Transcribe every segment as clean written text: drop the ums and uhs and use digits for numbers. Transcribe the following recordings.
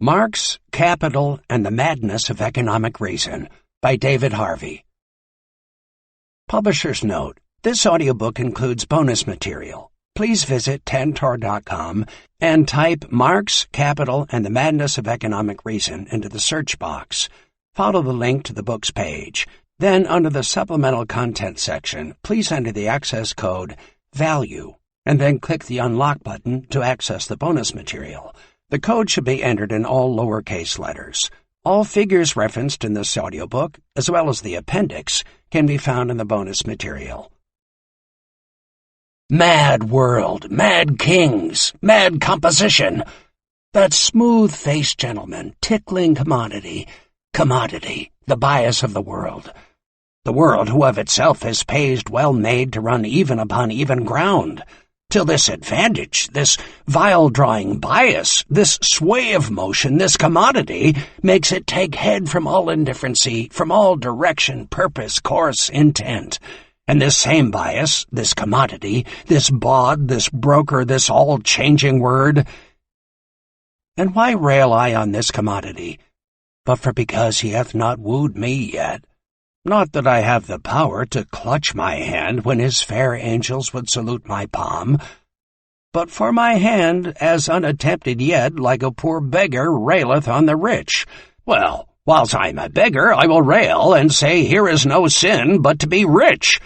Marx, Capital, and the Madness of Economic Reason by David Harvey. Publisher's note: this audiobook includes bonus material. Please visit THIRD.WORLDISM and type Marx, Capital, and the Madness of Economic Reason into the search box. Follow the link to the book's page. Then, under the Supplemental Content section, please enter the access code VALUE, and then click the Unlock button to access the bonus material. The code should be entered in all lowercase letters. All figures referenced in this audiobook, as well as the appendix, can be found in the bonus material. Mad world, mad kings, mad composition. That smooth-faced gentleman, tickling commodity, the bias of the world. The world who of itself is paced well made to run even upon even ground, till this advantage, this vile-drawing bias, this sway of motion, this commodity, makes it take head from all indifferency, from all direction, purpose, course, intent. And this same bias, this commodity, this bawd, this broker, this all-changing word. And why rail I on this commodity? But for because he hath not wooed me yet. Not that I have the power to clutch my hand when his fair angels would salute my palm, but for my hand, as unattempted yet, like a poor beggar, raileth on the rich. Well, whilst I am a beggar, I will rail, and say here is no sin but to be rich.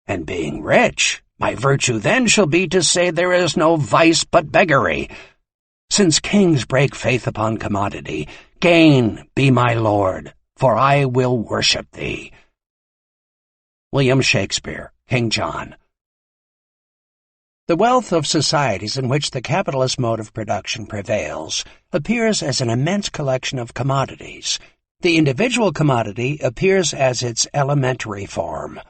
And being rich, my virtue then shall be to say there is no vice but beggary. Since kings break faith upon commodity, gain, be my lord, for I will worship thee. William Shakespeare, King John. The wealth of societies in which the capitalist mode of production prevails appears as an immense collection of commodities. The individual commodity appears as its elementary form.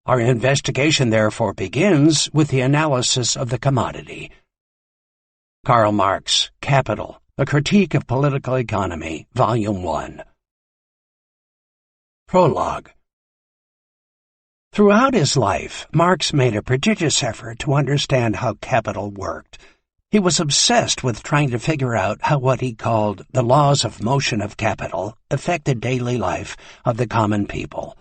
Our investigation therefore begins with the analysis of the commodity. Karl Marx, Capital, A Critique of Political Economy, Volume 1. Prologue. Throughout his life, Marx made a prodigious effort to understand how capital worked. He was obsessed with trying to figure out how what he called the laws of motion of capital affected daily life of the common people.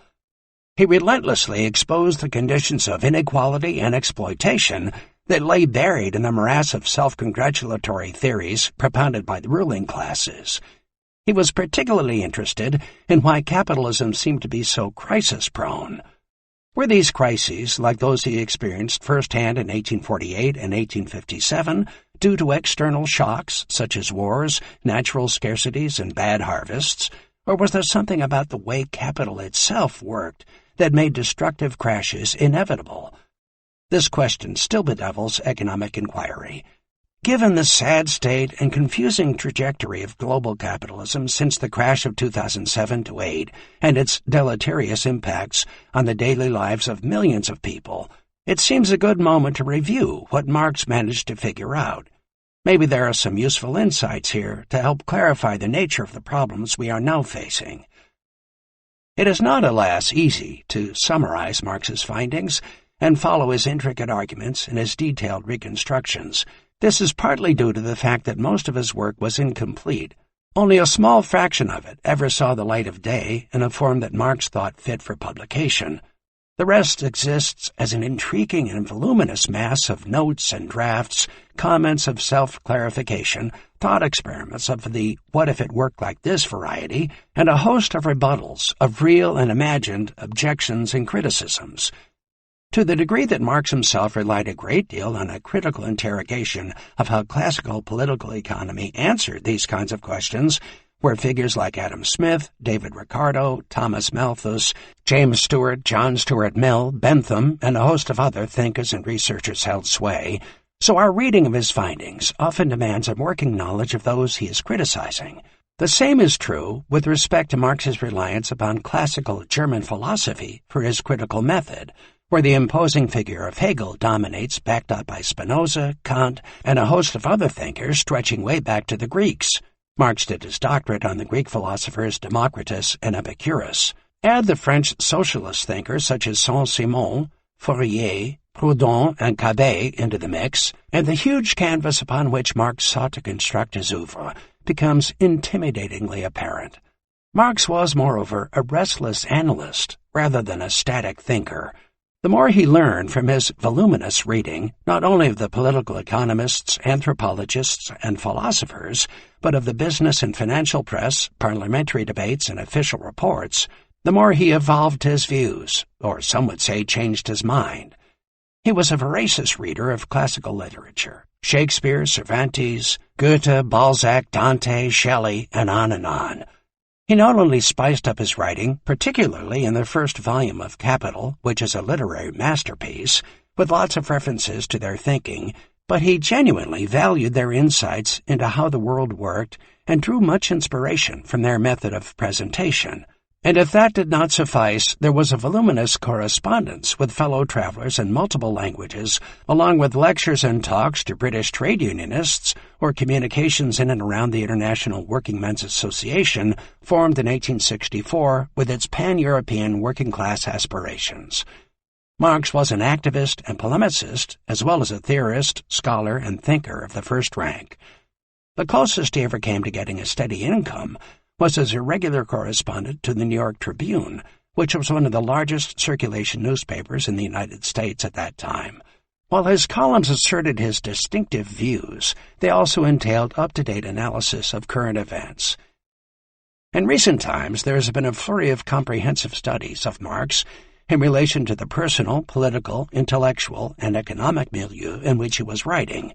He relentlessly exposed the conditions of inequality and exploitation that lay buried in the morass of self-congratulatory theories propounded by the ruling classes. He was particularly interested in why capitalism seemed to be so crisis-prone. Were these crises, like those he experienced firsthand in 1848 and 1857, due to external shocks such as wars, natural scarcities, and bad harvests, or was there something about the way capital itself worked that made destructive crashes inevitable? This question still bedevils economic inquiry. Given the sad state and confusing trajectory of global capitalism since the crash of 2007-8 and its deleterious impacts on the daily lives of millions of people, it seems a good moment to review what Marx managed to figure out. Maybe there are some useful insights here to help clarify the nature of the problems we are now facing. It is not, alas, easy to summarize Marx's findings and follow his intricate arguments and his detailed reconstructions. This is partly due to the fact that most of his work was incomplete. Only a small fraction of it ever saw the light of day in a form that Marx thought fit for publication. The rest exists as an intriguing and voluminous mass of notes and drafts, comments of self-clarification, thought experiments of the what-if-it-worked-like-this variety, and a host of rebuttals of real and imagined objections and criticisms. To the degree that Marx himself relied a great deal on a critical interrogation of how classical political economy answered these kinds of questions, where figures like Adam Smith, David Ricardo, Thomas Malthus, James Stewart, John Stuart Mill, Bentham, and a host of other thinkers and researchers held sway, so our reading of his findings often demands a working knowledge of those he is criticizing. The same is true with respect to Marx's reliance upon classical German philosophy for his critical method, where the imposing figure of Hegel dominates, backed up by Spinoza, Kant, and a host of other thinkers stretching way back to the Greeks. Marx did his doctorate on the Greek philosophers Democritus and Epicurus. Add the French socialist thinkers such as Saint-Simon, Fourier, Proudhon, and Cabet into the mix, and the huge canvas upon which Marx sought to construct his oeuvre becomes intimidatingly apparent. Marx was, moreover, a restless analyst rather than a static thinker. The more he learned from his voluminous reading, not only of the political economists, anthropologists, and philosophers, but of the business and financial press, parliamentary debates, and official reports, the more he evolved his views, or some would say changed his mind. He was a voracious reader of classical literature, Shakespeare, Cervantes, Goethe, Balzac, Dante, Shelley, and on and on. He not only spiced up his writing, particularly in the first volume of Capital, which is a literary masterpiece, with lots of references to their thinking, but he genuinely valued their insights into how the world worked and drew much inspiration from their method of presentation. And if that did not suffice, there was a voluminous correspondence with fellow travelers in multiple languages, along with lectures and talks to British trade unionists or communications in and around the International Working Men's Association, formed in 1864 with its pan-European working-class aspirations. Marx was an activist and polemicist, as well as a theorist, scholar, and thinker of the first rank. The closest he ever came to getting a steady income was as a regular correspondent to the New York Tribune, which was one of the largest circulation newspapers in the United States at that time. While his columns asserted his distinctive views, they also entailed up-to-date analysis of current events. In recent times, there has been a flurry of comprehensive studies of Marx in relation to the personal, political, intellectual, and economic milieu in which he was writing.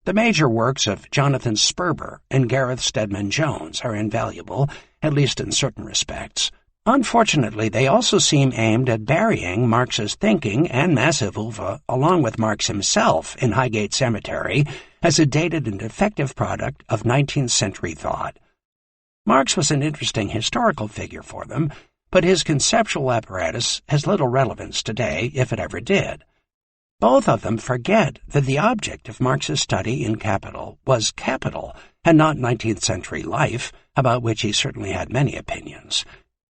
The major works of Jonathan Sperber and Gareth Stedman Jones are invaluable, at least in certain respects. Unfortunately, they also seem aimed at burying Marx's thinking and massive oeuvre, along with Marx himself, in Highgate Cemetery, as a dated and defective product of 19th century thought. Marx was an interesting historical figure for them, but his conceptual apparatus has little relevance today, if it ever did. Both of them forget that the object of Marx's study in Capital was capital, and not 19th century life, about which he certainly had many opinions.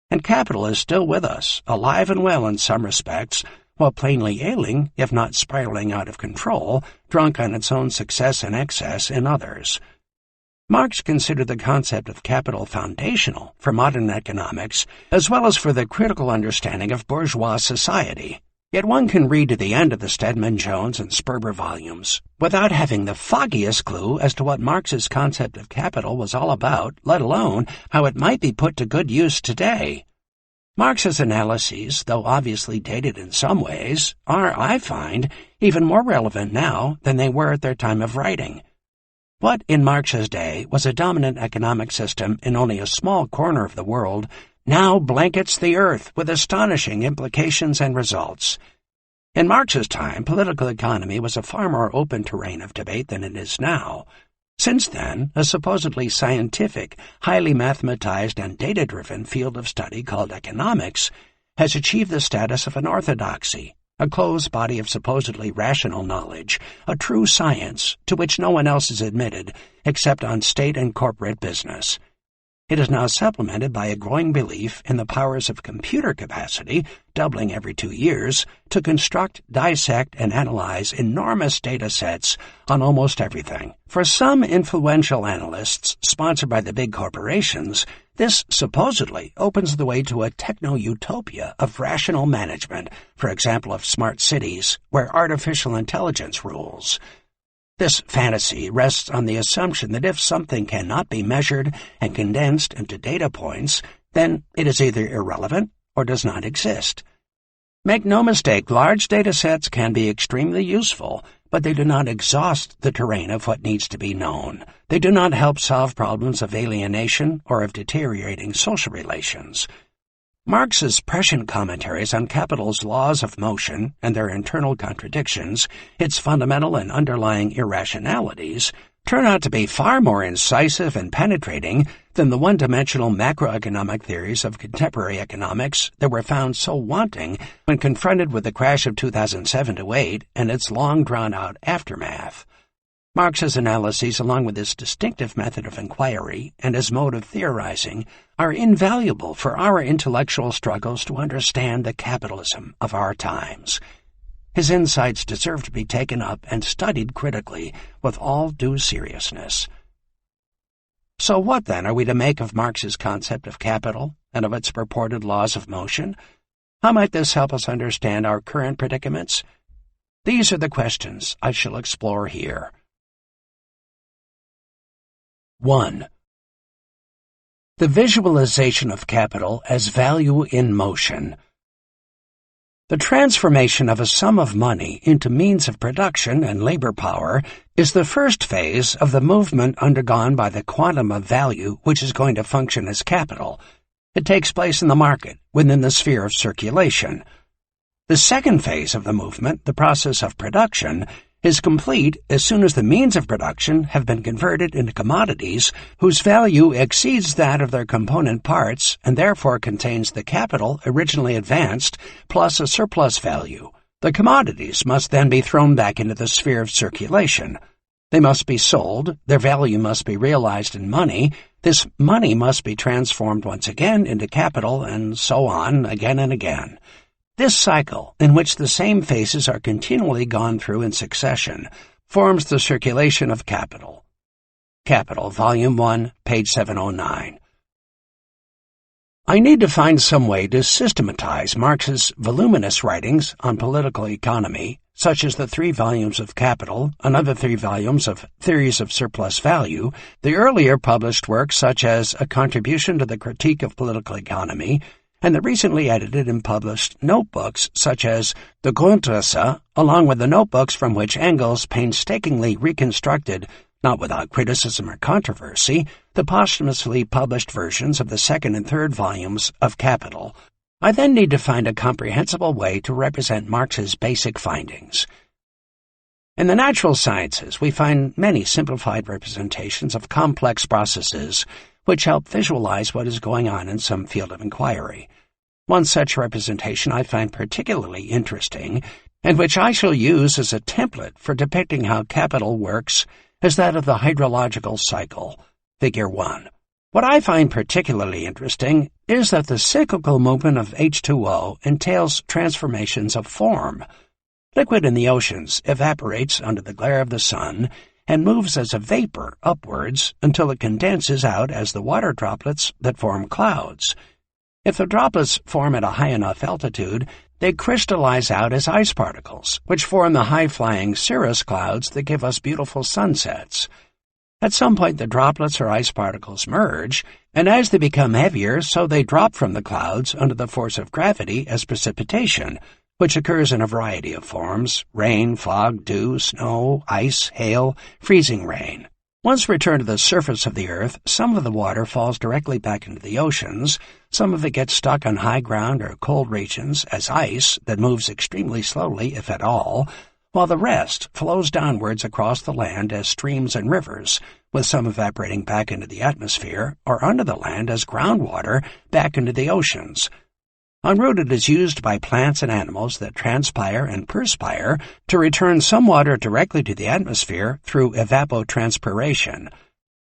And capital is still with us, alive and well in some respects, while plainly ailing, if not spiraling out of control, drunk on its own success and excess in others. Marx considered the concept of capital foundational for modern economics, as well as for the critical understanding of bourgeois society. Yet one can read to the end of the Stedman Jones and Sperber volumes without having the foggiest clue as to what Marx's concept of capital was all about, let alone how it might be put to good use today. Marx's analyses, though obviously dated in some ways, are, I find, even more relevant now than they were at their time of writing. What, in Marx's day, was a dominant economic system in only a small corner of the world now blankets the earth with astonishing implications and results. In Marx's time, political economy was a far more open terrain of debate than it is now. Since then, a supposedly scientific, highly mathematized and data-driven field of study called economics has achieved the status of an orthodoxy, a closed body of supposedly rational knowledge, a true science to which no one else is admitted except on state and corporate business. It is now supplemented by a growing belief in the powers of computer capacity, doubling every 2 years, to construct, dissect, and analyze enormous data sets on almost everything. For some influential analysts, sponsored by the big corporations, this supposedly opens the way to a techno-utopia of rational management, for example of smart cities, where artificial intelligence rules. This fantasy rests on the assumption that if something cannot be measured and condensed into data points, then it is either irrelevant or does not exist. Make no mistake, large data sets can be extremely useful, but they do not exhaust the terrain of what needs to be known. They do not help solve problems of alienation or of deteriorating social relations. Marx's prescient commentaries on capital's laws of motion and their internal contradictions, its fundamental and underlying irrationalities, turn out to be far more incisive and penetrating than the one-dimensional macroeconomic theories of contemporary economics that were found so wanting when confronted with the crash of 2007-08 and its long-drawn-out aftermath. Marx's analyses, along with his distinctive method of inquiry and his mode of theorizing, are invaluable for our intellectual struggles to understand the capitalism of our times. His insights deserve to be taken up and studied critically with all due seriousness. So what, then, are we to make of Marx's concept of capital and of its purported laws of motion? How might this help us understand our current predicaments? These are the questions I shall explore here. 1. The visualization of capital as value in motion. The transformation of a sum of money into means of production and labor power is the first phase of the movement undergone by the quantum of value which is going to function as capital. It takes place in the market, within the sphere of circulation. The second phase of the movement, the process of production, is complete as soon as the means of production have been converted into commodities whose value exceeds that of their component parts and therefore contains the capital originally advanced plus a surplus value. The commodities must then be thrown back into the sphere of circulation. They must be sold, their value must be realized in money, this money must be transformed once again into capital, and so on again and again. This cycle, in which the same phases are continually gone through in succession, forms the circulation of capital. Capital, Volume 1, page 709. I need to find some way to systematize Marx's voluminous writings on political economy, such as the 3 volumes of Capital, another 3 volumes of Theories of Surplus Value, the earlier published works such as A Contribution to the Critique of Political Economy, and the recently edited and published notebooks such as the Grundrisse, along with the notebooks from which Engels painstakingly reconstructed, not without criticism or controversy, the posthumously published versions of the 2nd and 3rd volumes of Capital. I then need to find a comprehensible way to represent Marx's basic findings. In the natural sciences, we find many simplified representations of complex processes which help visualize what is going on in some field of inquiry. One such representation I find particularly interesting, and which I shall use as a template for depicting how capital works, is that of the hydrological cycle, Figure 1. What I find particularly interesting is that the cyclical movement of H2O entails transformations of form. Liquid in the oceans evaporates under the glare of the sun and moves as a vapor upwards until it condenses out as the water droplets that form clouds. If the droplets form at a high enough altitude, they crystallize out as ice particles, which form the high-flying cirrus clouds that give us beautiful sunsets. At some point the droplets or ice particles merge, and as they become heavier, so they drop from the clouds under the force of gravity as precipitation, which occurs in a variety of forms: rain, fog, dew, snow, ice, hail, freezing rain. Once returned to the surface of the earth, some of the water falls directly back into the oceans, some of it gets stuck on high ground or cold regions as ice that moves extremely slowly, if at all, while the rest flows downwards across the land as streams and rivers, with some evaporating back into the atmosphere or under the land as groundwater back into the oceans. En route it is used by plants and animals that transpire and perspire to return some water directly to the atmosphere through evapotranspiration.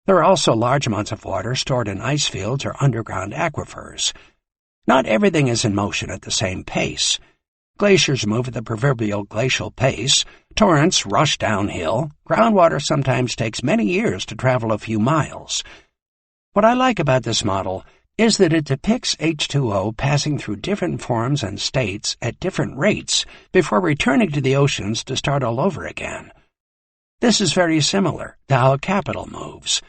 There are also large amounts of water stored in ice fields or underground aquifers. Not everything is in motion at the same pace. Glaciers move at the proverbial glacial pace, torrents rush downhill, groundwater sometimes takes many years to travel a few miles. What I like about this model is that it depicts H2O passing through different forms and states at different rates before returning to the oceans to start all over again. This is very similar to how capital moves.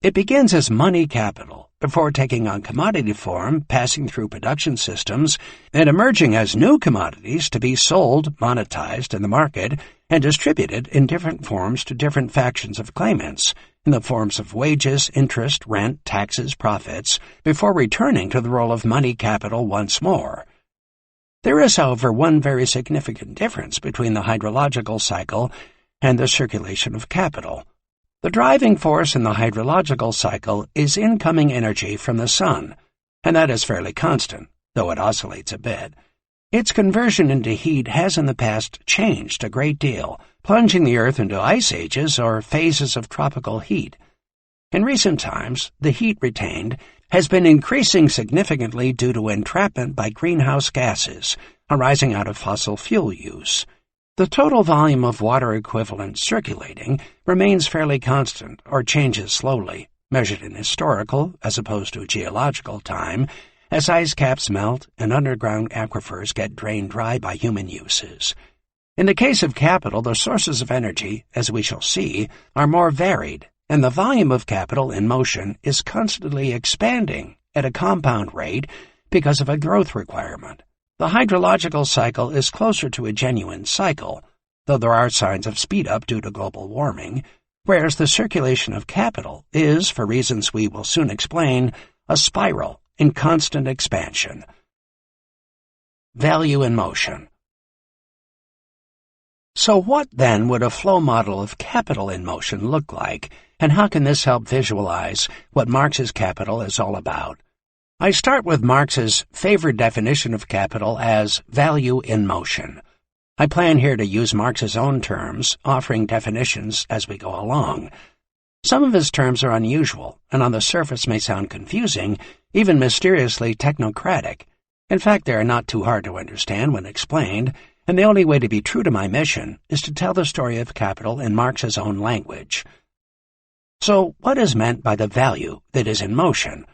It begins as money capital, before taking on commodity form, passing through production systems, and emerging as new commodities to be sold, monetized in the market, and distributed in different forms to different factions of claimants, in the forms of wages, interest, rent, taxes, profits, before returning to the role of money capital once more. There is, however, one very significant difference between the hydrological cycle and the circulation of capital. The driving force in the hydrological cycle is incoming energy from the sun, and that is fairly constant, though it oscillates a bit. Its conversion into heat has in the past changed a great deal, plunging the Earth into ice ages or phases of tropical heat. In recent times, the heat retained has been increasing significantly due to entrapment by greenhouse gases arising out of fossil fuel use. The total volume of water equivalent circulating remains fairly constant or changes slowly, measured in historical as opposed to geological time, as ice caps melt and underground aquifers get drained dry by human uses. In the case of capital, the sources of energy, as we shall see, are more varied, and the volume of capital in motion is constantly expanding at a compound rate because of a growth requirement. The hydrological cycle is closer to a genuine cycle, though there are signs of speed-up due to global warming, whereas the circulation of capital is, for reasons we will soon explain, a spiral in constant expansion. Value in motion. So what, then, would a flow model of capital in motion look like, and how can this help visualize what Marx's capital is all about? I start with Marx's favored definition of capital as value in motion. I plan here to use Marx's own terms, offering definitions as we go along. Some of his terms are unusual, and on the surface may sound confusing, even mysteriously technocratic. In fact, they are not too hard to understand when explained, and the only way to be true to my mission is to tell the story of capital in Marx's own language. So, what is meant by the value that is in motion?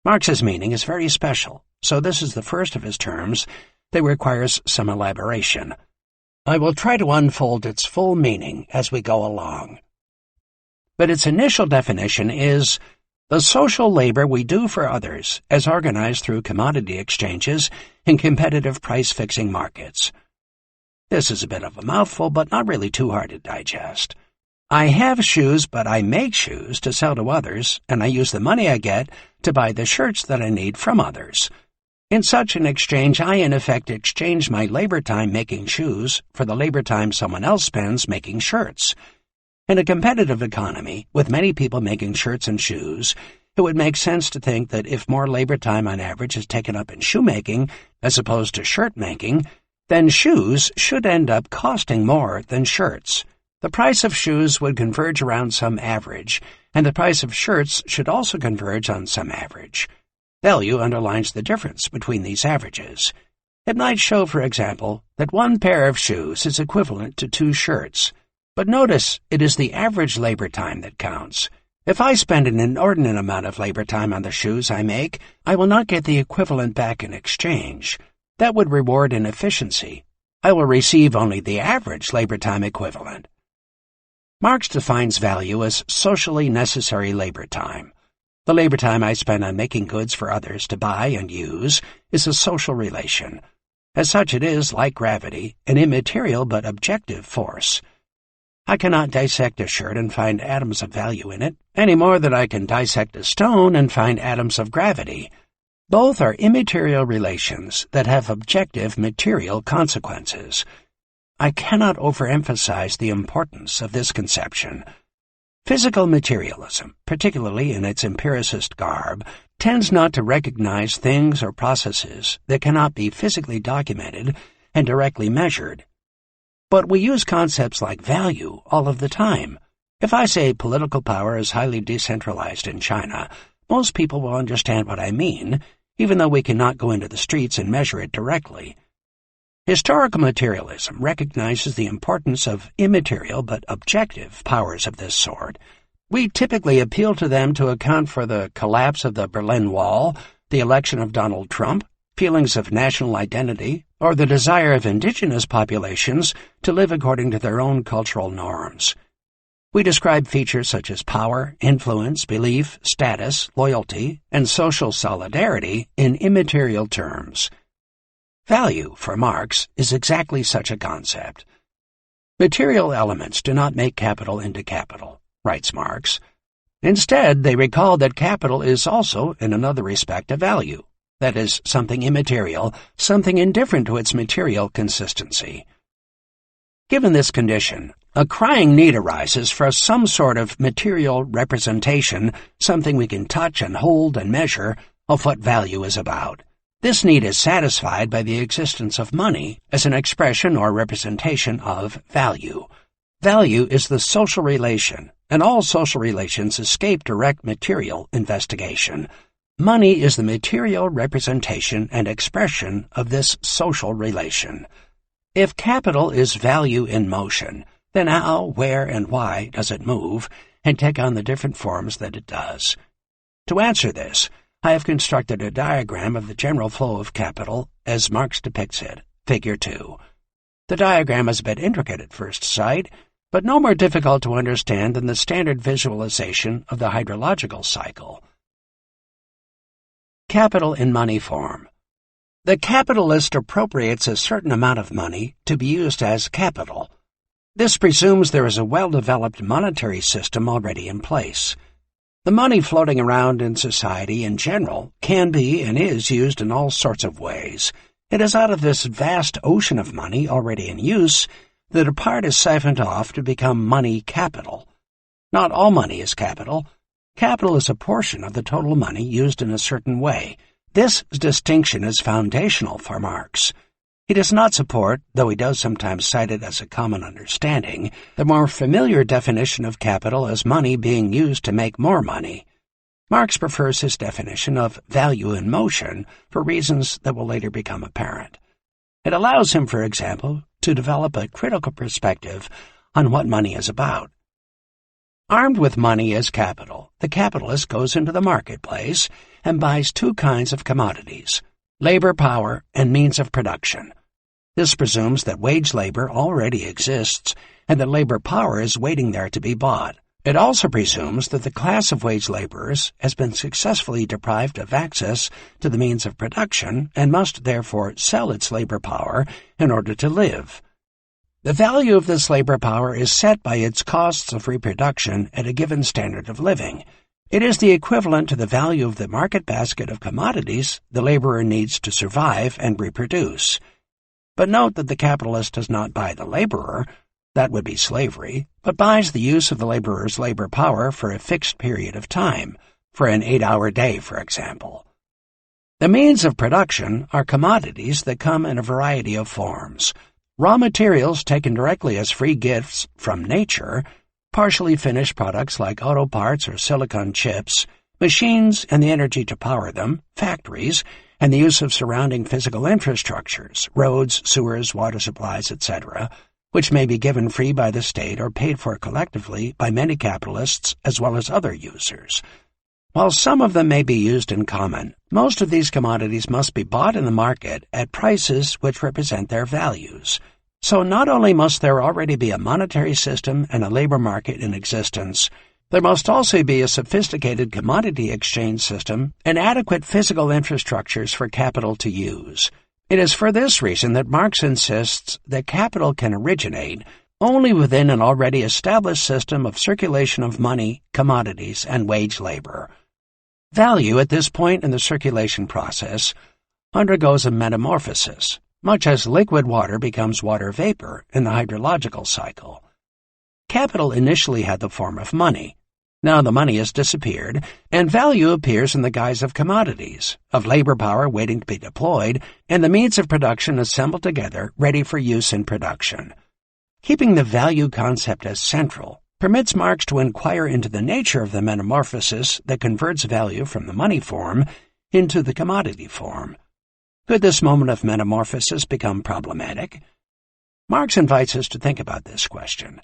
Marx's meaning is very special, so this is the first of his terms that requires some elaboration. I will try to unfold its full meaning as we go along. But its initial definition is the social labor we do for others as organized through commodity exchanges in competitive price-fixing markets. This is a bit of a mouthful, but not really too hard to digest. I have shoes, but I make shoes to sell to others, and I use the money I get to buy the shirts that I need from others. In such an exchange, I in effect exchange my labor time making shoes for the labor time someone else spends making shirts. In a competitive economy, with many people making shirts and shoes, it would make sense to think that if more labor time on average is taken up in shoemaking as opposed to shirt making, then shoes should end up costing more than shirts. The price of shoes would converge around some average, and the price of shirts should also converge on some average. Value underlines the difference between these averages. It might show, for example, that one pair of shoes is equivalent to 2 shirts. But notice, it is the average labor time that counts. If I spend an inordinate amount of labor time on the shoes I make, I will not get the equivalent back in exchange. That would reward inefficiency. I will receive only the average labor time equivalent. Marx defines value as socially necessary labor time. The labor time I spend on making goods for others to buy and use is a social relation. As such, it is, like gravity, an immaterial but objective force. I cannot dissect a shirt and find atoms of value in it, any more than I can dissect a stone and find atoms of gravity. Both are immaterial relations that have objective material consequences. I cannot overemphasize the importance of this conception. Physical materialism, particularly in its empiricist garb, tends not to recognize things or processes that cannot be physically documented and directly measured. But we use concepts like value all of the time. If I say political power is highly decentralized in China, most people will understand what I mean, even though we cannot go into the streets and measure it directly. Historical materialism recognizes the importance of immaterial but objective powers of this sort. We typically appeal to them to account for the collapse of the Berlin Wall, the election of Donald Trump, feelings of national identity, or the desire of indigenous populations to live according to their own cultural norms. We describe features such as power, influence, belief, status, loyalty, and social solidarity in immaterial terms. Value, for Marx, is exactly such a concept. Material elements do not make capital into capital, writes Marx. Instead, they recall that capital is also, in another respect, a value. That is, something immaterial, something indifferent to its material consistency. Given this condition, a crying need arises for some sort of material representation, something we can touch and hold and measure, of what value is about. This need is satisfied by the existence of money as an expression or representation of value. Value is the social relation, and all social relations escape direct material investigation. Money is the material representation and expression of this social relation. If capital is value in motion, then how, where, and why does it move, and take on the different forms that it does. To answer this, I have constructed a diagram of the general flow of capital as Marx depicts it, Figure 2. The diagram is a bit intricate at first sight, but no more difficult to understand than the standard visualization of the hydrological cycle. Capital in money form. The capitalist appropriates a certain amount of money to be used as capital. This presumes there is a well-developed monetary system already in place. The money floating around in society in general can be and is used in all sorts of ways. It is out of this vast ocean of money already in use that a part is siphoned off to become money capital. Not all money is capital. Capital is a portion of the total money used in a certain way. This distinction is foundational for Marx. He does not support, though he does sometimes cite it as a common understanding, the more familiar definition of capital as money being used to make more money. Marx prefers his definition of value in motion for reasons that will later become apparent. It allows him, for example, to develop a critical perspective on what money is about. Armed with money as capital, the capitalist goes into the marketplace and buys two kinds of commodities: labor power and means of production. This presumes that wage labor already exists and that labor power is waiting there to be bought. It also presumes that the class of wage laborers has been successfully deprived of access to the means of production and must therefore sell its labor power in order to live. The value of this labor power is set by its costs of reproduction at a given standard of living. It is the equivalent to the value of the market basket of commodities the laborer needs to survive and reproduce. But note that the capitalist does not buy the laborer, that would be slavery, but buys the use of the laborer's labor power for a fixed period of time, for an 8-hour day, for example. The means of production are commodities that come in a variety of forms: raw materials taken directly as free gifts from nature, partially finished products like auto parts or silicon chips, machines and the energy to power them, factories, and the use of surrounding physical infrastructures, roads, sewers, water supplies, etc., which may be given free by the state or paid for collectively by many capitalists as well as other users. While some of them may be used in common, most of these commodities must be bought in the market at prices which represent their values. So not only must there already be a monetary system and a labor market in existence, there must also be a sophisticated commodity exchange system and adequate physical infrastructures for capital to use. It is for this reason that Marx insists that capital can originate only within an already established system of circulation of money, commodities, and wage labor. Value at this point in the circulation process undergoes a metamorphosis, much as liquid water becomes water vapor in the hydrological cycle. Capital initially had the form of money. Now the money has disappeared, and value appears in the guise of commodities, of labor power waiting to be deployed, and the means of production assembled together, ready for use in production. Keeping the value concept as central permits Marx to inquire into the nature of the metamorphosis that converts value from the money form into the commodity form. Could this moment of metamorphosis become problematic? Marx invites us to think about this question.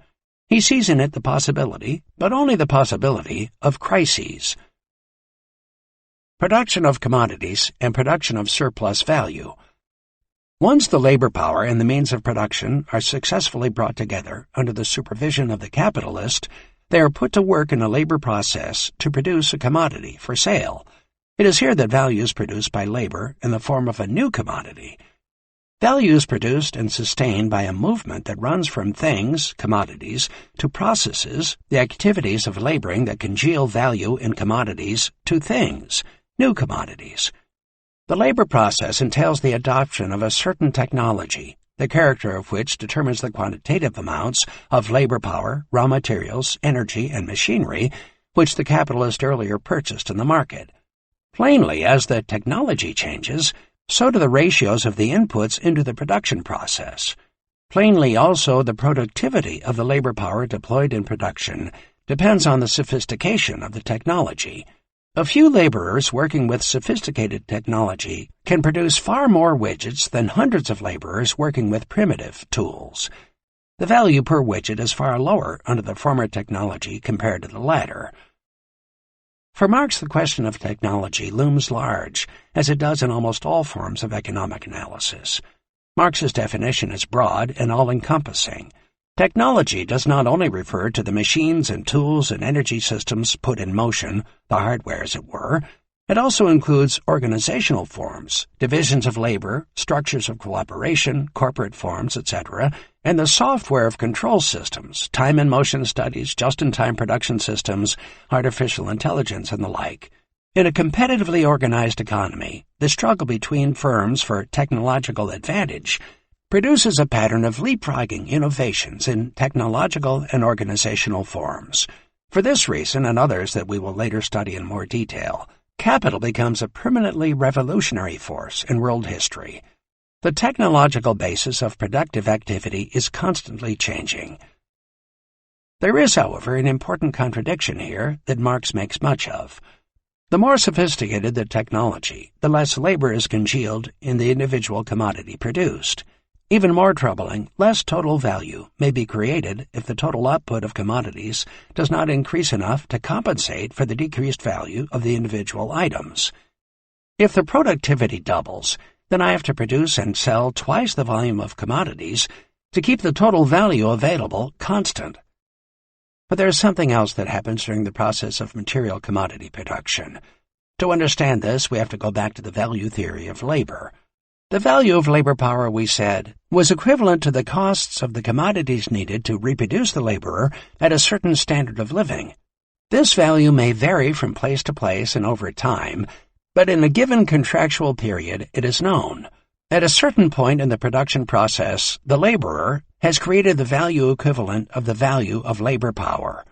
He sees in it the possibility, but only the possibility, of crises. Production of commodities and production of surplus value. Once the labor power and the means of production are successfully brought together under the supervision of the capitalist, they are put to work in a labor process to produce a commodity for sale. It is here that value is produced by labor in the form of a new commodity. Value is produced and sustained by a movement that runs from things, commodities, to processes, the activities of laboring that congeal value in commodities, to things, new commodities. The labor process entails the adoption of a certain technology, the character of which determines the quantitative amounts of labor power, raw materials, energy, and machinery which the capitalist earlier purchased in the market. Plainly, as the technology changes, so do the ratios of the inputs into the production process. Plainly also, the productivity of the labor power deployed in production depends on the sophistication of the technology. A few laborers working with sophisticated technology can produce far more widgets than hundreds of laborers working with primitive tools. The value per widget is far lower under the former technology compared to the latter. For Marx, the question of technology looms large, as it does in almost all forms of economic analysis. Marx's definition is broad and all-encompassing. Technology does not only refer to the machines and tools and energy systems put in motion, the hardware as it were. It also includes organizational forms, divisions of labor, structures of cooperation, corporate forms, etc., and the software of control systems, time and motion studies, just-in-time production systems, artificial intelligence, and the like. In a competitively organized economy, the struggle between firms for technological advantage produces a pattern of leapfrogging innovations in technological and organizational forms. For this reason, and others that we will later study in more detail, capital becomes a permanently revolutionary force in world history. The technological basis of productive activity is constantly changing. There is, however, an important contradiction here that Marx makes much of. The more sophisticated the technology, the less labor is congealed in the individual commodity produced. Even more troubling, less total value may be created if the total output of commodities does not increase enough to compensate for the decreased value of the individual items. If the productivity doubles, then I have to produce and sell twice the volume of commodities to keep the total value available constant. But there is something else that happens during the process of material commodity production. To understand this, we have to go back to the value theory of labor. The value of labor power, we said, was equivalent to the costs of the commodities needed to reproduce the laborer at a certain standard of living. This value may vary from place to place and over time, but in a given contractual period it is known. At a certain point in the production process, the laborer has created the value equivalent of the value of labor power.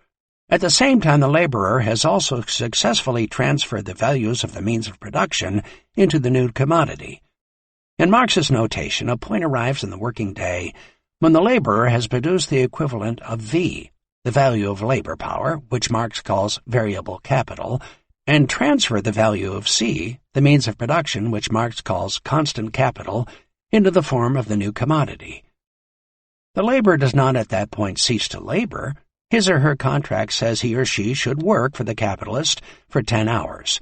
At the same time, the laborer has also successfully transferred the values of the means of production into the new commodity. In Marx's notation, a point arrives in the working day when the laborer has produced the equivalent of V, the value of labor power, which Marx calls variable capital, and transferred the value of C, the means of production, which Marx calls constant capital, into the form of the new commodity. The laborer does not at that point cease to labor. His or her contract says he or she should work for the capitalist for 10 hours.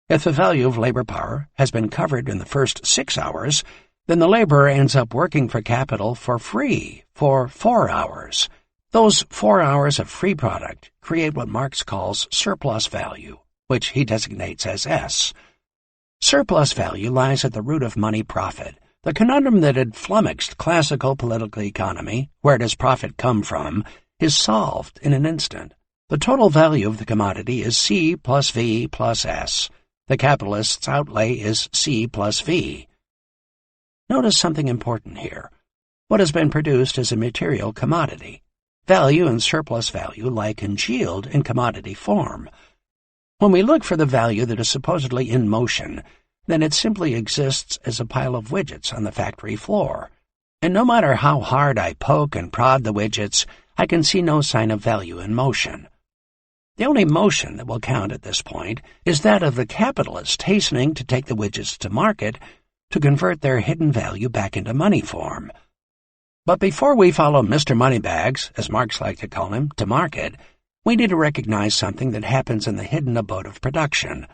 If the value of labor power has been covered in the first 6 hours, then the laborer ends up working for capital for free for 4 hours. Those 4 hours of free product create what Marx calls surplus value, which he designates as S. Surplus value lies at the root of money profit. The conundrum that had flummoxed classical political economy, where does profit come from, is solved in an instant. The total value of the commodity is C plus V plus S. The capitalist's outlay is C plus V. Notice something important here. What has been produced is a material commodity. Value and surplus value lie congealed in commodity form. When we look for the value that is supposedly in motion, then it simply exists as a pile of widgets on the factory floor. And no matter how hard I poke and prod the widgets, I can see no sign of value in motion. The only motion that will count at this point is that of the capitalist hastening to take the widgets to market to convert their hidden value back into money form. But before we follow Mr. Moneybags, as Marx liked to call him, to market, we need to recognize something that happens in the hidden abode of production.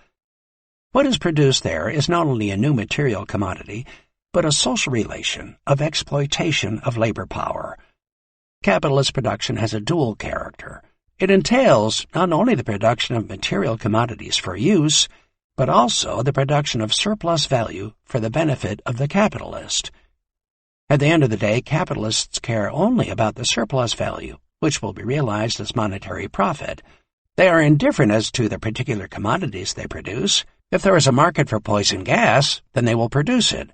What is produced there is not only a new material commodity, but a social relation of exploitation of labor power. Capitalist production has a dual character. It entails not only the production of material commodities for use, but also the production of surplus value for the benefit of the capitalist. At the end of the day, capitalists care only about the surplus value, which will be realized as monetary profit. They are indifferent as to the particular commodities they produce. If there is a market for poison gas, then they will produce it.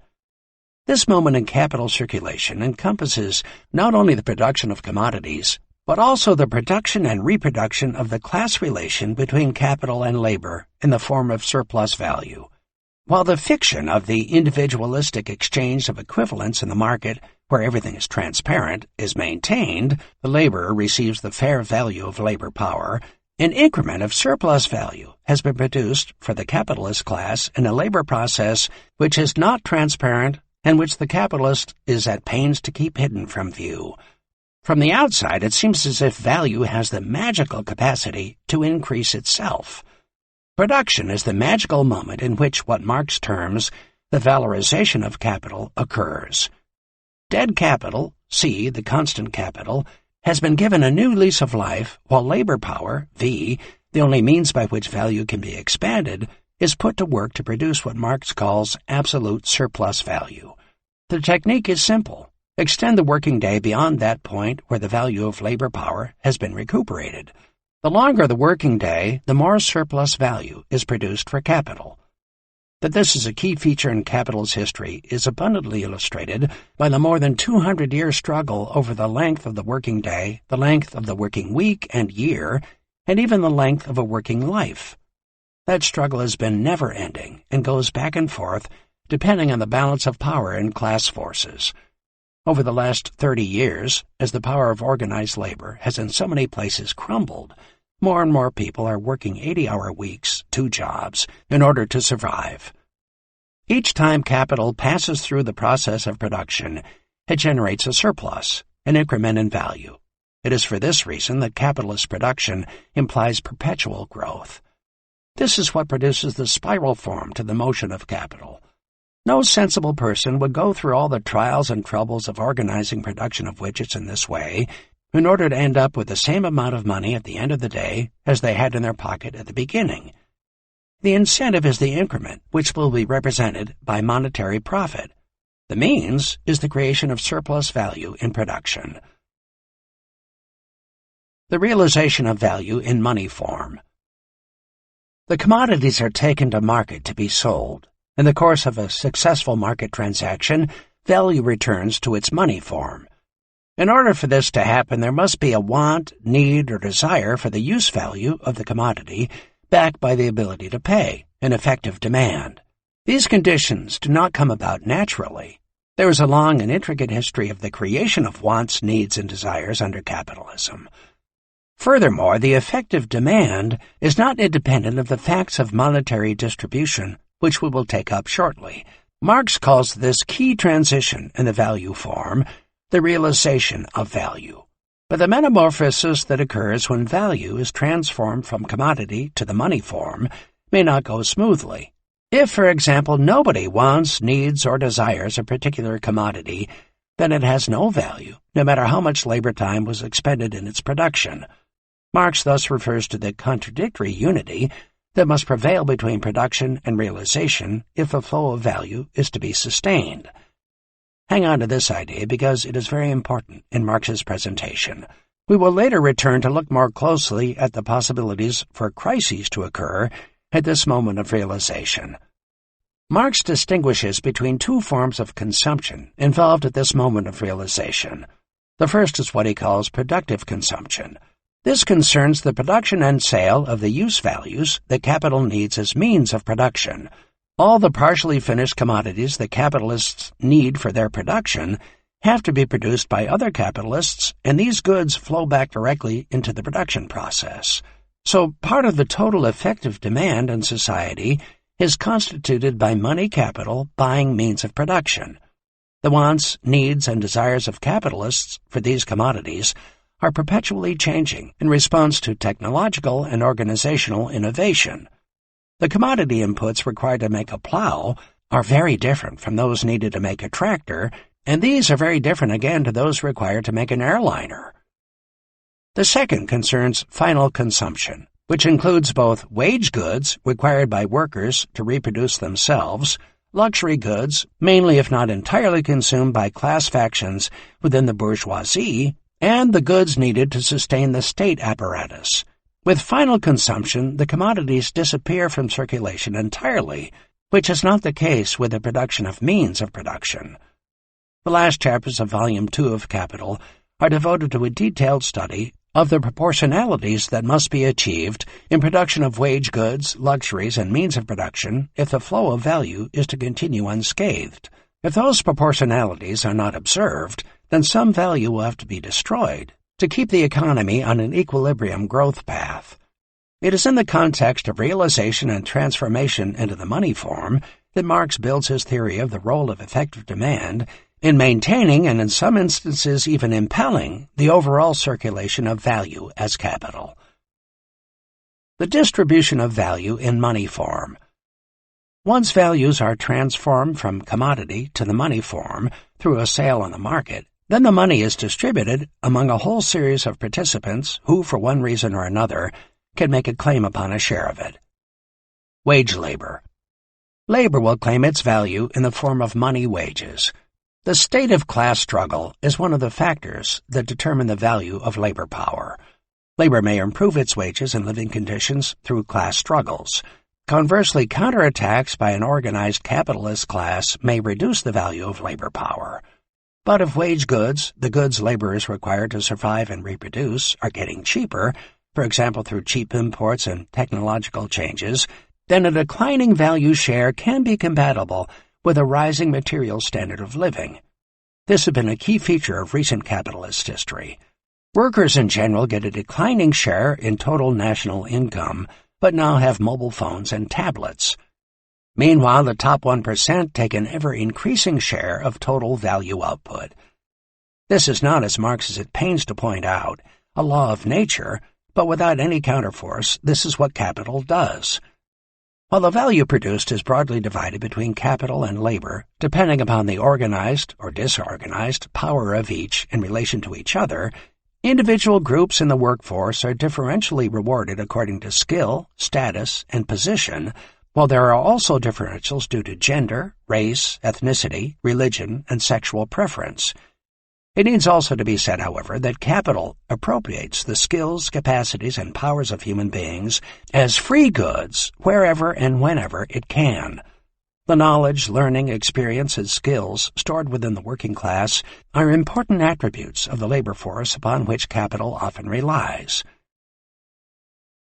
This moment in capital circulation encompasses not only the production of commodities, but also the production and reproduction of the class relation between capital and labor in the form of surplus value. While the fiction of the individualistic exchange of equivalents in the market, where everything is transparent, is maintained, the laborer receives the fair value of labor power. An increment of surplus value has been produced for the capitalist class in a labor process which is not transparent and which the capitalist is at pains to keep hidden from view. From the outside, it seems as if value has the magical capacity to increase itself. Production is the magical moment in which what Marx terms the valorization of capital occurs. Dead capital, C, the constant capital, has been given a new lease of life, while labor power, V, the only means by which value can be expanded, is put to work to produce what Marx calls absolute surplus value. The technique is simple. Extend the working day beyond that point where the value of labor power has been recuperated. The longer the working day, the more surplus value is produced for capital. That this is a key feature in capital's history is abundantly illustrated by the more than 200-year struggle over the length of the working day, the length of the working week and year, and even the length of a working life. That struggle has been never-ending and goes back and forth depending on the balance of power in class forces. Over the last 30 years, as the power of organized labor has in so many places crumbled, more and more people are working 80-hour weeks, 2 jobs, in order to survive. Each time capital passes through the process of production, it generates a surplus, an increment in value. It is for this reason that capitalist production implies perpetual growth. This is what produces the spiral form to the motion of capital. No sensible person would go through all the trials and troubles of organizing production of widgets in this way in order to end up with the same amount of money at the end of the day as they had in their pocket at the beginning. The incentive is the increment, which will be represented by monetary profit. The means is the creation of surplus value in production. The realization of value in money form. The commodities are taken to market to be sold. In the course of a successful market transaction, value returns to its money form. In order for this to happen, there must be a want, need, or desire for the use value of the commodity backed by the ability to pay, an effective demand. These conditions do not come about naturally. There is a long and intricate history of the creation of wants, needs, and desires under capitalism. Furthermore, the effective demand is not independent of the facts of monetary distribution, which we will take up shortly. Marx calls this key transition in the value form the realization of value. But the metamorphosis that occurs when value is transformed from commodity to the money form may not go smoothly. If, for example, nobody wants, needs, or desires a particular commodity, then it has no value, no matter how much labor time was expended in its production. Marx thus refers to the contradictory unity that must prevail between production and realization if a flow of value is to be sustained. Hang on to this idea because it is very important in Marx's presentation. We will later return to look more closely at the possibilities for crises to occur at this moment of realization. Marx distinguishes between 2 forms of consumption involved at this moment of realization. The first is what he calls productive consumption. This concerns the production and sale of the use values that capital needs as means of production. All the partially finished commodities that capitalists need for their production have to be produced by other capitalists, and these goods flow back directly into the production process. So part of the total effective demand in society is constituted by money capital buying means of production. The wants, needs, and desires of capitalists for these commodities are perpetually changing in response to technological and organizational innovation. The commodity inputs required to make a plow are very different from those needed to make a tractor, and these are very different again to those required to make an airliner. The second concerns final consumption, which includes both wage goods required by workers to reproduce themselves, luxury goods, mainly if not entirely consumed by class factions within the bourgeoisie, and the goods needed to sustain the state apparatus. With final consumption, the commodities disappear from circulation entirely, which is not the case with the production of means of production. The last chapters of Volume 2 of Capital are devoted to a detailed study of the proportionalities that must be achieved in production of wage goods, luxuries, and means of production if the flow of value is to continue unscathed. If those proportionalities are not observed, then some value will have to be destroyed to keep the economy on an equilibrium growth path. It is in the context of realization and transformation into the money form that Marx builds his theory of the role of effective demand in maintaining and in some instances even impelling the overall circulation of value as capital. The distribution of value in money form. Once values are transformed from commodity to the money form through a sale on the market, then the money is distributed among a whole series of participants who, for one reason or another, can make a claim upon a share of it. Wage labor. Labor will claim its value in the form of money wages. The state of class struggle is one of the factors that determine the value of labor power. Labor may improve its wages and living conditions through class struggles. Conversely, counterattacks by an organized capitalist class may reduce the value of labor power. But if wage goods, the goods labor is required to survive and reproduce, are getting cheaper, for example through cheap imports and technological changes, then a declining value share can be compatible with a rising material standard of living. This has been a key feature of recent capitalist history. Workers in general get a declining share in total national income, but now have mobile phones and tablets. Meanwhile, the top 1% take an ever-increasing share of total value output. This is not, as Marx is at pains to point out, a law of nature, but without any counterforce, this is what capital does. While the value produced is broadly divided between capital and labor, depending upon the organized or disorganized power of each in relation to each other, individual groups in the workforce are differentially rewarded according to skill, status, and position, while there are also differentials due to gender, race, ethnicity, religion, and sexual preference. It needs also to be said, however, that capital appropriates the skills, capacities, and powers of human beings as free goods wherever and whenever it can. The knowledge, learning, experience, and skills stored within the working class are important attributes of the labor force upon which capital often relies.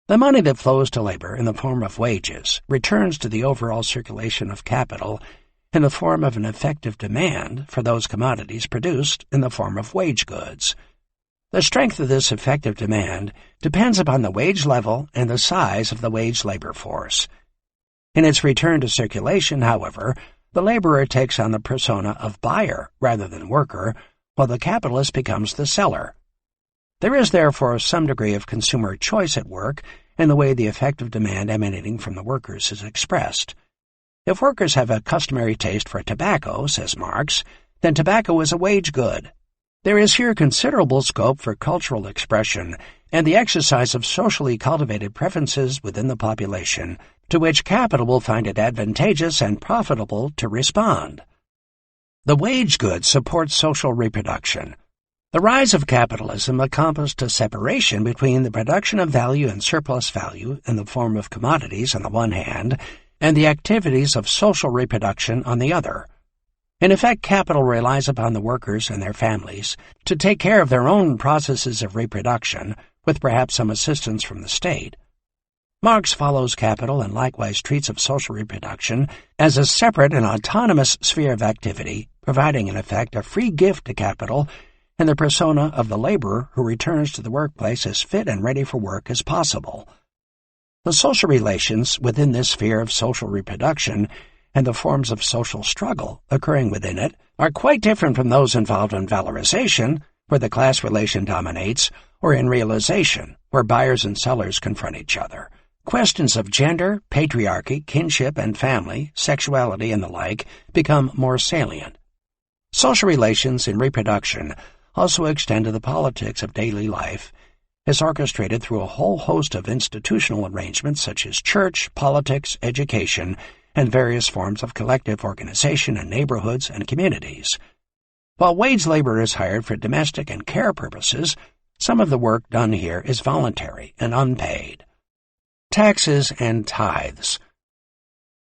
The money that flows to labor in the form of wages returns to the overall circulation of capital in the form of an effective demand for those commodities produced in the form of wage goods. The strength of this effective demand depends upon the wage level and the size of the wage labor force. In its return to circulation, however, the laborer takes on the persona of buyer rather than worker, while the capitalist becomes the seller. There is therefore some degree of consumer choice at work in the way the effective demand emanating from the workers is expressed. If workers have a customary taste for tobacco, says Marx, then tobacco is a wage good. There is here considerable scope for cultural expression and the exercise of socially cultivated preferences within the population, to which capital will find it advantageous and profitable to respond. The wage good supports social reproduction. The rise of capitalism accomplished a separation between the production of value and surplus value in the form of commodities on the one hand, and the activities of social reproduction on the other. In effect, capital relies upon the workers and their families to take care of their own processes of reproduction, with perhaps some assistance from the state. Marx follows capital and likewise treats of social reproduction as a separate and autonomous sphere of activity, providing in effect a free gift to capital in the persona of the laborer who returns to the workplace as fit and ready for work as possible. The social relations within this sphere of social reproduction and the forms of social struggle occurring within it are quite different from those involved in valorization, where the class relation dominates, or in realization, where buyers and sellers confront each other. Questions of gender, patriarchy, kinship and family, sexuality and the like become more salient. Social relations in reproduction also extend to the politics of daily life, is orchestrated through a whole host of institutional arrangements such as church, politics, education, and various forms of collective organization in neighborhoods and communities. While wage labor is hired for domestic and care purposes, some of the work done here is voluntary and unpaid. Taxes and tithes.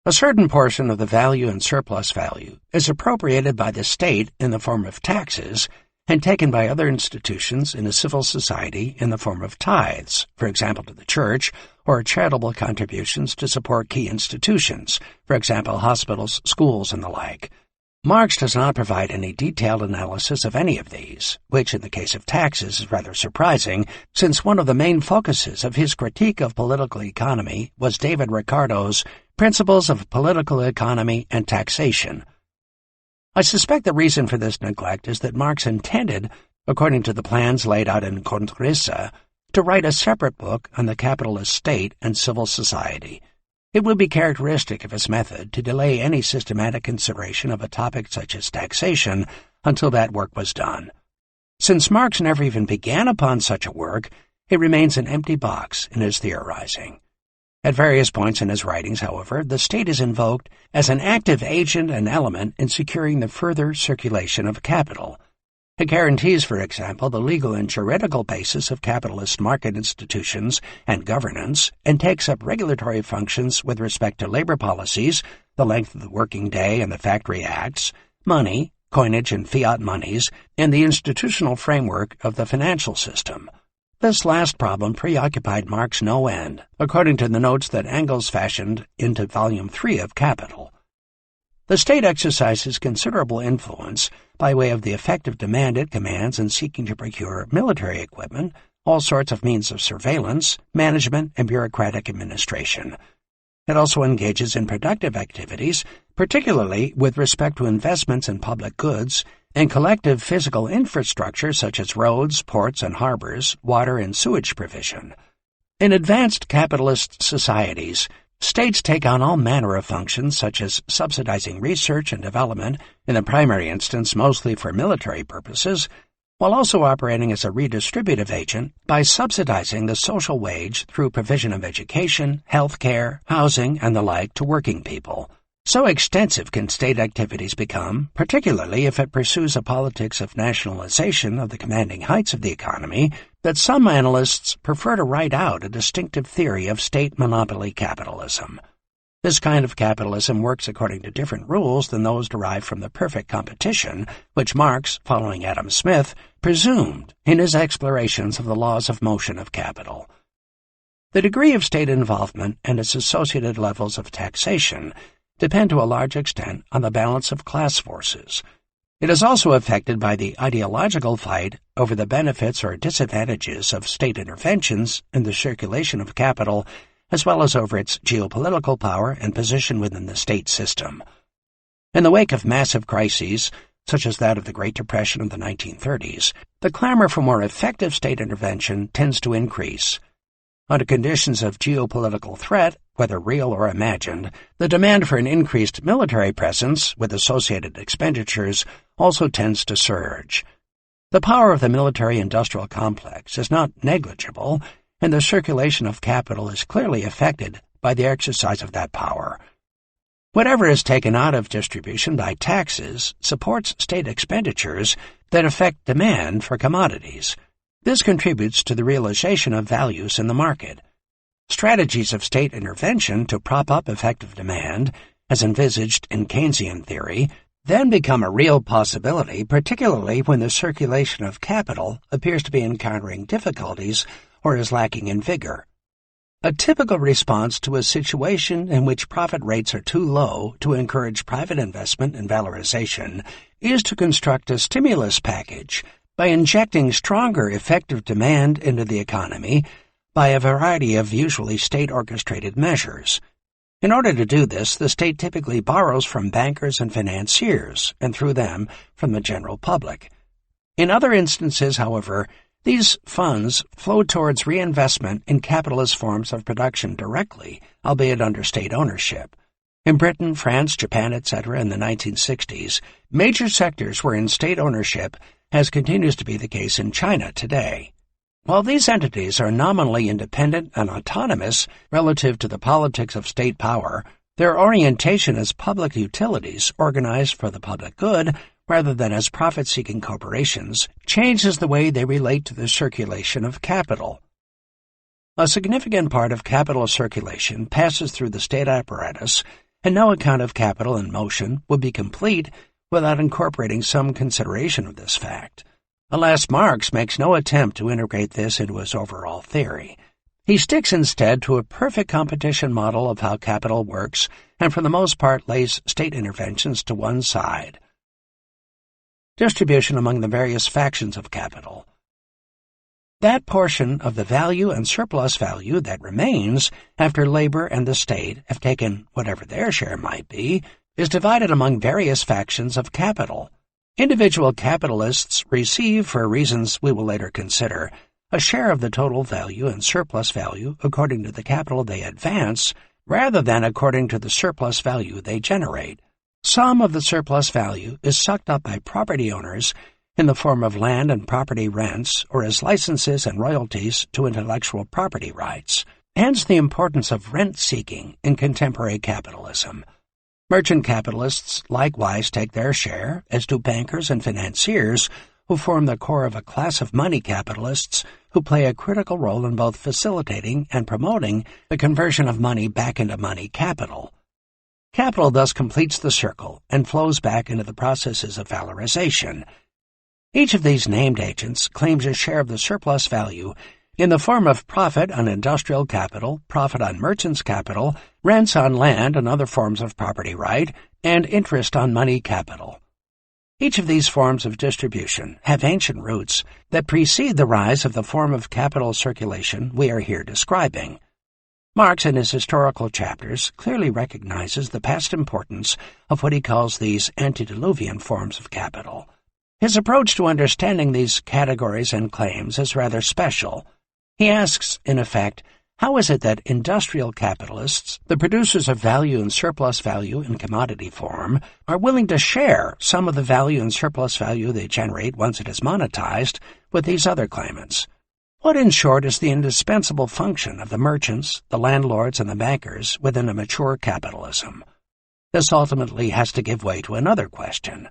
A certain portion of the value and surplus value is appropriated by the state in the form of taxes and taken by other institutions in a civil society in the form of tithes, for example to the church, or charitable contributions to support key institutions, for example hospitals, schools, and the like. Marx does not provide any detailed analysis of any of these, which in the case of taxes is rather surprising, since one of the main focuses of his critique of political economy was David Ricardo's Principles of Political Economy and Taxation. I suspect the reason for this neglect is that Marx intended, according to the plans laid out in Grundrisse, to write a separate book on the capitalist state and civil society. It would be characteristic of his method to delay any systematic consideration of a topic such as taxation until that work was done. Since Marx never even began upon such a work, it remains an empty box in his theorizing. At various points in his writings, however, the state is invoked as an active agent and element in securing the further circulation of capital. It guarantees, for example, the legal and juridical basis of capitalist market institutions and governance, and takes up regulatory functions with respect to labor policies, the length of the working day and the factory acts, money, coinage and fiat monies, and the institutional framework of the financial system. This last problem preoccupied Marx no end, according to the notes that Engels fashioned into Volume 3 of Capital. The state exercises considerable influence by way of the effective demand it commands in seeking to procure military equipment, all sorts of means of surveillance, management, and bureaucratic administration. It also engages in productive activities, particularly with respect to investments in public goods and collective physical infrastructure such as roads, ports, and harbors, water and sewage provision. In advanced capitalist societies, states take on all manner of functions such as subsidizing research and development, in the primary instance mostly for military purposes, while also operating as a redistributive agent by subsidizing the social wage through provision of education, health care, housing, and the like to working people. So extensive can state activities become, particularly if it pursues a politics of nationalization of the commanding heights of the economy, that some analysts prefer to write out a distinctive theory of state monopoly capitalism. This kind of capitalism works according to different rules than those derived from the perfect competition which Marx, following Adam Smith, presumed in his explorations of the laws of motion of capital. The degree of state involvement and its associated levels of taxation depend to a large extent on the balance of class forces. It is also affected by the ideological fight over the benefits or disadvantages of state interventions in the circulation of capital, as well as over its geopolitical power and position within the state system. In the wake of massive crises, such as that of the Great Depression of the 1930s, the clamor for more effective state intervention tends to increase. Under conditions of geopolitical threat, whether real or imagined, the demand for an increased military presence with associated expenditures also tends to surge. The power of the military-industrial complex is not negligible, and the circulation of capital is clearly affected by the exercise of that power. Whatever is taken out of distribution by taxes supports state expenditures that affect demand for commodities. This contributes to the realization of values in the market. Strategies of state intervention to prop up effective demand, as envisaged in Keynesian theory, then become a real possibility, particularly when the circulation of capital appears to be encountering difficulties or is lacking in vigor. A typical response to a situation in which profit rates are too low to encourage private investment and valorization is to construct a stimulus package by injecting stronger effective demand into the economy by a variety of usually state-orchestrated measures. In order to do this, the state typically borrows from bankers and financiers, and through them, from the general public. In other instances, however, these funds flow towards reinvestment in capitalist forms of production directly, albeit under state ownership. In Britain, France, Japan, etc., in the 1960s, major sectors were in state ownership, as continues to be the case in China today. While these entities are nominally independent and autonomous relative to the politics of state power, their orientation as public utilities organized for the public good rather than as profit-seeking corporations changes the way they relate to the circulation of capital. A significant part of capital circulation passes through the state apparatus, and no account of capital in motion would be complete without incorporating some consideration of this fact. Alas, Marx makes no attempt to integrate this into his overall theory. He sticks instead to a perfect competition model of how capital works, and for the most part lays state interventions to one side. Distribution among the various factions of capital. That portion of the value and surplus value that remains after labor and the state have taken whatever their share might be is divided among various factions of capital. Individual capitalists receive, for reasons we will later consider, a share of the total value and surplus value according to the capital they advance, rather than according to the surplus value they generate. Some of the surplus value is sucked up by property owners in the form of land and property rents or as licenses and royalties to intellectual property rights. Hence the importance of rent-seeking in contemporary capitalism. Merchant capitalists likewise take their share, as do bankers and financiers, who form the core of a class of money capitalists who play a critical role in both facilitating and promoting the conversion of money back into money capital. Capital thus completes the circle and flows back into the processes of valorization. Each of these named agents claims a share of the surplus value in the form of profit on industrial capital, profit on merchants' capital, rents on land and other forms of property right, and interest on money capital. Each of these forms of distribution have ancient roots that precede the rise of the form of capital circulation we are here describing. Marx, in his historical chapters, clearly recognizes the past importance of what he calls these antediluvian forms of capital. His approach to understanding these categories and claims is rather special. He asks, in effect, how is it that industrial capitalists, the producers of value and surplus value in commodity form, are willing to share some of the value and surplus value they generate once it is monetized with these other claimants? What, in short, is the indispensable function of the merchants, the landlords, and the bankers within a mature capitalism? This ultimately has to give way to another question.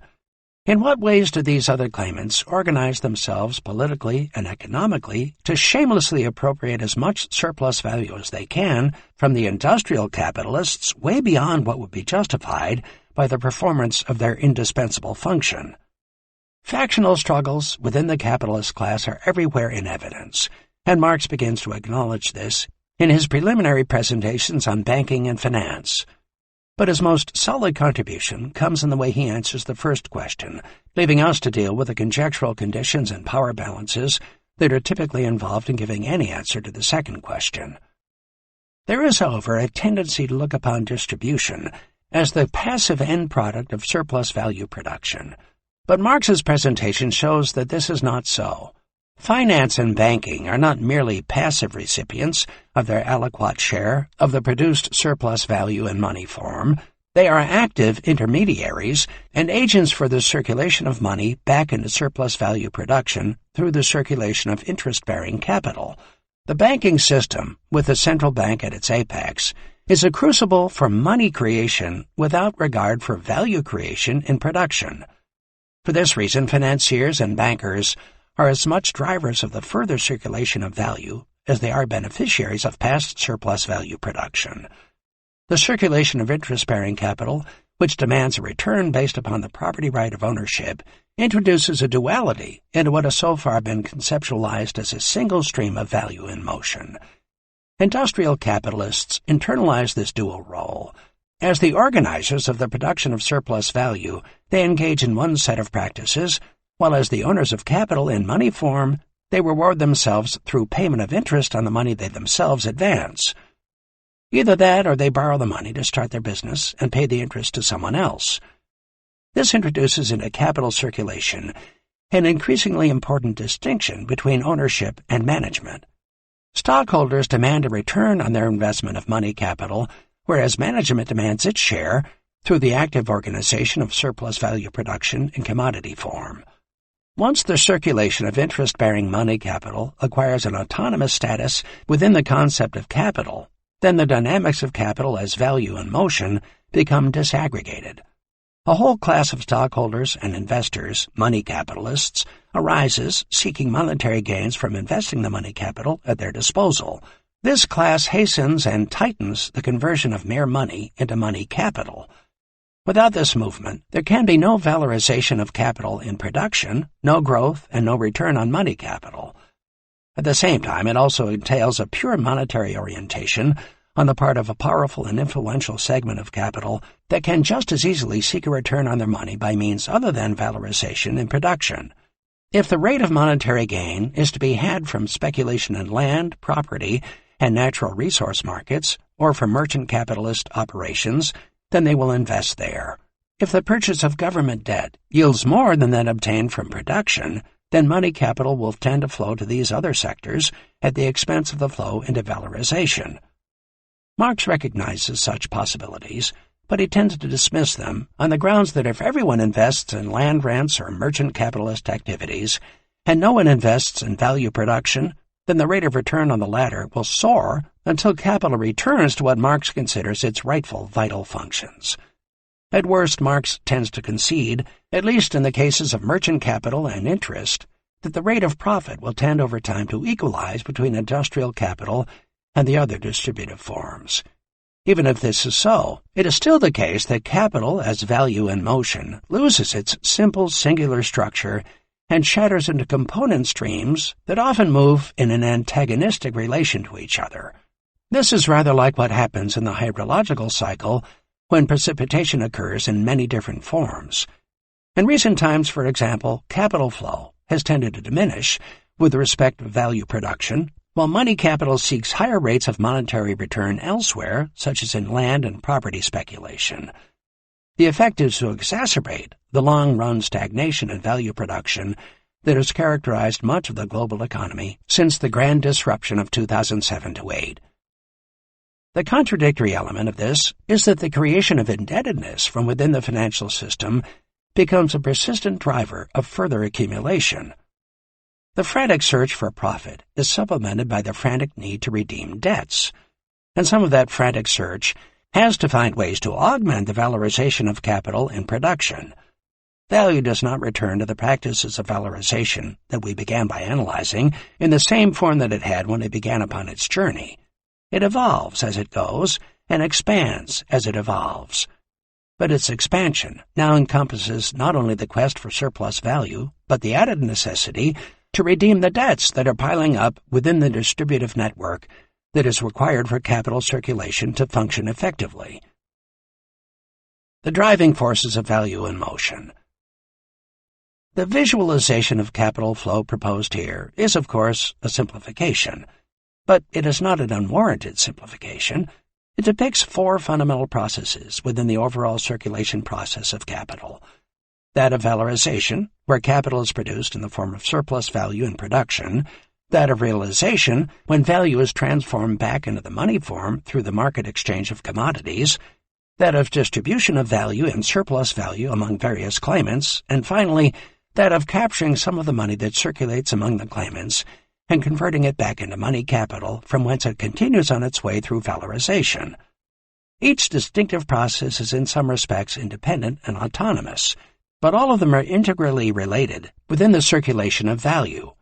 In what ways do these other claimants organize themselves politically and economically to shamelessly appropriate as much surplus value as they can from the industrial capitalists way beyond what would be justified by the performance of their indispensable function? Factional struggles within the capitalist class are everywhere in evidence, and Marx begins to acknowledge this in his preliminary presentations on banking and finance. But his most solid contribution comes in the way he answers the first question, leaving us to deal with the conjectural conditions and power balances that are typically involved in giving any answer to the second question. There is, however, a tendency to look upon distribution as the passive end product of surplus value production. But Marx's presentation shows that this is not so. Finance and banking are not merely passive recipients of their aliquot share of the produced surplus value in money form. They are active intermediaries and agents for the circulation of money back into surplus value production through the circulation of interest-bearing capital. The banking system, with the central bank at its apex, is a crucible for money creation without regard for value creation in production. For this reason, financiers and bankers are as much drivers of the further circulation of value as they are beneficiaries of past surplus value production. The circulation of interest-bearing capital, which demands a return based upon the property right of ownership, introduces a duality into what has so far been conceptualized as a single stream of value in motion. Industrial capitalists internalize this dual role. As the organizers of the production of surplus value, they engage in one set of practices, while as the owners of capital in money form, they reward themselves through payment of interest on the money they themselves advance. Either that or they borrow the money to start their business and pay the interest to someone else. This introduces into capital circulation an increasingly important distinction between ownership and management. Stockholders demand a return on their investment of money capital, whereas management demands its share through the active organization of surplus value production in commodity form. Once the circulation of interest-bearing money capital acquires an autonomous status within the concept of capital, then the dynamics of capital as value in motion become disaggregated. A whole class of stockholders and investors, money capitalists, arises seeking monetary gains from investing the money capital at their disposal. This class hastens and tightens the conversion of mere money into money capital. Without this movement, there can be no valorization of capital in production, no growth, and no return on money capital. At the same time, it also entails a pure monetary orientation on the part of a powerful and influential segment of capital that can just as easily seek a return on their money by means other than valorization in production. If the rate of monetary gain is to be had from speculation in land, property, and natural resource markets, or from merchant capitalist operations, then they will invest there. If the purchase of government debt yields more than that obtained from production, then money capital will tend to flow to these other sectors at the expense of the flow into valorization. Marx recognizes such possibilities, but he tends to dismiss them on the grounds that if everyone invests in land rents or merchant capitalist activities, and no one invests in value production, then the rate of return on the latter will soar until capital returns to what Marx considers its rightful vital functions. At worst, Marx tends to concede, at least in the cases of merchant capital and interest, that the rate of profit will tend over time to equalize between industrial capital and the other distributive forms. Even if this is so, it is still the case that capital, as value in motion, loses its simple singular structure and shatters into component streams that often move in an antagonistic relation to each other. This is rather like what happens in the hydrological cycle when precipitation occurs in many different forms. In recent times, for example, capital flow has tended to diminish with respect to value production, while money capital seeks higher rates of monetary return elsewhere, such as in land and property speculation. The effect is to exacerbate the long-run stagnation in value production that has characterized much of the global economy since the grand disruption of 2007-8. The contradictory element of this is that the creation of indebtedness from within the financial system becomes a persistent driver of further accumulation. The frantic search for profit is supplemented by the frantic need to redeem debts, and some of that frantic search has to find ways to augment the valorization of capital in production. Value does not return to the practices of valorization that we began by analyzing in the same form that it had when it began upon its journey. It evolves as it goes and expands as it evolves. But its expansion now encompasses not only the quest for surplus value, but the added necessity to redeem the debts that are piling up within the distributive network that is required for capital circulation to function effectively. The driving forces of value in motion. The visualization of capital flow proposed here is, of course, a simplification, but it is not an unwarranted simplification. It depicts four fundamental processes within the overall circulation process of capital. That of valorization, where capital is produced in the form of surplus value in production; that of realization, when value is transformed back into the money form through the market exchange of commodities; that of distribution of value and surplus value among various claimants; and finally, that of capturing some of the money that circulates among the claimants and converting it back into money capital, from whence it continues on its way through valorization. Each distinctive process is in some respects independent and autonomous, but all of them are integrally related within the circulation of value.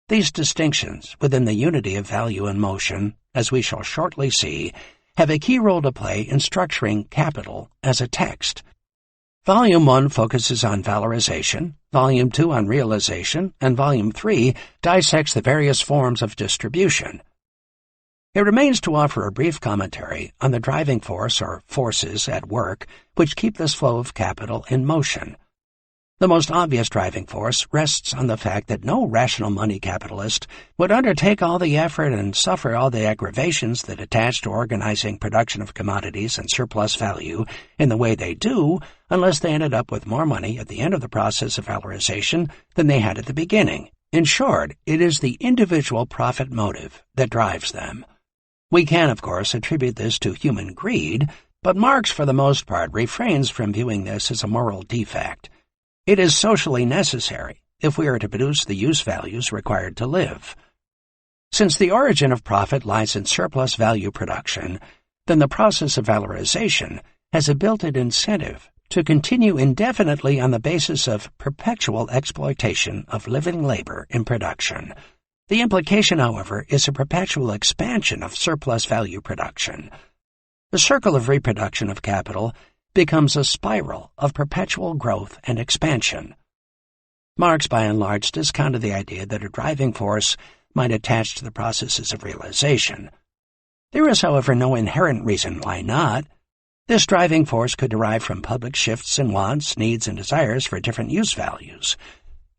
These distinctions within the unity of value in motion, as we shall shortly see, have a key role to play in structuring capital as a text. Volume 1 focuses on valorization, Volume 2 on realization, and Volume 3 dissects the various forms of distribution. It remains to offer a brief commentary on the driving force or forces at work which keep this flow of capital in motion. The most obvious driving force rests on the fact that no rational money capitalist would undertake all the effort and suffer all the aggravations that attach to organizing production of commodities and surplus value in the way they do unless they ended up with more money at the end of the process of valorization than they had at the beginning. In short, it is the individual profit motive that drives them. We can, of course, attribute this to human greed, but Marx, for the most part, refrains from viewing this as a moral defect. It is socially necessary if we are to produce the use values required to live. Since the origin of profit lies in surplus value production, then the process of valorization has a built-in incentive to continue indefinitely on the basis of perpetual exploitation of living labor in production. The implication, however, is a perpetual expansion of surplus value production. The circle of reproduction of capital becomes a spiral of perpetual growth and expansion. Marx, by and large, discounted the idea that a driving force might attach to the processes of realization. There is, however, no inherent reason why not. This driving force could derive from public shifts in wants, needs, and desires for different use values.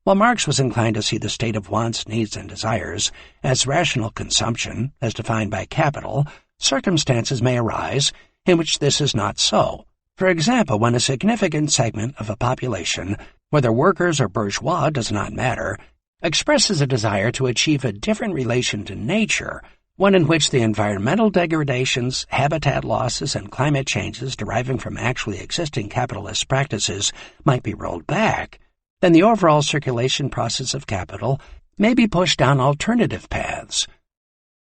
While Marx was inclined to see the state of wants, needs, and desires as rational consumption, as defined by capital, circumstances may arise in which this is not so, For example, when a significant segment of a population, whether workers or bourgeois does not matter, expresses a desire to achieve a different relation to nature, one in which the environmental degradations, habitat losses, and climate changes deriving from actually existing capitalist practices might be rolled back, then the overall circulation process of capital may be pushed down alternative paths.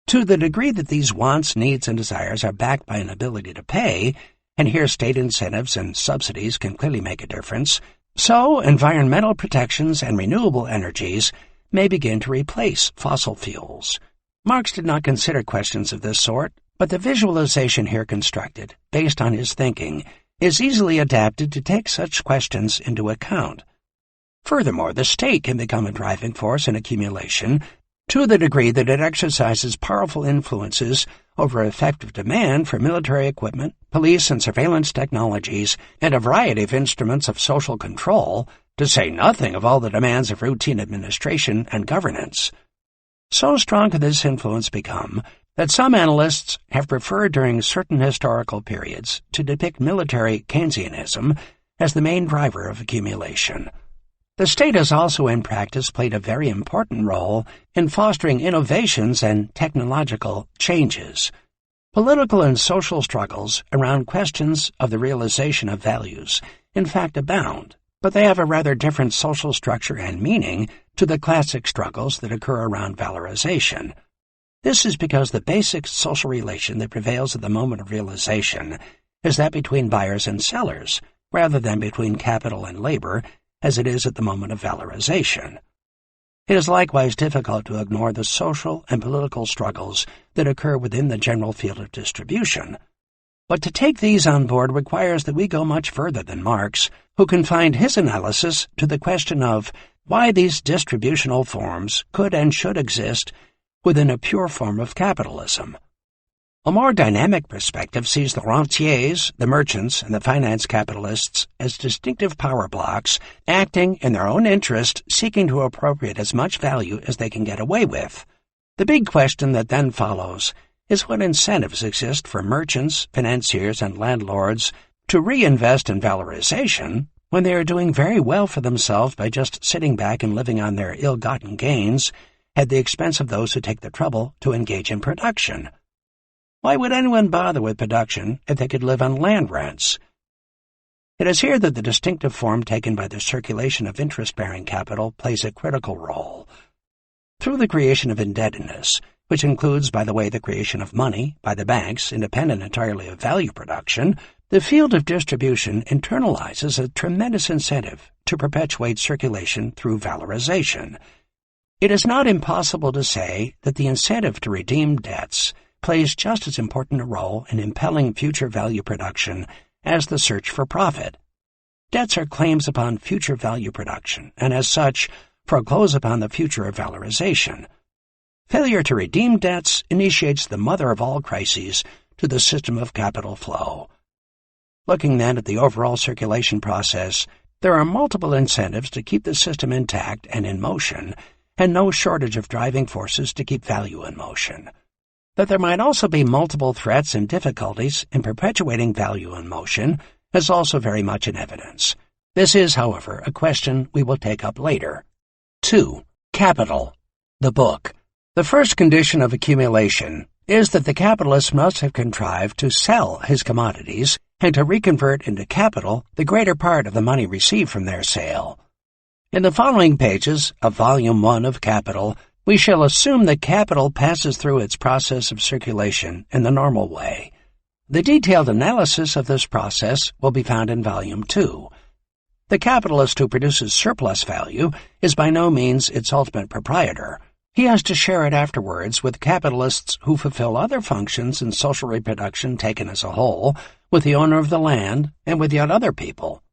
To the degree that these wants, needs, and desires are backed by an ability to pay, and here state incentives and subsidies can clearly make a difference, so environmental protections and renewable energies may begin to replace fossil fuels. Marx did not consider questions of this sort, but the visualization here constructed, based on his thinking, is easily adapted to take such questions into account. Furthermore, the state can become a driving force in accumulation to the degree that it exercises powerful influences over effective demand for military equipment, police and surveillance technologies, and a variety of instruments of social control, to say nothing of all the demands of routine administration and governance. So strong could this influence become that some analysts have preferred during certain historical periods to depict military Keynesianism as the main driver of accumulation. The state has also in practice played a very important role in fostering innovations and technological changes. Political and social struggles around questions of the realization of values in fact abound, but they have a rather different social structure and meaning to the classic struggles that occur around valorization. This is because the basic social relation that prevails at the moment of realization is that between buyers and sellers, rather than between capital and labor, as it is at the moment of valorization. It is likewise difficult to ignore the social and political struggles that occur within the general field of distribution. But to take these on board requires that we go much further than Marx, who confined his analysis to the question of why these distributional forms could and should exist within a pure form of capitalism. A more dynamic perspective sees the rentiers, the merchants, and the finance capitalists as distinctive power blocks acting in their own interest, seeking to appropriate as much value as they can get away with. The big question that then follows is what incentives exist for merchants, financiers, and landlords to reinvest in valorization when they are doing very well for themselves by just sitting back and living on their ill-gotten gains at the expense of those who take the trouble to engage in production. Why would anyone bother with production if they could live on land rents? It is here that the distinctive form taken by the circulation of interest-bearing capital plays a critical role. Through the creation of indebtedness, which includes, by the way, the creation of money by the banks, independent entirely of value production, the field of distribution internalizes a tremendous incentive to perpetuate circulation through valorization. It is not impossible to say that the incentive to redeem debts plays just as important a role in impelling future value production as the search for profit. Debts are claims upon future value production, and as such, foreclose upon the future of valorization. Failure to redeem debts initiates the mother of all crises to the system of capital flow. Looking then at the overall circulation process, there are multiple incentives to keep the system intact and in motion, and no shortage of driving forces to keep value in motion. That there might also be multiple threats and difficulties in perpetuating value in motion is also very much in evidence. This is, however, a question we will take up later. 2. Capital. The book. The first condition of accumulation is that the capitalist must have contrived to sell his commodities and to reconvert into capital the greater part of the money received from their sale. In the following pages of Volume 1 of Capital, we shall assume that capital passes through its process of circulation in the normal way. The detailed analysis of this process will be found in Volume 2. The capitalist who produces surplus value is by no means its ultimate proprietor. He has to share it afterwards with capitalists who fulfill other functions in social reproduction taken as a whole, with the owner of the land and with yet other people.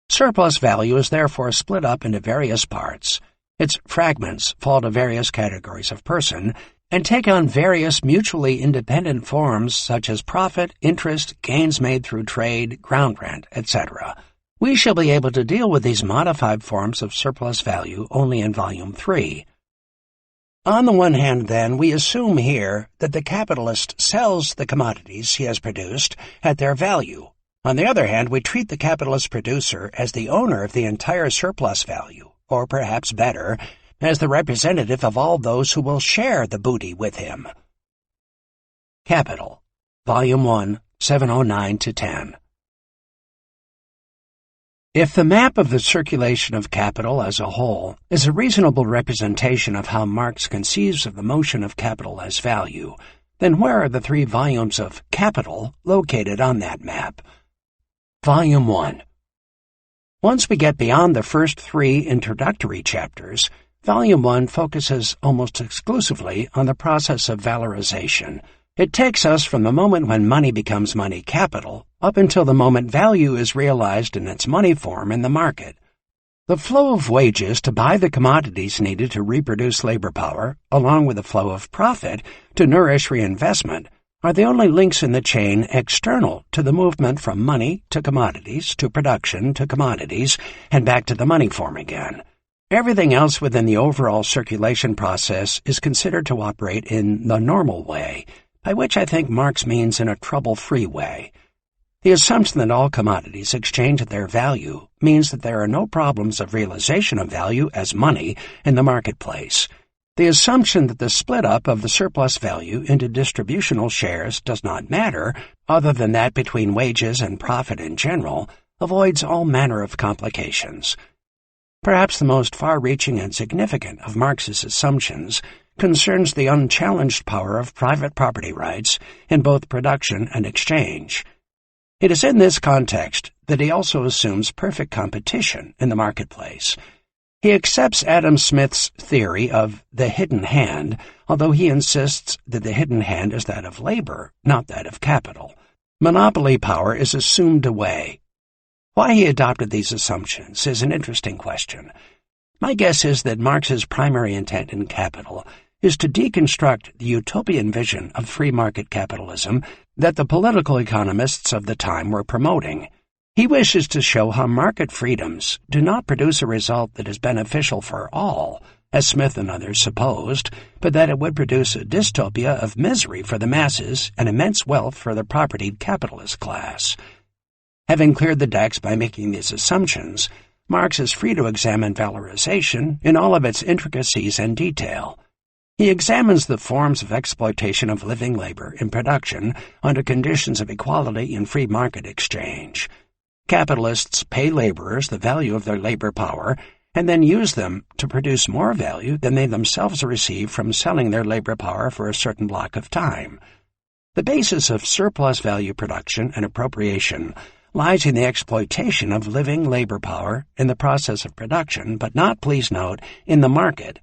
Surplus value is therefore split up into various parts. Its fragments fall to various categories of person and take on various mutually independent forms such as profit, interest, gains made through trade, ground rent, etc. We shall be able to deal with these modified forms of surplus value only in Volume 3. On the one hand, then, we assume here that the capitalist sells the commodities he has produced at their value. On the other hand, we treat the capitalist producer as the owner of the entire surplus value, or perhaps better, as the representative of all those who will share the booty with him. Capital, Volume 1, 709-10. If the map of the circulation of capital as a whole is a reasonable representation of how Marx conceives of the motion of capital as value, then where are the 3 volumes of Capital located on that map? Volume 1. Once we get beyond the first 3 introductory chapters, Volume 1 focuses almost exclusively on the process of valorization. It takes us from the moment when money becomes money capital up until the moment value is realized in its money form in the market. The flow of wages to buy the commodities needed to reproduce labor power, along with the flow of profit to nourish reinvestment, are the only links in the chain external to the movement from money to commodities to production to commodities and back to the money form again. Everything else within the overall circulation process is considered to operate in the normal way, by which I think Marx means in a trouble-free way. The assumption that all commodities exchange at their value means that there are no problems of realization of value as money in the marketplace. The assumption that the split-up of the surplus value into distributional shares does not matter, other than that between wages and profit in general, avoids all manner of complications. Perhaps the most far-reaching and significant of Marx's assumptions concerns the unchallenged power of private property rights in both production and exchange. It is in this context that he also assumes perfect competition in the marketplace. He accepts Adam Smith's theory of the hidden hand, although he insists that the hidden hand is that of labor, not that of capital. Monopoly power is assumed away. Why he adopted these assumptions is an interesting question. My guess is that Marx's primary intent in Capital is to deconstruct the utopian vision of free market capitalism that the political economists of the time were promoting. He wishes to show how market freedoms do not produce a result that is beneficial for all, as Smith and others supposed, but that it would produce a dystopia of misery for the masses and immense wealth for the propertied capitalist class. Having cleared the decks by making these assumptions, Marx is free to examine valorization in all of its intricacies and detail. He examines the forms of exploitation of living labor in production under conditions of equality in free market exchange. Capitalists pay laborers the value of their labor power and then use them to produce more value than they themselves receive from selling their labor power for a certain block of time. The basis of surplus value production and appropriation lies in the exploitation of living labor power in the process of production, but not, please note, in the market.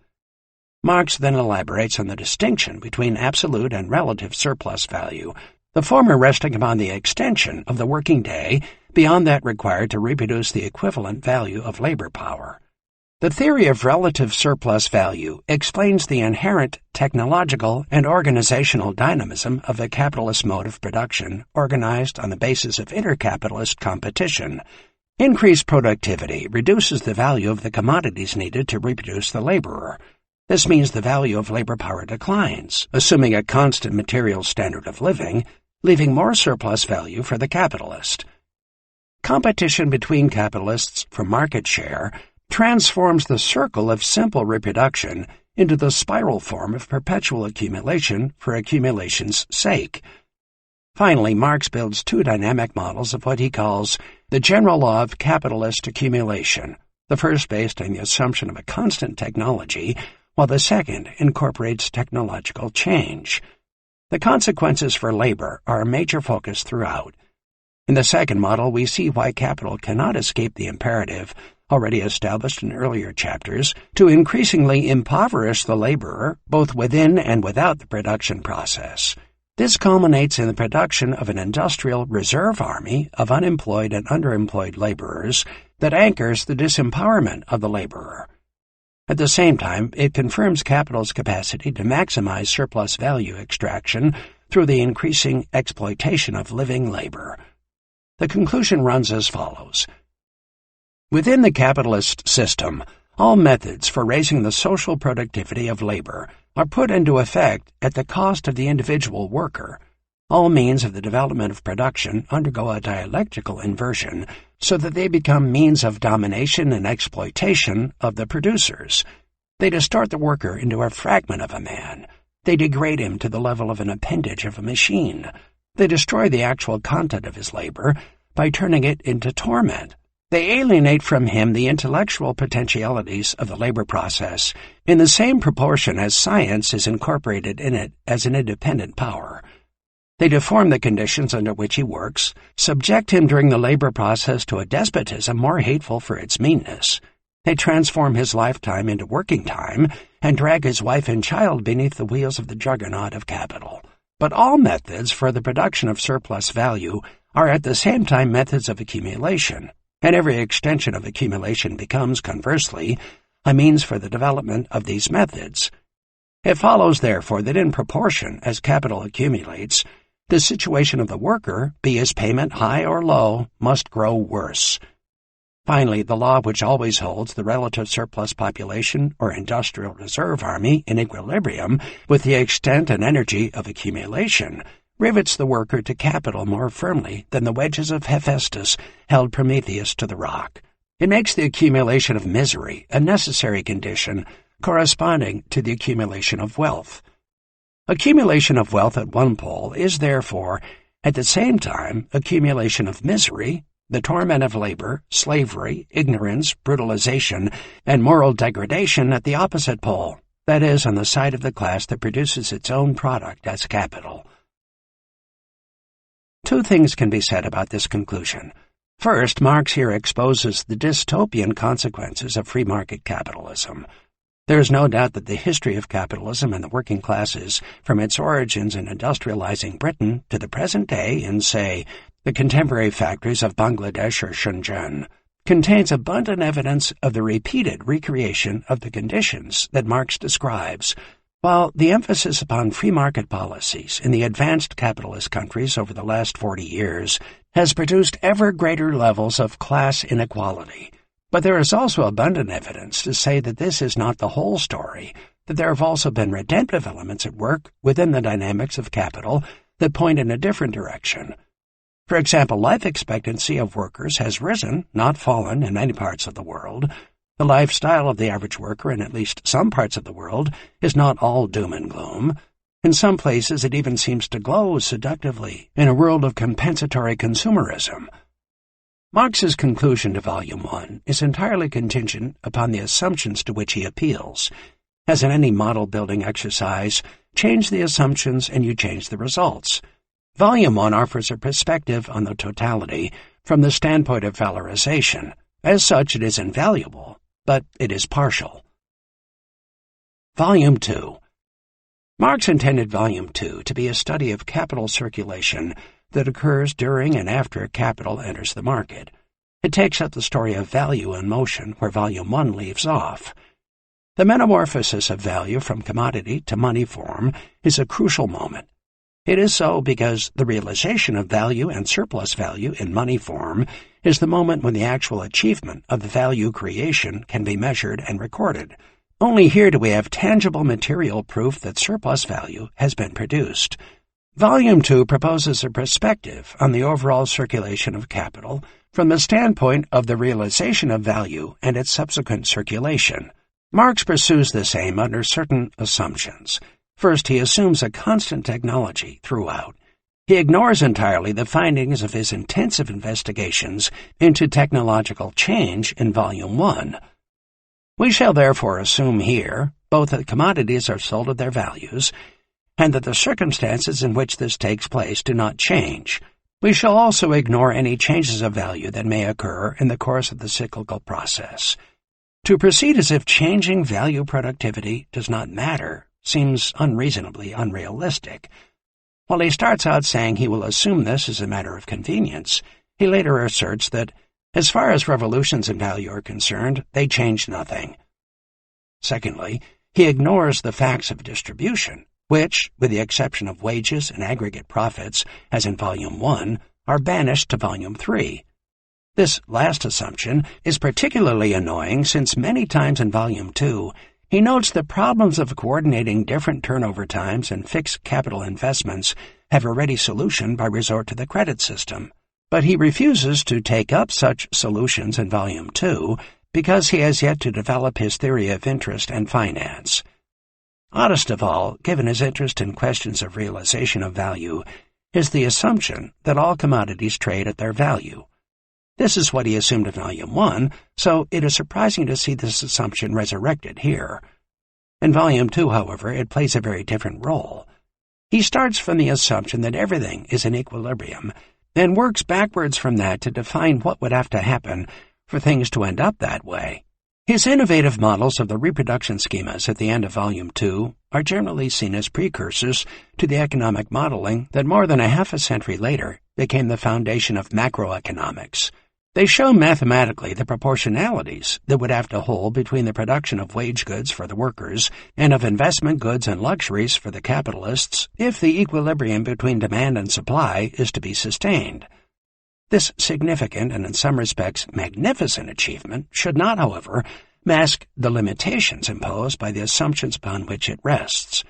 Marx then elaborates on the distinction between absolute and relative surplus value, the former resting upon the extension of the working day beyond that required to reproduce the equivalent value of labor power. The theory of relative surplus value explains the inherent technological and organizational dynamism of the capitalist mode of production organized on the basis of intercapitalist competition. Increased productivity reduces the value of the commodities needed to reproduce the laborer. This means the value of labor power declines, assuming a constant material standard of living, leaving more surplus value for the capitalist. Competition between capitalists for market share transforms the circle of simple reproduction into the spiral form of perpetual accumulation for accumulation's sake. Finally, Marx builds 2 dynamic models of what he calls the general law of capitalist accumulation, the first based on the assumption of a constant technology, while the second incorporates technological change. The consequences for labor are a major focus throughout. In the second model, we see why capital cannot escape the imperative, already established in earlier chapters, to increasingly impoverish the laborer both within and without the production process. This culminates in the production of an industrial reserve army of unemployed and underemployed laborers that anchors the disempowerment of the laborer. At the same time, it confirms capital's capacity to maximize surplus value extraction through the increasing exploitation of living labor. The conclusion runs as follows. Within the capitalist system, all methods for raising the social productivity of labor are put into effect at the cost of the individual worker. All means of the development of production undergo a dialectical inversion so that they become means of domination and exploitation of the producers. They distort the worker into a fragment of a man. They degrade him to the level of an appendage of a machine. They destroy the actual content of his labor by turning it into torment. They alienate from him the intellectual potentialities of the labor process in the same proportion as science is incorporated in it as an independent power. They deform the conditions under which he works, subject him during the labor process to a despotism more hateful for its meanness. They transform his lifetime into working time and drag his wife and child beneath the wheels of the juggernaut of capital. But all methods for the production of surplus value are at the same time methods of accumulation, and every extension of accumulation becomes, conversely, a means for the development of these methods. It follows, therefore, that in proportion as capital accumulates, the situation of the worker, be his payment high or low, must grow worse. Finally, the law which always holds the relative surplus population or industrial reserve army in equilibrium with the extent and energy of accumulation rivets the worker to capital more firmly than the wedges of Hephaestus held Prometheus to the rock. It makes the accumulation of misery a necessary condition corresponding to the accumulation of wealth. Accumulation of wealth at one pole is, therefore, at the same time accumulation of misery, the torment of labor, slavery, ignorance, brutalization, and moral degradation at the opposite pole, that is, on the side of the class that produces its own product as capital. Two things can be said about this conclusion. First, Marx here exposes the dystopian consequences of free market capitalism. There is no doubt that the history of capitalism and the working classes, from its origins in industrializing Britain to the present day in, say, the contemporary factories of Bangladesh or Shenzhen, contains abundant evidence of the repeated recreation of the conditions that Marx describes, while the emphasis upon free market policies in the advanced capitalist countries over the last 40 years has produced ever greater levels of class inequality. But there is also abundant evidence to say that this is not the whole story, that there have also been redemptive elements at work within the dynamics of capital that point in a different direction. For example, life expectancy of workers has risen, not fallen, in many parts of the world. The lifestyle of the average worker in at least some parts of the world is not all doom and gloom. In some places it even seems to glow seductively in a world of compensatory consumerism. Marx's conclusion to Volume 1 is entirely contingent upon the assumptions to which he appeals. As in any model-building exercise, change the assumptions and you change the results. Volume 1 offers a perspective on the totality from the standpoint of valorization. As such, it is invaluable, but it is partial. Volume 2. Marx intended Volume 2 to be a study of capital circulation that occurs during and after capital enters the market. It takes up the story of value in motion where Volume 1 leaves off. The metamorphosis of value from commodity to money form is a crucial moment. It is so because the realization of value and surplus value in money form is the moment when the actual achievement of the value creation can be measured and recorded. Only here do we have tangible material proof that surplus value has been produced. Volume 2 proposes a perspective on the overall circulation of capital from the standpoint of the realization of value and its subsequent circulation. Marx pursues this aim under certain assumptions. First, he assumes a constant technology throughout. He ignores entirely the findings of his intensive investigations into technological change in Volume 1. We shall therefore assume here both that commodities are sold at their values and that the circumstances in which this takes place do not change. We shall also ignore any changes of value that may occur in the course of the cyclical process. To proceed as if changing value productivity does not matter seems unreasonably unrealistic. While he starts out saying he will assume this as a matter of convenience, he later asserts that, as far as revolutions in value are concerned, they change nothing. Secondly, he ignores the facts of distribution, which, with the exception of wages and aggregate profits, as in Volume 1, are banished to Volume 3. This last assumption is particularly annoying since many times in Volume 2 he notes the problems of coordinating different turnover times and fixed capital investments have a ready solution by resort to the credit system, but he refuses to take up such solutions in Volume 2 because he has yet to develop his theory of interest and finance. Oddest of all, given his interest in questions of realization of value, is the assumption that all commodities trade at their value. This is what he assumed in Volume 1, so it is surprising to see this assumption resurrected here. In Volume 2, however, it plays a very different role. He starts from the assumption that everything is in equilibrium, and works backwards from that to define what would have to happen for things to end up that way. His innovative models of the reproduction schemas at the end of Volume 2 are generally seen as precursors to the economic modeling that more than a half a century later became the foundation of macroeconomics. They show mathematically the proportionalities that would have to hold between the production of wage goods for the workers and of investment goods and luxuries for the capitalists if the equilibrium between demand and supply is to be sustained. This significant and in some respects magnificent achievement should not, however, mask the limitations imposed by the assumptions upon which it rests.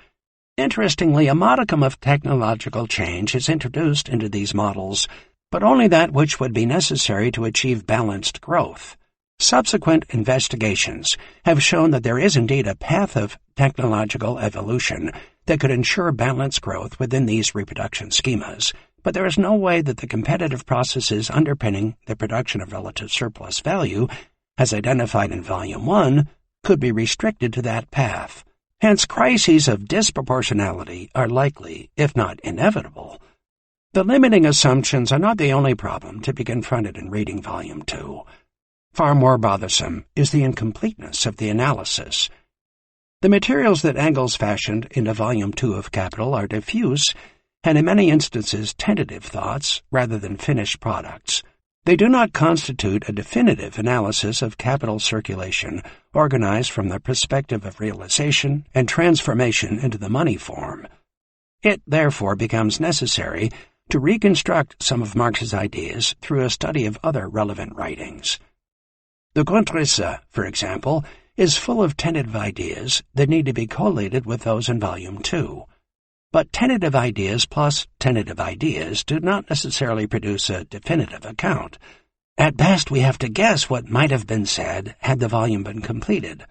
Interestingly, a modicum of technological change is introduced into these models, but only that which would be necessary to achieve balanced growth. Subsequent investigations have shown that there is indeed a path of technological evolution that could ensure balanced growth within these reproduction schemas, but there is no way that the competitive processes underpinning the production of relative surplus value, as identified in Volume 1, could be restricted to that path. Hence, crises of disproportionality are likely, if not inevitable. The limiting assumptions are not the only problem to be confronted in reading Volume 2. Far more bothersome is the incompleteness of the analysis. The materials that Engels fashioned into Volume 2 of Capital are diffuse and in many instances tentative thoughts rather than finished products. They do not constitute a definitive analysis of capital circulation organized from the perspective of realization and transformation into the money form. It, therefore, becomes necessary to reconstruct some of Marx's ideas through a study of other relevant writings. The Grundrisse, for example, is full of tentative ideas that need to be collated with those in Volume 2. But tentative ideas plus tentative ideas do not necessarily produce a definitive account. At best, we have to guess what might have been said had the volume been completed.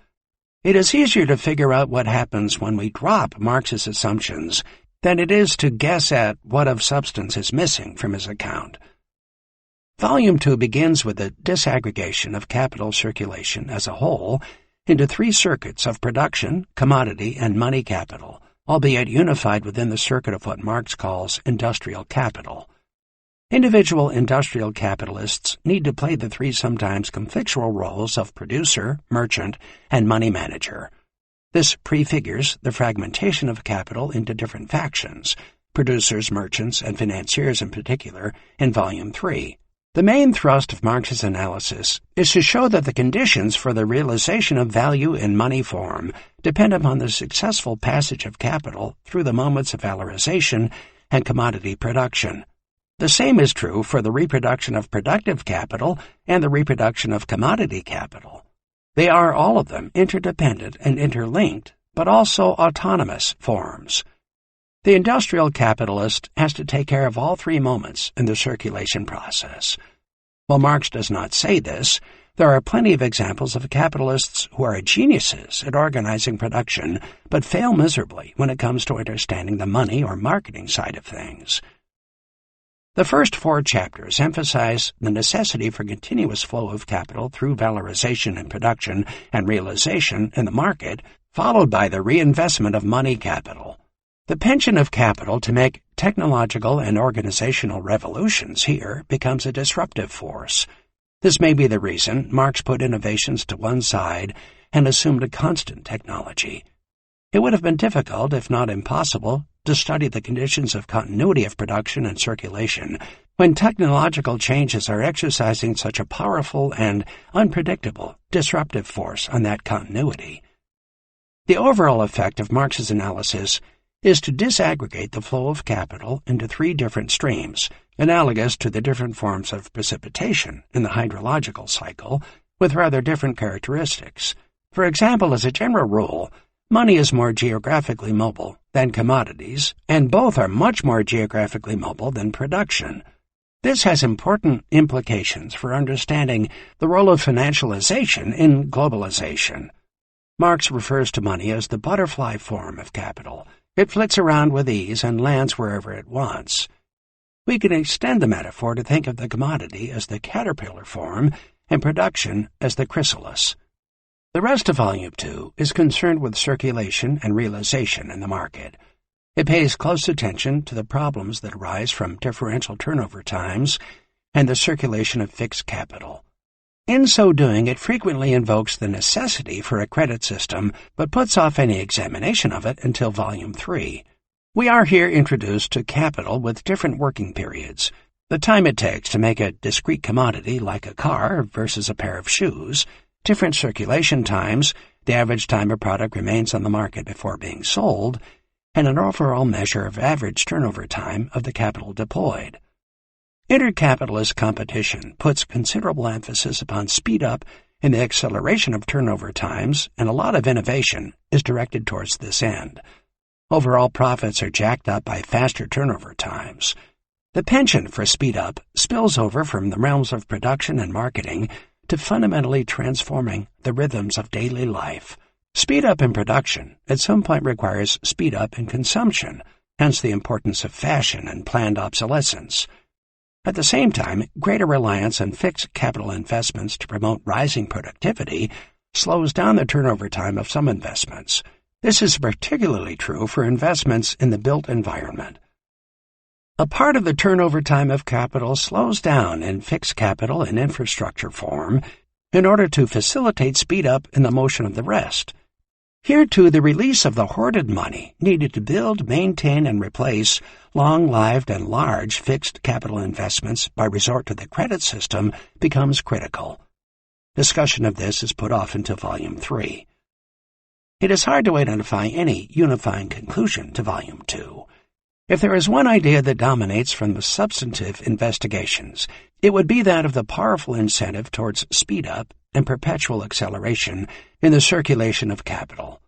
It is easier to figure out what happens when we drop Marx's assumptions than it is to guess at what of substance is missing from his account. Volume 2 begins with a disaggregation of capital circulation as a whole into three circuits of production, commodity, and money capital, albeit unified within the circuit of what Marx calls industrial capital. Individual industrial capitalists need to play the three sometimes conflictual roles of producer, merchant, and money manager. This prefigures the fragmentation of capital into different factions, producers, merchants, and financiers in particular, in Volume 3. The main thrust of Marx's analysis is to show that the conditions for the realization of value in money form depend upon the successful passage of capital through the moments of valorization and commodity production. The same is true for the reproduction of productive capital and the reproduction of commodity capital. They are all of them interdependent and interlinked, but also autonomous forms. The industrial capitalist has to take care of all three moments in the circulation process. While Marx does not say this, there are plenty of examples of capitalists who are geniuses at organizing production, but fail miserably when it comes to understanding the money or marketing side of things. The first 4 chapters emphasize the necessity for continuous flow of capital through valorization in production and realization in the market, followed by the reinvestment of money capital. The penchant of capital to make technological and organizational revolutions here becomes a disruptive force. This may be the reason Marx put innovations to one side and assumed a constant technology. It would have been difficult, if not impossible, to study the conditions of continuity of production and circulation when technological changes are exercising such a powerful and unpredictable disruptive force on that continuity. The overall effect of Marx's analysis is to disaggregate the flow of capital into 3 different streams, analogous to the different forms of precipitation in the hydrological cycle, with rather different characteristics. For example, as a general rule, Money is more geographically mobile than commodities, and both are much more geographically mobile than production. This has important implications for understanding the role of financialization in globalization. Marx refers to money as the butterfly form of capital. It flits around with ease and lands wherever it wants. We can extend the metaphor to think of the commodity as the caterpillar form and production as the chrysalis. The rest of Volume 2 is concerned with circulation and realization in the market. It pays close attention to the problems that arise from differential turnover times and the circulation of fixed capital. In so doing, it frequently invokes the necessity for a credit system, but puts off any examination of it until Volume 3. We are here introduced to capital with different working periods, the time it takes to make a discrete commodity like a car versus a pair of shoes, different circulation times, the average time a product remains on the market before being sold, and an overall measure of average turnover time of the capital deployed. Intercapitalist competition puts considerable emphasis upon speed-up in the acceleration of turnover times, and a lot of innovation is directed towards this end. Overall profits are jacked up by faster turnover times. The penchant for speed-up spills over from the realms of production and marketing to fundamentally transforming the rhythms of daily life. Speed-up in production at some point requires speed-up in consumption, hence the importance of fashion and planned obsolescence. At the same time, greater reliance on fixed capital investments to promote rising productivity slows down the turnover time of some investments. This is particularly true for investments in the built environment. A part of the turnover time of capital slows down in fixed capital and infrastructure form in order to facilitate speed-up in the motion of the rest. Here, too, the release of the hoarded money needed to build, maintain, and replace long-lived and large fixed capital investments by resort to the credit system becomes critical. Discussion of this is put off until Volume 3. It is hard to identify any unifying conclusion to Volume 2. If there is one idea that dominates from the substantive investigations, it would be that of the powerful incentive towards speed-up and perpetual acceleration in the circulation of capital.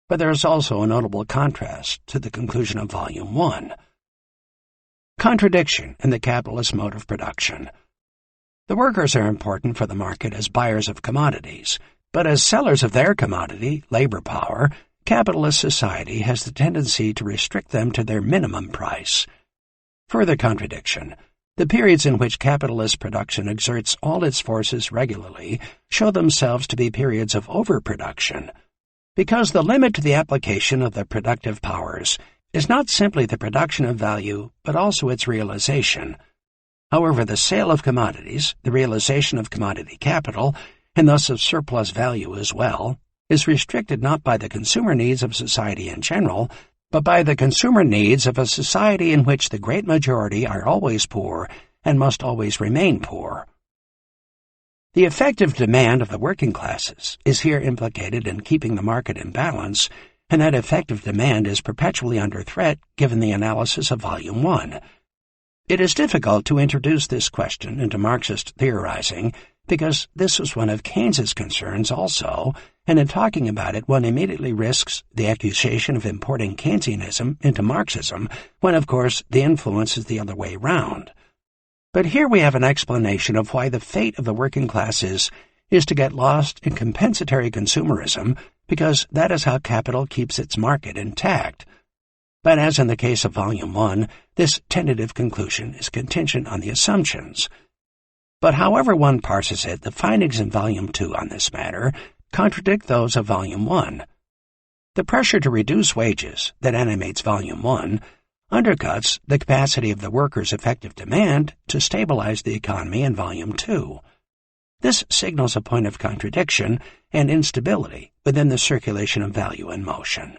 But there is also a notable contrast to the conclusion of Volume 1. Contradiction in the capitalist mode of production. The workers are important for the market as buyers of commodities, but as sellers of their commodity, labor power, capitalist society has the tendency to restrict them to their minimum price. Further contradiction. The periods in which capitalist production exerts all its forces regularly show themselves to be periods of overproduction, because the limit to the application of the productive powers is not simply the production of value, but also its realization. However, the sale of commodities, the realization of commodity capital, and thus of surplus value as well, is restricted not by the consumer needs of society in general, but by the consumer needs of a society in which the great majority are always poor and must always remain poor. The effective demand of the working classes is here implicated in keeping the market in balance, and that effective demand is perpetually under threat given the analysis of Volume 1. It is difficult to introduce this question into Marxist theorizing, because this was one of Keynes's concerns also, and in talking about it one immediately risks the accusation of importing Keynesianism into Marxism, when of course the influence is the other way round. But here we have an explanation of why the fate of the working classes is to get lost in compensatory consumerism, because that is how capital keeps its market intact. But as in the case of Volume 1, this tentative conclusion is contingent on the assumptions. But however one parses it, the findings in Volume 2 on this matter contradict those of Volume 1. The pressure to reduce wages that animates Volume 1 undercuts the capacity of the workers' effective demand to stabilize the economy in Volume 2. This signals a point of contradiction and instability within the circulation of value and motion.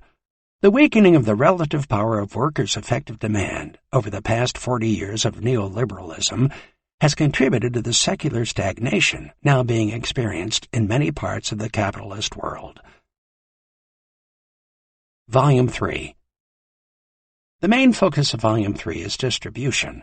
The weakening of the relative power of workers' effective demand over the past 40 years of neoliberalism has contributed to the secular stagnation now being experienced in many parts of the capitalist world. Volume 3. The main focus of Volume 3 is distribution.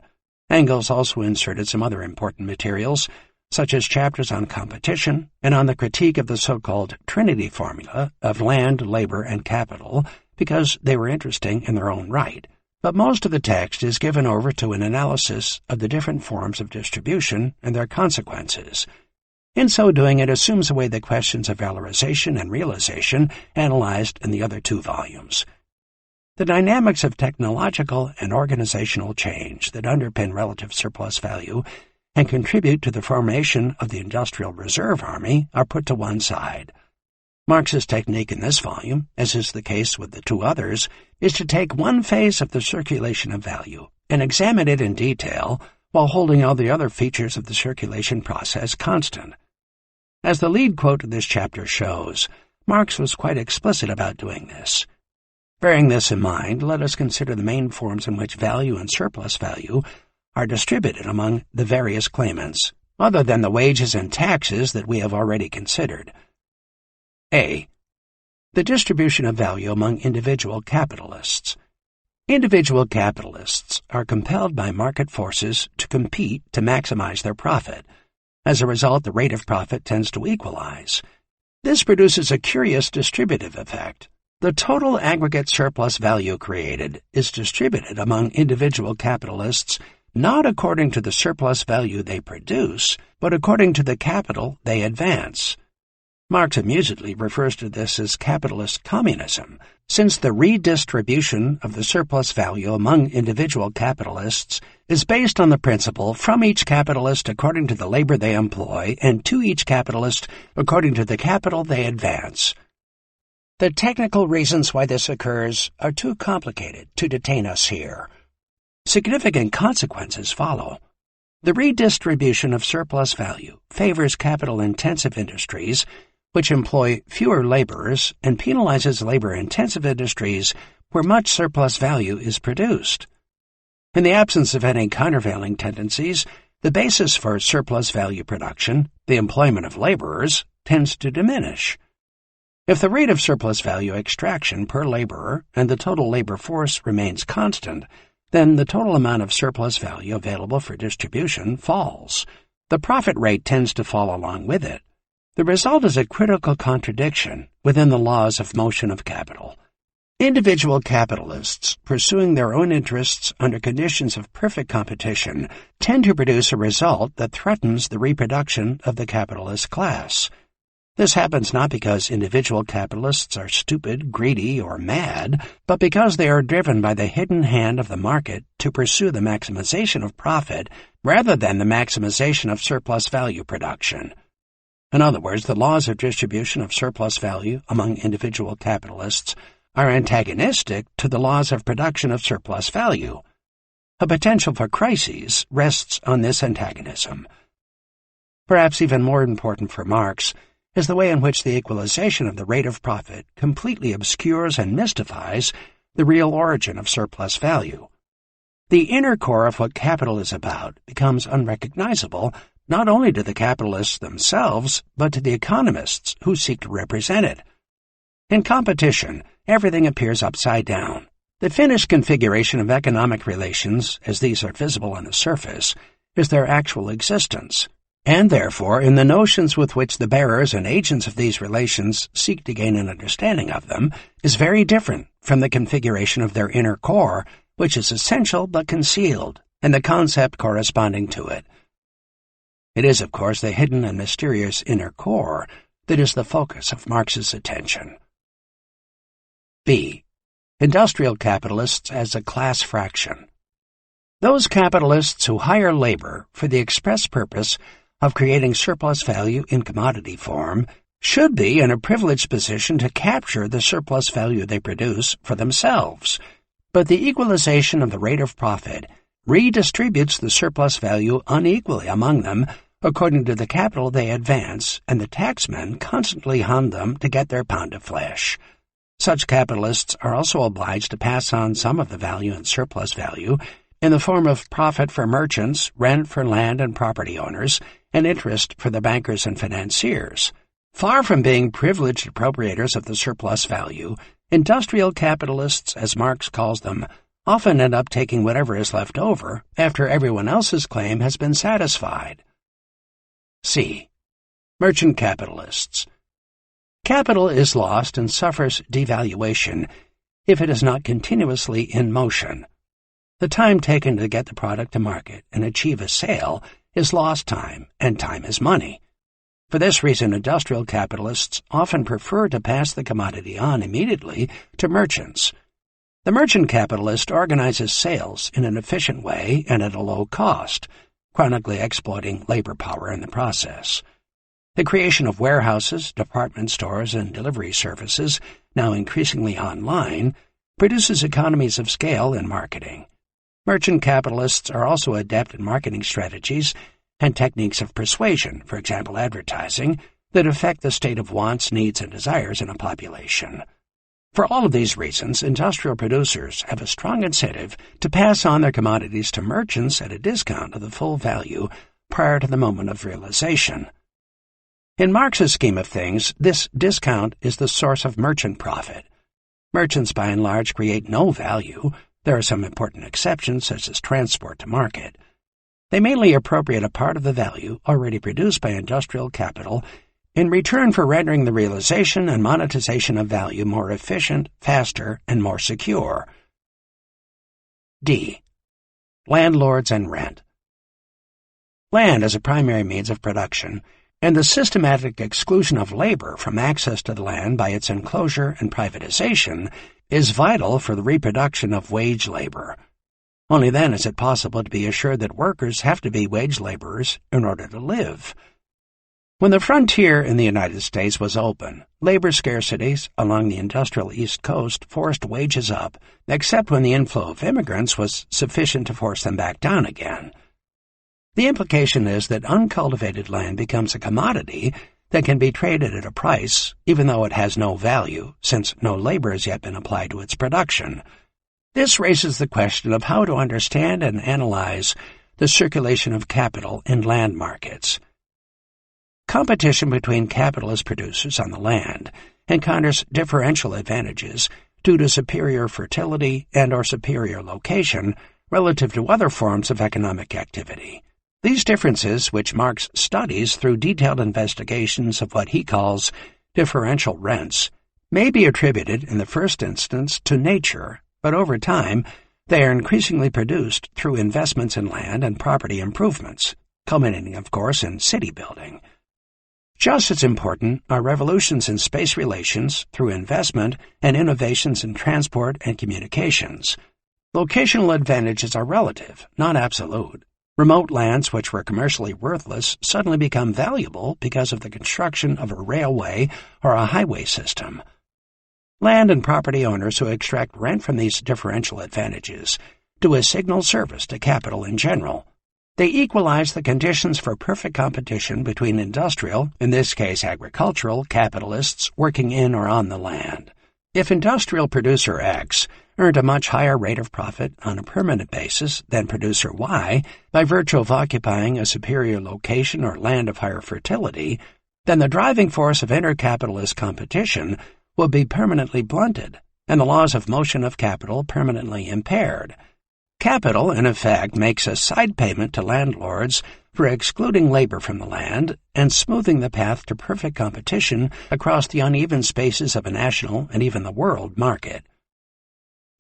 Engels also inserted some other important materials, such as chapters on competition and on the critique of the so-called Trinity formula of land, labor, and capital, because they were interesting in their own right. But most of the text is given over to an analysis of the different forms of distribution and their consequences. In so doing, it assumes away the questions of valorization and realization analyzed in the other two volumes. The dynamics of technological and organizational change that underpin relative surplus value and contribute to the formation of the Industrial Reserve Army are put to one side. Marx's technique in this volume, as is the case with the two others, is to take one phase of the circulation of value and examine it in detail while holding all the other features of the circulation process constant. As the lead quote of this chapter shows, Marx was quite explicit about doing this. Bearing this in mind, let us consider the main forms in which value and surplus value are distributed among the various claimants, other than the wages and taxes that we have already considered. A. The distribution of value among individual capitalists. Individual capitalists are compelled by market forces to compete to maximize their profit. As a result, the rate of profit tends to equalize. This produces a curious distributive effect. The total aggregate surplus value created is distributed among individual capitalists not according to the surplus value they produce, but according to the capital they advance. Marx amusedly refers to this as capitalist communism, since the redistribution of the surplus value among individual capitalists is based on the principle from each capitalist according to the labor they employ and to each capitalist according to the capital they advance. The technical reasons why this occurs are too complicated to detain us here. Significant consequences follow. The redistribution of surplus value favors capital-intensive industries, which employ fewer laborers, and penalizes labor-intensive industries where much surplus value is produced. In the absence of any countervailing tendencies, the basis for surplus value production, the employment of laborers, tends to diminish. If the rate of surplus value extraction per laborer and the total labor force remains constant, then the total amount of surplus value available for distribution falls. The profit rate tends to fall along with it. The result is a critical contradiction within the laws of motion of capital. Individual capitalists, pursuing their own interests under conditions of perfect competition, tend to produce a result that threatens the reproduction of the capitalist class. This happens not because individual capitalists are stupid, greedy, or mad, but because they are driven by the hidden hand of the market to pursue the maximization of profit rather than the maximization of surplus value production. In other words, the laws of distribution of surplus value among individual capitalists are antagonistic to the laws of production of surplus value. A potential for crises rests on this antagonism. Perhaps even more important for Marx is the way in which the equalization of the rate of profit completely obscures and mystifies the real origin of surplus value. The inner core of what capital is about becomes unrecognizable not only to the capitalists themselves, but to the economists who seek to represent it. In competition, everything appears upside down. The finished configuration of economic relations, as these are visible on the surface, is their actual existence, and therefore in the notions with which the bearers and agents of these relations seek to gain an understanding of them, is very different from the configuration of their inner core, which is essential but concealed, and the concept corresponding to it. It is, of course, the hidden and mysterious inner core that is the focus of Marx's attention. B. Industrial capitalists as a class fraction. Those capitalists who hire labor for the express purpose of creating surplus value in commodity form should be in a privileged position to capture the surplus value they produce for themselves, but the equalization of the rate of profit redistributes the surplus value unequally among them according to the capital they advance, and the taxmen constantly hunt them to get their pound of flesh. Such capitalists are also obliged to pass on some of the value and surplus value in the form of profit for merchants, rent for land and property owners, and interest for the bankers and financiers. Far from being privileged appropriators of the surplus value, industrial capitalists, as Marx calls them, often end up taking whatever is left over after everyone else's claim has been satisfied. C. Merchant capitalists. Capital is lost and suffers devaluation if it is not continuously in motion. The time taken to get the product to market and achieve a sale is lost time, and time is money. For this reason, industrial capitalists often prefer to pass the commodity on immediately to merchants. The merchant capitalist organizes sales in an efficient way and at a low cost, chronically exploiting labor power in the process. The creation of warehouses, department stores, and delivery services, now increasingly online, produces economies of scale in marketing. Merchant capitalists are also adept at marketing strategies and techniques of persuasion, for example advertising, that affect the state of wants, needs, and desires in a population. For all of these reasons, industrial producers have a strong incentive to pass on their commodities to merchants at a discount of the full value prior to the moment of realization. In Marx's scheme of things, this discount is the source of merchant profit. Merchants by and large create no value. There are some important exceptions, such as transport to market. They mainly appropriate a part of the value already produced by industrial capital in return for rendering the realization and monetization of value more efficient, faster, and more secure. D. Landlords and rent. Land as a primary means of production, and the systematic exclusion of labor from access to the land by its enclosure and privatization is vital for the reproduction of wage labor. Only then is it possible to be assured that workers have to be wage laborers in order to live. When the frontier in the United States was open, labor scarcities along the industrial East Coast forced wages up, except when the inflow of immigrants was sufficient to force them back down again. The implication is that uncultivated land becomes a commodity that can be traded at a price, even though it has no value, since no labor has yet been applied to its production. This raises the question of how to understand and analyze the circulation of capital in land markets. Competition between capitalist producers on the land encounters differential advantages due to superior fertility and/or superior location relative to other forms of economic activity. These differences, which Marx studies through detailed investigations of what he calls differential rents, may be attributed in the first instance to nature, but over time they are increasingly produced through investments in land and property improvements, culminating, of course, in city building. Just as important are revolutions in space relations through investment and innovations in transport and communications. Locational advantages are relative, not absolute. Remote lands which were commercially worthless suddenly become valuable because of the construction of a railway or a highway system. Land and property owners who extract rent from these differential advantages do a signal service to capital in general. They equalize the conditions for perfect competition between industrial, in this case agricultural, capitalists working in or on the land. If industrial producer X earned a much higher rate of profit on a permanent basis than producer Y by virtue of occupying a superior location or land of higher fertility, then the driving force of intercapitalist competition will be permanently blunted, and the laws of motion of capital permanently impaired. Capital, in effect, makes a side payment to landlords for excluding labor from the land and smoothing the path to perfect competition across the uneven spaces of a national and even the world market.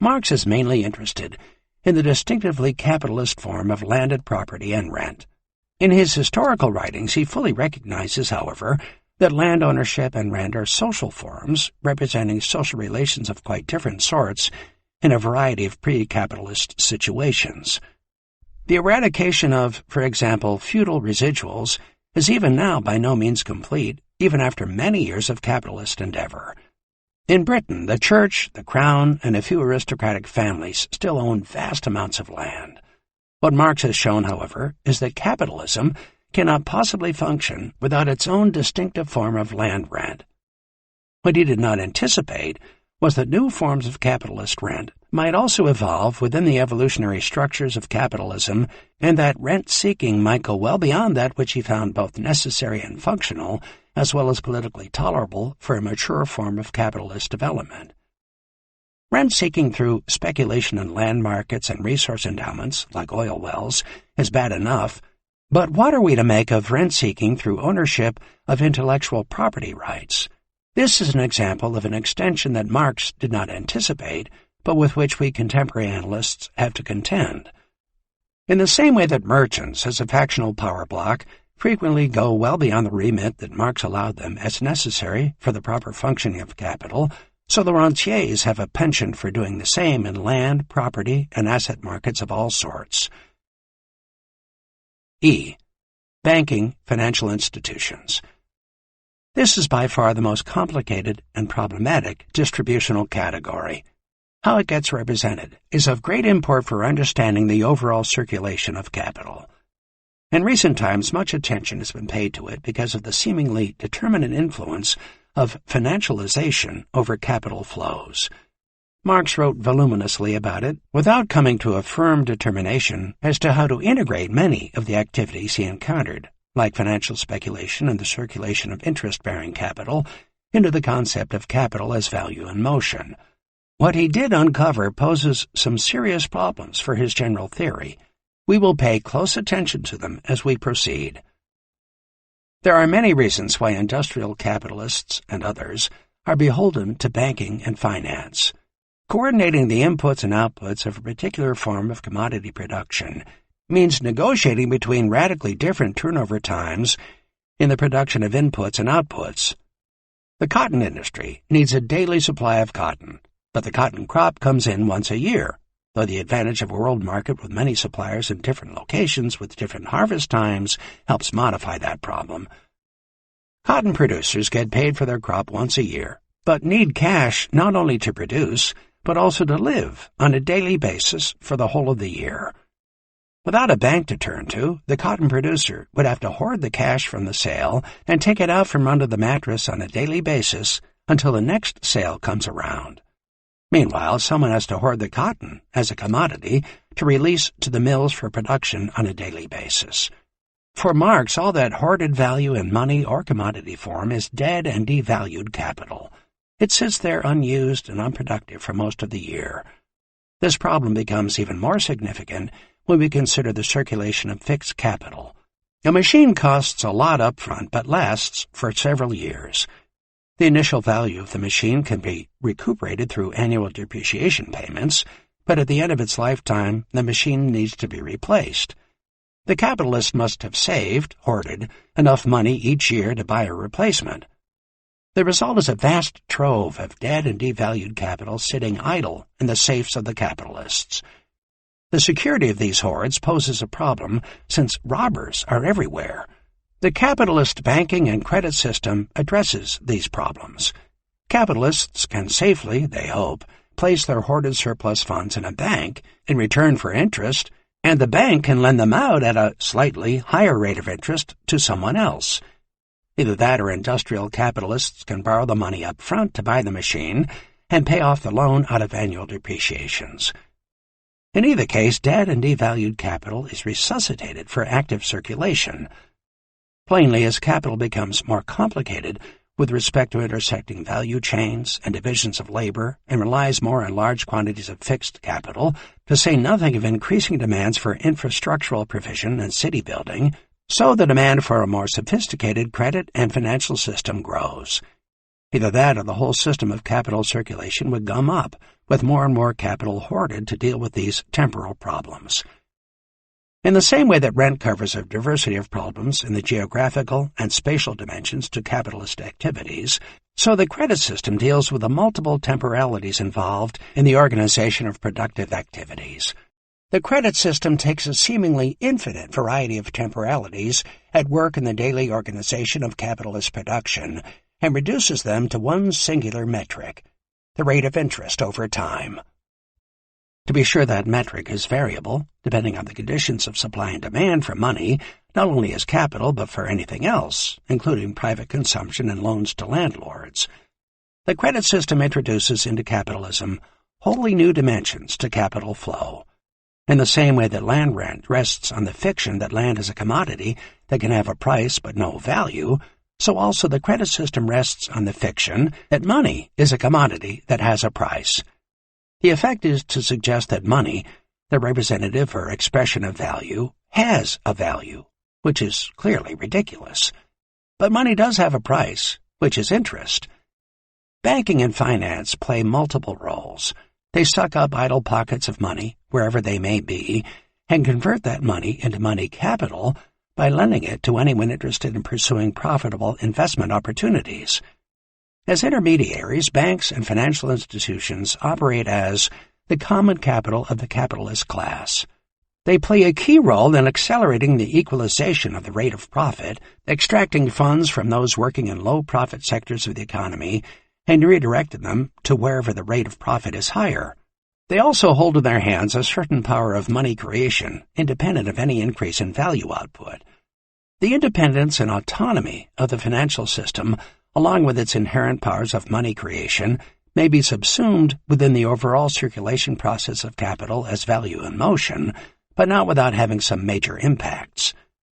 Marx is mainly interested in the distinctively capitalist form of landed property and rent. In his historical writings, he fully recognizes, however, that land ownership and rent are social forms representing social relations of quite different sorts in a variety of pre-capitalist situations. The eradication of, for example, feudal residuals is even now by no means complete, even after many years of capitalist endeavor. In Britain, the church, the crown, and a few aristocratic families still own vast amounts of land. What Marx has shown, however, is that capitalism cannot possibly function without its own distinctive form of land rent. What he did not anticipate was that new forms of capitalist rent might also evolve within the evolutionary structures of capitalism, and that rent-seeking might go well beyond that which he found both necessary and functional, as well as politically tolerable for a mature form of capitalist development. Rent-seeking through speculation in land markets and resource endowments, like oil wells, is bad enough, But what are we to make of rent-seeking through ownership of intellectual property rights? This is an example of an extension that Marx did not anticipate, but with which we contemporary analysts have to contend. In the same way that merchants, as a factional power bloc, frequently go well beyond the remit that Marx allowed them as necessary for the proper functioning of capital, so the rentiers have a penchant for doing the same in land, property, and asset markets of all sorts. E. Banking, financial institutions. This is by far the most complicated and problematic distributional category. How it gets represented is of great import for understanding the overall circulation of capital. In recent times, much attention has been paid to it because of the seemingly determinate influence of financialization over capital flows. Marx wrote voluminously about it without coming to a firm determination as to how to integrate many of the activities he encountered, like financial speculation and the circulation of interest-bearing capital, into the concept of capital as value in motion. What he did uncover poses some serious problems for his general theory. We will pay close attention to them as we proceed. There are many reasons why industrial capitalists and others are beholden to banking and finance. Coordinating the inputs and outputs of a particular form of commodity production means negotiating between radically different turnover times in the production of inputs and outputs. The cotton industry needs a daily supply of cotton, but the cotton crop comes in once a year, though the advantage of a world market with many suppliers in different locations with different harvest times helps modify that problem. Cotton producers get paid for their crop once a year, but need cash not only to produce, but also to live on a daily basis for the whole of the year. Without a bank to turn to, the cotton producer would have to hoard the cash from the sale and take it out from under the mattress on a daily basis until the next sale comes around. Meanwhile, someone has to hoard the cotton as a commodity to release to the mills for production on a daily basis. For Marx, all that hoarded value in money or commodity form is dead and devalued capital. It sits there unused and unproductive for most of the year. This problem becomes even more significant when we consider the circulation of fixed capital. A machine costs a lot up front but lasts for several years. The initial value of the machine can be recuperated through annual depreciation payments, but at the end of its lifetime, the machine needs to be replaced. The capitalist must have saved, hoarded, enough money each year to buy a replacement. The result is a vast trove of dead and devalued capital sitting idle in the safes of the capitalists. The security of these hoards poses a problem since robbers are everywhere. The capitalist banking and credit system addresses these problems. Capitalists can safely, they hope, place their hoarded surplus funds in a bank in return for interest, and the bank can lend them out at a slightly higher rate of interest to someone else. Either that or industrial capitalists can borrow the money up front to buy the machine and pay off the loan out of annual depreciations. In either case, dead and devalued capital is resuscitated for active circulation. Plainly, as capital becomes more complicated with respect to intersecting value chains and divisions of labor and relies more on large quantities of fixed capital, to say nothing of increasing demands for infrastructural provision and city building, so the demand for a more sophisticated credit and financial system grows. Either that or the whole system of capital circulation would gum up, with more and more capital hoarded to deal with these temporal problems. In the same way that rent covers a diversity of problems in the geographical and spatial dimensions to capitalist activities, so the credit system deals with the multiple temporalities involved in the organization of productive activities. The credit system takes a seemingly infinite variety of temporalities at work in the daily organization of capitalist production and reduces them to one singular metric, the rate of interest over time. To be sure, that metric is variable, depending on the conditions of supply and demand for money, not only as capital but for anything else, including private consumption and loans to landlords. The credit system introduces into capitalism wholly new dimensions to capital flow. In the same way that land rent rests on the fiction that land is a commodity that can have a price but no value, so also the credit system rests on the fiction that money is a commodity that has a price. The effect is to suggest that money, the representative or expression of value, has a value, which is clearly ridiculous. But money does have a price, which is interest. Banking and finance play multiple roles. They suck up idle pockets of money, wherever they may be, and convert that money into money capital by lending it to anyone interested in pursuing profitable investment opportunities. As intermediaries, banks and financial institutions operate as the common capital of the capitalist class. They play a key role in accelerating the equalization of the rate of profit, extracting funds from those working in low-profit sectors of the economy and redirecting them to wherever the rate of profit is higher. They also hold in their hands a certain power of money creation, independent of any increase in value output. The independence and autonomy of the financial system, along with its inherent powers of money creation, may be subsumed within the overall circulation process of capital as value in motion, but not without having some major impacts.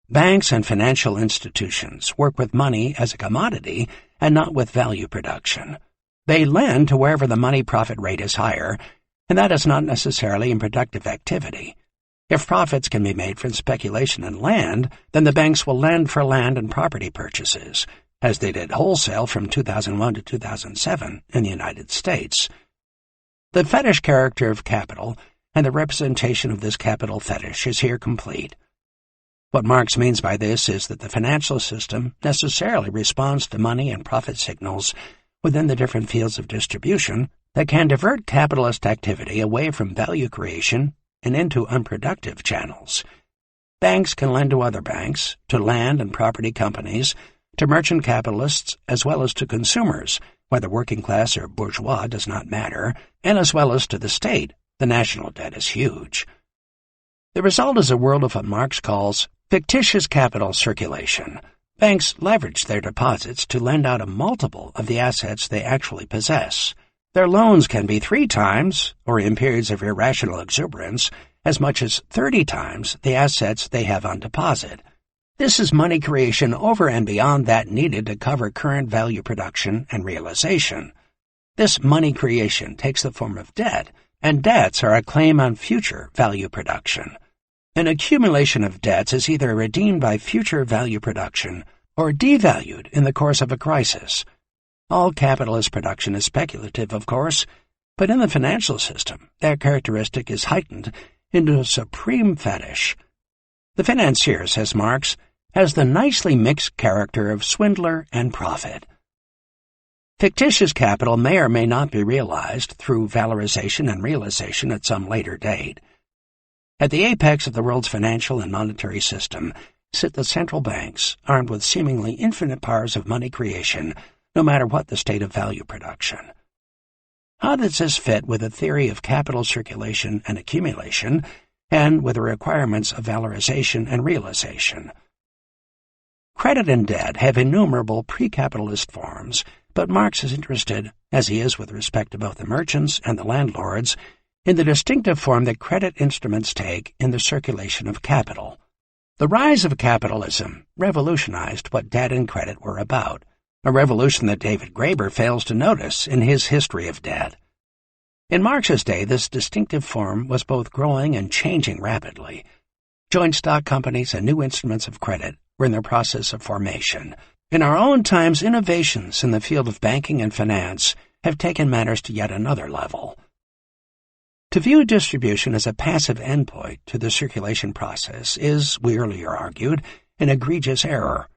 Banks and financial institutions work with money as a commodity and not with value production. They lend to wherever the money profit rate is higher, and that is not necessarily in productive activity. If profits can be made from speculation in land, then the banks will lend for land and property purchases, as they did wholesale from 2001 to 2007 in the United States. The fetish character of capital and the representation of this capital fetish is here complete. What Marx means by this is that the financial system necessarily responds to money and profit signals within the different fields of distribution that can divert capitalist activity away from value creation and into unproductive channels. Banks can lend to other banks, to land and property companies, to merchant capitalists, as well as to consumers, whether working class or bourgeois does not matter, and as well as to the state. The national debt is huge. The result is a world of what Marx calls fictitious capital circulation. Banks leverage their deposits to lend out a multiple of the assets they actually possess. Their loans can be 3 times, or in periods of irrational exuberance, as much as 30 times the assets they have on deposit. This is money creation over and beyond that needed to cover current value production and realization. This money creation takes the form of debt, and debts are a claim on future value production. An accumulation of debts is either redeemed by future value production or devalued in the course of a crisis. All capitalist production is speculative, of course, but in the financial system, that characteristic is heightened into a supreme fetish. The financier, says Marx, has the nicely mixed character of swindler and prophet. Fictitious capital may or may not be realized through valorization and realization at some later date. At the apex of the world's financial and monetary system sit the central banks, armed with seemingly infinite powers of money creation, no matter what the state of value production. How does this fit with the theory of capital circulation and accumulation, and with the requirements of valorization and realization? Credit and debt have innumerable pre-capitalist forms, but Marx is interested, as he is with respect to both the merchants and the landlords, in the distinctive form that credit instruments take in the circulation of capital. The rise of capitalism revolutionized what debt and credit were about, a revolution that David Graeber fails to notice in his History of Debt. In Marx's day, this distinctive form was both growing and changing rapidly. Joint stock companies and new instruments of credit were in their process of formation. In our own times, innovations in the field of banking and finance have taken matters to yet another level. To view distribution as a passive endpoint to the circulation process is, we earlier argued, an egregious error.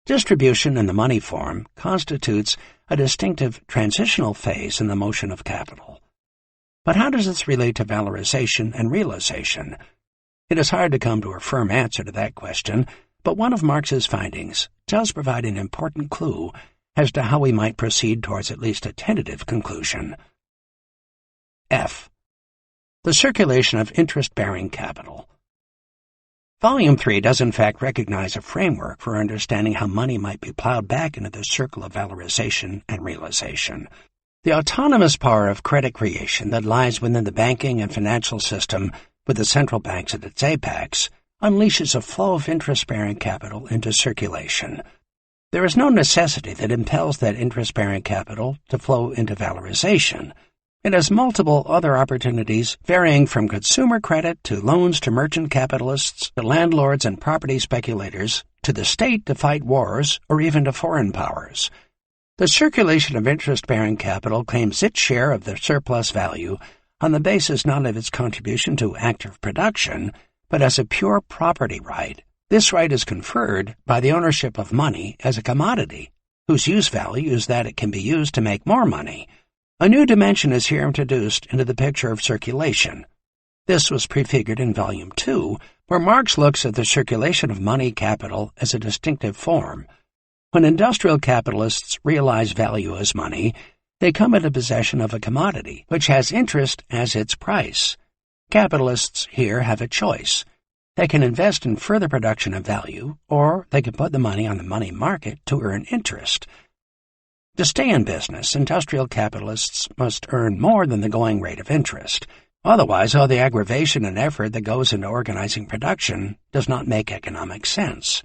Distribution in the money form constitutes a distinctive transitional phase in the motion of capital. But how does this relate to valorization and realization? It is hard to come to a firm answer to that question, but one of Marx's findings does provide an important clue as to how we might proceed towards at least a tentative conclusion. F. The circulation of interest-bearing capital. Volume 3 does in fact recognize a framework for understanding how money might be plowed back into the circle of valorization and realization. The autonomous power of credit creation that lies within the banking and financial system with the central banks at its apex unleashes a flow of interest-bearing capital into circulation. There is no necessity that impels that interest-bearing capital to flow into valorization. It has multiple other opportunities, varying from consumer credit to loans to merchant capitalists, to landlords and property speculators, to the state to fight wars, or even to foreign powers. The circulation of interest-bearing capital claims its share of the surplus value on the basis not of its contribution to active production, but as a pure property right. This right is conferred by the ownership of money as a commodity, whose use value is that it can be used to make more money. A new dimension is here introduced into the picture of circulation. This was prefigured in Volume 2, where Marx looks at the circulation of money capital as a distinctive form. When industrial capitalists realize value as money, they come into possession of a commodity which has interest as its price. Capitalists here have a choice. They can invest in further production of value, or they can put the money on the money market to earn interest. To stay in business, industrial capitalists must earn more than the going rate of interest. Otherwise, all the aggravation and effort that goes into organizing production does not make economic sense.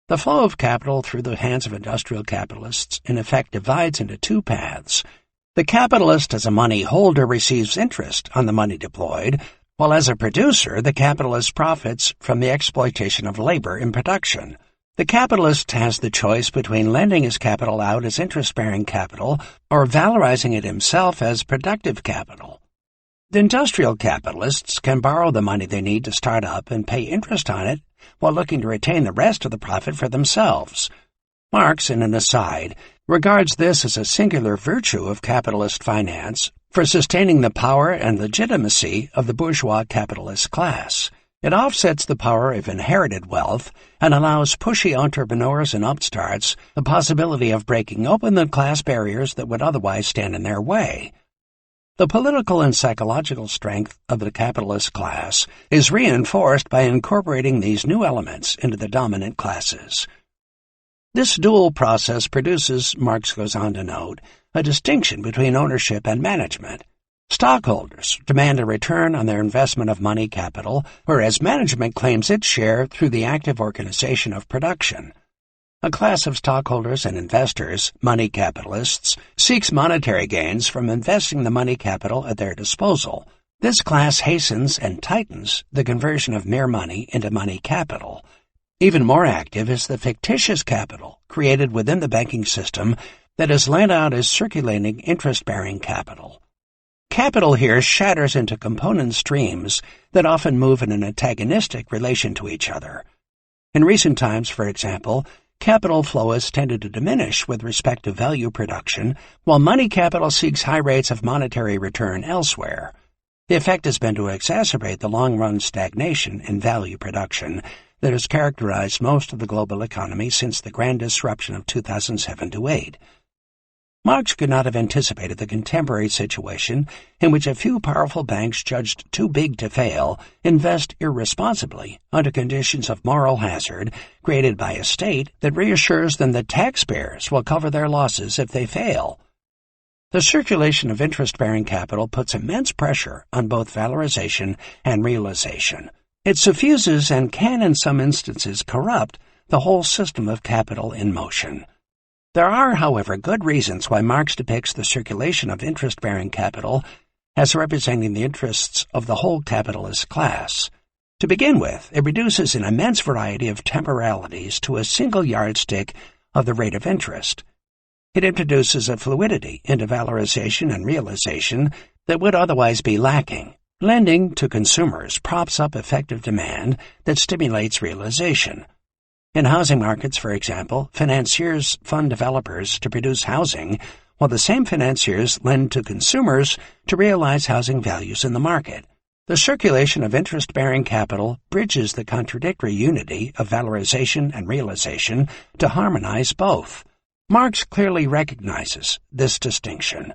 The flow of capital through the hands of industrial capitalists in effect divides into two paths. The capitalist as a money holder receives interest on the money deployed, while as a producer the capitalist profits from the exploitation of labor in production. The capitalist has the choice between lending his capital out as interest-bearing capital or valorizing it himself as productive capital. The industrial capitalists can borrow the money they need to start up and pay interest on it while looking to retain the rest of the profit for themselves. Marx, in an aside, regards this as a singular virtue of capitalist finance for sustaining the power and legitimacy of the bourgeois capitalist class. It offsets the power of inherited wealth and allows pushy entrepreneurs and upstarts the possibility of breaking open the class barriers that would otherwise stand in their way. The political and psychological strength of the capitalist class is reinforced by incorporating these new elements into the dominant classes. This dual process produces, Marx goes on to note, a distinction between ownership and management. Stockholders demand a return on their investment of money capital, whereas management claims its share through the active organization of production. A class of stockholders and investors, money capitalists, seeks monetary gains from investing the money capital at their disposal. This class hastens and tightens the conversion of mere money into money capital. Even more active is the fictitious capital created within the banking system that is lent out as circulating interest-bearing capital. Capital here shatters into component streams that often move in an antagonistic relation to each other. In recent times, for example, capital flow has tended to diminish with respect to value production, while money capital seeks high rates of monetary return elsewhere. The effect has been to exacerbate the long-run stagnation in value production that has characterized most of the global economy since the grand disruption of 2007-8. Marx could not have anticipated the contemporary situation in which a few powerful banks judged too big to fail invest irresponsibly under conditions of moral hazard created by a state that reassures them that taxpayers will cover their losses if they fail. The circulation of interest-bearing capital puts immense pressure on both valorization and realization. It suffuses and can in some instances corrupt the whole system of capital in motion. There are, however, good reasons why Marx depicts the circulation of interest-bearing capital as representing the interests of the whole capitalist class. To begin with, it reduces an immense variety of temporalities to a single yardstick of the rate of interest. It introduces a fluidity into valorization and realization that would otherwise be lacking. Lending to consumers props up effective demand that stimulates realization. In housing markets, for example, financiers fund developers to produce housing, while the same financiers lend to consumers to realize housing values in the market. The circulation of interest-bearing capital bridges the contradictory unity of valorization and realization to harmonize both. Marx clearly recognizes this distinction.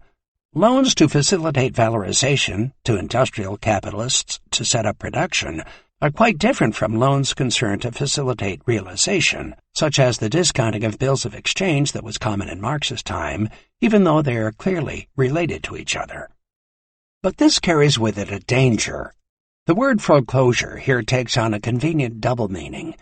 Loans to facilitate valorization to industrial capitalists to set up production are quite different from loans concerned to facilitate realization, such as the discounting of bills of exchange that was common in Marx's time, even though they are clearly related to each other. But this carries with it a danger. The word foreclosure here takes on a convenient double meaning.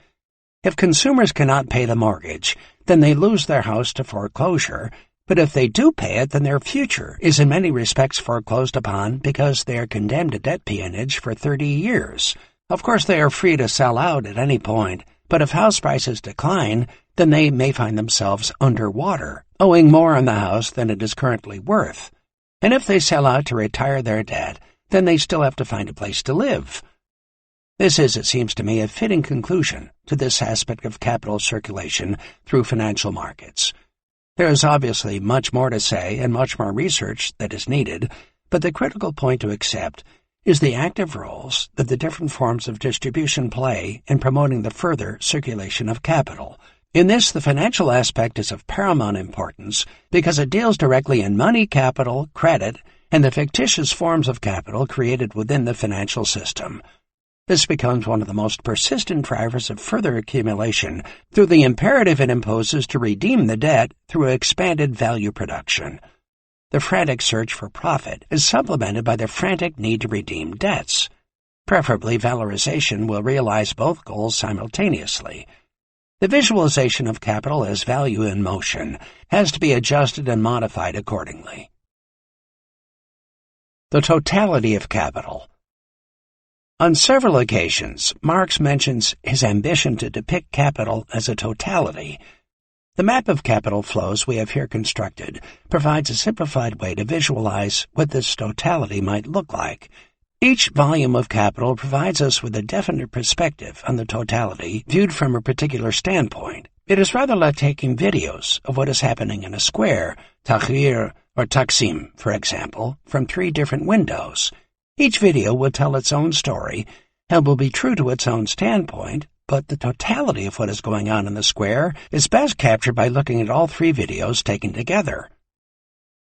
If consumers cannot pay the mortgage, then they lose their house to foreclosure, But if they do pay it, then their future is in many respects foreclosed upon because they are condemned to debt peonage for 30 years. Of course, they are free to sell out at any point, but if house prices decline, then they may find themselves underwater, owing more on the house than it is currently worth. And if they sell out to retire their debt, then they still have to find a place to live. This is, it seems to me, a fitting conclusion to this aspect of capital circulation through financial markets. There is obviously much more to say and much more research that is needed, but the critical point to accept is the active roles that the different forms of distribution play in promoting the further circulation of capital. In this, the financial aspect is of paramount importance because it deals directly in money, capital, credit, and the fictitious forms of capital created within the financial system. This becomes one of the most persistent drivers of further accumulation through the imperative it imposes to redeem the debt through expanded value production. The frantic search for profit is supplemented by the frantic need to redeem debts. Preferably, valorization will realize both goals simultaneously. The visualization of capital as value in motion has to be adjusted and modified accordingly. The totality of capital. On several occasions, Marx mentions his ambition to depict capital as a totality. The map of capital flows we have here constructed provides a simplified way to visualize what this totality might look like. Each volume of capital provides us with a definite perspective on the totality viewed from a particular standpoint. It is rather like taking videos of what is happening in a square, tahrir or taksim, for example, from 3 different windows. Each video will tell its own story and will be true to its own standpoint, but the totality of what is going on in the square is best captured by looking at all 3 videos taken together.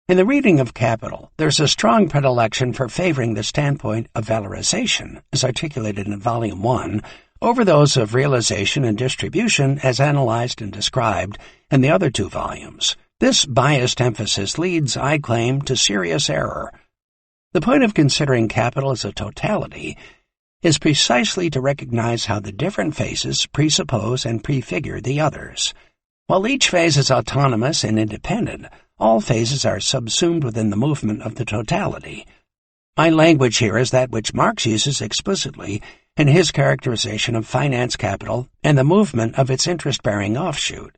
In the reading of capital, there's a strong predilection for favoring the standpoint of valorization, as articulated in Volume 1, over those of realization and distribution as analyzed and described in the other 2 volumes. This biased emphasis leads, I claim, to serious error. The point of considering capital as a totality is precisely to recognize how the different phases presuppose and prefigure the others. While each phase is autonomous and independent, all phases are subsumed within the movement of the totality. My language here is that which Marx uses explicitly in his characterization of finance capital and the movement of its interest-bearing offshoot.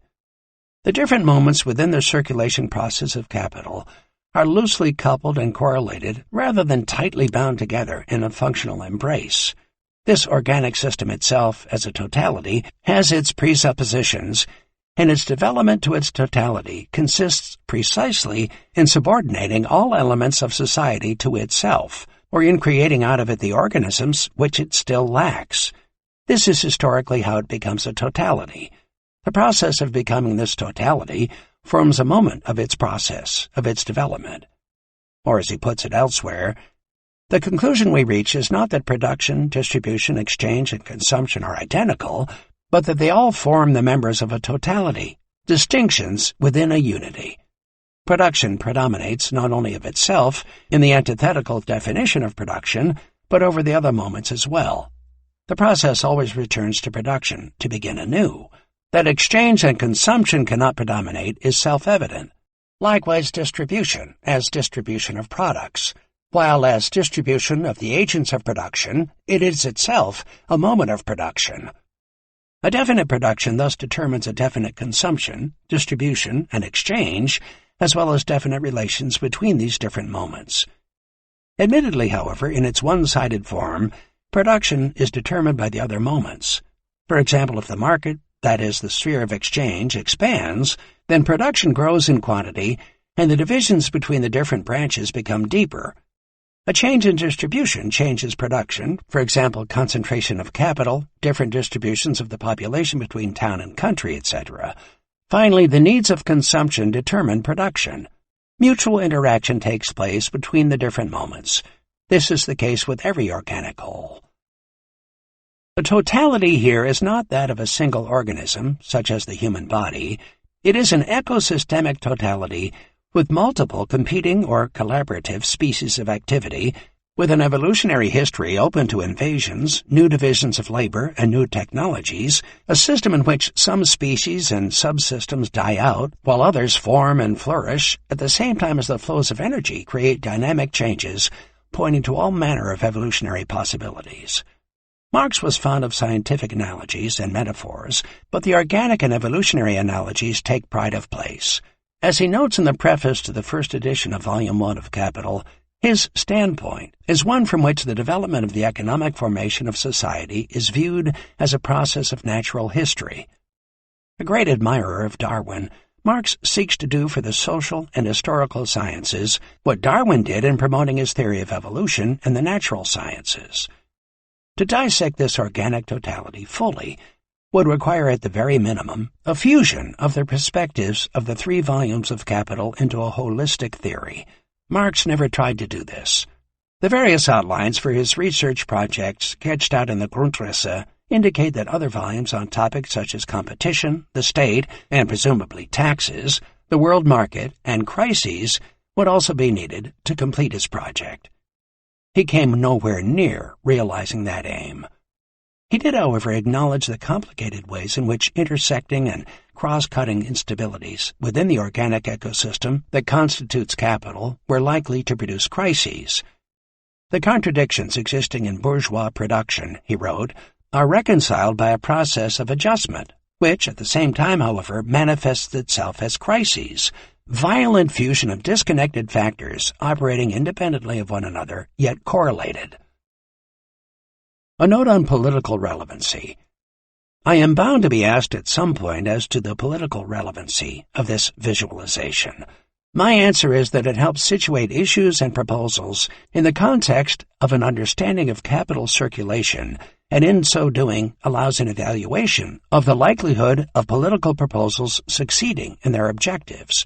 The different moments within the circulation process of capital are loosely coupled and correlated rather than tightly bound together in a functional embrace. This organic system itself, as a totality, has its presuppositions, and its development to its totality consists precisely in subordinating all elements of society to itself, or in creating out of it the organisms which it still lacks. This is historically how it becomes a totality. The process of becoming this totality forms a moment of its process, of its development. Or as he puts it elsewhere, the conclusion we reach is not that production, distribution, exchange, and consumption are identical, but that they all form the members of a totality, distinctions within a unity. Production predominates not only of itself in the antithetical definition of production, but over the other moments as well. The process always returns to production to begin anew. That exchange and consumption cannot predominate is self-evident. Likewise, distribution, as distribution of products, while as distribution of the agents of production, it is itself a moment of production. A definite production thus determines a definite consumption, distribution, and exchange, as well as definite relations between these different moments. Admittedly, however, in its one-sided form, production is determined by the other moments. For example, if the market, that is, the sphere of exchange, expands, then production grows in quantity, and the divisions between the different branches become deeper. A change in distribution changes production, for example, concentration of capital, different distributions of the population between town and country, etc. Finally, the needs of consumption determine production. Mutual interaction takes place between the different moments. This is the case with every organic whole. The totality here is not that of a single organism, such as the human body. It is an ecosystemic totality with multiple competing or collaborative species of activity, With an evolutionary history open to invasions, new divisions of labor, and new technologies, a system in which some species and subsystems die out while others form and flourish at the same time as the flows of energy create dynamic changes, pointing to all manner of evolutionary possibilities. Marx was fond of scientific analogies and metaphors, but the organic and evolutionary analogies take pride of place. As he notes in the preface to the first edition of Volume 1 of Capital, his standpoint is one from which the development of the economic formation of society is viewed as a process of natural history. A great admirer of Darwin, Marx seeks to do for the social and historical sciences what Darwin did in promoting his theory of evolution in the natural sciences. To dissect this organic totality fully would require at the very minimum a fusion of the perspectives of the 3 volumes of Capital into a holistic theory. Marx never tried to do this. The various outlines for his research projects sketched out in the Grundrisse indicate that other volumes on topics such as competition, the state, and presumably taxes, the world market, and crises would also be needed to complete his project. He came nowhere near realizing that aim. He did, however, acknowledge the complicated ways in which intersecting and cross-cutting instabilities within the organic ecosystem that constitutes capital were likely to produce crises. The contradictions existing in bourgeois production, he wrote, are reconciled by a process of adjustment, which at the same time, however, manifests itself as crises, violent fusion of disconnected factors operating independently of one another, yet correlated. A note on political relevancy. I am bound to be asked at some point as to the political relevancy of this visualization. My answer is that it helps situate issues and proposals in the context of an understanding of capital circulation, and in so doing allows an evaluation of the likelihood of political proposals succeeding in their objectives.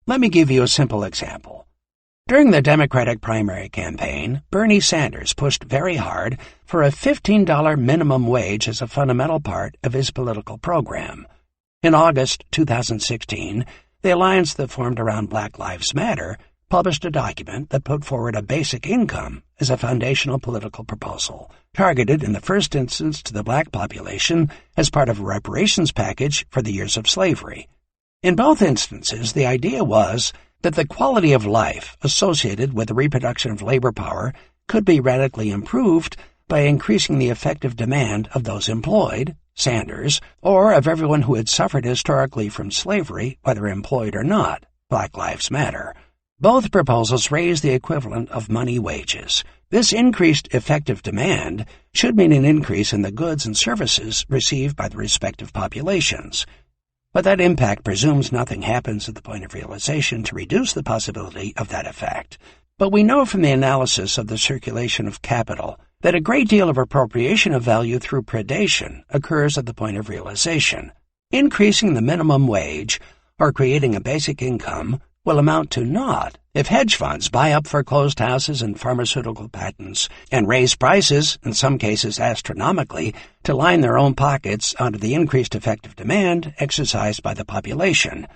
Let me give you a simple example. During the Democratic primary campaign, Bernie Sanders pushed very hard for a $15 minimum wage as a fundamental part of his political program. In August 2016, the alliance that formed around Black Lives Matter published a document that put forward a basic income as a foundational political proposal, targeted in the first instance to the black population as part of a reparations package for the years of slavery. In both instances, the idea was that the quality of life associated with the reproduction of labor power could be radically improved by increasing the effective demand of those employed, Sanders, or of everyone who had suffered historically from slavery, whether employed or not, Black Lives Matter. Both proposals raise the equivalent of money wages. This increased effective demand should mean an increase in the goods and services received by the respective populations. But that impact presumes nothing happens at the point of realization to reduce the possibility of that effect. But we know from the analysis of the circulation of capital that a great deal of appropriation of value through predation occurs at the point of realization. Increasing the minimum wage or creating a basic income will amount to naught if hedge funds buy up foreclosed houses and pharmaceutical patents and raise prices, in some cases astronomically, to line their own pockets under the increased effective demand exercised by the population.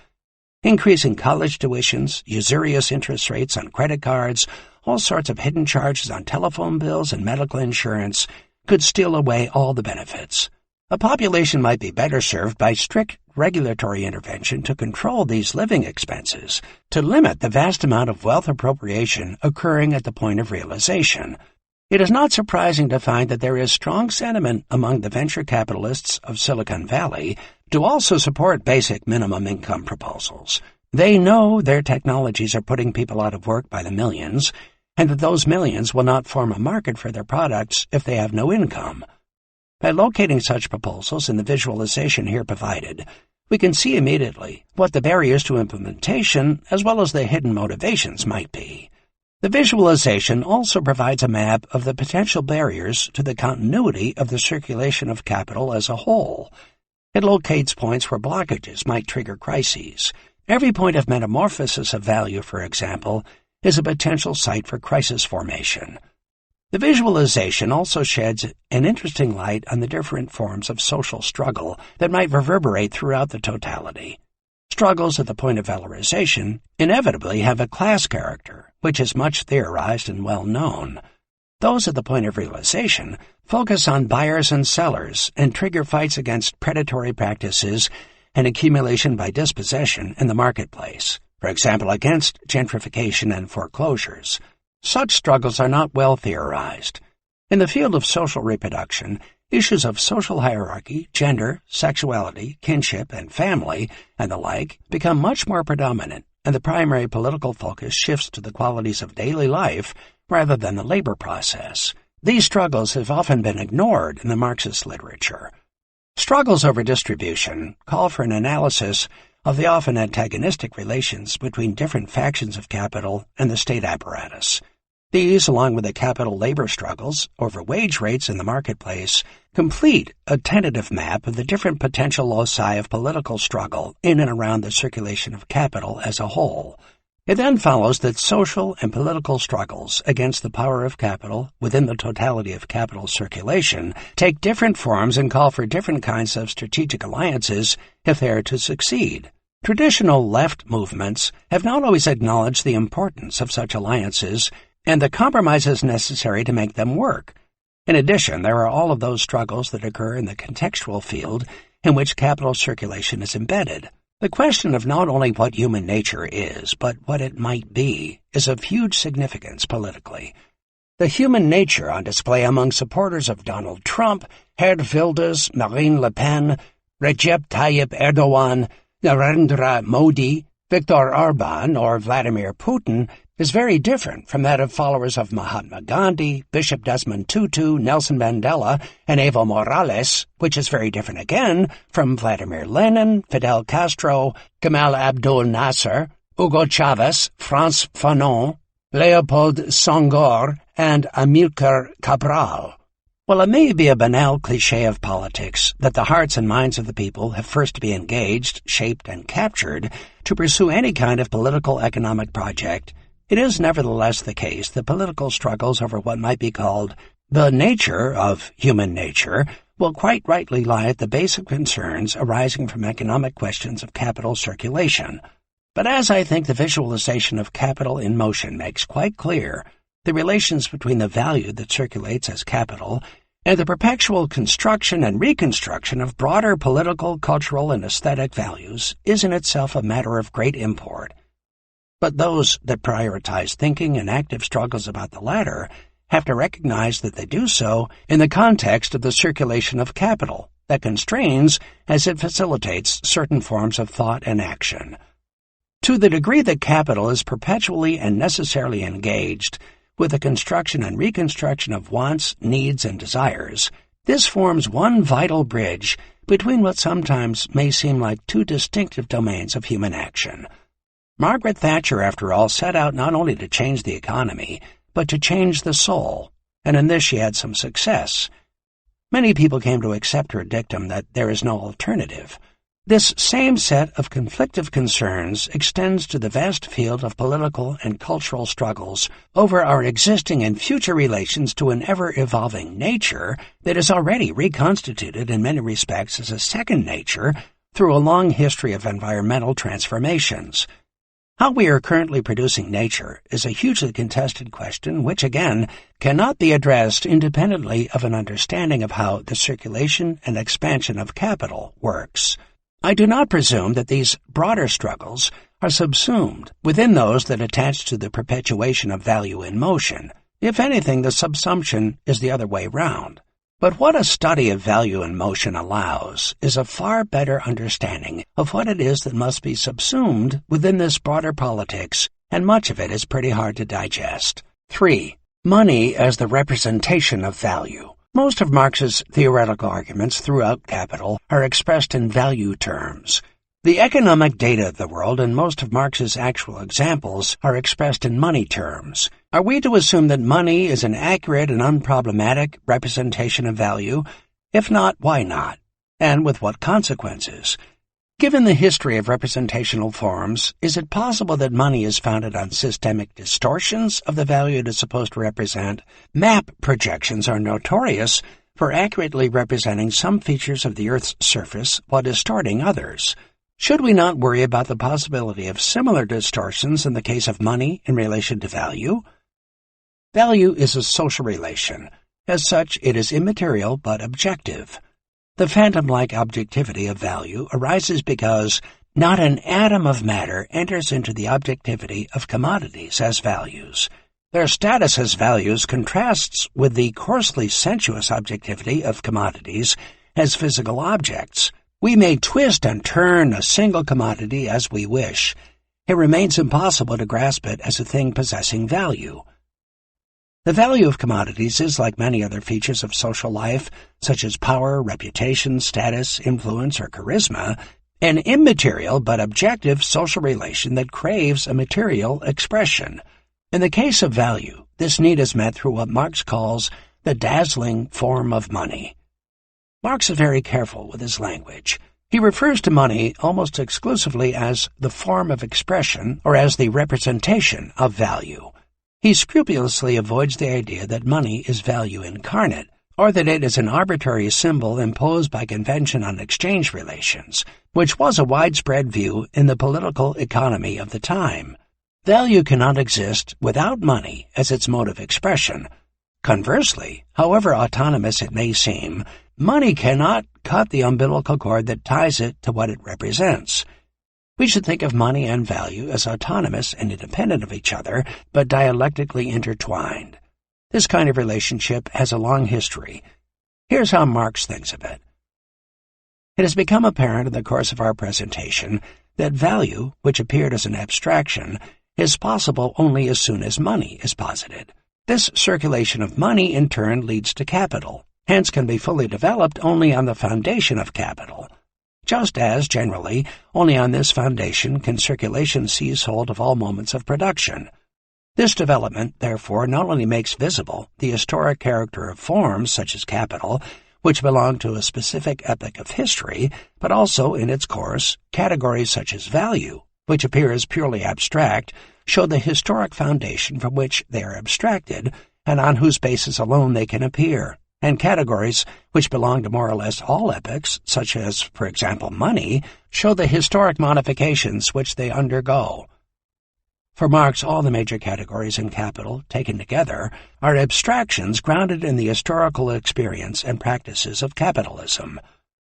Increasing college tuitions, usurious interest rates on credit cards, all sorts of hidden charges on telephone bills and medical insurance could steal away all the benefits. A population might be better served by strict regulatory intervention to control these living expenses, to limit the vast amount of wealth appropriation occurring at the point of realization. It is not surprising to find that there is strong sentiment among the venture capitalists of Silicon Valley to also support basic minimum income proposals. They know their technologies are putting people out of work by the millions, and that those millions will not form a market for their products if they have no income. By locating such proposals in the visualization here provided, we can see immediately what the barriers to implementation as well as the hidden motivations might be. The visualization also provides a map of the potential barriers to the continuity of the circulation of capital as a whole. It locates points where blockages might trigger crises. Every point of metamorphosis of value, for example, is a potential site for crisis formation. The visualization also sheds an interesting light on the different forms of social struggle that might reverberate throughout the totality. Struggles at the point of valorization inevitably have a class character, which is much theorized and well known. Those at the point of realization focus on buyers and sellers and trigger fights against predatory practices and accumulation by dispossession in the marketplace, for example, against gentrification and foreclosures. Such struggles are not well theorized. In the field of social reproduction, issues of social hierarchy, gender, sexuality, kinship, and family, and the like, become much more predominant, and the primary political focus shifts to the qualities of daily life rather than the labor process. These struggles have often been ignored in the Marxist literature. Struggles over distribution call for an analysis of the often antagonistic relations between different factions of capital and the state apparatus. These, along with the capital-labor struggles over wage rates in the marketplace, complete a tentative map of the different potential loci of political struggle in and around the circulation of capital as a whole. It then follows that social and political struggles against the power of capital within the totality of capital circulation take different forms and call for different kinds of strategic alliances if they are to succeed. Traditional left movements have not always acknowledged the importance of such alliances and the compromises necessary to make them work. In addition, there are all of those struggles that occur in the contextual field in which capital circulation is embedded. The question of not only what human nature is, but what it might be, is of huge significance politically. The human nature on display among supporters of Donald Trump, Geert Wilders, Marine Le Pen, Recep Tayyip Erdogan, Narendra Modi, Viktor Orban, or Vladimir Putin is very different from that of followers of Mahatma Gandhi, Bishop Desmond Tutu, Nelson Mandela, and Evo Morales, which is very different again from Vladimir Lenin, Fidel Castro, Gamal Abdel Nasser, Hugo Chavez, Frantz Fanon, Leopold Senghor, and Amilcar Cabral. While it may be a banal cliché of politics that the hearts and minds of the people have first to be engaged, shaped, and captured to pursue any kind of political economic project, it is nevertheless the case that political struggles over what might be called the nature of human nature will quite rightly lie at the base of concerns arising from economic questions of capital circulation. But as I think the visualization of capital in motion makes quite clear, the relations between the value that circulates as capital and the perpetual construction and reconstruction of broader political, cultural, and aesthetic values is in itself a matter of great import. But those that prioritize thinking and active struggles about the latter have to recognize that they do so in the context of the circulation of capital that constrains as it facilitates certain forms of thought and action. To the degree that capital is perpetually and necessarily engaged with the construction and reconstruction of wants, needs, and desires, this forms one vital bridge between what sometimes may seem like two distinctive domains of human action. Margaret Thatcher, after all, set out not only to change the economy, but to change the soul, and in this she had some success. Many people came to accept her dictum that there is no alternative. This same set of conflictive concerns extends to the vast field of political and cultural struggles over our existing and future relations to an ever-evolving nature that is already reconstituted in many respects as a second nature through a long history of environmental transformations. How we are currently producing nature is a hugely contested question which, again, cannot be addressed independently of an understanding of how the circulation and expansion of capital works. I do not presume that these broader struggles are subsumed within those that attach to the perpetuation of value in motion. If anything, the subsumption is the other way round. But what a study of value in motion allows is a far better understanding of what it is that must be subsumed within this broader politics, and much of it is pretty hard to digest. 3. Money as the representation of value. Most of Marx's theoretical arguments throughout Capital are expressed in value terms. The economic data of the world and most of Marx's actual examples are expressed in money terms. Are we to assume that money is an accurate and unproblematic representation of value? If not, why not? And with what consequences? Given the history of representational forms, is it possible that money is founded on systemic distortions of the value it is supposed to represent? Map projections are notorious for accurately representing some features of the Earth's surface while distorting others. Should we not worry about the possibility of similar distortions in the case of money in relation to value? Value is a social relation. As such, it is immaterial but objective. The phantom-like objectivity of value arises because not an atom of matter enters into the objectivity of commodities as values. Their status as values contrasts with the coarsely sensuous objectivity of commodities as physical objects. We may twist and turn a single commodity as we wish. It remains impossible to grasp it as a thing possessing value. The value of commodities is, like many other features of social life, such as power, reputation, status, influence, or charisma, an immaterial but objective social relation that craves a material expression. In the case of value, this need is met through what Marx calls the dazzling form of money. Marx is very careful with his language. He refers to money almost exclusively as the form of expression or as the representation of value. He scrupulously avoids the idea that money is value incarnate, or that it is an arbitrary symbol imposed by convention on exchange relations, which was a widespread view in the political economy of the time. Value cannot exist without money as its mode of expression. Conversely, however autonomous it may seem, money cannot cut the umbilical cord that ties it to what it represents. We should think of money and value as autonomous and independent of each other, but dialectically intertwined. This kind of relationship has a long history. Here's how Marx thinks of it. It has become apparent in the course of our presentation that value, which appeared as an abstraction, is possible only as soon as money is posited. This circulation of money in turn leads to capital, hence can be fully developed only on the foundation of capital. Just as, generally, only on this foundation can circulation seize hold of all moments of production. This development, therefore, not only makes visible the historic character of forms such as capital, which belong to a specific epoch of history, but also, in its course, categories such as value, which appear as purely abstract, show the historic foundation from which they are abstracted and on whose basis alone they can appear. And categories which belong to more or less all epochs, such as, for example, money, show the historic modifications which they undergo. For Marx, all the major categories in capital, taken together, are abstractions grounded in the historical experience and practices of capitalism.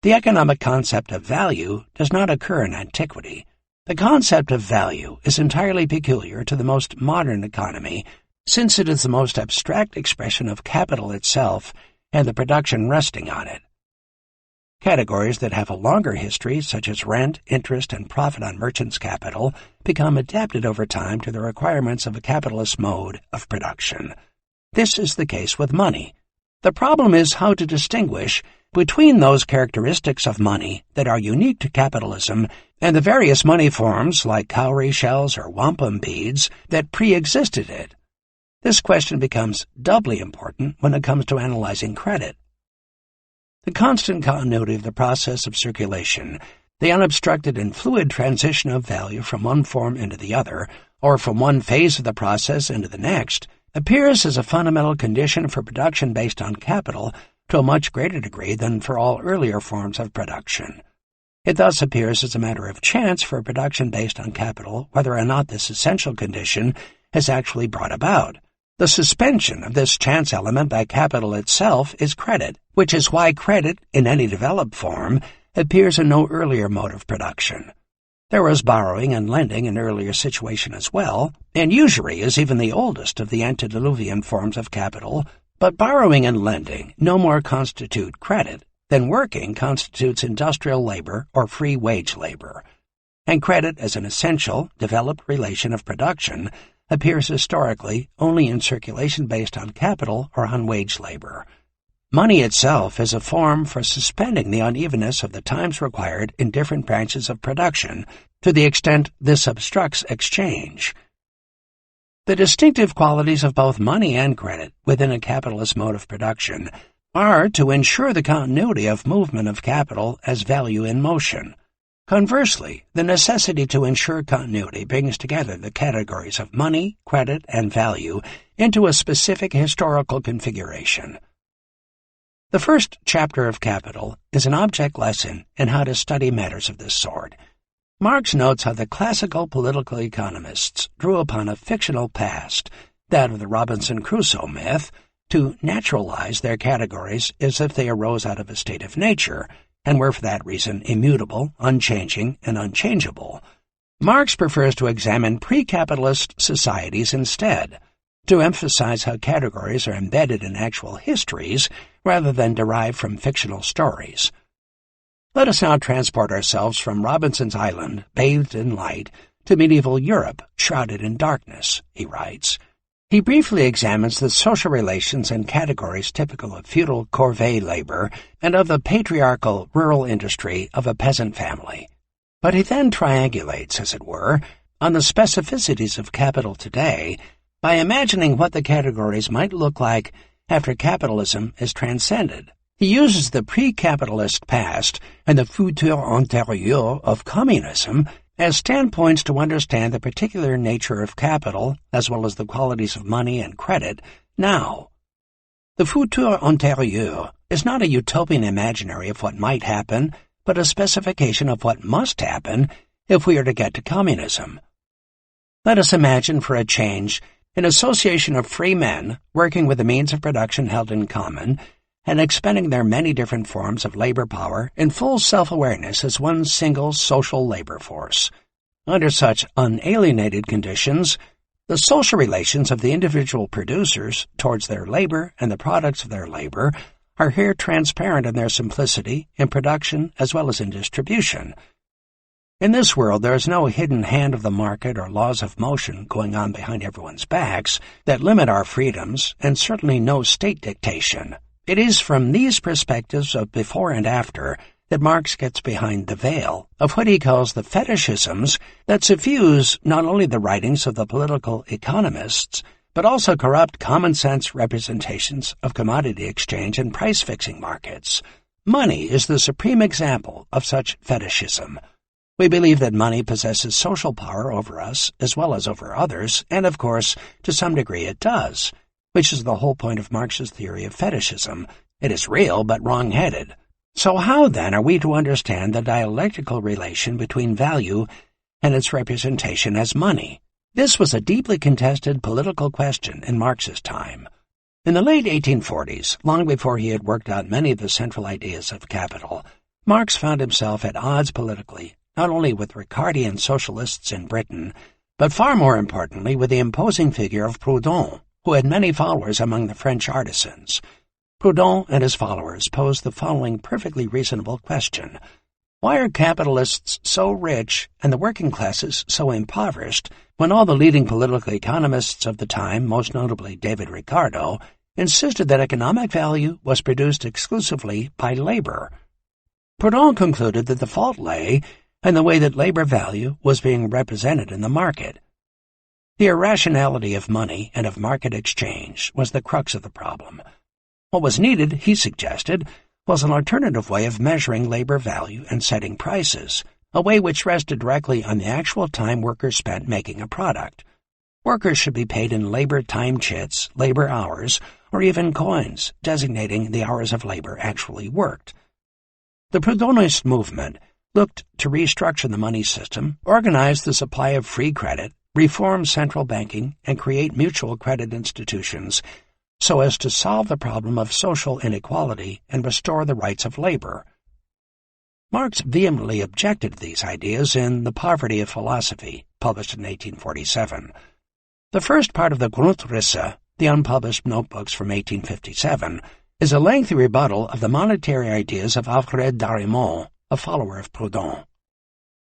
The economic concept of value does not occur in antiquity. The concept of value is entirely peculiar to the most modern economy, since it is the most abstract expression of capital itself and the production resting on it. Categories that have a longer history, such as rent, interest, and profit on merchants' capital, become adapted over time to the requirements of a capitalist mode of production. This is the case with money. The problem is how to distinguish between those characteristics of money that are unique to capitalism and the various money forms, like cowrie shells or wampum beads, that pre-existed it. This question becomes doubly important when it comes to analyzing credit. The constant continuity of the process of circulation, the unobstructed and fluid transition of value from one form into the other, or from one phase of the process into the next, appears as a fundamental condition for production based on capital to a much greater degree than for all earlier forms of production. It thus appears as a matter of chance for production based on capital whether or not this essential condition is actually brought about. The suspension of this chance element by capital itself is credit, which is why credit, in any developed form, appears in no earlier mode of production. There was borrowing and lending in earlier situation as well, and usury is even the oldest of the antediluvian forms of capital, but borrowing and lending no more constitute credit than working constitutes industrial labor or free wage labor. And credit as an essential, developed relation of production appears historically only in circulation based on capital or on wage labor. Money itself is a form for suspending the unevenness of the times required in different branches of production to the extent this obstructs exchange. The distinctive qualities of both money and credit within a capitalist mode of production are to ensure the continuity of movement of capital as value in motion. Conversely, the necessity to ensure continuity brings together the categories of money, credit, and value into a specific historical configuration. The first chapter of Capital is an object lesson in how to study matters of this sort. Marx notes how the classical political economists drew upon a fictional past, that of the Robinson Crusoe myth, to naturalize their categories as if they arose out of a state of nature, and were for that reason immutable, unchanging, and unchangeable. Marx prefers to examine pre-capitalist societies instead, to emphasize how categories are embedded in actual histories rather than derived from fictional stories. Let us now transport ourselves from Robinson's Island, bathed in light, to medieval Europe, shrouded in darkness, he writes. He briefly examines the social relations and categories typical of feudal corvée labor and of the patriarchal rural industry of a peasant family. But he then triangulates, as it were, on the specificities of capital today by imagining what the categories might look like after capitalism is transcended. He uses the pre-capitalist past and the futur antérieur of communism as standpoints to understand the particular nature of capital, as well as the qualities of money and credit, now. The futur antérieur is not a utopian imaginary of what might happen, but a specification of what must happen if we are to get to communism. Let us imagine, for a change, an association of free men working with the means of production held in common and expending their many different forms of labor power in full self-awareness as one single social labor force. Under such unalienated conditions, the social relations of the individual producers towards their labor and the products of their labor are here transparent in their simplicity, in production as well as in distribution. In this world, there is no hidden hand of the market or laws of motion going on behind everyone's backs that limit our freedoms, and certainly no state dictation. It is from these perspectives of before and after that Marx gets behind the veil of what he calls the fetishisms that suffuse not only the writings of the political economists, but also corrupt common-sense representations of commodity exchange and price-fixing markets. Money is the supreme example of such fetishism. We believe that money possesses social power over us as well as over others, and of course, to some degree it does, which is the whole point of Marx's theory of fetishism. It is real but wrong-headed. So how, then, are we to understand the dialectical relation between value and its representation as money? This was a deeply contested political question in Marx's time. In the late 1840s, long before he had worked out many of the central ideas of capital, Marx found himself at odds politically, not only with Ricardian socialists in Britain, but far more importantly with the imposing figure of Proudhon, who had many followers among the French artisans. Proudhon and his followers posed the following perfectly reasonable question: why are capitalists so rich and the working classes so impoverished when all the leading political economists of the time, most notably David Ricardo, insisted that economic value was produced exclusively by labor? Proudhon concluded that the fault lay in the way that labor value was being represented in the market. The irrationality of money and of market exchange was the crux of the problem. What was needed, he suggested, was an alternative way of measuring labor value and setting prices, a way which rested directly on the actual time workers spent making a product. Workers should be paid in labor time chits, labor hours, or even coins, designating the hours of labor actually worked. The Proudhonist movement looked to restructure the money system, organize the supply of free credit, reform central banking, and create mutual credit institutions so as to solve the problem of social inequality and restore the rights of labor. Marx vehemently objected to these ideas in The Poverty of Philosophy, published in 1847. The first part of the Grundrisse, the unpublished notebooks from 1857, is a lengthy rebuttal of the monetary ideas of Alfred d'Arimont, a follower of Proudhon.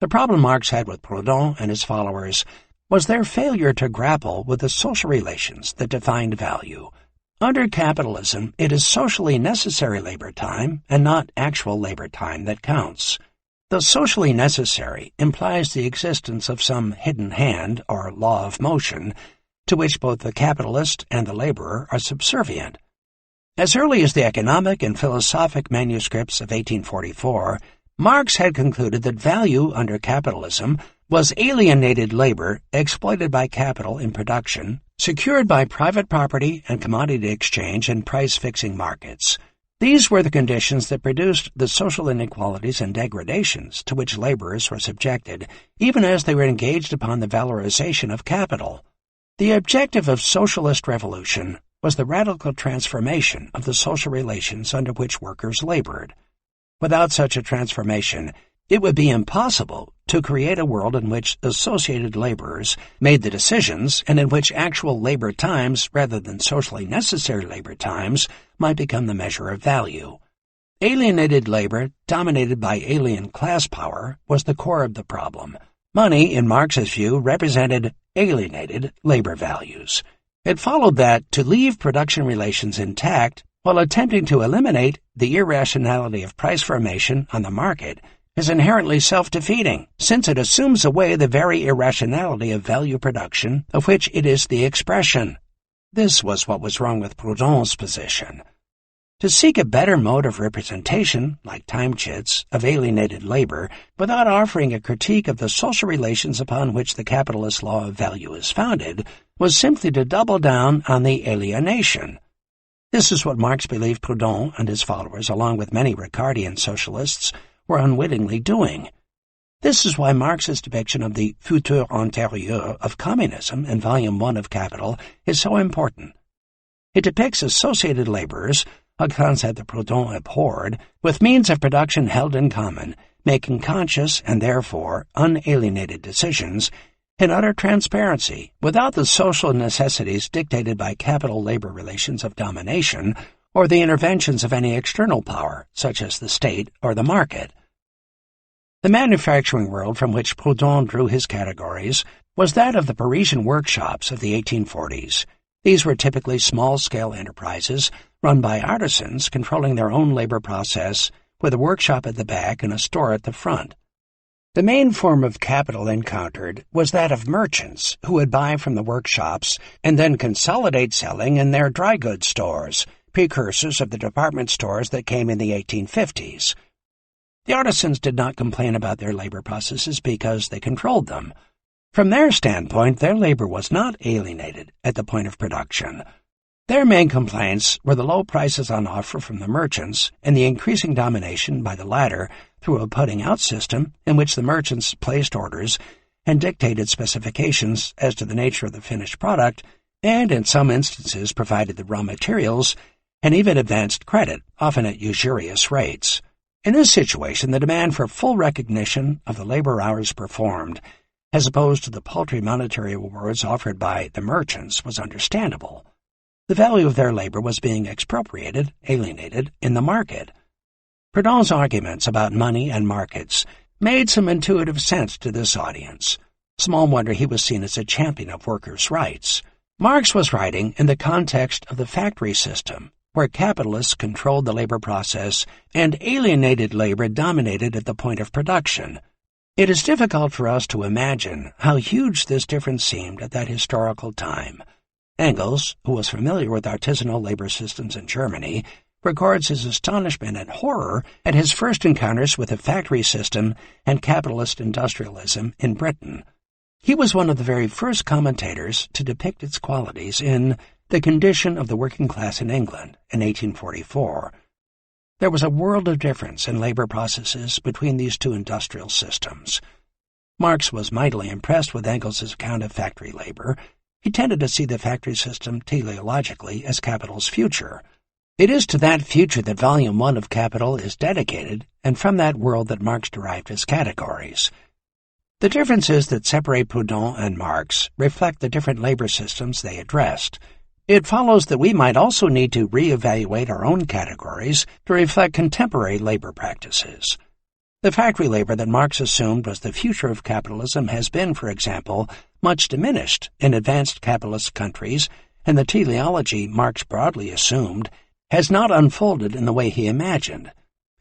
The problem Marx had with Proudhon and his followers was their failure to grapple with the social relations that defined value. Under capitalism, it is socially necessary labor time and not actual labor time that counts. The socially necessary implies the existence of some hidden hand or law of motion to which both the capitalist and the laborer are subservient. As early as the economic and philosophic manuscripts of 1844, Marx had concluded that value under capitalism was alienated labor exploited by capital in production, secured by private property and commodity exchange and price-fixing markets. These were the conditions that produced the social inequalities and degradations to which laborers were subjected, even as they were engaged upon the valorization of capital. The objective of socialist revolution was the radical transformation of the social relations under which workers labored. Without such a transformation, it would be impossible to create a world in which associated laborers made the decisions and in which actual labor times, rather than socially necessary labor times, might become the measure of value. Alienated labor, dominated by alien class power, was the core of the problem. Money, in Marx's view, represented alienated labor values. It followed that to leave production relations intact while attempting to eliminate the irrationality of price formation on the market is inherently self-defeating, since it assumes away the very irrationality of value production of which it is the expression. This was what was wrong with Proudhon's position. To seek a better mode of representation, like time chits, of alienated labor, without offering a critique of the social relations upon which the capitalist law of value is founded, was simply to double down on the alienation. This is what Marx believed Proudhon and his followers, along with many Ricardian socialists, were unwittingly doing. This is why Marx's depiction of the futur antérieur of communism in Volume 1 of Capital is so important. It depicts associated laborers, a concept that Proudhon abhorred, with means of production held in common, making conscious and therefore unalienated decisions in utter transparency, without the social necessities dictated by capital-labor relations of domination or the interventions of any external power, such as the state or the market. The manufacturing world from which Proudhon drew his categories was that of the Parisian workshops of the 1840s. These were typically small-scale enterprises run by artisans controlling their own labor process, with a workshop at the back and a store at the front. The main form of capital encountered was that of merchants who would buy from the workshops and then consolidate selling in their dry goods stores, precursors of the department stores that came in the 1850s. The artisans did not complain about their labor processes because they controlled them. From their standpoint, their labor was not alienated at the point of production. Their main complaints were the low prices on offer from the merchants and the increasing domination by the latter through a putting-out system in which the merchants placed orders and dictated specifications as to the nature of the finished product and, in some instances, provided the raw materials and even advanced credit, often at usurious rates. In this situation, the demand for full recognition of the labor hours performed, as opposed to the paltry monetary rewards offered by the merchants, was understandable. The value of their labor was being expropriated, alienated, in the market. Proudhon's arguments about money and markets made some intuitive sense to this audience. Small wonder he was seen as a champion of workers' rights. Marx was writing in the context of the factory system, where capitalists controlled the labor process and alienated labor dominated at the point of production. It is difficult for us to imagine how huge this difference seemed at that historical time. Engels, who was familiar with artisanal labor systems in Germany, records his astonishment and horror at his first encounters with a factory system and capitalist industrialism in Britain. He was one of the very first commentators to depict its qualities in The Condition of the Working Class in England in 1844. There was a world of difference in labor processes between these two industrial systems. Marx was mightily impressed with Engels' account of factory labor. He tended to see the factory system teleologically as capital's future. It is to that future that Volume 1 of Capital is dedicated, and from that world that Marx derived his categories. The differences that separate Proudhon and Marx reflect the different labor systems they addressed. It follows that we might also need to reevaluate our own categories to reflect contemporary labor practices. The factory labor that Marx assumed was the future of capitalism has been, for example, much diminished in advanced capitalist countries, and the teleology Marx broadly assumed has not unfolded in the way he imagined.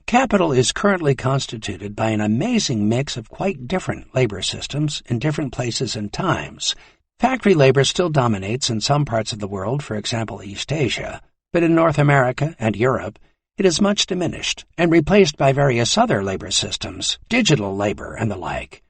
Capital is currently constituted by an amazing mix of quite different labor systems in different places and times. Factory labor still dominates in some parts of the world, for example East Asia, but in North America and Europe it is much diminished and replaced by various other labor systems, digital labor and the like.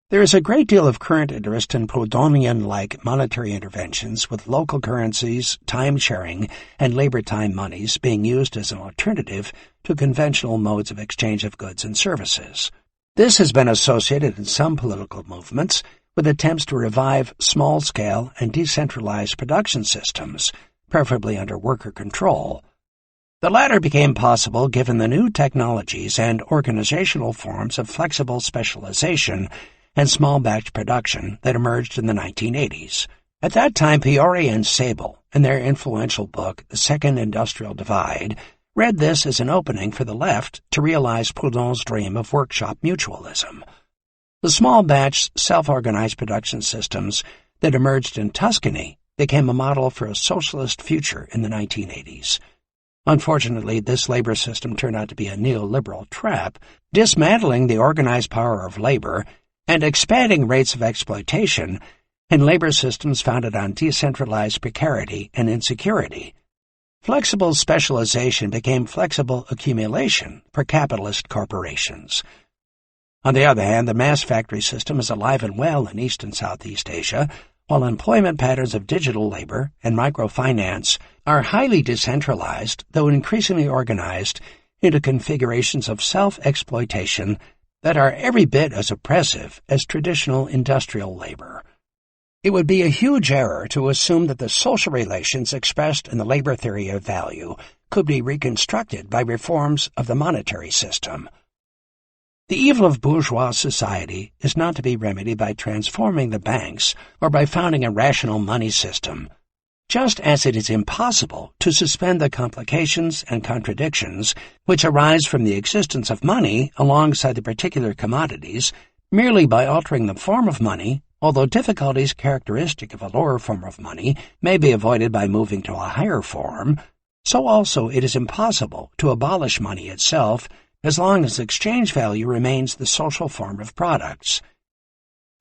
There is a great deal of current interest in Proudhonian-like monetary interventions with local currencies, time-sharing, and labor-time monies being used as an alternative to conventional modes of exchange of goods and services. This has been associated in some political movements with attempts to revive small-scale and decentralized production systems, preferably under worker control. The latter became possible given the new technologies and organizational forms of flexible specialization and small-batch production that emerged in the 1980s. At that time, Peoria and Sable, in their influential book The Second Industrial Divide, read this as an opening for the left to realize Proudhon's dream of workshop mutualism. The small-batch, self-organized production systems that emerged in Tuscany became a model for a socialist future in the 1980s. Unfortunately, this labor system turned out to be a neoliberal trap, dismantling the organized power of labor and expanding rates of exploitation in labor systems founded on decentralized precarity and insecurity. Flexible specialization became flexible accumulation for capitalist corporations. On the other hand, the mass factory system is alive and well in East and Southeast Asia, while employment patterns of digital labor and microfinance are highly decentralized, though increasingly organized into configurations of self-exploitation that are every bit as oppressive as traditional industrial labor. It would be a huge error to assume that the social relations expressed in the labor theory of value could be reconstructed by reforms of the monetary system. The evil of bourgeois society is not to be remedied by transforming the banks or by founding a rational money system, just as it is impossible to suspend the complications and contradictions which arise from the existence of money alongside the particular commodities merely by altering the form of money, although difficulties characteristic of a lower form of money may be avoided by moving to a higher form, so also it is impossible to abolish money itself as long as exchange value remains the social form of products.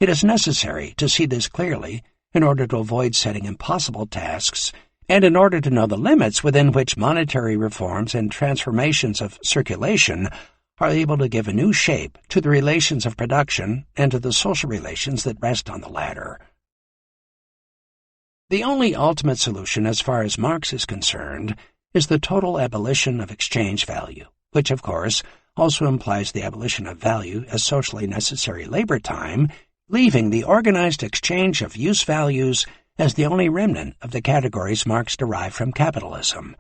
It is necessary to see this clearly in order to avoid setting impossible tasks and in order to know the limits within which monetary reforms and transformations of circulation are able to give a new shape to the relations of production and to the social relations that rest on the latter. The only ultimate solution as far as Marx is concerned is the total abolition of exchange value, which, of course, also implies the abolition of value as socially necessary labor time, leaving the organized exchange of use values as the only remnant of the categories Marx derived from capitalism.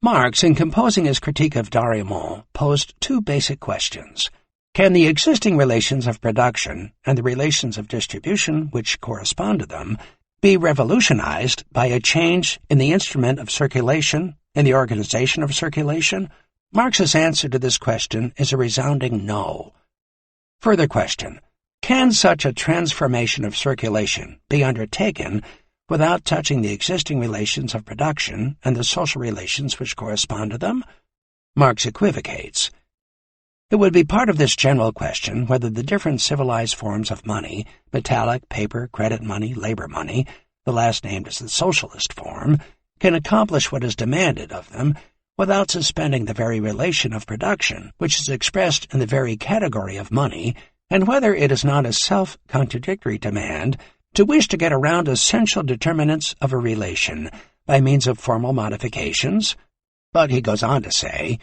Marx, in composing his critique of Darrimont, posed two basic questions. Can the existing relations of production and the relations of distribution which correspond to them be revolutionized by a change in the instrument of circulation and the organization of circulation? Marx's answer to this question is a resounding no. Further question: can such a transformation of circulation be undertaken without touching the existing relations of production and the social relations which correspond to them? Marx equivocates. It would be part of this general question whether the different civilized forms of money, metallic, paper, credit money, labor money, the last named is the socialist form, can accomplish what is demanded of them without suspending the very relation of production, which is expressed in the very category of money, and whether it is not a self-contradictory demand to wish to get around essential determinants of a relation by means of formal modifications. But he goes on to say,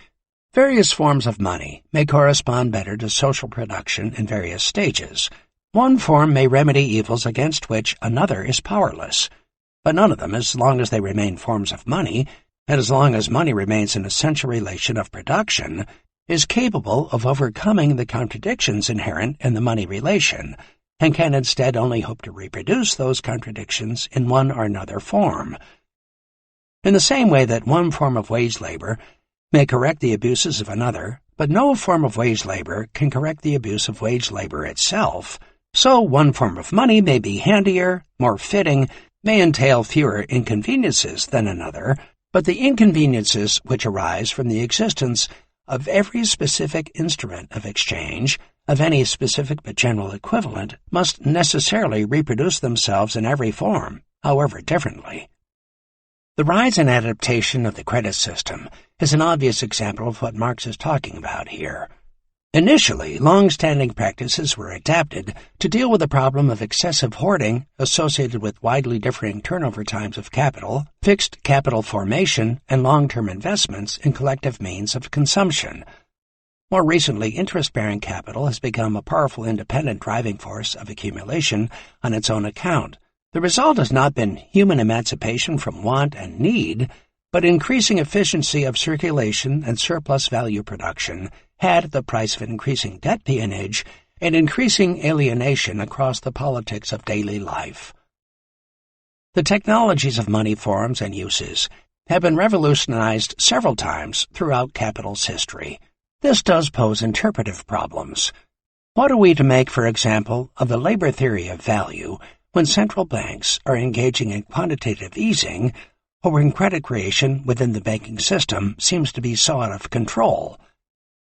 various forms of money may correspond better to social production in various stages. One form may remedy evils against which another is powerless, but none of them, as long as they remain forms of money, and as long as money remains an essential relation of production, is capable of overcoming the contradictions inherent in the money relation, and can instead only hope to reproduce those contradictions in one or another form. In the same way that one form of wage labor may correct the abuses of another, but no form of wage labor can correct the abuse of wage labor itself, so one form of money may be handier, more fitting, may entail fewer inconveniences than another, but the inconveniences which arise from the existence of every specific instrument of exchange, of any specific but general equivalent, must necessarily reproduce themselves in every form, however differently. The rise and adaptation of the credit system is an obvious example of what Marx is talking about here. Initially, long-standing practices were adapted to deal with the problem of excessive hoarding associated with widely differing turnover times of capital, fixed capital formation, and long-term investments in collective means of consumption. More recently, interest-bearing capital has become a powerful independent driving force of accumulation on its own account. The result has not been human emancipation from want and need, but increasing efficiency of circulation and surplus value production had at the price of increasing debt peonage and increasing alienation across the politics of daily life. The technologies of money forms and uses have been revolutionized several times throughout capital's history. This does pose interpretive problems. What are we to make, for example, of the labor theory of value when central banks are engaging in quantitative easing or when credit creation within the banking system seems to be so out of control?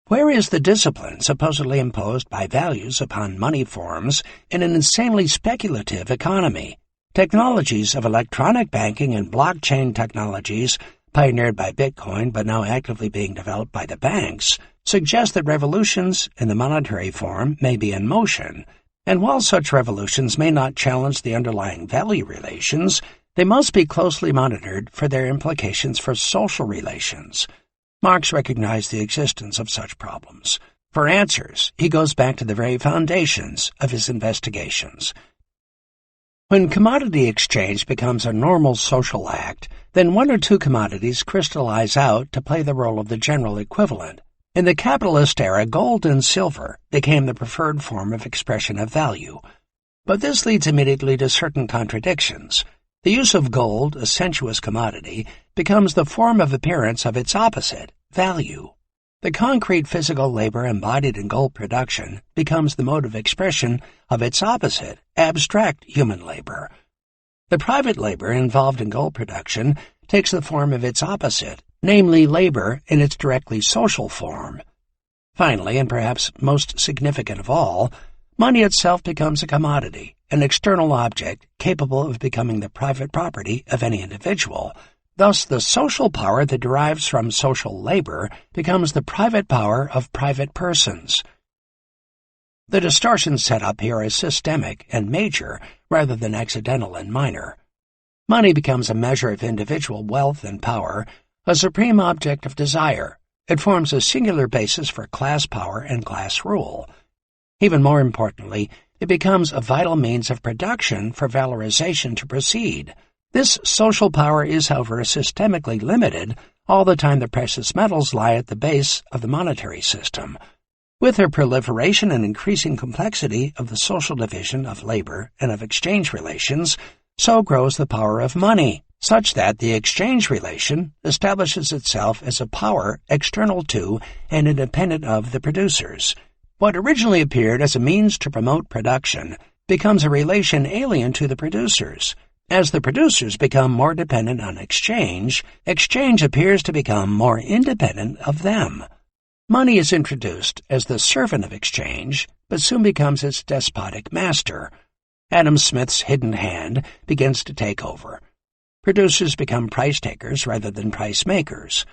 Where is the discipline supposedly imposed by values upon money forms in an insanely speculative economy? Technologies of electronic banking and blockchain technologies, pioneered by Bitcoin but now actively being developed by the banks, suggest that revolutions in the monetary form may be in motion, and while such revolutions may not challenge the underlying value relations, they must be closely monitored for their implications for social relations. Marx recognized the existence of such problems. For answers, he goes back to the very foundations of his investigations. When commodity exchange becomes a normal social act, then one or two commodities crystallize out to play the role of the general equivalent. In the capitalist era, gold and silver became the preferred form of expression of value. But this leads immediately to certain contradictions. The use of gold, a sensuous commodity, becomes the form of appearance of its opposite, value. The concrete physical labor embodied in gold production becomes the mode of expression of its opposite, abstract human labor. The private labor involved in gold production takes the form of its opposite, namely labor in its directly social form. Finally, and perhaps most significant of all, money itself becomes a commodity, an external object capable of becoming the private property of any individual. Thus, the social power that derives from social labor becomes the private power of private persons. The distortions set up here are systemic and major rather than accidental and minor. Money becomes a measure of individual wealth and power, a supreme object of desire. It forms a singular basis for class power and class rule. Even more importantly, it becomes a vital means of production for valorization to proceed. This social power is, however, systemically limited all the time the precious metals lie at the base of the monetary system. With their proliferation and increasing complexity of the social division of labor and of exchange relations, so grows the power of money, such that the exchange relation establishes itself as a power external to and independent of the producers. What originally appeared as a means to promote production becomes a relation alien to the producers. As the producers become more dependent on exchange, exchange appears to become more independent of them. Money is introduced as the servant of exchange, but soon becomes its despotic master. Adam Smith's hidden hand begins to take over. Producers become price takers rather than price makers.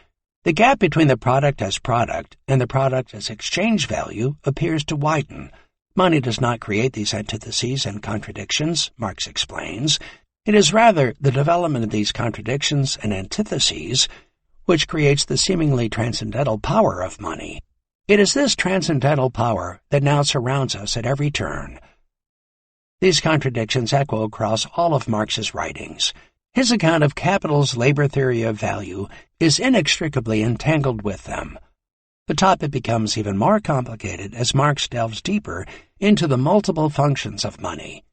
The gap between the product as product and the product as exchange value appears to widen. Money does not create these antitheses and contradictions, Marx explains. It is rather the development of these contradictions and antitheses which creates the seemingly transcendental power of money. It is this transcendental power that now surrounds us at every turn. These contradictions echo across all of Marx's writings. His account of capital's labor theory of value is inextricably entangled with them. The topic becomes even more complicated as Marx delves deeper into the multiple functions of money.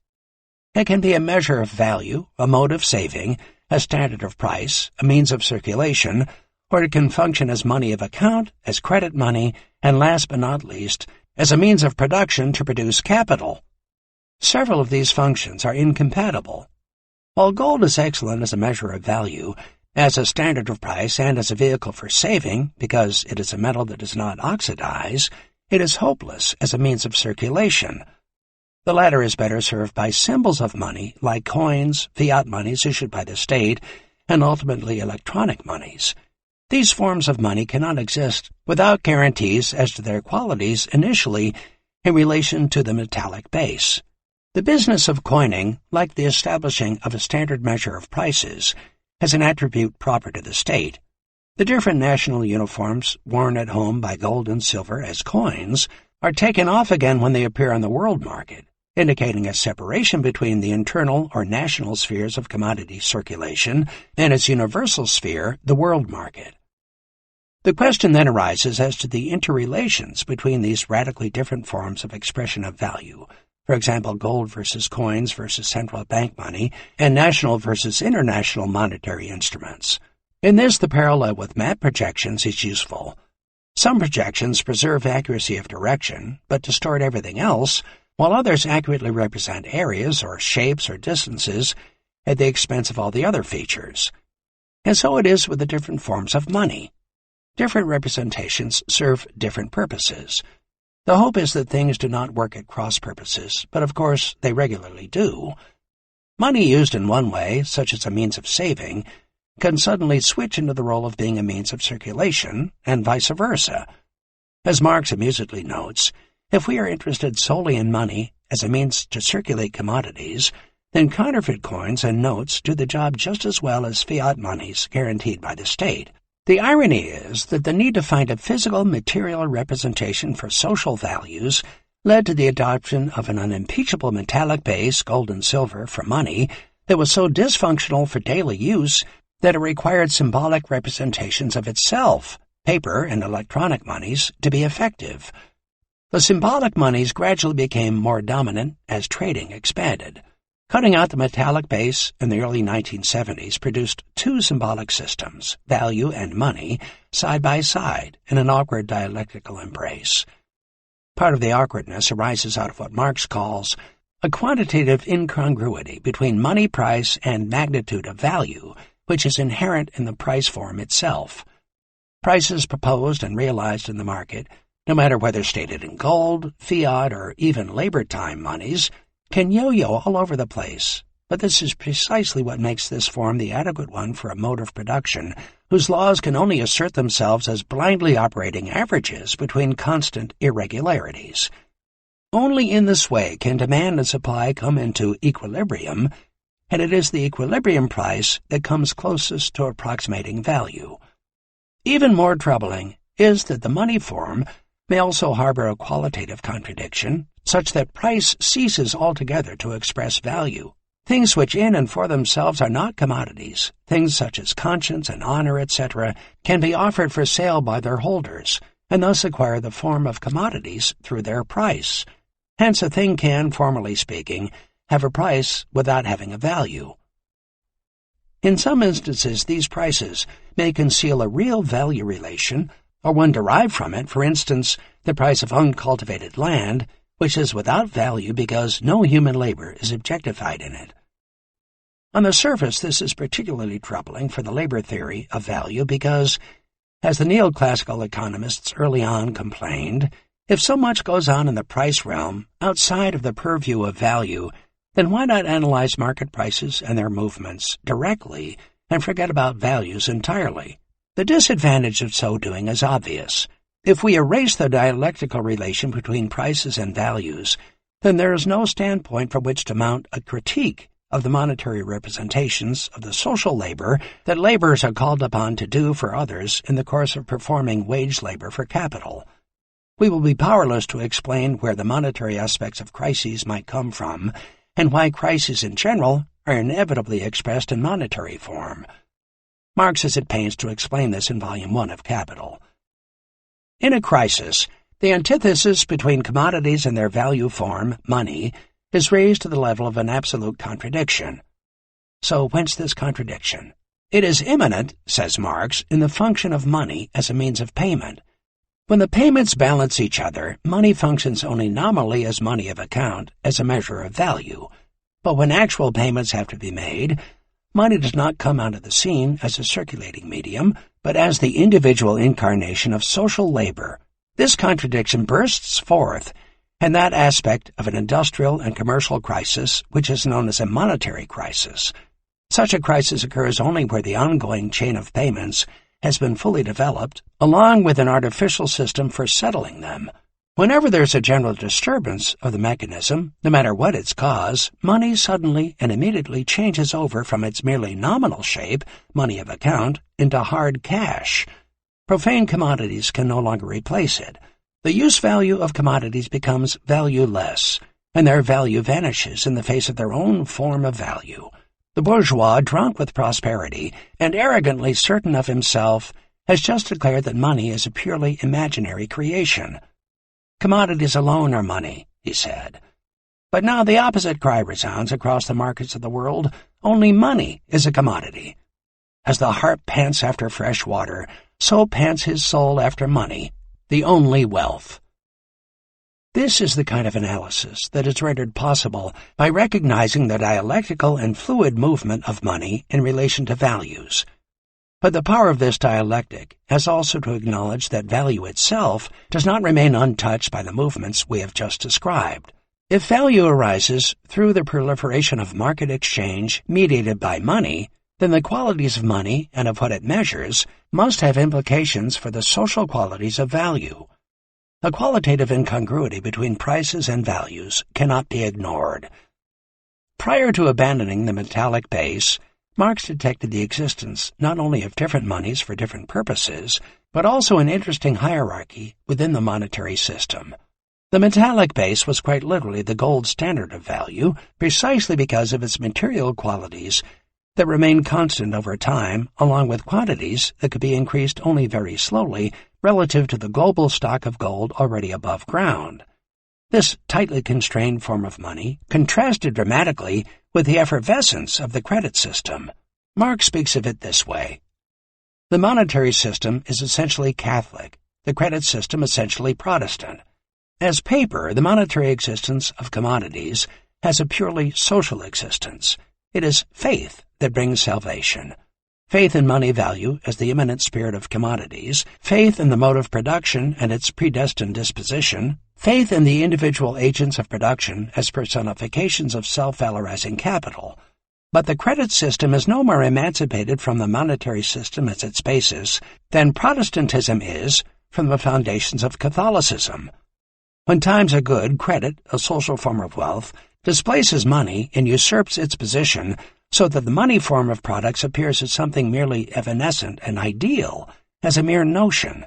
It can be a measure of value, a mode of saving, a standard of price, a means of circulation, or it can function as money of account, as credit money, and last but not least, as a means of production to produce capital. Several of these functions are incompatible. While gold is excellent as a measure of value, as a standard of price, and as a vehicle for saving, because it is a metal that does not oxidize, it is hopeless as a means of circulation. The latter is better served by symbols of money, like coins, fiat monies issued by the state, and ultimately electronic monies. These forms of money cannot exist without guarantees as to their qualities initially in relation to the metallic base. The business of coining, like the establishing of a standard measure of prices, has an attribute proper to the state. The different national uniforms worn at home by gold and silver as coins are taken off again when they appear on the world market, indicating a separation between the internal or national spheres of commodity circulation and its universal sphere, the world market. The question then arises as to the interrelations between these radically different forms of expression of value, for example, gold versus coins versus central bank money, and national versus international monetary instruments. In this, the parallel with map projections is useful. Some projections preserve accuracy of direction, but distort everything else, while others accurately represent areas or shapes or distances at the expense of all the other features. And so it is with the different forms of money. Different representations serve different purposes. The hope is that things do not work at cross purposes, but of course they regularly do. Money used in one way, such as a means of saving, can suddenly switch into the role of being a means of circulation, and vice versa. As Marx amusedly notes, if we are interested solely in money as a means to circulate commodities, then counterfeit coins and notes do the job just as well as fiat monies guaranteed by the state. The irony is that the need to find a physical, material representation for social values led to the adoption of an unimpeachable metallic base, gold and silver, for money that was so dysfunctional for daily use that it required symbolic representations of itself, paper and electronic monies, to be effective. The symbolic monies gradually became more dominant as trading expanded. Cutting out the metallic base in the early 1970s produced two symbolic systems, value and money, side by side in an awkward dialectical embrace. Part of the awkwardness arises out of what Marx calls a quantitative incongruity between money price and magnitude of value, which is inherent in the price form itself. Prices proposed and realized in the market, no matter whether stated in gold, fiat, or even labor time monies, can yo-yo all over the place, but this is precisely what makes this form the adequate one for a mode of production whose laws can only assert themselves as blindly operating averages between constant irregularities. Only in this way can demand and supply come into equilibrium, and it is the equilibrium price that comes closest to approximating value. Even more troubling is that the money form may also harbor a qualitative contradiction, such that price ceases altogether to express value. Things which in and for themselves are not commodities, things such as conscience and honor, etc., can be offered for sale by their holders, and thus acquire the form of commodities through their price. Hence a thing can, formally speaking, have a price without having a value. In some instances, these prices may conceal a real value relation, or one derived from it, for instance, the price of uncultivated land, which is without value because no human labor is objectified in it. On the surface, this is particularly troubling for the labor theory of value because, as the neoclassical economists early on complained, if so much goes on in the price realm outside of the purview of value, then why not analyze market prices and their movements directly and forget about values entirely? The disadvantage of so doing is obvious. If we erase the dialectical relation between prices and values, then there is no standpoint from which to mount a critique of the monetary representations of the social labor that laborers are called upon to do for others in the course of performing wage labor for capital. We will be powerless to explain where the monetary aspects of crises might come from, and why crises in general are inevitably expressed in monetary form. Marx is at pains to explain this in Volume 1 of Capital. In a crisis, the antithesis between commodities and their value form, money, is raised to the level of an absolute contradiction. So whence this contradiction? It is immanent, says Marx, in the function of money as a means of payment. When the payments balance each other, money functions only nominally as money of account, as a measure of value. But when actual payments have to be made, money does not come onto the scene as a circulating medium, but as the individual incarnation of social labor. This contradiction bursts forth in that aspect of an industrial and commercial crisis which is known as a monetary crisis. Such a crisis occurs only where the ongoing chain of payments has been fully developed, along with an artificial system for settling them. Whenever there's a general disturbance of the mechanism, no matter what its cause, money suddenly and immediately changes over from its merely nominal shape, money of account, into hard cash. Profane commodities can no longer replace it. The use value of commodities becomes valueless, and their value vanishes in the face of their own form of value. The bourgeois, drunk with prosperity and arrogantly certain of himself, has just declared that money is a purely imaginary creation. Commodities alone are money, he said. But now the opposite cry resounds across the markets of the world. Only money is a commodity. As the hart pants after fresh water, so pants his soul after money, the only wealth. This is the kind of analysis that is rendered possible by recognizing the dialectical and fluid movement of money in relation to values. But the power of this dialectic has also to acknowledge that value itself does not remain untouched by the movements we have just described. If value arises through the proliferation of market exchange mediated by money, then the qualities of money and of what it measures must have implications for the social qualities of value. The qualitative incongruity between prices and values cannot be ignored. Prior to abandoning the metallic base, Marx detected the existence not only of different monies for different purposes, but also an interesting hierarchy within the monetary system. The metallic base was quite literally the gold standard of value, precisely because of its material qualities that remained constant over time, along with quantities that could be increased only very slowly relative to the global stock of gold already above ground. This tightly constrained form of money contrasted dramatically with the effervescence of the credit system. Marx speaks of it this way. The monetary system is essentially Catholic, the credit system essentially Protestant. As paper, the monetary existence of commodities has a purely social existence. It is faith that brings salvation. Faith in money value as the immanent spirit of commodities, faith in the mode of production and its predestined disposition, faith in the individual agents of production as personifications of self-valorizing capital. But the credit system is no more emancipated from the monetary system as its basis than Protestantism is from the foundations of Catholicism. When times are good, credit, a social form of wealth, displaces money and usurps its position so that the money form of products appears as something merely evanescent and ideal, as a mere notion.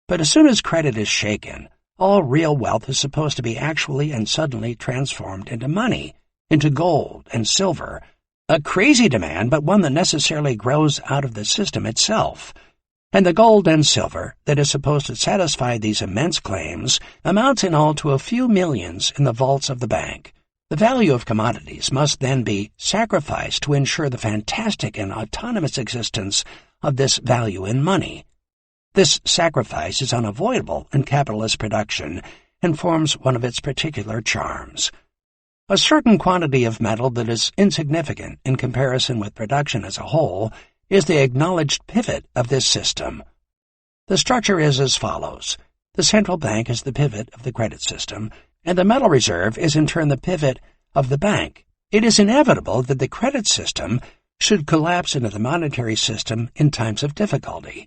But as soon as credit is shaken, all real wealth is supposed to be actually and suddenly transformed into money, into gold and silver, a crazy demand, but one that necessarily grows out of the system itself. And the gold and silver that is supposed to satisfy these immense claims amounts in all to a few millions in the vaults of the bank. The value of commodities must then be sacrificed to ensure the fantastic and autonomous existence of this value in money. This sacrifice is unavoidable in capitalist production and forms one of its particular charms. A certain quantity of metal that is insignificant in comparison with production as a whole is the acknowledged pivot of this system. The structure is as follows. The central bank is the pivot of the credit system, and the metal reserve is in turn the pivot of the bank. It is inevitable that the credit system should collapse into the monetary system in times of difficulty.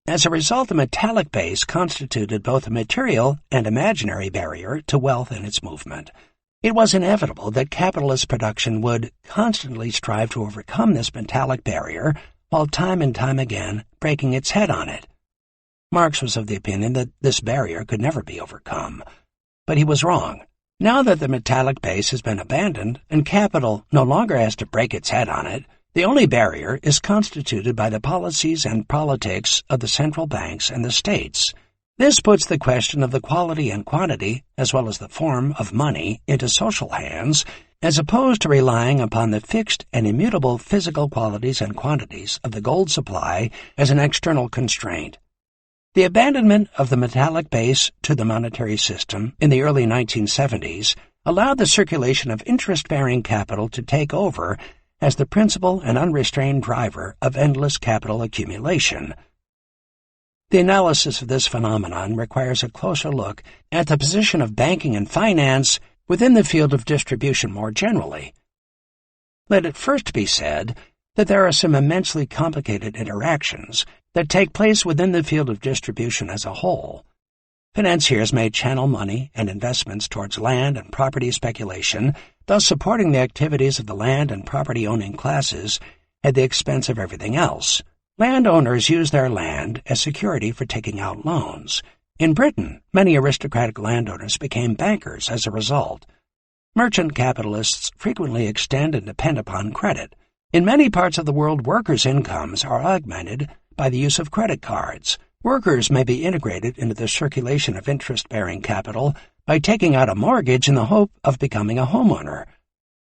As a result, the metallic base constituted both a material and imaginary barrier to wealth and its movement. It was inevitable that capitalist production would constantly strive to overcome this metallic barrier, while time and time again breaking its head on it. Marx was of the opinion that this barrier could never be overcome. But he was wrong. Now that the metallic base has been abandoned and capital no longer has to break its head on it, the only barrier is constituted by the policies and politics of the central banks and the states. This puts the question of the quality and quantity, as well as the form of money, into social hands, as opposed to relying upon the fixed and immutable physical qualities and quantities of the gold supply as an external constraint. The abandonment of the metallic base to the monetary system in the early 1970s allowed the circulation of interest-bearing capital to take over as the principal and unrestrained driver of endless capital accumulation. The analysis of this phenomenon requires a closer look at the position of banking and finance within the field of distribution more generally. Let it first be said that there are some immensely complicated interactions that take place within the field of distribution as a whole. Financiers may channel money and investments towards land and property speculation, thus supporting the activities of the land and property-owning classes at the expense of everything else. Landowners use their land as security for taking out loans. In Britain, many aristocratic landowners became bankers as a result. Merchant capitalists frequently extend and depend upon credit. In many parts of the world, workers' incomes are augmented by the use of credit cards. Workers may be integrated into the circulation of interest-bearing capital by taking out a mortgage in the hope of becoming a homeowner.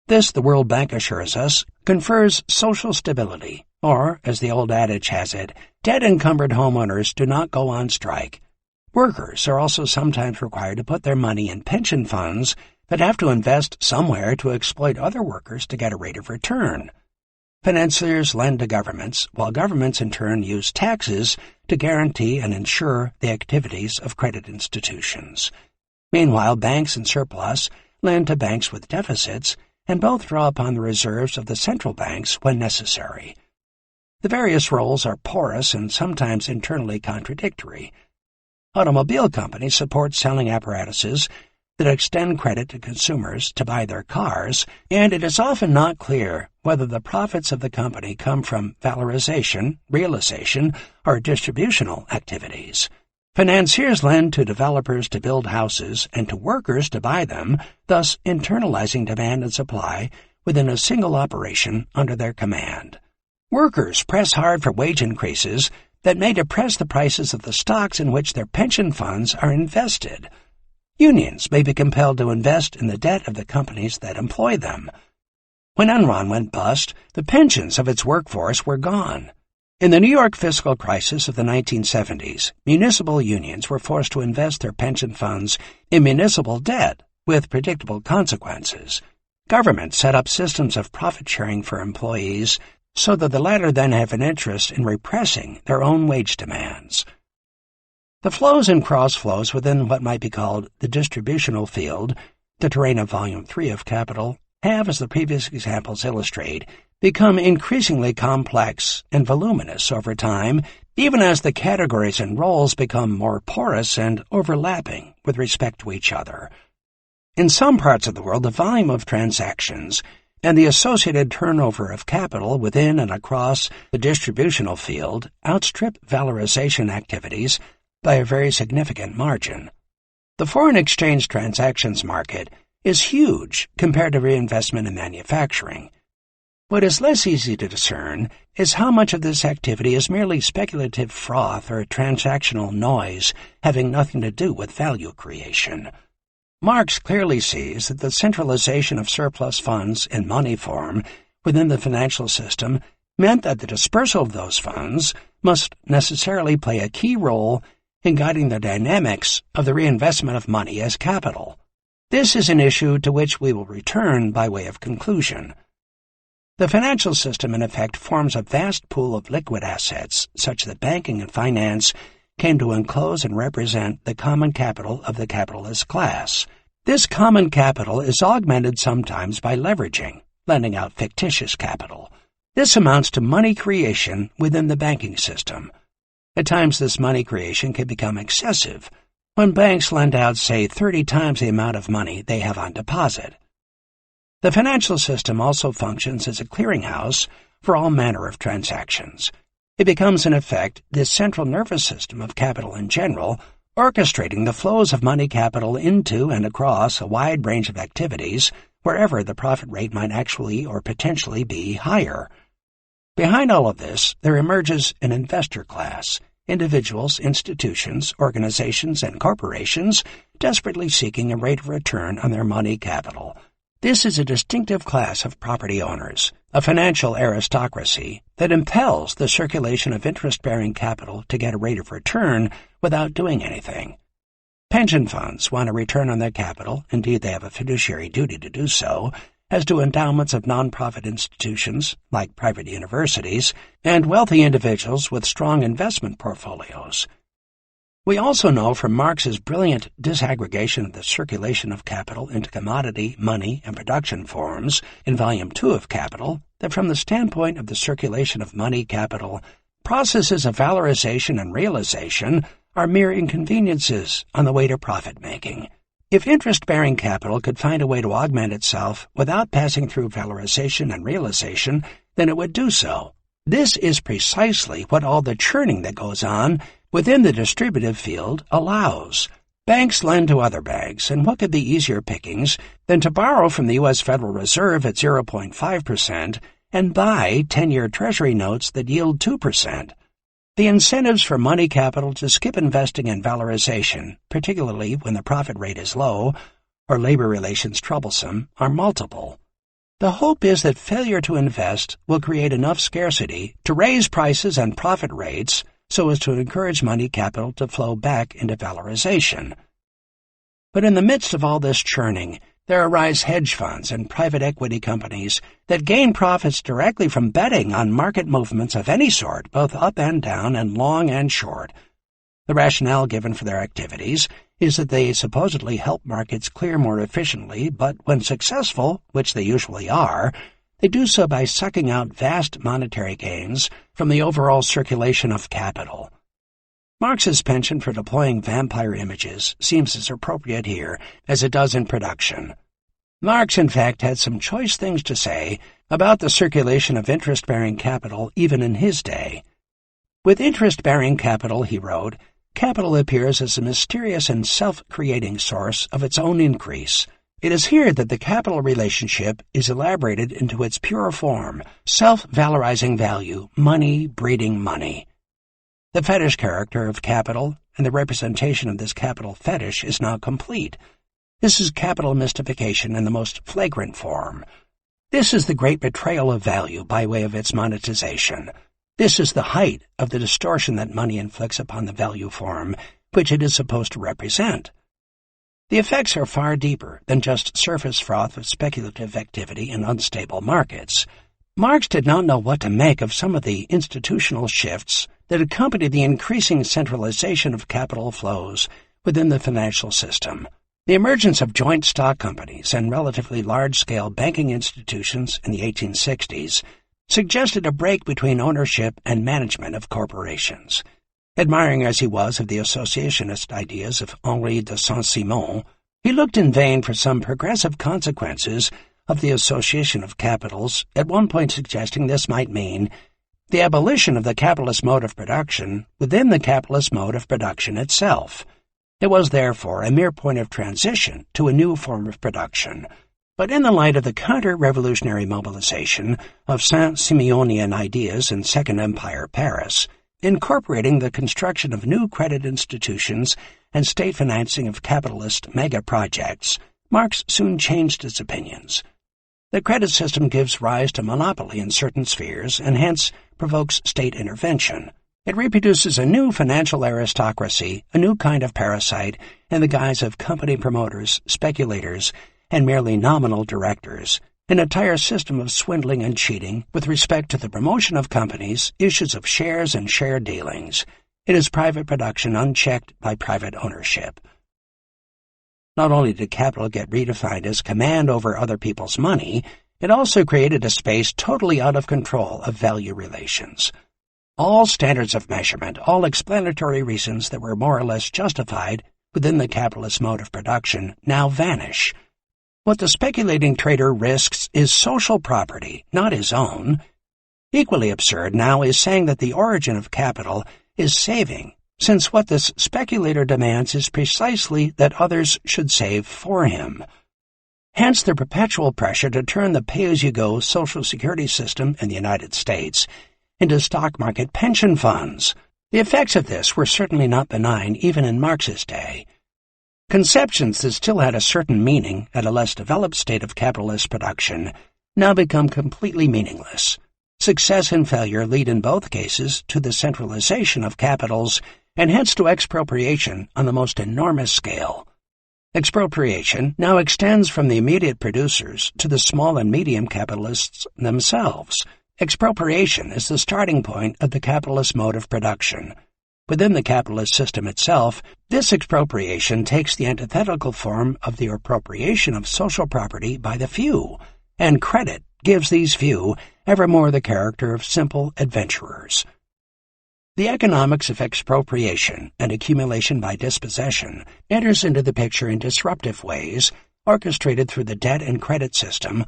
This, the World Bank assures us, confers social stability, or, as the old adage has it, debt-encumbered homeowners do not go on strike. Workers are also sometimes required to put their money in pension funds that have to invest somewhere to exploit other workers to get a rate of return. Financiers lend to governments, while governments in turn use taxes to guarantee and ensure the activities of credit institutions. Meanwhile, banks in surplus lend to banks with deficits, and both draw upon the reserves of the central banks when necessary. The various roles are porous and sometimes internally contradictory. Automobile companies support selling apparatuses that extend credit to consumers to buy their cars, and it is often not clear whether the profits of the company come from valorization, realization, or distributional activities. Financiers lend to developers to build houses and to workers to buy them, thus internalizing demand and supply within a single operation under their command. Workers press hard for wage increases that may depress the prices of the stocks in which their pension funds are invested. Unions may be compelled to invest in the debt of the companies that employ them. When Enron went bust, the pensions of its workforce were gone. In the New York fiscal crisis of the 1970s, municipal unions were forced to invest their pension funds in municipal debt, with predictable consequences. Governments set up systems of profit-sharing for employees so that the latter then have an interest in repressing their own wage demands. The flows and cross-flows within what might be called the distributional field, the terrain of Volume 3 of Capital, have, as the previous examples illustrate, become increasingly complex and voluminous over time, even as the categories and roles become more porous and overlapping with respect to each other. In some parts of the world, the volume of transactions and the associated turnover of capital within and across the distributional field outstrip valorization activities by a very significant margin. The foreign exchange transactions market is huge compared to reinvestment in manufacturing. What is less easy to discern is how much of this activity is merely speculative froth or transactional noise having nothing to do with value creation. Marx clearly sees that the centralization of surplus funds in money form within the financial system meant that the dispersal of those funds must necessarily play a key role in guiding the dynamics of the reinvestment of money as capital. This is an issue to which we will return by way of conclusion. The financial system, in effect, forms a vast pool of liquid assets, such that banking and finance came to enclose and represent the common capital of the capitalist class. This common capital is augmented sometimes by leveraging, lending out fictitious capital. This amounts to money creation within the banking system. At times this money creation can become excessive, when banks lend out, say, 30 times the amount of money they have on deposit. The financial system also functions as a clearinghouse for all manner of transactions. It becomes, in effect, the central nervous system of capital in general, orchestrating the flows of money capital into and across a wide range of activities wherever the profit rate might actually or potentially be higher. Behind all of this, there emerges an investor class, individuals, institutions, organizations, and corporations desperately seeking a rate of return on their money capital. This is a distinctive class of property owners, a financial aristocracy that impels the circulation of interest-bearing capital to get a rate of return without doing anything. Pension funds want a return on their capital, indeed they have a fiduciary duty to do so, as do endowments of non-profit institutions, like private universities, and wealthy individuals with strong investment portfolios. We also know from Marx's brilliant disaggregation of the circulation of capital into commodity, money, and production forms in Volume 2 of Capital that from the standpoint of the circulation of money capital, processes of valorization and realization are mere inconveniences on the way to profit-making. If interest-bearing capital could find a way to augment itself without passing through valorization and realization, then it would do so. This is precisely what all the churning that goes on within the distributive field allows. Banks lend to other banks, and what could be easier pickings than to borrow from the U.S. Federal Reserve at 0.5% and buy 10-year Treasury notes that yield 2%? The incentives for money capital to skip investing in valorization, particularly when the profit rate is low or labor relations troublesome, are multiple. The hope is that failure to invest will create enough scarcity to raise prices and profit rates so as to encourage money capital to flow back into valorization. But in the midst of all this churning, there arise hedge funds and private equity companies that gain profits directly from betting on market movements of any sort, both up and down and long and short. The rationale given for their activities is that they supposedly help markets clear more efficiently, but when successful, which they usually are, they do so by sucking out vast monetary gains from the overall circulation of capital. Marx's penchant for deploying vampire images seems as appropriate here as it does in production. Marx, in fact, had some choice things to say about the circulation of interest-bearing capital even in his day. With interest-bearing capital, he wrote, capital appears as a mysterious and self-creating source of its own increase. It is here that the capital relationship is elaborated into its pure form, self-valorizing value, money breeding money. The fetish character of capital and the representation of this capital fetish is now complete. This is capital mystification in the most flagrant form. This is the great betrayal of value by way of its monetization. This is the height of the distortion that money inflicts upon the value form which it is supposed to represent. The effects are far deeper than just surface froth of speculative activity in unstable markets. Marx did not know what to make of some of the institutional shifts that accompany the increasing centralization of capital flows within the financial system. The emergence of joint stock companies and relatively large-scale banking institutions in the 1860s suggested a break between ownership and management of corporations. Admiring as he was of the associationist ideas of Henri de Saint-Simon, he looked in vain for some progressive consequences of the association of capitals, at one point suggesting this might mean the abolition of the capitalist mode of production within the capitalist mode of production itself. It was, therefore, a mere point of transition to a new form of production. But in the light of the counter-revolutionary mobilization of Saint-Simonian ideas in Second Empire Paris, incorporating the construction of new credit institutions and state financing of capitalist mega-projects, Marx soon changed his opinions. The credit system gives rise to monopoly in certain spheres and hence provokes state intervention. It reproduces a new financial aristocracy, a new kind of parasite, in the guise of company promoters, speculators, and merely nominal directors, an entire system of swindling and cheating with respect to the promotion of companies, issues of shares and share dealings. It is private production unchecked by private ownership. Not only did capital get redefined as command over other people's money, it also created a space totally out of control of value relations. All standards of measurement, all explanatory reasons that were more or less justified within the capitalist mode of production now vanish. What the speculating trader risks is social property, not his own. Equally absurd now is saying that the origin of capital is saving, since what this speculator demands is precisely that others should save for him. Hence the perpetual pressure to turn the pay-as-you-go Social Security system in the United States into stock market pension funds. The effects of this were certainly not benign even in Marx's day. Conceptions that still had a certain meaning at a less developed state of capitalist production now become completely meaningless. Success and failure lead in both cases to the centralization of capitals and hence to expropriation on the most enormous scale. Expropriation now extends from the immediate producers to the small and medium capitalists themselves. Expropriation is the starting point of the capitalist mode of production. Within the capitalist system itself, this expropriation takes the antithetical form of the appropriation of social property by the few, and credit gives these few evermore the character of simple adventurers. The economics of expropriation and accumulation by dispossession enters into the picture in disruptive ways, orchestrated through the debt and credit system,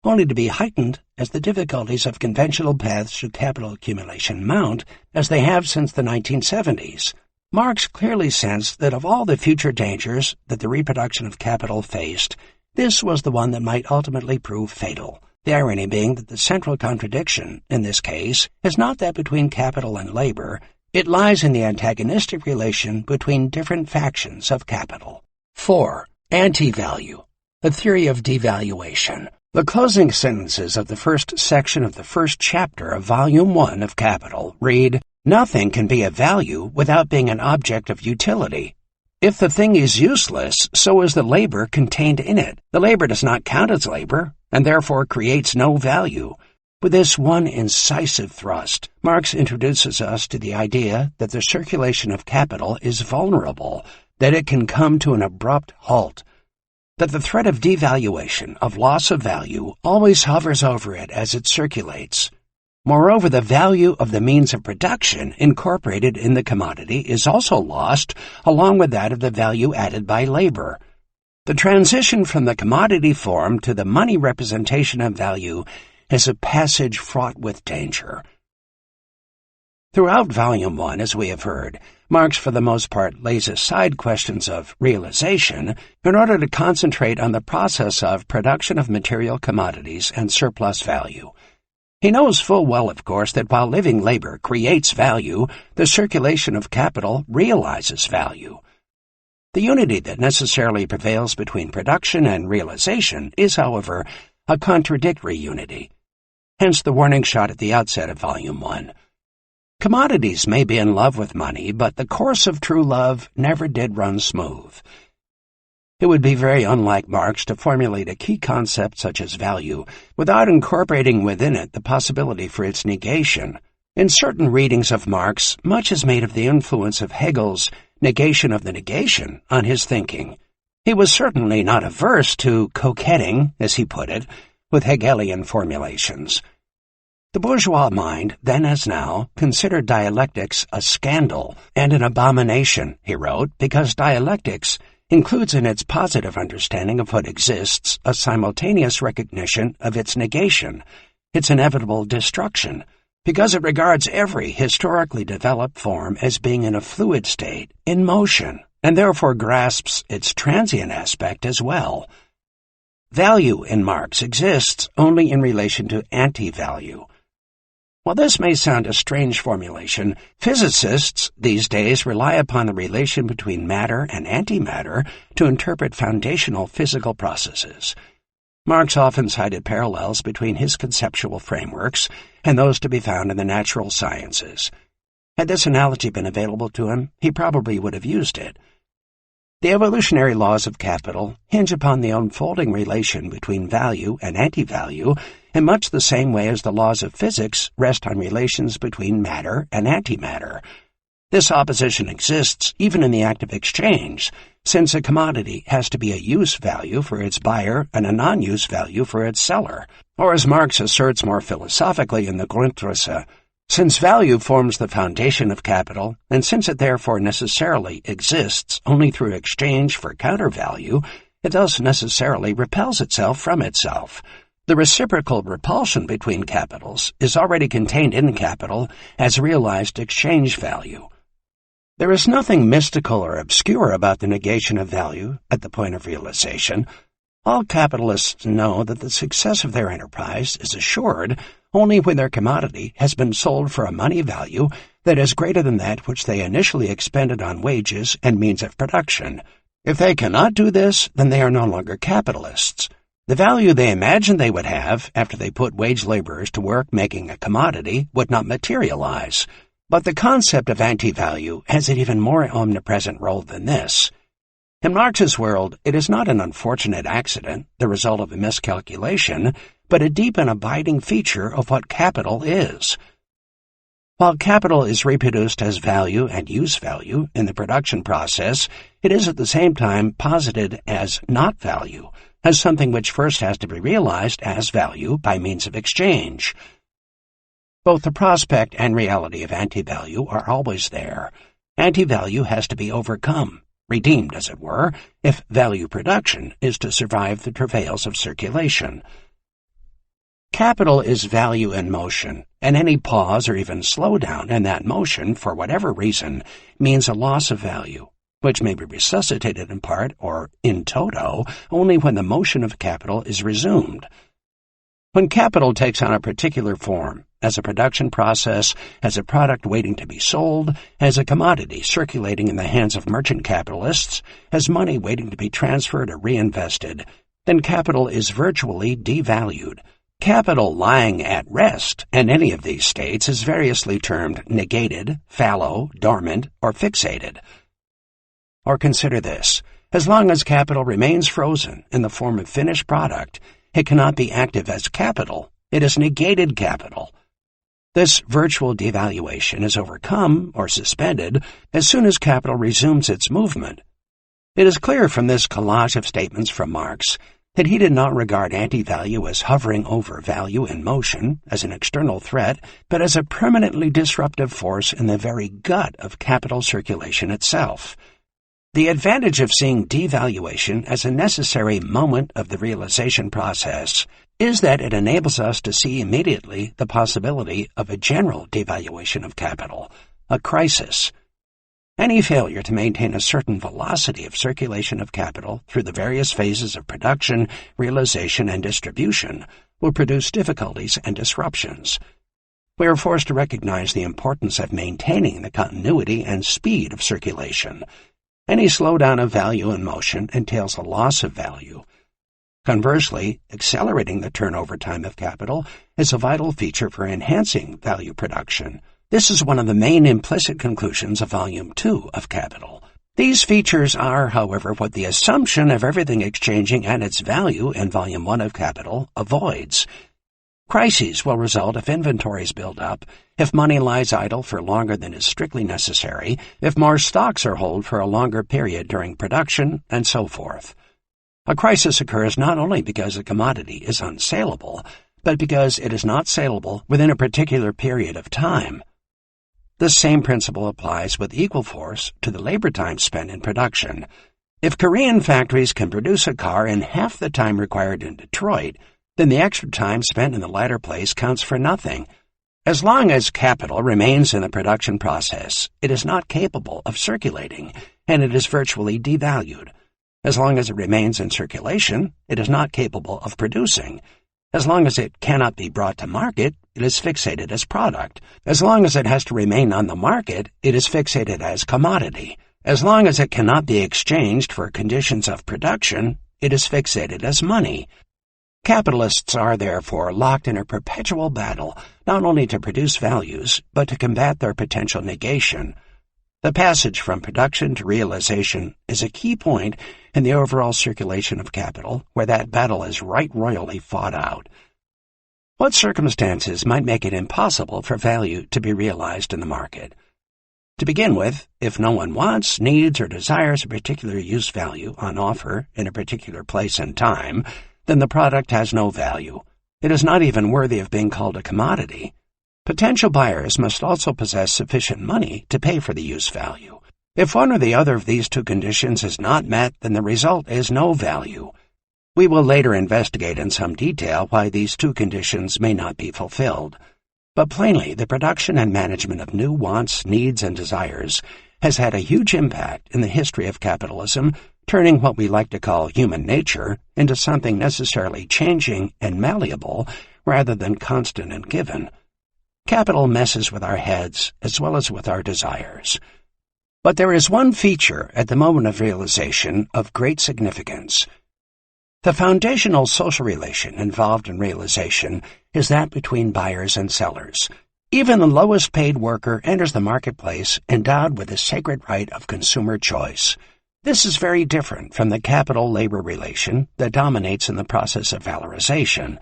only to be heightened as the difficulties of conventional paths to capital accumulation mount, as they have since the 1970s. Marx clearly sensed that of all the future dangers that the reproduction of capital faced, this was the one that might ultimately prove fatal. The irony being that the central contradiction, in this case, is not that between capital and labor, it lies in the antagonistic relation between different factions of capital. 4. Anti-value. The theory of devaluation. The closing sentences of the first section of the first chapter of Volume 1 of Capital read, "Nothing can be of value without being an object of utility. If the thing is useless, so is the labor contained in it. The labor does not count as labor, and therefore creates no value." With this one incisive thrust, Marx introduces us to the idea that the circulation of capital is vulnerable, that it can come to an abrupt halt, that the threat of devaluation, of loss of value, always hovers over it as it circulates. Moreover, the value of the means of production incorporated in the commodity is also lost, along with that of the value added by labor. The transition from the commodity form to the money representation of value is a passage fraught with danger. Throughout Volume 1, as we have heard, Marx for the most part lays aside questions of realization in order to concentrate on the process of production of material commodities and surplus value. He knows full well, of course, that while living labor creates value, the circulation of capital realizes value. The unity that necessarily prevails between production and realization is, however, a contradictory unity. Hence the warning shot at the outset of Volume 1. Commodities may be in love with money, but the course of true love never did run smooth. It would be very unlike Marx to formulate a key concept such as value without incorporating within it the possibility for its negation. In certain readings of Marx, much is made of the influence of Hegel's negation of the negation on his thinking. He was certainly not averse to coquetting, as he put it, with Hegelian formulations. The bourgeois mind, then as now, considered dialectics a scandal and an abomination, he wrote, because dialectics includes in its positive understanding of what exists a simultaneous recognition of its negation, its inevitable destruction, because it regards every historically developed form as being in a fluid state, in motion, and therefore grasps its transient aspect as well. Value in Marx exists only in relation to anti-value. While this may sound a strange formulation, physicists these days rely upon the relation between matter and antimatter to interpret foundational physical processes. Marx often cited parallels between his conceptual frameworks and those to be found in the natural sciences. Had this analogy been available to him, he probably would have used it. The evolutionary laws of capital hinge upon the unfolding relation between value and anti-value in much the same way as the laws of physics rest on relations between matter and antimatter. This opposition exists even in the act of exchange, since a commodity has to be a use value for its buyer and a non-use value for its seller. Or as Marx asserts more philosophically in the Grundrisse, since value forms the foundation of capital, and since it therefore necessarily exists only through exchange for counter-value, it thus necessarily repels itself from itself. The reciprocal repulsion between capitals is already contained in capital as realized exchange value. There is nothing mystical or obscure about the negation of value at the point of realization. All capitalists know that the success of their enterprise is assured only when their commodity has been sold for a money value that is greater than that which they initially expended on wages and means of production. If they cannot do this, then they are no longer capitalists. The value they imagined they would have after they put wage laborers to work making a commodity would not materialize. But the concept of anti-value has an even more omnipresent role than this. In Marx's world, it is not an unfortunate accident, the result of a miscalculation, but a deep and abiding feature of what capital is. While capital is reproduced as value and use value in the production process, it is at the same time posited as not value, as something which first has to be realized as value by means of exchange. Both the prospect and reality of anti-value are always there. Anti-value has to be overcome, redeemed, as it were, if value production is to survive the travails of circulation. Capital is value in motion, and any pause or even slowdown in that motion, for whatever reason, means a loss of value, which may be resuscitated in part or in toto only when the motion of capital is resumed. When capital takes on a particular form, as a production process, as a product waiting to be sold, as a commodity circulating in the hands of merchant capitalists, as money waiting to be transferred or reinvested, then capital is virtually devalued. Capital lying at rest in any of these states is variously termed negated, fallow, dormant, or fixated. Or consider this: as long as capital remains frozen in the form of finished product, it cannot be active as capital. It is negated capital. This virtual devaluation is overcome or suspended as soon as capital resumes its movement. It is clear from this collage of statements from Marx that he did not regard anti-value as hovering over value in motion, as an external threat, but as a permanently disruptive force in the very gut of capital circulation itself. The advantage of seeing devaluation as a necessary moment of the realization process is that it enables us to see immediately the possibility of a general devaluation of capital, a crisis. Any failure to maintain a certain velocity of circulation of capital through the various phases of production, realization, and distribution will produce difficulties and disruptions. We are forced to recognize the importance of maintaining the continuity and speed of circulation. Any slowdown of value in motion entails a loss of value. Conversely, accelerating the turnover time of capital is a vital feature for enhancing value production. This is one of the main implicit conclusions of Volume 2 of Capital. These features are, however, what the assumption of everything exchanging at its value in Volume 1 of Capital avoids. Crises will result if inventories build up, if money lies idle for longer than is strictly necessary, if more stocks are held for a longer period during production, and so forth. A crisis occurs not only because a commodity is unsaleable, but because it is not saleable within a particular period of time. This same principle applies with equal force to the labor time spent in production. If Korean factories can produce a car in half the time required in Detroit, then the extra time spent in the latter place counts for nothing. As long as capital remains in the production process, it is not capable of circulating, and it is virtually devalued. As long as it remains in circulation, it is not capable of producing. As long as it cannot be brought to market, it is fixated as product. As long as it has to remain on the market, it is fixated as commodity. As long as it cannot be exchanged for conditions of production, it is fixated as money. Capitalists are therefore locked in a perpetual battle, not only to produce values, but to combat their potential negation. The passage from production to realization is a key point in the overall circulation of capital, where that battle is right royally fought out. What circumstances might make it impossible for value to be realized in the market? To begin with, if no one wants, needs, or desires a particular use value on offer in a particular place and time, then the product has no value. It is not even worthy of being called a commodity. Potential buyers must also possess sufficient money to pay for the use value. If one or the other of these two conditions is not met, then the result is no value. We will later investigate in some detail why these two conditions may not be fulfilled. But plainly, the production and management of new wants, needs, and desires has had a huge impact in the history of capitalism, turning what we like to call human nature into something necessarily changing and malleable rather than constant and given. Capital messes with our heads as well as with our desires. But there is one feature at the moment of realization of great significance. The foundational social relation involved in realization is that between buyers and sellers. Even the lowest paid worker enters the marketplace endowed with the sacred right of consumer choice. This is very different from the capital-labor relation that dominates in the process of valorization.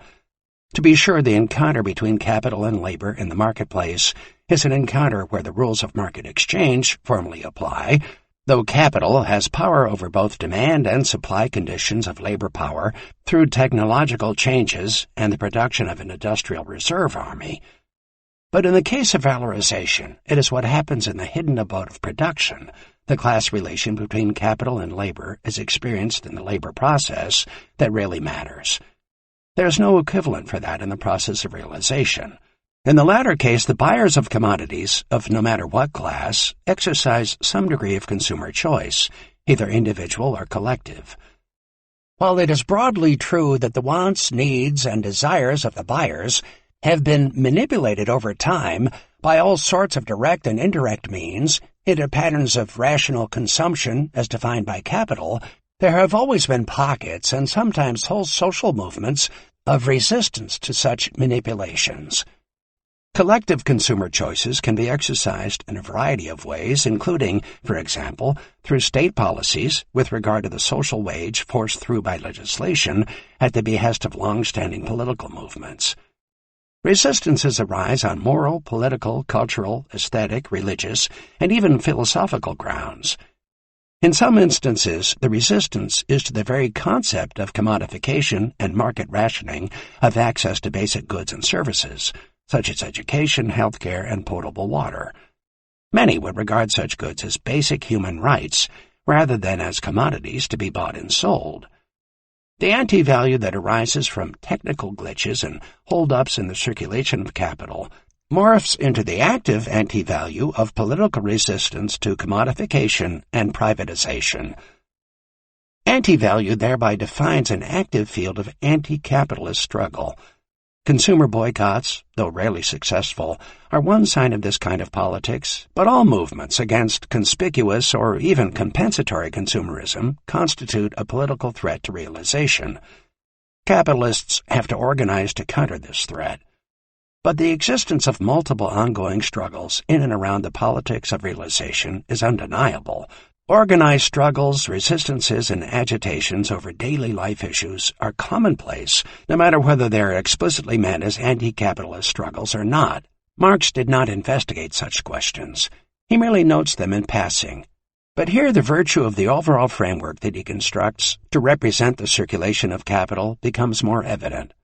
To be sure, the encounter between capital and labor in the marketplace is an encounter where the rules of market exchange formally apply, though capital has power over both demand and supply conditions of labor power through technological changes and the production of an industrial reserve army. But in the case of valorization, it is what happens in the hidden abode of production, the class relation between capital and labor as experienced in the labor process, that really matters. There is no equivalent for that in the process of realization. In the latter case, the buyers of commodities, of no matter what class, exercise some degree of consumer choice, either individual or collective. While it is broadly true that the wants, needs, and desires of the buyers have been manipulated over time by all sorts of direct and indirect means into patterns of rational consumption as defined by capital, there have always been pockets and sometimes whole social movements of resistance to such manipulations. Collective consumer choices can be exercised in a variety of ways, including, for example, through state policies with regard to the social wage forced through by legislation at the behest of long-standing political movements. Resistances arise on moral, political, cultural, aesthetic, religious, and even philosophical grounds. In some instances, the resistance is to the very concept of commodification and market rationing of access to basic goods and services, such as education, healthcare, and potable water. Many would regard such goods as basic human rights rather than as commodities to be bought and sold. The anti-value that arises from technical glitches and hold-ups in the circulation of capital morphs into the active anti-value of political resistance to commodification and privatization. Anti-value thereby defines an active field of anti-capitalist struggle. Consumer boycotts, though rarely successful, are one sign of this kind of politics, but all movements against conspicuous or even compensatory consumerism constitute a political threat to realization. Capitalists have to organize to counter this threat. But the existence of multiple ongoing struggles in and around the politics of realization is undeniable. Organized struggles, resistances, and agitations over daily life issues are commonplace, no matter whether they are explicitly meant as anti-capitalist struggles or not. Marx did not investigate such questions. He merely notes them in passing. But here the virtue of the overall framework that he constructs to represent the circulation of capital becomes more evident.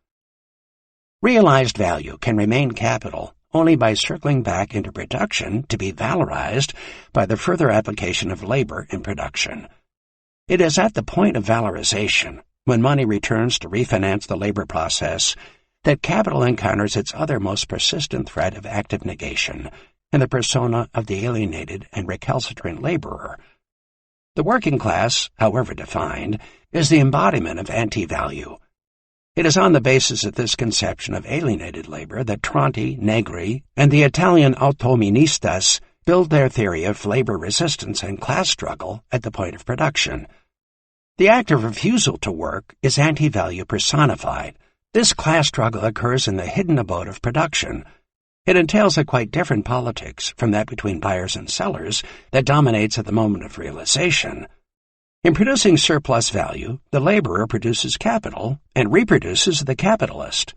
Realized value can remain capital only by circling back into production to be valorized by the further application of labor in production. It is at the point of valorization, when money returns to refinance the labor process, that capital encounters its other most persistent threat of active negation in the persona of the alienated and recalcitrant laborer. The working class, however defined, is the embodiment of anti-value. It is on the basis of this conception of alienated labor that Tronti, Negri, and the Italian autoministas build their theory of labor resistance and class struggle at the point of production. The act of refusal to work is anti-value personified. This class struggle occurs in the hidden abode of production. It entails a quite different politics from that between buyers and sellers that dominates at the moment of realization. In producing surplus value, the laborer produces capital and reproduces the capitalist.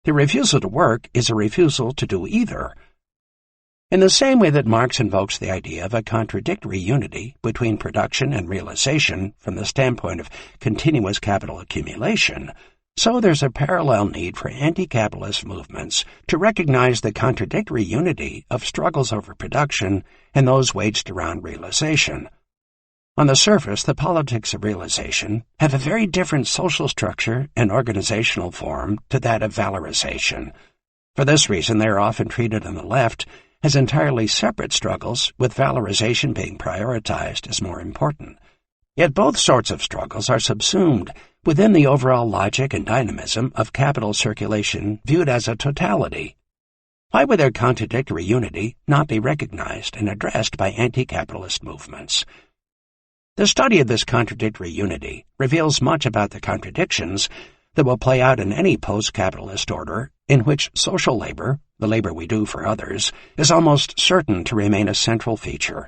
The refusal to work is a refusal to do either. In the same way that Marx invokes the idea of a contradictory unity between production and realization from the standpoint of continuous capital accumulation, so there's a parallel need for anti-capitalist movements to recognize the contradictory unity of struggles over production and those waged around realization. On the surface, the politics of realization have a very different social structure and organizational form to that of valorization. For this reason, they are often treated on the left as entirely separate struggles, with valorization being prioritized as more important. Yet both sorts of struggles are subsumed within the overall logic and dynamism of capital circulation viewed as a totality. Why would their contradictory unity not be recognized and addressed by anti-capitalist movements? The study of this contradictory unity reveals much about the contradictions that will play out in any post-capitalist order in which social labor, the labor we do for others, is almost certain to remain a central feature.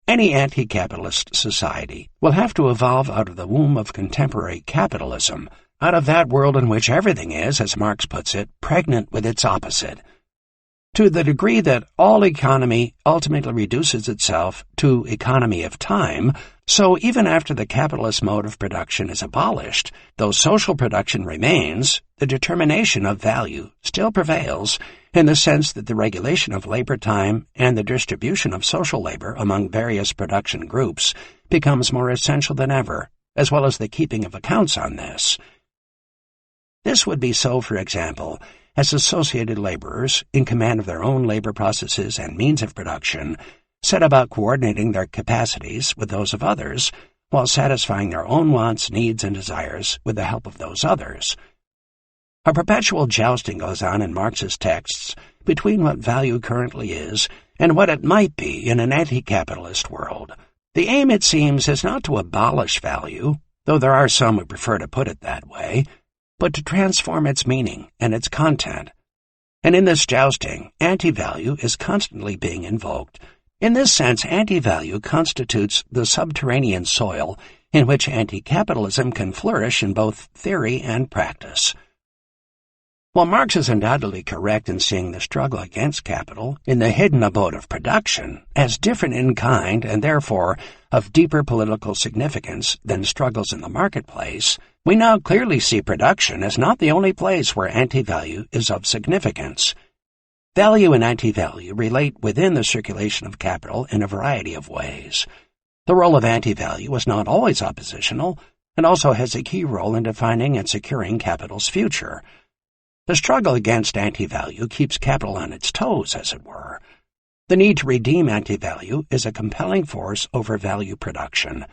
Any anti-capitalist society will have to evolve out of the womb of contemporary capitalism, out of that world in which everything is, as Marx puts it, pregnant with its opposite. To the degree that all economy ultimately reduces itself to economy of time, so even after the capitalist mode of production is abolished, though social production remains, the determination of value still prevails in the sense that the regulation of labor time and the distribution of social labor among various production groups becomes more essential than ever, as well as the keeping of accounts on this. This would be so, for example, as associated laborers, in command of their own labor processes and means of production, set about coordinating their capacities with those of others, while satisfying their own wants, needs, and desires with the help of those others. A perpetual jousting goes on in Marx's texts between what value currently is and what it might be in an anti-capitalist world. The aim, it seems, is not to abolish value, though there are some who prefer to put it that way, but to transform its meaning and its content. And in this jousting, anti-value is constantly being invoked. In this sense, anti-value constitutes the subterranean soil in which anti-capitalism can flourish in both theory and practice. While Marx is undoubtedly correct in seeing the struggle against capital in the hidden abode of production as different in kind and therefore of deeper political significance than struggles in the marketplace, we now clearly see production as not the only place where anti-value is of significance. Value and anti-value relate within the circulation of capital in a variety of ways. The role of anti-value is not always oppositional, and also has a key role in defining and securing capital's future. The struggle against anti-value keeps capital on its toes, as it were. The need to redeem anti-value is a compelling force over value production.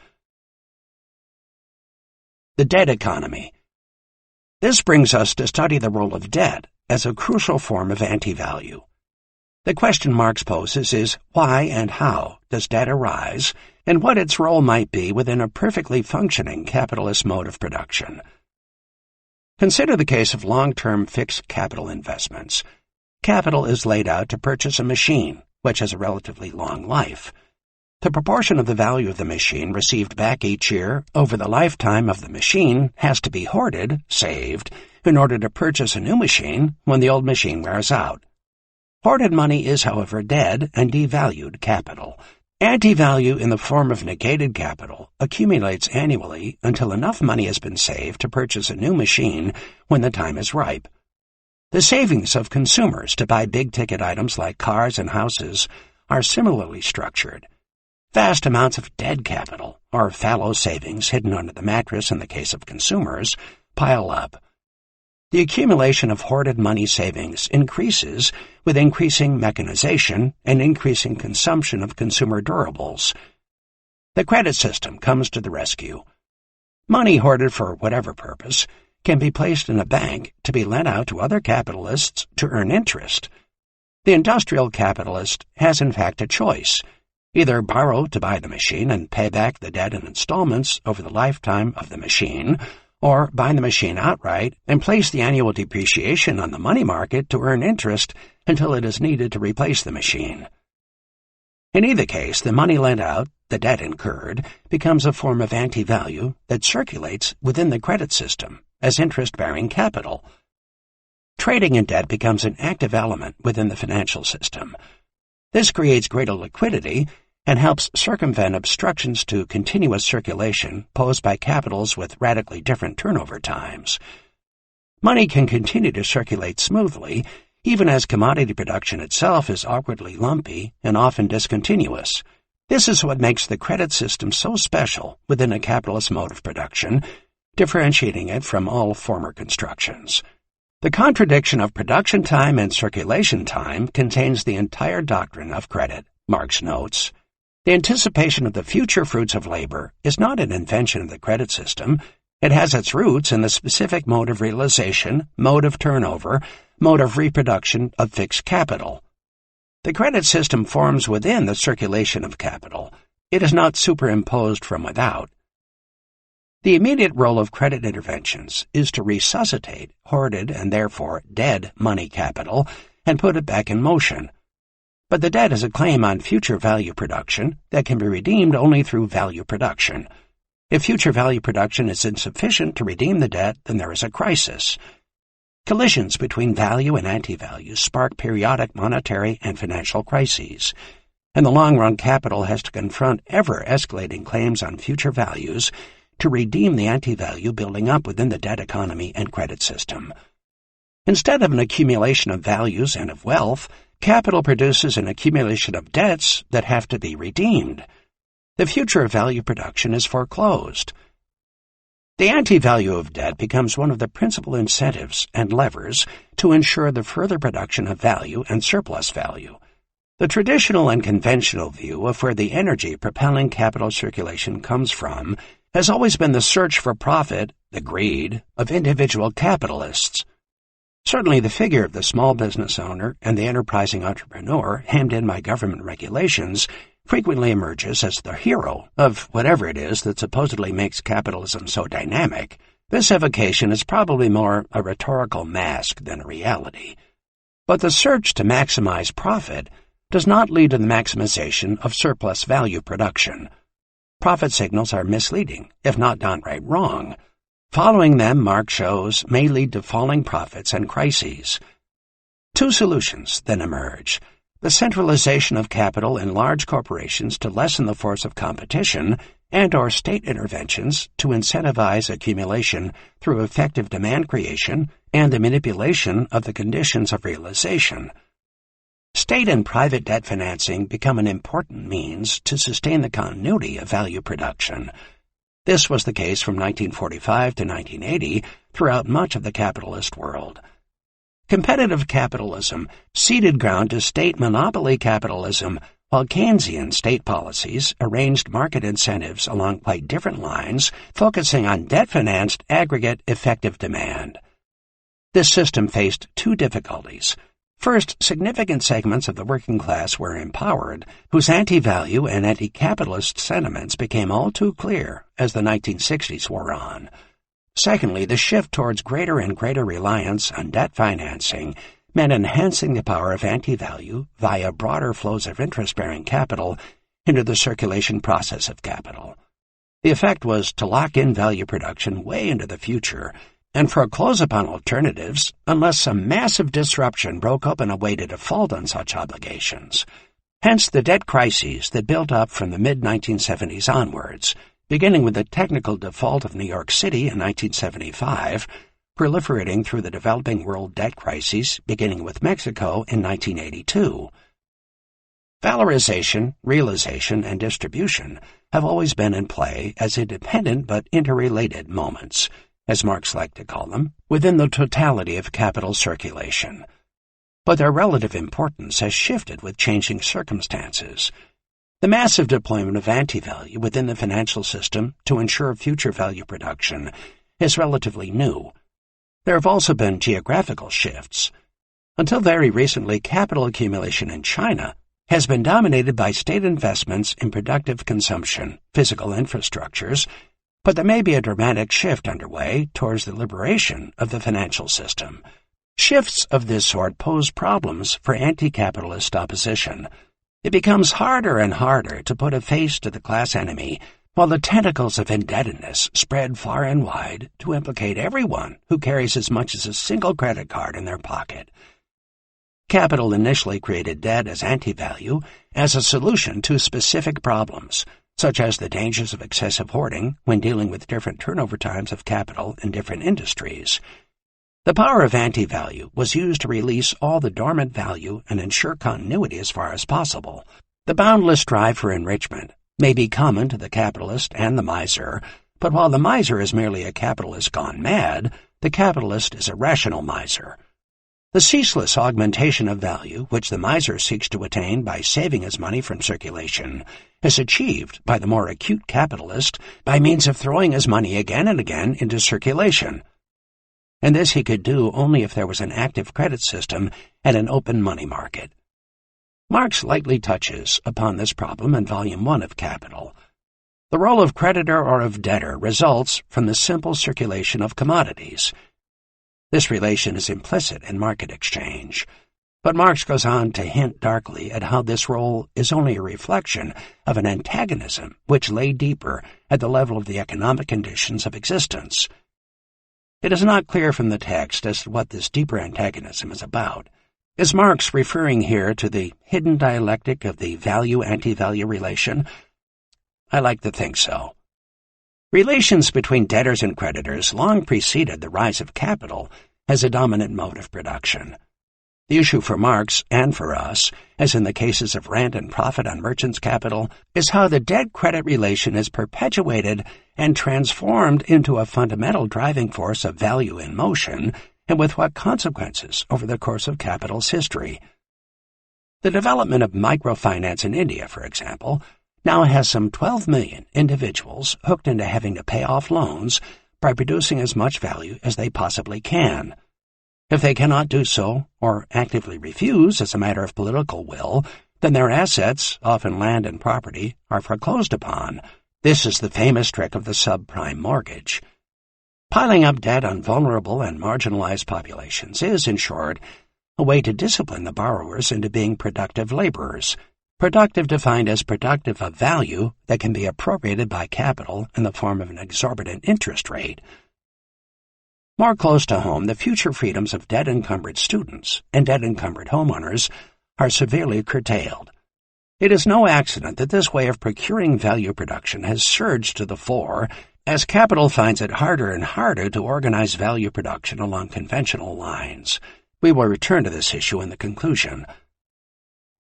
The debt economy. This brings us to study the role of debt as a crucial form of anti-value. The question Marx poses is why and how does debt arise, and what its role might be within a perfectly functioning capitalist mode of production. Consider the case of long-term fixed capital investments. Capital is laid out to purchase a machine, which has a relatively long life. The proportion of the value of the machine received back each year over the lifetime of the machine has to be hoarded, saved, in order to purchase a new machine when the old machine wears out. Hoarded money is, however, dead and devalued capital. Anti-value in the form of negated capital accumulates annually until enough money has been saved to purchase a new machine when the time is ripe. The savings of consumers to buy big-ticket items like cars and houses are similarly structured. Vast amounts of dead capital, or fallow savings hidden under the mattress in the case of consumers, pile up. The accumulation of hoarded money savings increases with increasing mechanization and increasing consumption of consumer durables. The credit system comes to the rescue. Money hoarded for whatever purpose can be placed in a bank to be lent out to other capitalists to earn interest. The industrial capitalist has in fact a choice: either borrow to buy the machine and pay back the debt in installments over the lifetime of the machine, or buy the machine outright and place the annual depreciation on the money market to earn interest until it is needed to replace the machine. In either case, the money lent out, the debt incurred, becomes a form of anti-value that circulates within the credit system as interest-bearing capital. Trading in debt becomes an active element within the financial system. This creates greater liquidity and helps circumvent obstructions to continuous circulation posed by capitals with radically different turnover times. Money can continue to circulate smoothly, even as commodity production itself is awkwardly lumpy and often discontinuous. This is what makes the credit system so special within a capitalist mode of production, differentiating it from all former constructions. The contradiction of production time and circulation time contains the entire doctrine of credit, Marx notes. The anticipation of the future fruits of labor is not an invention of the credit system. It has its roots in the specific mode of realization, mode of turnover, mode of reproduction of fixed capital. The credit system forms within the circulation of capital. It is not superimposed from without. The immediate role of credit interventions is to resuscitate hoarded and therefore dead money capital and put it back in motion. But the debt is a claim on future value production that can be redeemed only through value production. If future value production is insufficient to redeem the debt, then there is a crisis. Collisions between value and anti-value spark periodic monetary and financial crises. In the long run, capital has to confront ever-escalating claims on future values to redeem the anti-value building up within the debt economy and credit system. Instead of an accumulation of values and of wealth, capital produces an accumulation of debts that have to be redeemed. The future of value production is foreclosed. The anti-value of debt becomes one of the principal incentives and levers to ensure the further production of value and surplus value. The traditional and conventional view of where the energy propelling capital circulation comes from has always been the search for profit, the greed, of individual capitalists. Certainly the figure of the small business owner and the enterprising entrepreneur, hemmed in by government regulations, frequently emerges as the hero of whatever it is that supposedly makes capitalism so dynamic. This evocation is probably more a rhetorical mask than a reality. But the search to maximize profit does not lead to the maximization of surplus value production. Profit signals are misleading, if not downright wrong. Following them, Marx shows, may lead to falling profits and crises. Two solutions then emerge: the centralization of capital in large corporations to lessen the force of competition, and/or state interventions to incentivize accumulation through effective demand creation and the manipulation of the conditions of realization. State and private debt financing become an important means to sustain the continuity of value production. This was the case from 1945 to 1980 throughout much of the capitalist world. Competitive capitalism ceded ground to state monopoly capitalism, while Keynesian state policies arranged market incentives along quite different lines, focusing on debt-financed aggregate effective demand. This system faced two difficulties. First, significant segments of the working class were empowered, whose anti-value and anti-capitalist sentiments became all too clear as the 1960s wore on. Secondly, the shift towards greater and greater reliance on debt financing meant enhancing the power of anti-value via broader flows of interest-bearing capital into the circulation process of capital. The effect was to lock in value production way into the future and foreclose upon alternatives unless some massive disruption broke open a way to default on such obligations. Hence the debt crises that built up from the mid-1970s onwards, beginning with the technical default of New York City in 1975, proliferating through the developing world debt crises beginning with Mexico in 1982. Valorization, realization, and distribution have always been in play as independent but interrelated moments, as Marx liked to call them, within the totality of capital circulation. But their relative importance has shifted with changing circumstances. The massive deployment of anti-value within the financial system to ensure future value production is relatively new. There have also been geographical shifts. Until very recently, capital accumulation in China has been dominated by state investments in productive consumption, physical infrastructures, but there may be a dramatic shift underway towards the liberation of the financial system. Shifts of this sort pose problems for anti-capitalist opposition. It becomes harder and harder to put a face to the class enemy, while the tentacles of indebtedness spread far and wide to implicate everyone who carries as much as a single credit card in their pocket. Capital initially created debt as anti-value as a solution to specific problems, such as the dangers of excessive hoarding when dealing with different turnover times of capital in different industries. The power of anti-value was used to release all the dormant value and ensure continuity as far as possible. The boundless drive for enrichment may be common to the capitalist and the miser, but while the miser is merely a capitalist gone mad, the capitalist is a rational miser. The ceaseless augmentation of value, which the miser seeks to attain by saving his money from circulation, is achieved by the more acute capitalist by means of throwing his money again and again into circulation. And this he could do only if there was an active credit system and an open money market. Marx lightly touches upon this problem in Volume 1 of Capital. The role of creditor or of debtor results from the simple circulation of commodities. This relation is implicit in market exchange, but Marx goes on to hint darkly at how this role is only a reflection of an antagonism which lay deeper at the level of the economic conditions of existence. It is not clear from the text as to what this deeper antagonism is about. Is Marx referring here to the hidden dialectic of the value-anti-value relation? I like to think so. Relations between debtors and creditors long preceded the rise of capital as a dominant mode of production. The issue for Marx and for us, as in the cases of rent and profit on merchants' capital, is how the debt-credit relation is perpetuated and transformed into a fundamental driving force of value in motion, and with what consequences over the course of capital's history. The development of microfinance in India, for example, now has some 12 million individuals hooked into having to pay off loans by producing as much value as they possibly can. If they cannot do so, or actively refuse as a matter of political will, then their assets, often land and property, are foreclosed upon. This is the famous trick of the subprime mortgage. Piling up debt on vulnerable and marginalized populations is, in short, a way to discipline the borrowers into being productive laborers, productive defined as productive of value that can be appropriated by capital in the form of an exorbitant interest rate. More close to home, the future freedoms of debt-encumbered students and debt-encumbered homeowners are severely curtailed. It is no accident that this way of procuring value production has surged to the fore as capital finds it harder and harder to organize value production along conventional lines. We will return to this issue in the conclusion.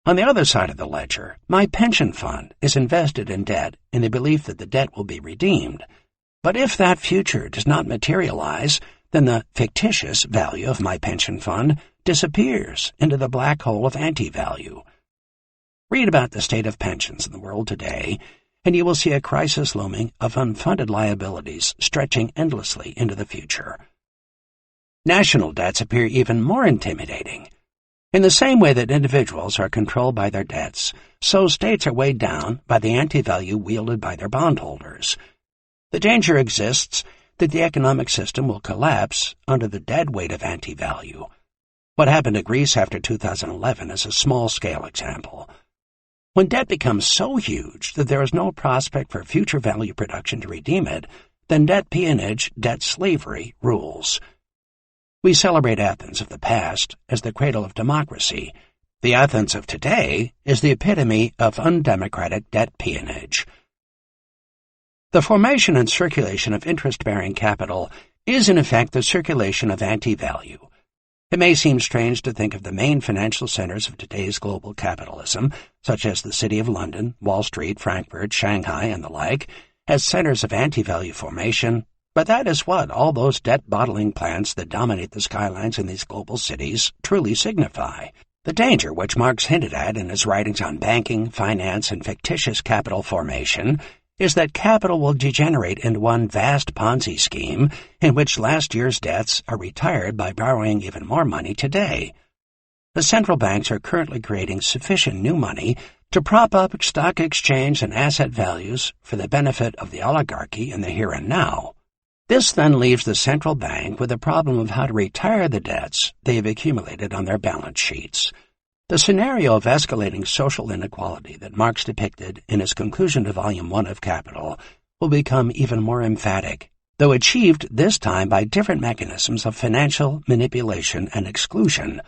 On the other side of the ledger, my pension fund is invested in debt in the belief that the debt will be redeemed. But if that future does not materialize, then the fictitious value of my pension fund disappears into the black hole of anti-value. Read about the state of pensions in the world today, and you will see a crisis looming of unfunded liabilities stretching endlessly into the future. National debts appear even more intimidating. In the same way that individuals are controlled by their debts, so states are weighed down by the anti-value wielded by their bondholders. The danger exists that the economic system will collapse under the dead weight of anti-value. What happened to Greece after 2011 is a small-scale example. When debt becomes so huge that there is no prospect for future value production to redeem it, then debt peonage, debt slavery, rules. We celebrate Athens of the past as the cradle of democracy. The Athens of today is the epitome of undemocratic debt peonage. The formation and circulation of interest-bearing capital is in effect the circulation of anti-value. It may seem strange to think of the main financial centers of today's global capitalism, such as the City of London, Wall Street, Frankfurt, Shanghai, and the like, as centers of anti-value formation, but that is what all those debt-bottling plants that dominate the skylines in these global cities truly signify. The danger which Marx hinted at in his writings on banking, finance, and fictitious capital formation is that capital will degenerate into one vast Ponzi scheme in which last year's debts are retired by borrowing even more money today. The central banks are currently creating sufficient new money to prop up stock exchange and asset values for the benefit of the oligarchy in the here and now. This then leaves the central bank with the problem of how to retire the debts they have accumulated on their balance sheets. The scenario of escalating social inequality that Marx depicted in his conclusion to Volume 1 of Capital will become even more emphatic, though achieved this time by different mechanisms of financial manipulation and exclusion.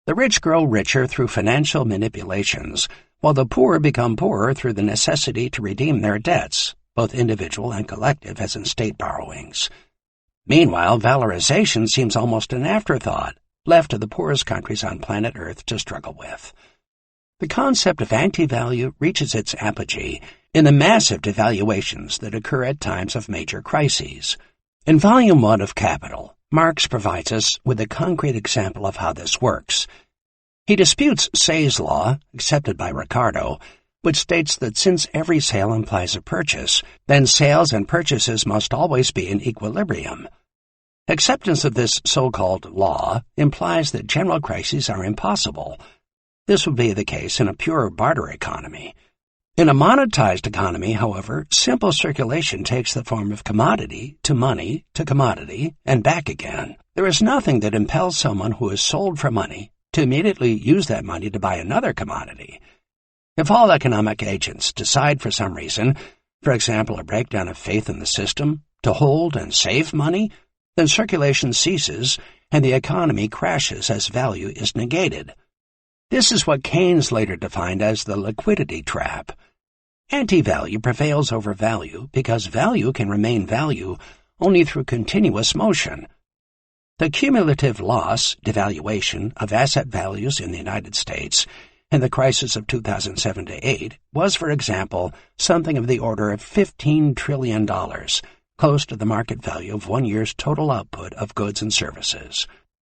The rich grow richer through financial manipulations, while the poor become poorer through the necessity to redeem their debts, both individual and collective as in state borrowings. Meanwhile, valorization seems almost an afterthought, left to the poorest countries on planet Earth to struggle with. The concept of anti-value reaches its apogee in the massive devaluations that occur at times of major crises. In Volume 1 of Capital, Marx provides us with a concrete example of how this works. He disputes Say's law, accepted by Ricardo, which states that since every sale implies a purchase, then sales and purchases must always be in equilibrium. Acceptance of this so-called law implies that general crises are impossible. This would be the case in a pure barter economy. In a monetized economy, however, simple circulation takes the form of commodity to money to commodity and back again. There is nothing that impels someone who is sold for money to immediately use that money to buy another commodity. If all economic agents decide for some reason, for example a breakdown of faith in the system, to hold and save money, then circulation ceases and the economy crashes as value is negated. This is what Keynes later defined as the liquidity trap. Anti-value prevails over value because value can remain value only through continuous motion. The cumulative loss, devaluation, of asset values in the United States in the crisis of 2007 to 8 was, for example, something of the order of $15 trillion, close to the market value of 1 year's total output of goods and services.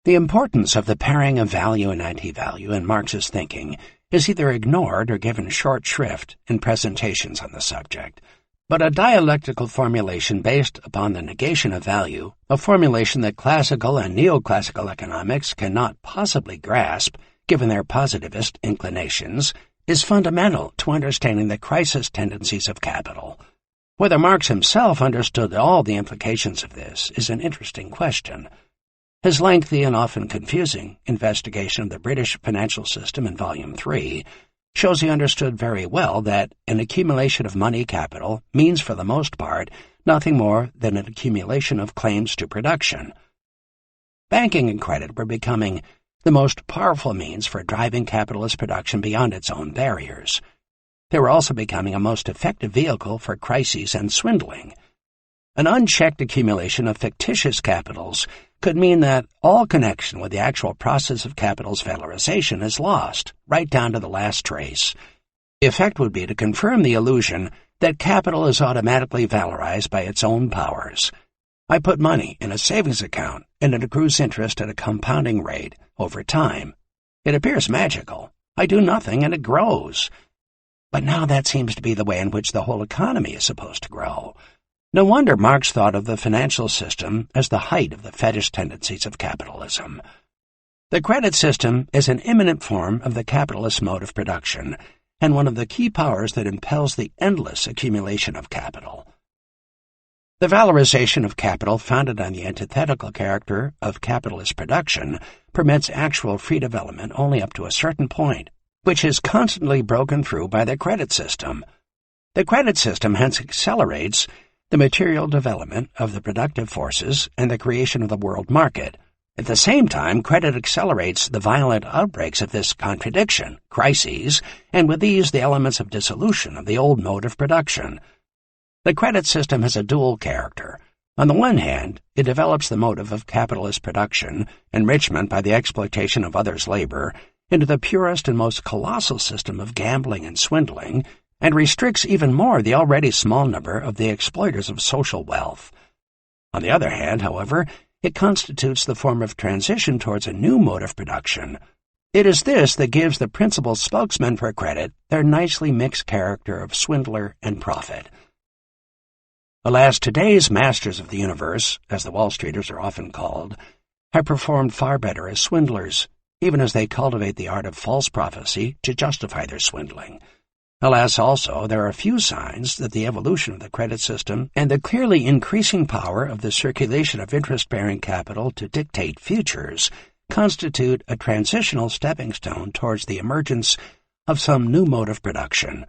The importance of the pairing of value and anti-value in Marx's thinking is either ignored or given short shrift in presentations on the subject. But a dialectical formulation based upon the negation of value, a formulation that classical and neoclassical economics cannot possibly grasp, given their positivist inclinations, is fundamental to understanding the crisis tendencies of capital. Whether Marx himself understood all the implications of this is an interesting question. His lengthy and often confusing investigation of the British financial system in Volume 3 shows he understood very well that an accumulation of money capital means for the most part nothing more than an accumulation of claims to production. Banking and credit were becoming the most powerful means for driving capitalist production beyond its own barriers. They were also becoming a most effective vehicle for crises and swindling. An unchecked accumulation of fictitious capitals could mean that all connection with the actual process of capital's valorization is lost, right down to the last trace. The effect would be to confirm the illusion that capital is automatically valorized by its own powers. I put money in a savings account, and it accrues interest at a compounding rate over time. It appears magical. I do nothing, and it grows. But now that seems to be the way in which the whole economy is supposed to grow. No wonder Marx thought of the financial system as the height of the fetish tendencies of capitalism. The credit system is an imminent form of the capitalist mode of production, and one of the key powers that impels the endless accumulation of capital. The valorization of capital, founded on the antithetical character of capitalist production, permits actual free development only up to a certain point, which is constantly broken through by the credit system. The credit system hence accelerates the material development of the productive forces and the creation of the world market. At the same time, credit accelerates the violent outbreaks of this contradiction, crises, and with these the elements of dissolution of the old mode of production. The credit system has a dual character. On the one hand, it develops the motive of capitalist production, enrichment by the exploitation of others' labor, into the purest and most colossal system of gambling and swindling, and restricts even more the already small number of the exploiters of social wealth. On the other hand, however, it constitutes the form of transition towards a new mode of production. It is this that gives the principal spokesmen for credit their nicely mixed character of swindler and prophet. Alas, today's masters of the universe, as the Wall Streeters are often called, have performed far better as swindlers, even as they cultivate the art of false prophecy to justify their swindling. Alas, also, there are few signs that the evolution of the credit system and the clearly increasing power of the circulation of interest-bearing capital to dictate futures constitute a transitional stepping stone towards the emergence of some new mode of production.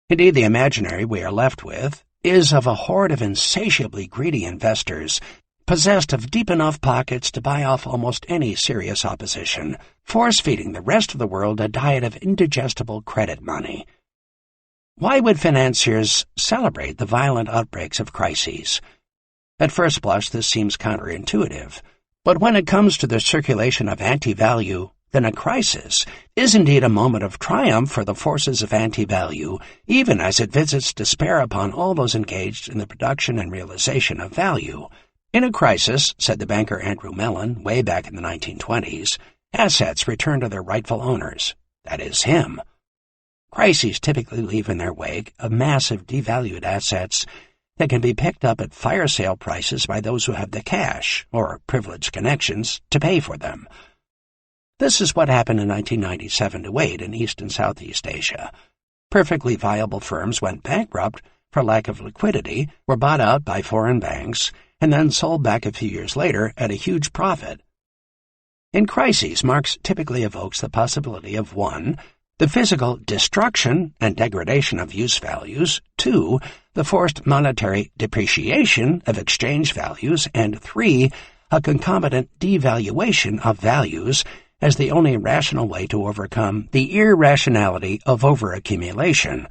Indeed, the imaginary we are left with is of a horde of insatiably greedy investors possessed of deep enough pockets to buy off almost any serious opposition, force-feeding the rest of the world a diet of indigestible credit money. Why would financiers celebrate the violent outbreaks of crises? At first blush, this seems counterintuitive, but when it comes to the circulation of anti-value, then a crisis is indeed a moment of triumph for the forces of anti-value, even as it visits despair upon all those engaged in the production and realization of value. In a crisis, said the banker Andrew Mellon way back in the 1920s, assets return to their rightful owners, that is, him. Crises typically leave in their wake a mass of devalued assets that can be picked up at fire sale prices by those who have the cash, or privileged connections, to pay for them. This is what happened in 1997-8 in East and Southeast Asia. Perfectly viable firms went bankrupt for lack of liquidity, were bought out by foreign banks, and then sold back a few years later at a huge profit. In crises, Marx typically evokes the possibility of 1. The physical destruction and degradation of use values, 2. The forced monetary depreciation of exchange values, and 3. A concomitant devaluation of values as the only rational way to overcome the irrationality of overaccumulation.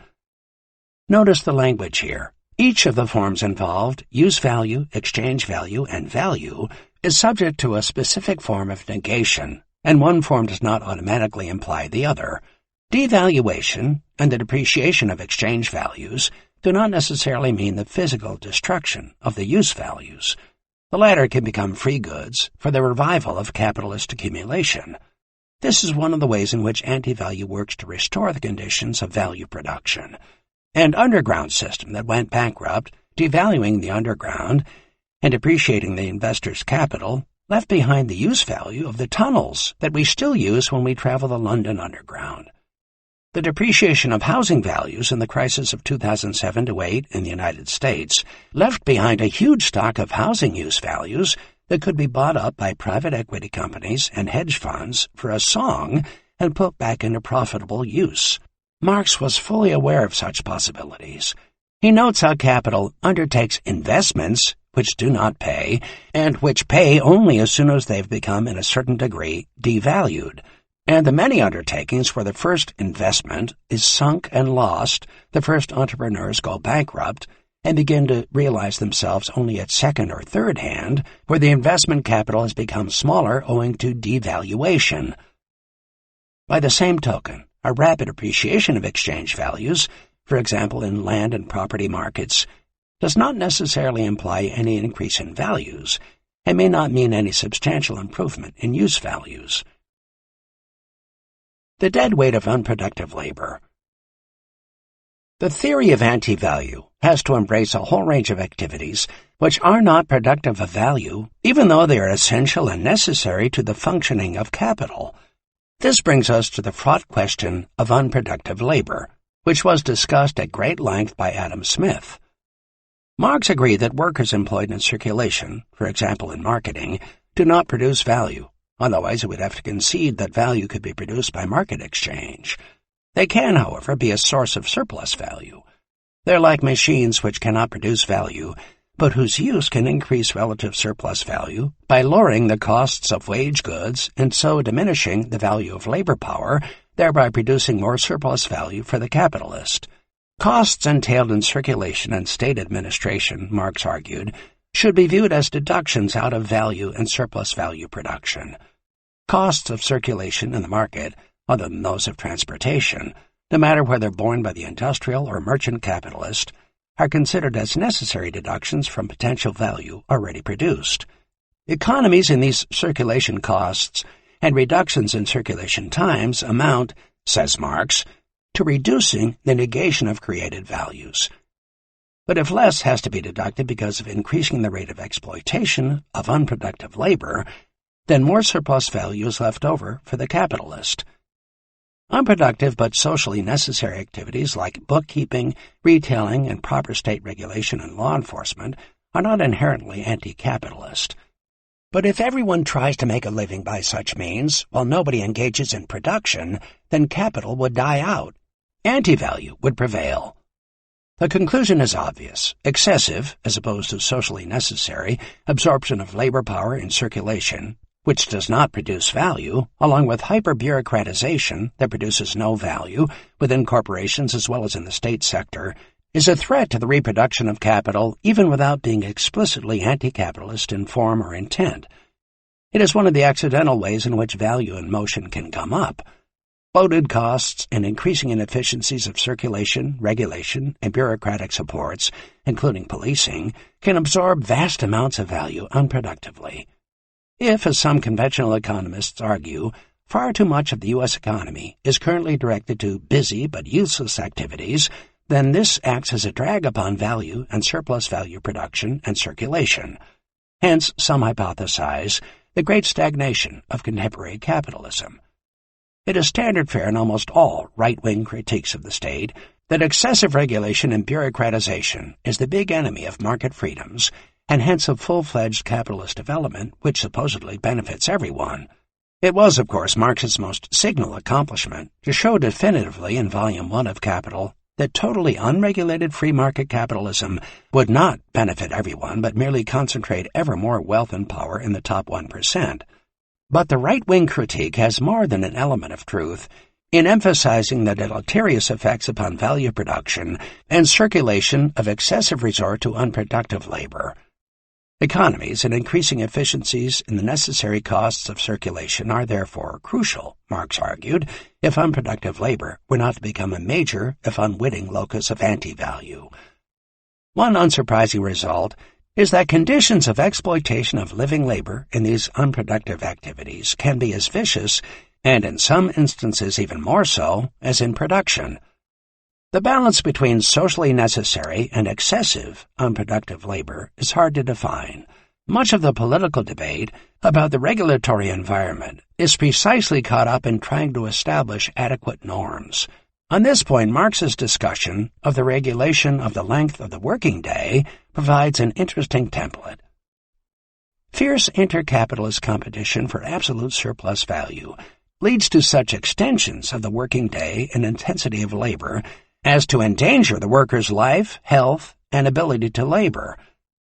Notice the language here. Each of the forms involved, use value, exchange value, and value, is subject to a specific form of negation, and one form does not automatically imply the other. Devaluation and the depreciation of exchange values do not necessarily mean the physical destruction of the use values. The latter can become free goods for the revival of capitalist accumulation. This is one of the ways in which anti-value works to restore the conditions of value production. An underground system that went bankrupt, devaluing the underground and depreciating the investor's capital, left behind the use value of the tunnels that we still use when we travel the London Underground. The depreciation of housing values in the crisis of 2007-08 in the United States left behind a huge stock of housing use values that could be bought up by private equity companies and hedge funds for a song and put back into profitable use. Marx was fully aware of such possibilities. He notes how capital undertakes investments which do not pay, and which pay only as soon as they've become, in a certain degree, devalued. And the many undertakings where the first investment is sunk and lost, the first entrepreneurs go bankrupt and begin to realize themselves only at second or third hand, where the investment capital has become smaller owing to devaluation. By the same token, a rapid appreciation of exchange values, for example in land and property markets, does not necessarily imply any increase in values, and may not mean any substantial improvement in use values. The dead weight of unproductive labor. The theory of anti-value has to embrace a whole range of activities which are not productive of value, even though they are essential and necessary to the functioning of capital. This brings us to the fraught question of unproductive labor, which was discussed at great length by Adam Smith. Marx agreed that workers employed in circulation, for example in marketing, do not produce value. Otherwise, it would have to concede that value could be produced by market exchange. They can, however, be a source of surplus value. They're like machines which cannot produce value, but whose use can increase relative surplus value by lowering the costs of wage goods and so diminishing the value of labor power, thereby producing more surplus value for the capitalist. Costs entailed in circulation and state administration, Marx argued, should be viewed as deductions out of value and surplus value production. Costs of circulation in the market, other than those of transportation, no matter whether borne by the industrial or merchant capitalist, are considered as necessary deductions from potential value already produced. Economies in these circulation costs and reductions in circulation times amount, says Marx, to reducing the negation of created values. But if less has to be deducted because of increasing the rate of exploitation of unproductive labor, then more surplus value is left over for the capitalist. Unproductive but socially necessary activities like bookkeeping, retailing, and proper state regulation and law enforcement are not inherently anti-capitalist. But if everyone tries to make a living by such means, while nobody engages in production, then capital would die out. Anti-value would prevail. The conclusion is obvious. Excessive, as opposed to socially necessary, absorption of labor power in circulation, which does not produce value, along with hyper-bureaucratization that produces no value within corporations as well as in the state sector, is a threat to the reproduction of capital even without being explicitly anti-capitalist in form or intent. It is one of the accidental ways in which value and motion can come up. Bloated costs and increasing inefficiencies of circulation, regulation, and bureaucratic supports, including policing, can absorb vast amounts of value unproductively. If, as some conventional economists argue, far too much of the U.S. economy is currently directed to busy but useless activities, then this acts as a drag upon value and surplus value production and circulation. Hence, some hypothesize the great stagnation of contemporary capitalism. It is standard fare in almost all right-wing critiques of the state that excessive regulation and bureaucratization is the big enemy of market freedoms, and hence of full-fledged capitalist development which supposedly benefits everyone. It was, of course, Marx's most signal accomplishment to show definitively in Volume 1 of Capital that totally unregulated free market capitalism would not benefit everyone but merely concentrate ever more wealth and power in the top 1%. But the right-wing critique has more than an element of truth in emphasizing the deleterious effects upon value production and circulation of excessive resort to unproductive labor. Economies and increasing efficiencies in the necessary costs of circulation are therefore crucial, Marx argued, if unproductive labor were not to become a major, if unwitting, locus of anti-value. One unsurprising result is that conditions of exploitation of living labor in these unproductive activities can be as vicious, and in some instances even more so, as in production. The balance between socially necessary and excessive unproductive labor is hard to define. Much of the political debate about the regulatory environment is precisely caught up in trying to establish adequate norms. On this point, Marx's discussion of the regulation of the length of the working day provides an interesting template. Fierce intercapitalist competition for absolute surplus value leads to such extensions of the working day and intensity of labor as to endanger the worker's life, health, and ability to labor.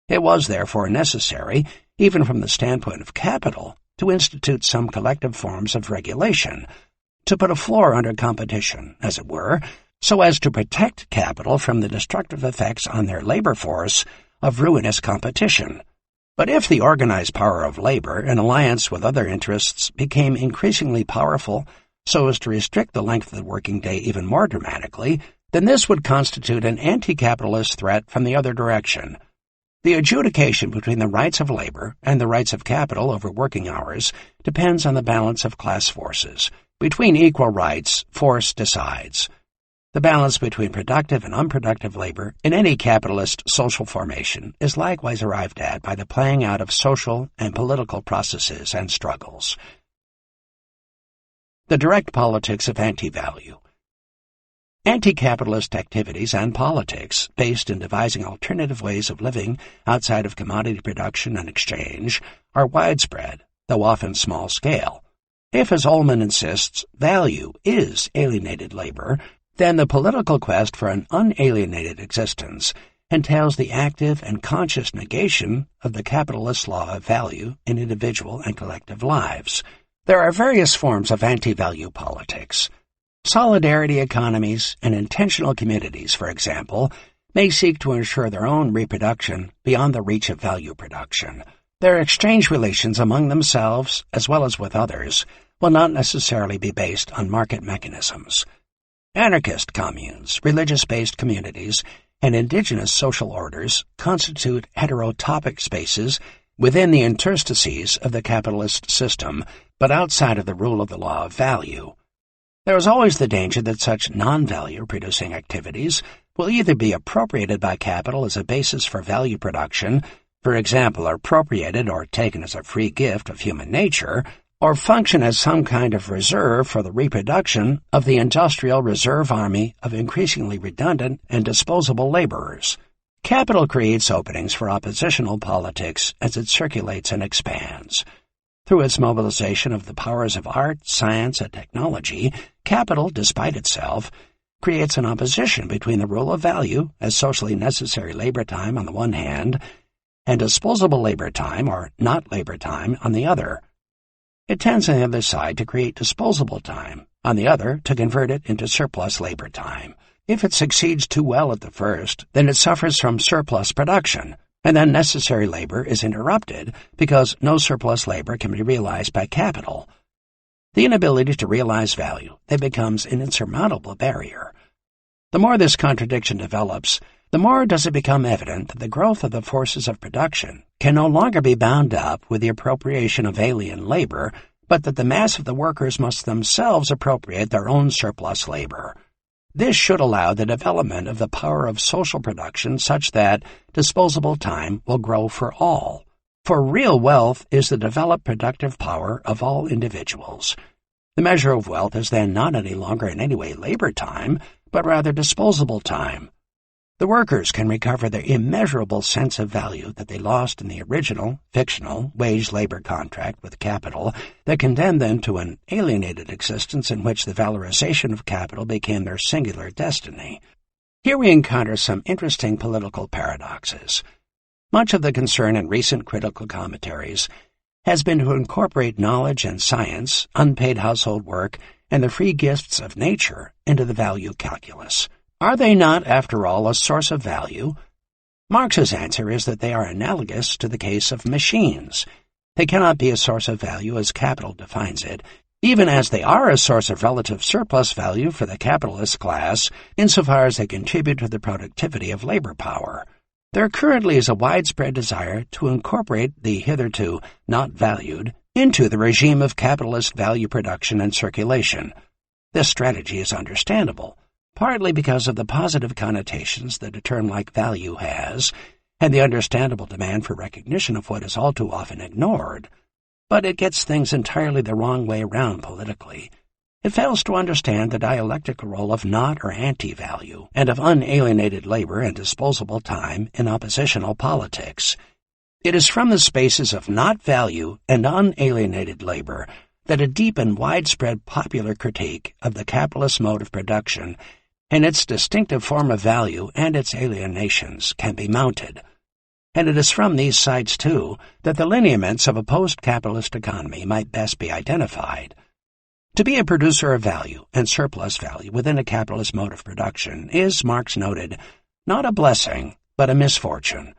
It was therefore necessary, even from the standpoint of capital, to institute some collective forms of regulation, to put a floor under competition, as it were, so as to protect capital from the destructive effects on their labor force of ruinous competition. But if the organized power of labor, in alliance with other interests, became increasingly powerful so as to restrict the length of the working day even more dramatically, then this would constitute an anti-capitalist threat from the other direction. The adjudication between the rights of labor and the rights of capital over working hours depends on the balance of class forces. Between equal rights, force decides. The balance between productive and unproductive labor in any capitalist social formation is likewise arrived at by the playing out of social and political processes and struggles. The direct politics of anti-value. Anti-capitalist activities and politics, based in devising alternative ways of living outside of commodity production and exchange, are widespread, though often small-scale. If, as Ullman insists, value is alienated labor, then the political quest for an unalienated existence entails the active and conscious negation of the capitalist law of value in individual and collective lives. There are various forms of anti-value politics. Solidarity economies and intentional communities, for example, may seek to ensure their own reproduction beyond the reach of value production. Their exchange relations among themselves, as well as with others, will not necessarily be based on market mechanisms. Anarchist communes, religious-based communities, and indigenous social orders constitute heterotopic spaces within the interstices of the capitalist system, but outside of the rule of the law of value. There is always the danger that such non-value-producing activities will either be appropriated by capital as a basis for value production, for example, appropriated or taken as a free gift of human nature, or function as some kind of reserve for the reproduction of the industrial reserve army of increasingly redundant and disposable laborers. Capital creates openings for oppositional politics as it circulates and expands. Through its mobilization of the powers of art, science, and technology, capital, despite itself, creates an opposition between the rule of value as socially necessary labor time on the one hand and disposable labor time, or not labor time, on the other. It tends on the other side to create disposable time, on the other to convert it into surplus labor time. If it succeeds too well at the first, then it suffers from surplus production, and then necessary labor is interrupted because no surplus labor can be realized by capital. The inability to realize value then becomes an insurmountable barrier. The more this contradiction develops, the more does it become evident that the growth of the forces of production can no longer be bound up with the appropriation of alien labor, but that the mass of the workers must themselves appropriate their own surplus labor. This should allow the development of the power of social production such that disposable time will grow for all. For real wealth is the developed productive power of all individuals. The measure of wealth is then not any longer in any way labor time, but rather disposable time. The workers can recover their immeasurable sense of value that they lost in the original, fictional, wage-labor contract with capital that condemned them to an alienated existence in which the valorization of capital became their singular destiny. Here we encounter some interesting political paradoxes. Much of the concern in recent critical commentaries has been to incorporate knowledge and science, unpaid household work, and the free gifts of nature into the value calculus. Are they not, after all, a source of value? Marx's answer is that they are analogous to the case of machines. They cannot be a source of value as capital defines it, even as they are a source of relative surplus value for the capitalist class insofar as they contribute to the productivity of labor power. There currently is a widespread desire to incorporate the hitherto not valued into the regime of capitalist value production and circulation. This strategy is understandable, partly because of the positive connotations that a term like value has, and the understandable demand for recognition of what is all too often ignored. But it gets things entirely the wrong way around politically. It fails to understand the dialectical role of not or anti-value, and of unalienated labor and disposable time in oppositional politics. It is from the spaces of not value and unalienated labor that a deep and widespread popular critique of the capitalist mode of production and its distinctive form of value and its alienations can be mounted. And it is from these sides, too, that the lineaments of a post-capitalist economy might best be identified. To be a producer of value and surplus value within a capitalist mode of production is, Marx noted, not a blessing, but a misfortune.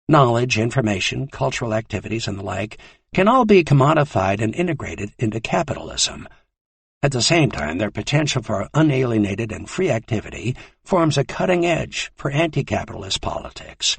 Knowledge, information, cultural activities, and the like can all be commodified and integrated into capitalism. At the same time, their potential for unalienated and free activity forms a cutting edge for anti-capitalist politics.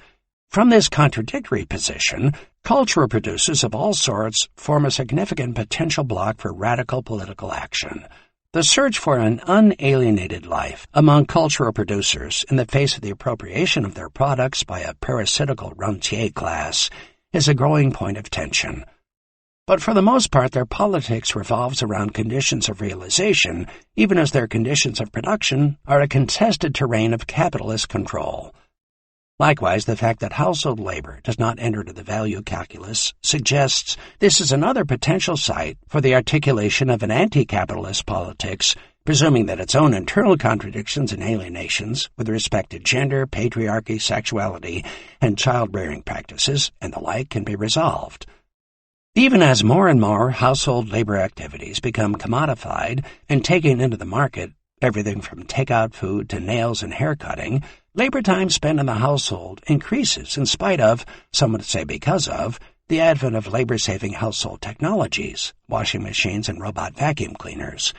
From this contradictory position, cultural producers of all sorts form a significant potential block for radical political action. The search for an unalienated life among cultural producers in the face of the appropriation of their products by a parasitical rentier class is a growing point of tension. But for the most part, their politics revolves around conditions of realization, even as their conditions of production are a contested terrain of capitalist control. Likewise, the fact that household labor does not enter into the value calculus suggests this is another potential site for the articulation of an anti-capitalist politics, presuming that its own internal contradictions and alienations with respect to gender, patriarchy, sexuality, and child-rearing practices and the like can be resolved. Even as more and more household labor activities become commodified and taken into the market, everything from takeout food to nails and hair cutting, labor time spent in the household increases in spite of, some would say because of, the advent of labor-saving household technologies, washing machines and robot vacuum cleaners.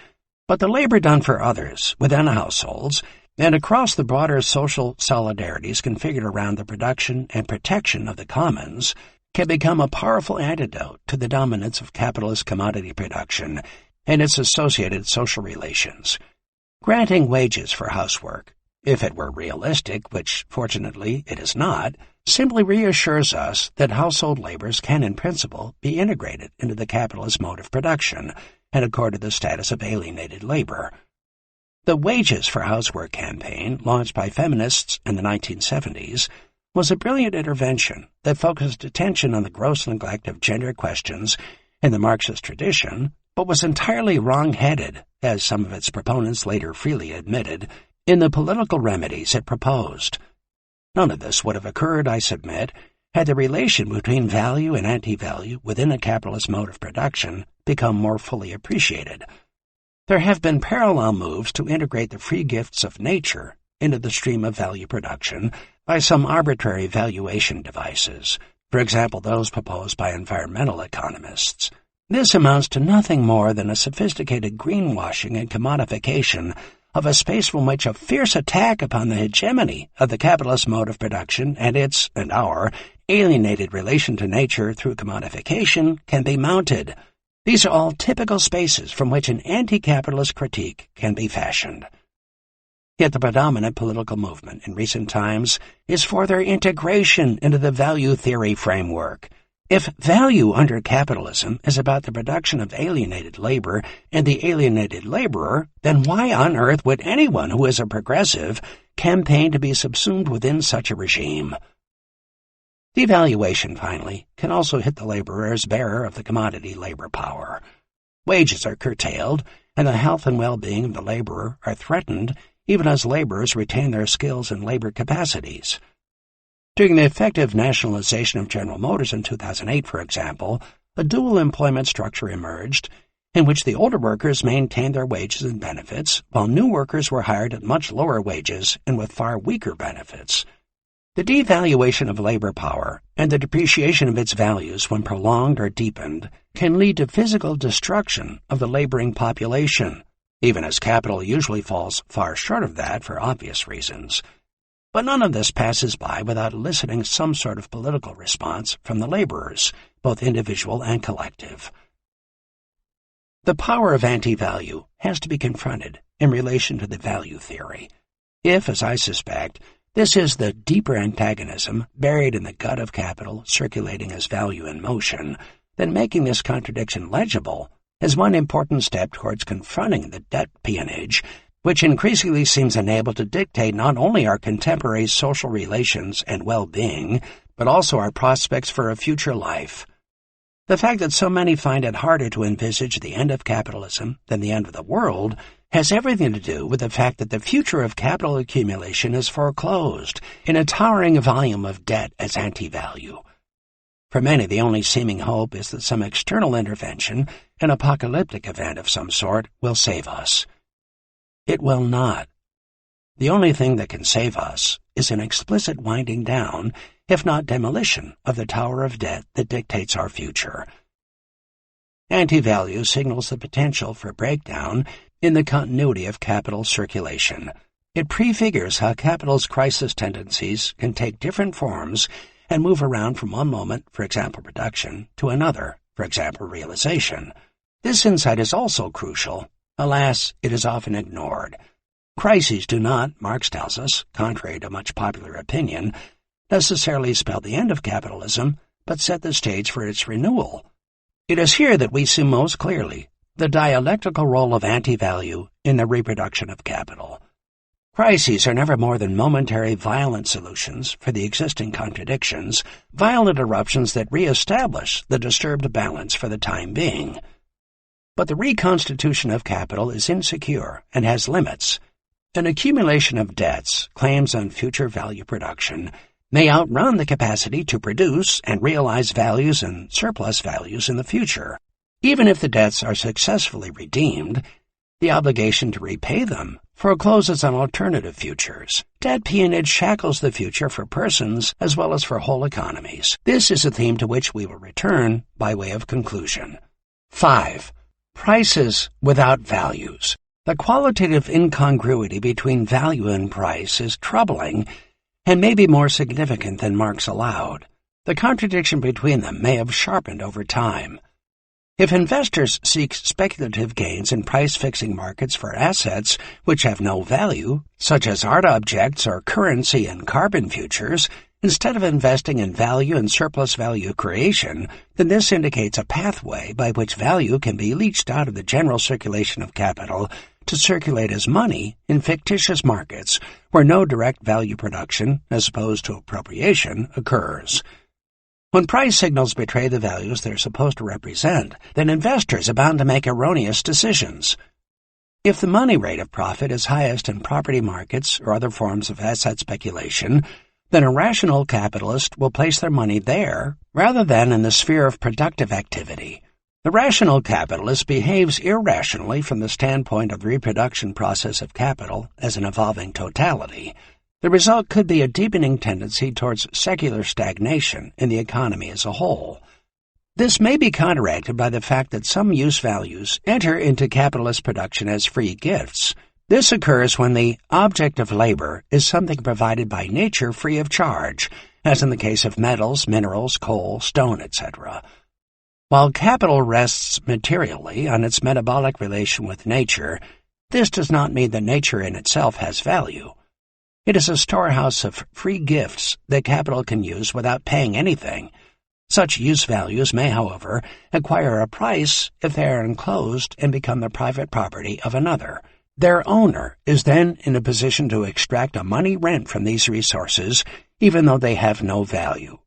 But the labor done for others within households and across the broader social solidarities configured around the production and protection of the commons can become a powerful antidote to the dominance of capitalist commodity production and its associated social relations. Granting wages for housework, if it were realistic, which fortunately it is not, simply reassures us that household labors can in principle be integrated into the capitalist mode of production and accord to the status of alienated labor. The Wages for Housework campaign, launched by feminists in the 1970s, was a brilliant intervention that focused attention on the gross neglect of gender questions in the Marxist tradition, but was entirely wrong-headed, as some of its proponents later freely admitted, in the political remedies it proposed. None of this would have occurred, I submit, had the relation between value and anti-value within a capitalist mode of production become more fully appreciated. There have been parallel moves to integrate the free gifts of nature into the stream of value production by some arbitrary valuation devices, for example those proposed by environmental economists. This amounts to nothing more than a sophisticated greenwashing and commodification of a space from which a fierce attack upon the hegemony of the capitalist mode of production and its, and our, alienated relation to nature through commodification can be mounted. These are all typical spaces from which an anti-capitalist critique can be fashioned. Yet the predominant political movement in recent times is for their integration into the value theory framework. If value under capitalism is about the production of alienated labor and the alienated laborer, then why on earth would anyone who is a progressive campaign to be subsumed within such a regime? Devaluation, finally, can also hit the laborer as bearer of the commodity labor power. Wages are curtailed, and the health and well-being of the laborer are threatened even as laborers retain their skills and labor capacities. During the effective nationalization of General Motors in 2008, for example, a dual employment structure emerged in which the older workers maintained their wages and benefits, while new workers were hired at much lower wages and with far weaker benefits. The devaluation of labor power and the depreciation of its values when prolonged or deepened can lead to physical destruction of the laboring population, even as capital usually falls far short of that for obvious reasons. But none of this passes by without eliciting some sort of political response from the laborers, both individual and collective. The power of anti-value has to be confronted in relation to the value theory. If, as I suspect, this is the deeper antagonism buried in the gut of capital circulating as value in motion, then making this contradiction legible is one important step towards confronting the debt peonage, which increasingly seems unable to dictate not only our contemporary social relations and well-being, but also our prospects for a future life. The fact that so many find it harder to envisage the end of capitalism than the end of the world has everything to do with the fact that the future of capital accumulation is foreclosed in a towering volume of debt as anti-value. For many, the only seeming hope is that some external intervention, an apocalyptic event of some sort, will save us. It will not. The only thing that can save us is an explicit winding down, if not demolition, of the tower of debt that dictates our future. Anti-value signals the potential for breakdown in the continuity of capital circulation. It prefigures how capital's crisis tendencies can take different forms and move around from one moment, for example production, to another, for example realization. This insight is also crucial. Alas, it is often ignored. Crises do not, Marx tells us, contrary to much popular opinion, necessarily spell the end of capitalism, but set the stage for its renewal. It is here that we see most clearly the dialectical role of anti-value in the reproduction of capital. Crises are never more than momentary violent solutions for the existing contradictions, violent eruptions that re-establish the disturbed balance for the time being. But the reconstitution of capital is insecure and has limits. An accumulation of debts, claims on future value production, may outrun the capacity to produce and realize values and surplus values in the future. Even if the debts are successfully redeemed, the obligation to repay them forecloses on alternative futures. Debt peonage shackles the future for persons as well as for whole economies. This is a theme to which we will return by way of conclusion. 5. Prices without values. The qualitative incongruity between value and price is troubling and may be more significant than Marx allowed. The contradiction between them may have sharpened over time. If investors seek speculative gains in price-fixing markets for assets which have no value, such as art objects or currency and carbon futures, instead of investing in value and surplus value creation, then this indicates a pathway by which value can be leached out of the general circulation of capital to circulate as money in fictitious markets where no direct value production, as opposed to appropriation, occurs. When price signals betray the values they're supposed to represent, then investors are bound to make erroneous decisions. If the money rate of profit is highest in property markets or other forms of asset speculation, then a rational capitalist will place their money there rather than in the sphere of productive activity. The rational capitalist behaves irrationally from the standpoint of the reproduction process of capital as an evolving totality. The result could be a deepening tendency towards secular stagnation in the economy as a whole. This may be counteracted by the fact that some use values enter into capitalist production as free gifts. This occurs when the object of labor is something provided by nature free of charge, as in the case of metals, minerals, coal, stone, etc. While capital rests materially on its metabolic relation with nature, this does not mean that nature in itself has value. It is a storehouse of free gifts that capital can use without paying anything. Such use values may, however, acquire a price if they are enclosed and become the private property of another. Their owner is then in a position to extract a money rent from these resources, even though they have no value.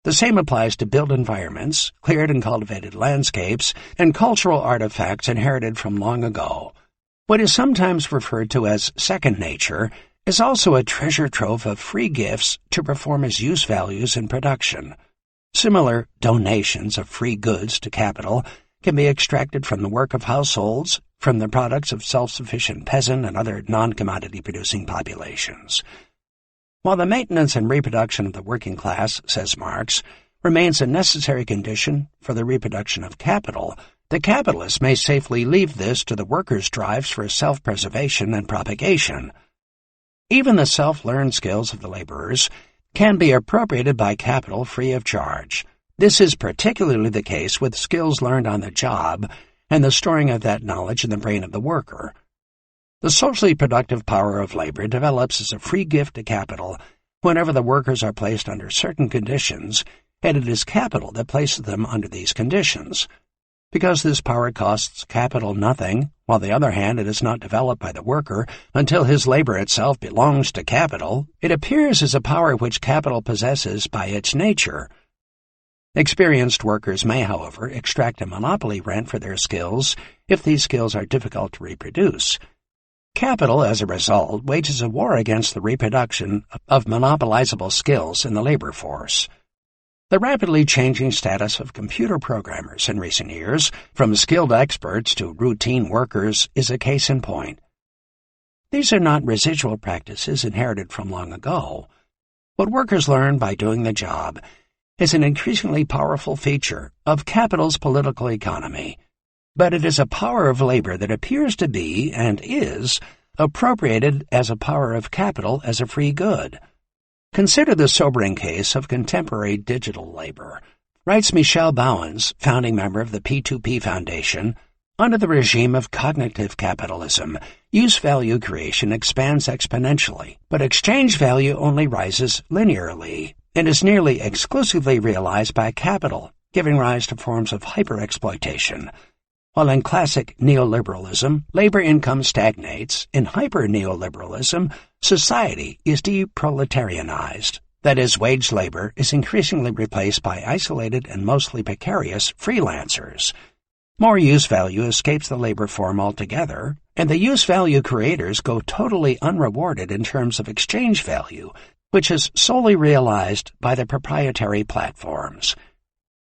The same applies to built environments, cleared and cultivated landscapes, and cultural artifacts inherited from long ago. What is sometimes referred to as second nature is also a treasure trove of free gifts to perform as use values in production. Similar donations of free goods to capital can be extracted from the work of households, from the products of self-sufficient peasant and other non-commodity producing populations. While the maintenance and reproduction of the working class, says Marx, remains a necessary condition for the reproduction of capital, the capitalist may safely leave this to the workers' drives for self-preservation and propagation. Even the self-learned skills of the laborers can be appropriated by capital free of charge. This is particularly the case with skills learned on the job and the storing of that knowledge in the brain of the worker. The socially productive power of labor develops as a free gift to capital whenever the workers are placed under certain conditions, and it is capital that places them under these conditions. Because this power costs capital nothing, while on the other hand it is not developed by the worker until his labor itself belongs to capital, it appears as a power which capital possesses by its nature. Experienced workers may, however, extract a monopoly rent for their skills if these skills are difficult to reproduce. Capital, as a result, wages a war against the reproduction of monopolizable skills in the labor force. The rapidly changing status of computer programmers in recent years, from skilled experts to routine workers, is a case in point. These are not residual practices inherited from long ago. What workers learn by doing the job is an increasingly powerful feature of capital's political economy, but it is a power of labor that appears to be, and is, appropriated as a power of capital as a free good. Consider the sobering case of contemporary digital labor. Writes Michel Bowens, founding member of the P2P Foundation, under the regime of cognitive capitalism, use value creation expands exponentially, but exchange value only rises linearly, and is nearly exclusively realized by capital, giving rise to forms of hyper-exploitation. While in classic neoliberalism, labor income stagnates, in hyper-neoliberalism, society is deproletarianized. That is, wage labor is increasingly replaced by isolated and mostly precarious freelancers. More use value escapes the labor form altogether, and the use value creators go totally unrewarded in terms of exchange value, which is solely realized by the proprietary platforms.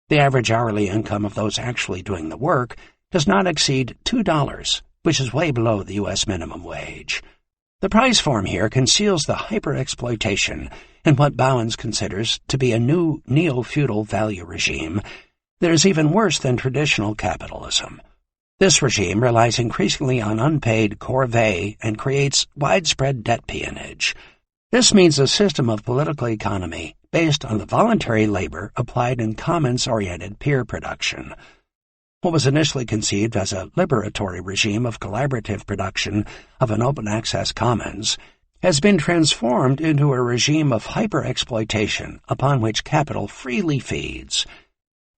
The average hourly income of those actually doing the work does not exceed $2, which is way below the U.S. minimum wage. The price form here conceals the hyper-exploitation in what Bowens considers to be a new neo-feudal value regime that is even worse than traditional capitalism. This regime relies increasingly on unpaid corvée and creates widespread debt peonage. This means a system of political economy based on the voluntary labor applied in commons-oriented peer production. What was initially conceived as a liberatory regime of collaborative production of an open-access commons has been transformed into a regime of hyper-exploitation upon which capital freely feeds.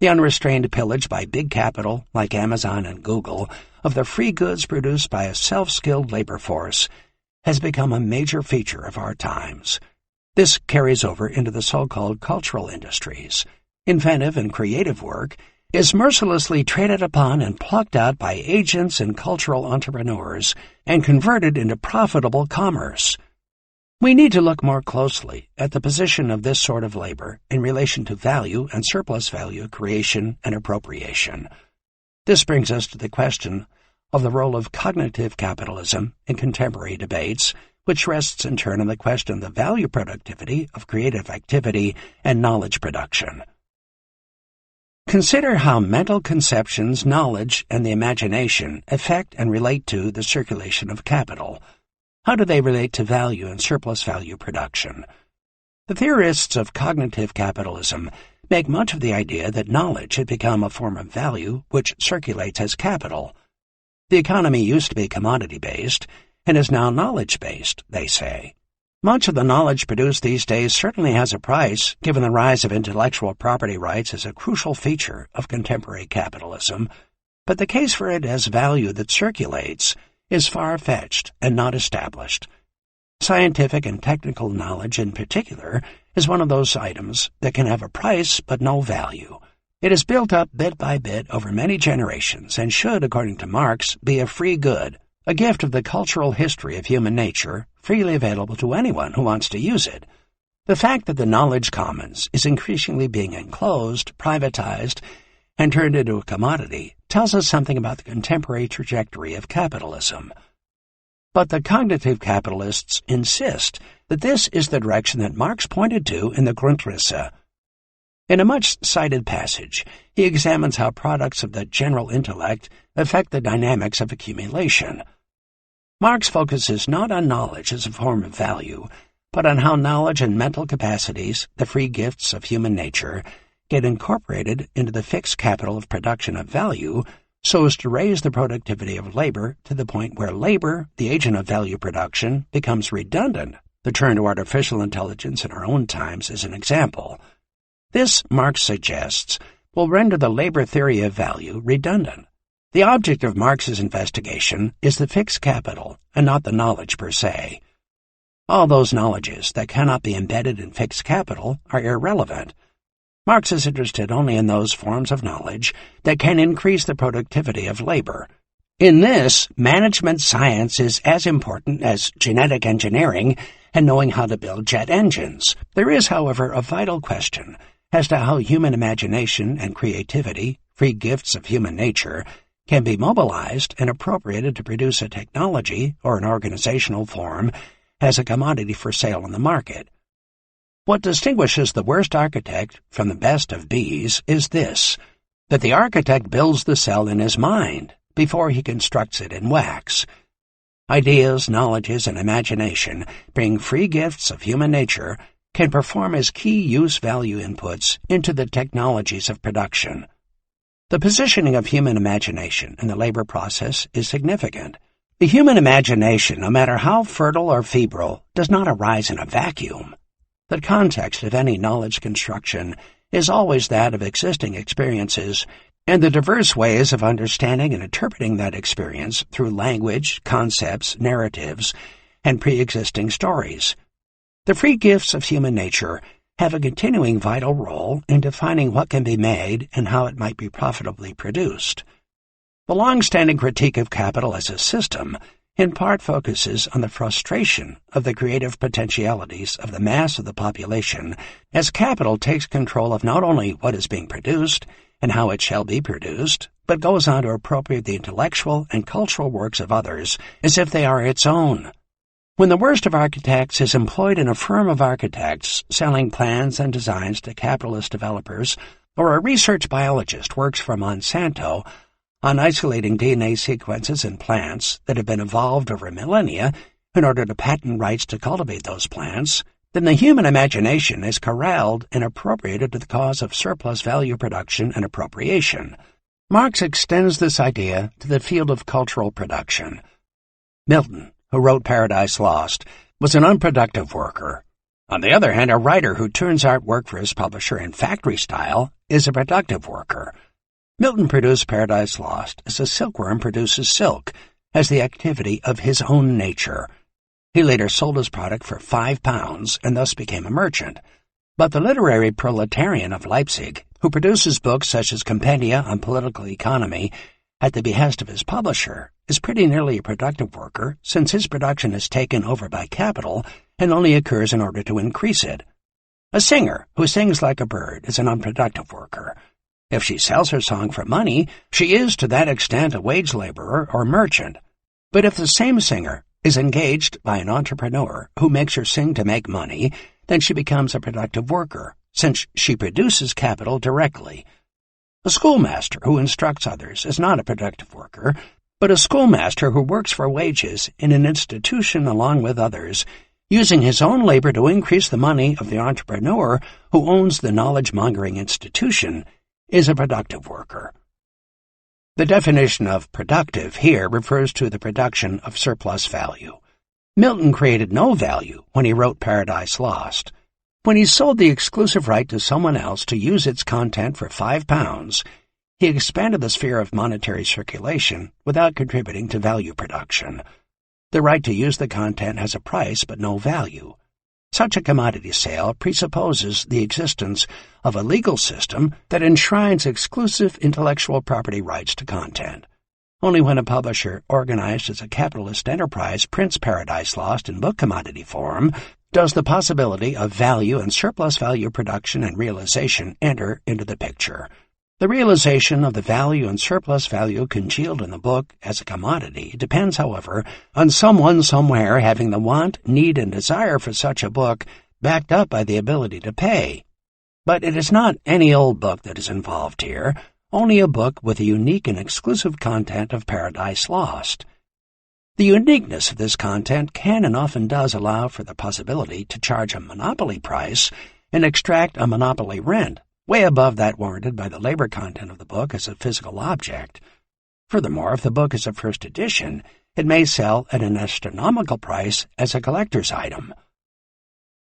The unrestrained pillage by big capital, like Amazon and Google, of the free goods produced by a self-skilled labor force has become a major feature of our times. This carries over into the so-called cultural industries. Inventive and creative work is mercilessly traded upon and plucked out by agents and cultural entrepreneurs and converted into profitable commerce. We need to look more closely at the position of this sort of labor in relation to value and surplus value creation and appropriation. This brings us to the question of the role of cognitive capitalism in contemporary debates, which rests in turn on the question of the value productivity of creative activity and knowledge production. Consider how mental conceptions, knowledge, and the imagination affect and relate to the circulation of capital. How do they relate to value and surplus value production? The theorists of cognitive capitalism make much of the idea that knowledge had become a form of value which circulates as capital. The economy used to be commodity-based and is now knowledge-based, they say. Much of the knowledge produced these days certainly has a price, given the rise of intellectual property rights as a crucial feature of contemporary capitalism, but the case for it as value that circulates is far-fetched and not established. Scientific and technical knowledge in particular is one of those items that can have a price but no value. It is built up bit by bit over many generations and should, according to Marx, be a free good, a gift of the cultural history of human nature, freely available to anyone who wants to use it. The fact that the knowledge commons is increasingly being enclosed, privatized, and turned into a commodity tells us something about the contemporary trajectory of capitalism. But the cognitive capitalists insist that this is the direction that Marx pointed to in the Grundrisse. In a much-cited passage, he examines how products of the general intellect affect the dynamics of accumulation. Marx focuses not on knowledge as a form of value, but on how knowledge and mental capacities, the free gifts of human nature, get incorporated into the fixed capital of production of value so as to raise the productivity of labor to the point where labor, the agent of value production, becomes redundant. The turn to artificial intelligence in our own times is an example. This, Marx suggests, will render the labor theory of value redundant. The object of Marx's investigation is the fixed capital and not the knowledge per se. All those knowledges that cannot be embedded in fixed capital are irrelevant. Marx is interested only in those forms of knowledge that can increase the productivity of labor. In this, management science is as important as genetic engineering and knowing how to build jet engines. There is, however, a vital question as to how human imagination and creativity, free gifts of human nature, can be mobilized and appropriated to produce a technology or an organizational form as a commodity for sale on the market. What distinguishes the worst architect from the best of bees is this, that the architect builds the cell in his mind before he constructs it in wax. Ideas, knowledges, and imagination, being free gifts of human nature, can perform as key use-value inputs into the technologies of production. The positioning of human imagination in the labor process is significant. The human imagination, no matter how fertile or febrile, does not arise in a vacuum. The context of any knowledge construction is always that of existing experiences and the diverse ways of understanding and interpreting that experience through language, concepts, narratives, and pre-existing stories. The free gifts of human nature have a continuing vital role in defining what can be made and how it might be profitably produced. The long-standing critique of capital as a system in part focuses on the frustration of the creative potentialities of the mass of the population as capital takes control of not only what is being produced and how it shall be produced, but goes on to appropriate the intellectual and cultural works of others as if they are its own. When the worst of architects is employed in a firm of architects selling plans and designs to capitalist developers, or a research biologist works for Monsanto on isolating DNA sequences in plants that have been evolved over millennia in order to patent rights to cultivate those plants, then the human imagination is corralled and appropriated to the cause of surplus value production and appropriation. Marx extends this idea to the field of cultural production. Milton, who wrote Paradise Lost, was an unproductive worker. On the other hand, a writer who turns artwork for his publisher in factory style is a productive worker. Milton produced Paradise Lost as a silkworm produces silk, as the activity of his own nature. He later sold his product for £5 and thus became a merchant. But the literary proletarian of Leipzig, who produces books such as Compendia on Political Economy at the behest of his publisher, is pretty nearly a productive worker since his production is taken over by capital and only occurs in order to increase it. A singer who sings like a bird is an unproductive worker. If she sells her song for money, she is to that extent a wage laborer or merchant. But if the same singer is engaged by an entrepreneur who makes her sing to make money, then she becomes a productive worker, since she produces capital directly. A schoolmaster who instructs others is not a productive worker, but a schoolmaster who works for wages in an institution along with others, using his own labor to increase the money of the entrepreneur who owns the knowledge-mongering institution, is a productive worker. The definition of productive here refers to the production of surplus value. Milton created no value when he wrote Paradise Lost. When he sold the exclusive right to someone else to use its content for £5, he expanded the sphere of monetary circulation without contributing to value production. The right to use the content has a price but no value. Such a commodity sale presupposes the existence of a legal system that enshrines exclusive intellectual property rights to content. Only when a publisher organized as a capitalist enterprise prints Paradise Lost in book commodity form does the possibility of value and surplus value production and realization enter into the picture. The realization of the value and surplus value congealed in the book as a commodity depends, however, on someone somewhere having the want, need, and desire for such a book backed up by the ability to pay. But it is not any old book that is involved here, only a book with the unique and exclusive content of Paradise Lost. The uniqueness of this content can and often does allow for the possibility to charge a monopoly price and extract a monopoly rent, way above that warranted by the labor content of the book as a physical object. Furthermore, if the book is a first edition, it may sell at an astronomical price as a collector's item.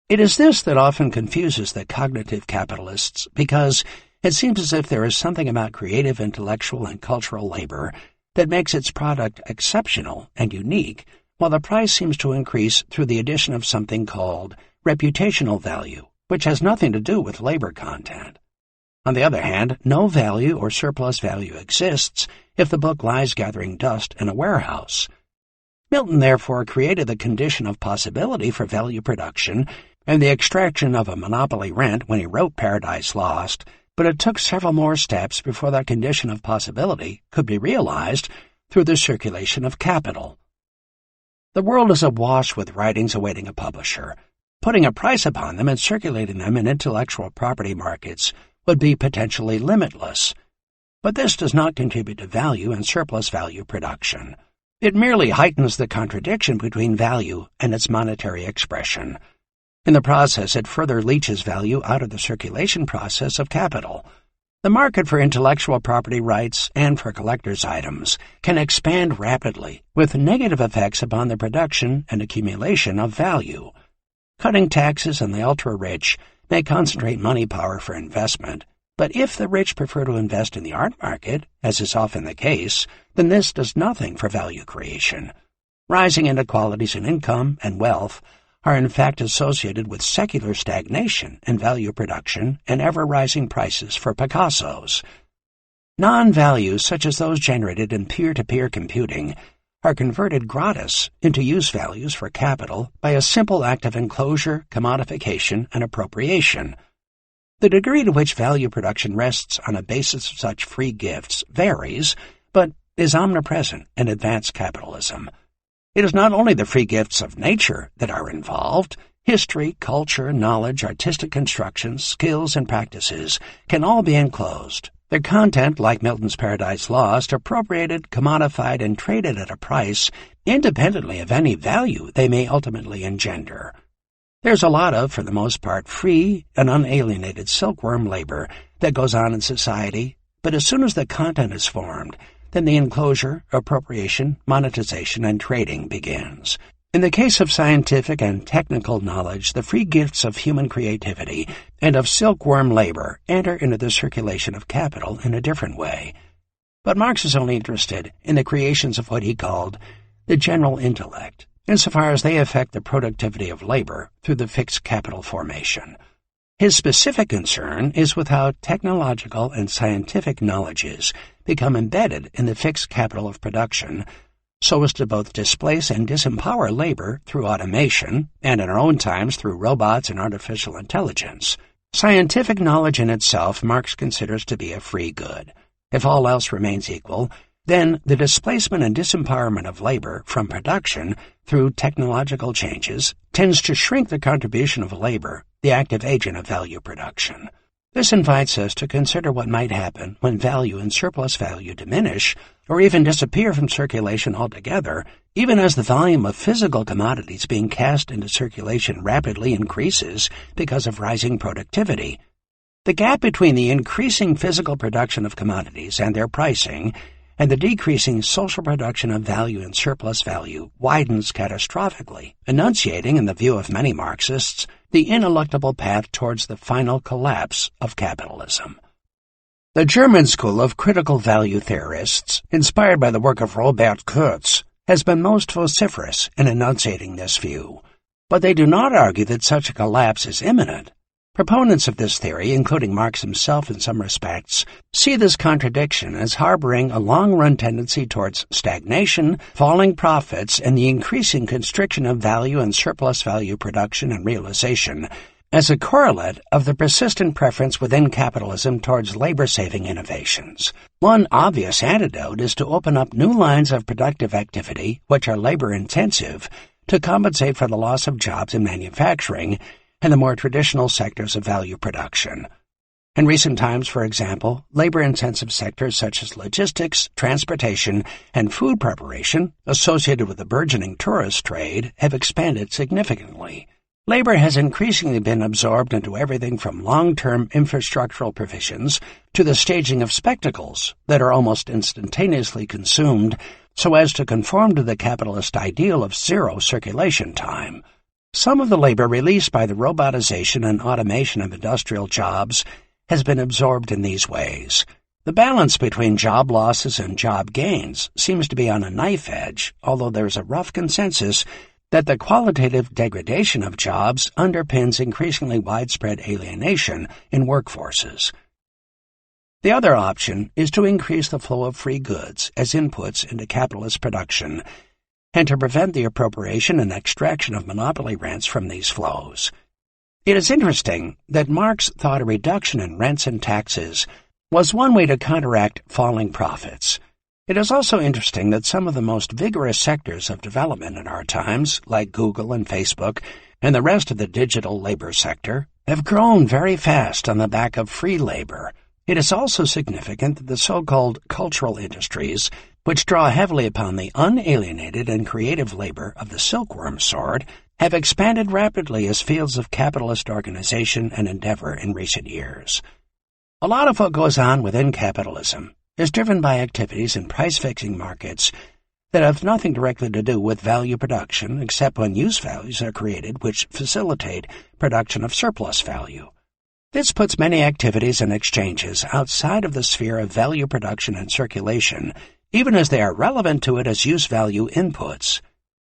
It is this that often confuses the cognitive capitalists, because it seems as if there is something about creative, intellectual, and cultural labor that makes its product exceptional and unique, while the price seems to increase through the addition of something called reputational value, which has nothing to do with labor content. On the other hand, no value or surplus value exists if the book lies gathering dust in a warehouse. Milton therefore created the condition of possibility for value production and the extraction of a monopoly rent when he wrote Paradise Lost, but it took several more steps before that condition of possibility could be realized through the circulation of capital. The world is awash with writings awaiting a publisher. Putting a price upon them and circulating them in intellectual property markets would be potentially limitless. But this does not contribute to value and surplus value production. It merely heightens the contradiction between value and its monetary expression. In the process, it further leaches value out of the circulation process of capital. The market for intellectual property rights and for collector's items can expand rapidly, with negative effects upon the production and accumulation of value. Cutting taxes on the ultra-rich may concentrate money power for investment, but if the rich prefer to invest in the art market, as is often the case, then this does nothing for value creation. Rising inequalities in income and wealth are in fact associated with secular stagnation in value production and ever-rising prices for Picassos. Non-values, such as those generated in peer-to-peer computing, are converted gratis into use values for capital by a simple act of enclosure, commodification, and appropriation. The degree to which value production rests on a basis of such free gifts varies, but is omnipresent in advanced capitalism. It is not only the free gifts of nature that are involved. History, culture, knowledge, artistic constructions, skills, and practices can all be enclosed. Their content, like Milton's Paradise Lost, appropriated, commodified, and traded at a price independently of any value they may ultimately engender. There's a lot of, for the most part, free and unalienated silkworm labor that goes on in society, but as soon as the content is formed, then the enclosure, appropriation, monetization, and trading begins. In the case of scientific and technical knowledge, the free gifts of human creativity and of silkworm labor enter into the circulation of capital in a different way. But Marx is only interested in the creations of what he called the general intellect, insofar as they affect the productivity of labor through the fixed capital formation. His specific concern is with how technological and scientific knowledges become embedded in the fixed capital of production, so as to both displace and disempower labor through automation, and in our own times through robots and artificial intelligence. Scientific knowledge in itself Marx considers to be a free good. If all else remains equal, then the displacement and disempowerment of labor from production through technological changes tends to shrink the contribution of labor, the active agent of value production. This invites us to consider what might happen when value and surplus value diminish or even disappear from circulation altogether, even as the volume of physical commodities being cast into circulation rapidly increases because of rising productivity. The gap between the increasing physical production of commodities and their pricing and the decreasing social production of value and surplus value widens catastrophically, enunciating, in the view of many Marxists, the ineluctable path towards the final collapse of capitalism. The German school of critical value theorists, inspired by the work of Robert Kurz, has been most vociferous in enunciating this view, but they do not argue that such a collapse is imminent. Proponents of this theory, including Marx himself in some respects, see this contradiction as harboring a long-run tendency towards stagnation, falling profits, and the increasing constriction of value and surplus value production and realization, as a correlate of the persistent preference within capitalism towards labor-saving innovations. One obvious antidote is to open up new lines of productive activity, which are labor-intensive, to compensate for the loss of jobs in manufacturing and the more traditional sectors of value production. In recent times, for example, labor-intensive sectors such as logistics, transportation, and food preparation, associated with the burgeoning tourist trade, have expanded significantly. Labor has increasingly been absorbed into everything from long-term infrastructural provisions to the staging of spectacles that are almost instantaneously consumed so as to conform to the capitalist ideal of zero circulation time. Some of the labor released by the robotization and automation of industrial jobs has been absorbed in these ways. The balance between job losses and job gains seems to be on a knife edge, although there is a rough consensus that the qualitative degradation of jobs underpins increasingly widespread alienation in workforces. The other option is to increase the flow of free goods as inputs into capitalist production and to prevent the appropriation and extraction of monopoly rents from these flows. It is interesting that Marx thought a reduction in rents and taxes was one way to counteract falling profits. It is also interesting that some of the most vigorous sectors of development in our times, like Google and Facebook and the rest of the digital labor sector, have grown very fast on the back of free labor. It is also significant that the so-called cultural industries, which draw heavily upon the unalienated and creative labor of the silkworm sort, have expanded rapidly as fields of capitalist organization and endeavor in recent years. A lot of what goes on within capitalism is driven by activities in price-fixing markets that have nothing directly to do with value production except when use values are created which facilitate production of surplus value. This puts many activities and exchanges outside of the sphere of value production and circulation, even as they are relevant to it as use value inputs.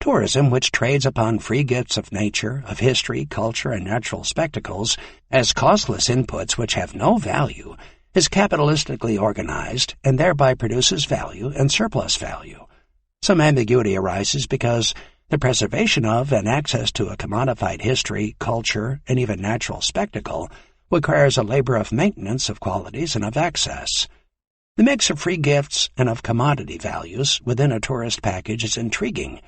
Tourism, which trades upon free gifts of nature, of history, culture, and natural spectacles as costless inputs which have no value, is capitalistically organized and thereby produces value and surplus value. Some ambiguity arises because the preservation of and access to a commodified history, culture, and even natural spectacle requires a labor of maintenance of qualities and of access. The mix of free gifts and of commodity values within a tourist package is intriguing.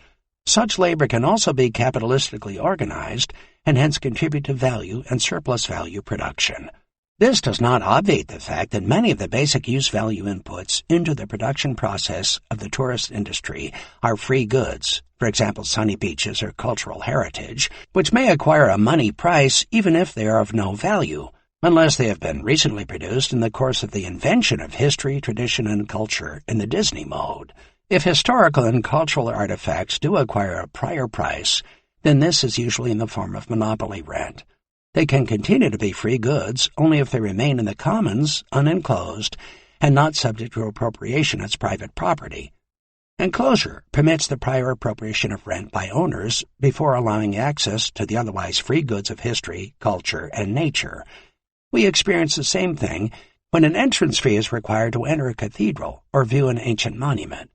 Such labor can also be capitalistically organized and hence contribute to value and surplus value production. This does not obviate the fact that many of the basic use value inputs into the production process of the tourist industry are free goods, for example sunny beaches or cultural heritage, which may acquire a money price even if they are of no value, unless they have been recently produced in the course of the invention of history, tradition, and culture in the Disney mode. If historical and cultural artifacts do acquire a prior price, then this is usually in the form of monopoly rent. They can continue to be free goods only if they remain in the commons, unenclosed, and not subject to appropriation as private property. Enclosure permits the prior appropriation of rent by owners before allowing access to the otherwise free goods of history, culture, and nature. We experience the same thing when an entrance fee is required to enter a cathedral or view an ancient monument.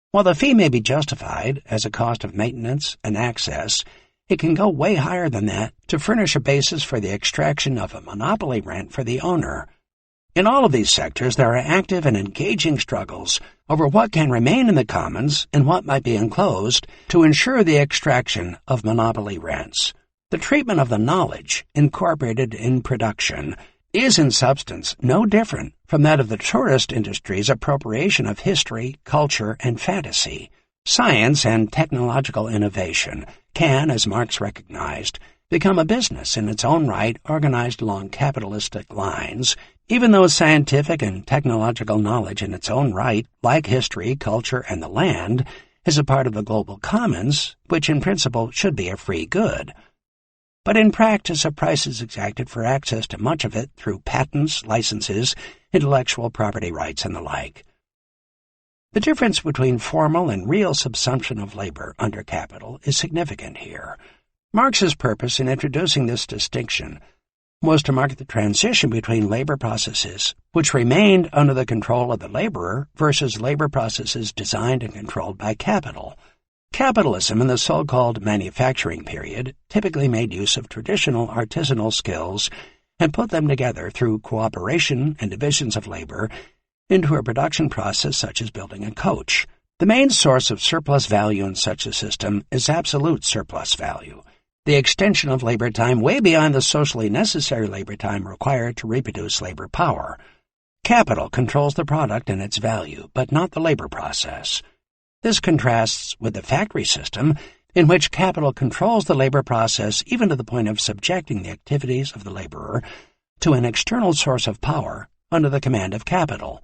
While the fee may be justified as a cost of maintenance and access, it can go way higher than that to furnish a basis for the extraction of a monopoly rent for the owner. In all of these sectors, there are active and engaging struggles over what can remain in the commons and what might be enclosed to ensure the extraction of monopoly rents. The treatment of the knowledge incorporated in production is in substance no different from that of the tourist industry's appropriation of history, culture, and fantasy. Science and technological innovation can, as Marx recognized, become a business in its own right organized along capitalistic lines, even though scientific and technological knowledge in its own right, like history, culture, and the land, is a part of the global commons, which in principle should be a free good. But in practice, a price is exacted for access to much of it through patents, licenses, intellectual property rights, and the like. The difference between formal and real subsumption of labor under capital is significant here. Marx's purpose in introducing this distinction was to mark the transition between labor processes which remained under the control of the laborer versus labor processes designed and controlled by capital. Capitalism in the so-called manufacturing period typically made use of traditional artisanal skills and put them together through cooperation and divisions of labor into a production process such as building a coach. The main source of surplus value in such a system is absolute surplus value, the extension of labor time way beyond the socially necessary labor time required to reproduce labor power. Capital controls the product and its value, but not the labor process. This contrasts with the factory system, in which capital controls the labor process even to the point of subjecting the activities of the laborer to an external source of power under the command of capital.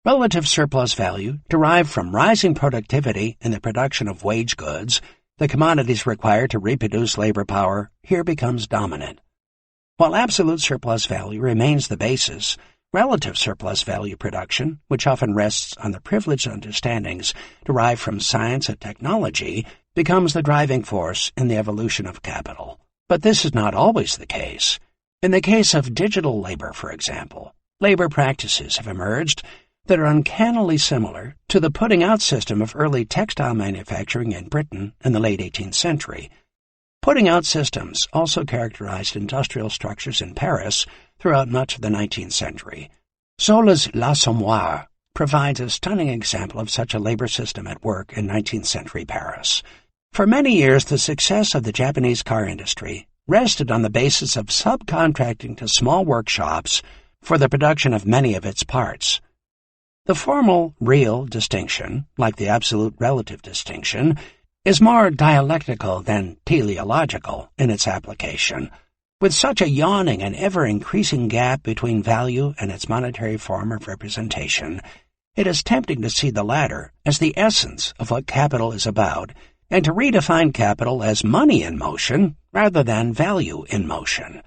Relative surplus value, derived from rising productivity in the production of wage goods, the commodities required to reproduce labor power, here becomes dominant. While absolute surplus value remains the basis, relative surplus value production, which often rests on the privileged understandings derived from science and technology, becomes the driving force in the evolution of capital. But this is not always the case. In the case of digital labor, for example, labor practices have emerged that are uncannily similar to the putting-out system of early textile manufacturing in Britain in the late 18th century. Putting-out systems also characterized industrial structures in Paris throughout much of the 19th century. Zola's L'Assommoir provides a stunning example of such a labor system at work in 19th century Paris. For many years, the success of the Japanese car industry rested on the basis of subcontracting to small workshops for the production of many of its parts. The formal real distinction, like the absolute relative distinction, is more dialectical than teleological in its application. With such a yawning and ever-increasing gap between value and its monetary form of representation, it is tempting to see the latter as the essence of what capital is about, and to redefine capital as money in motion rather than value in motion.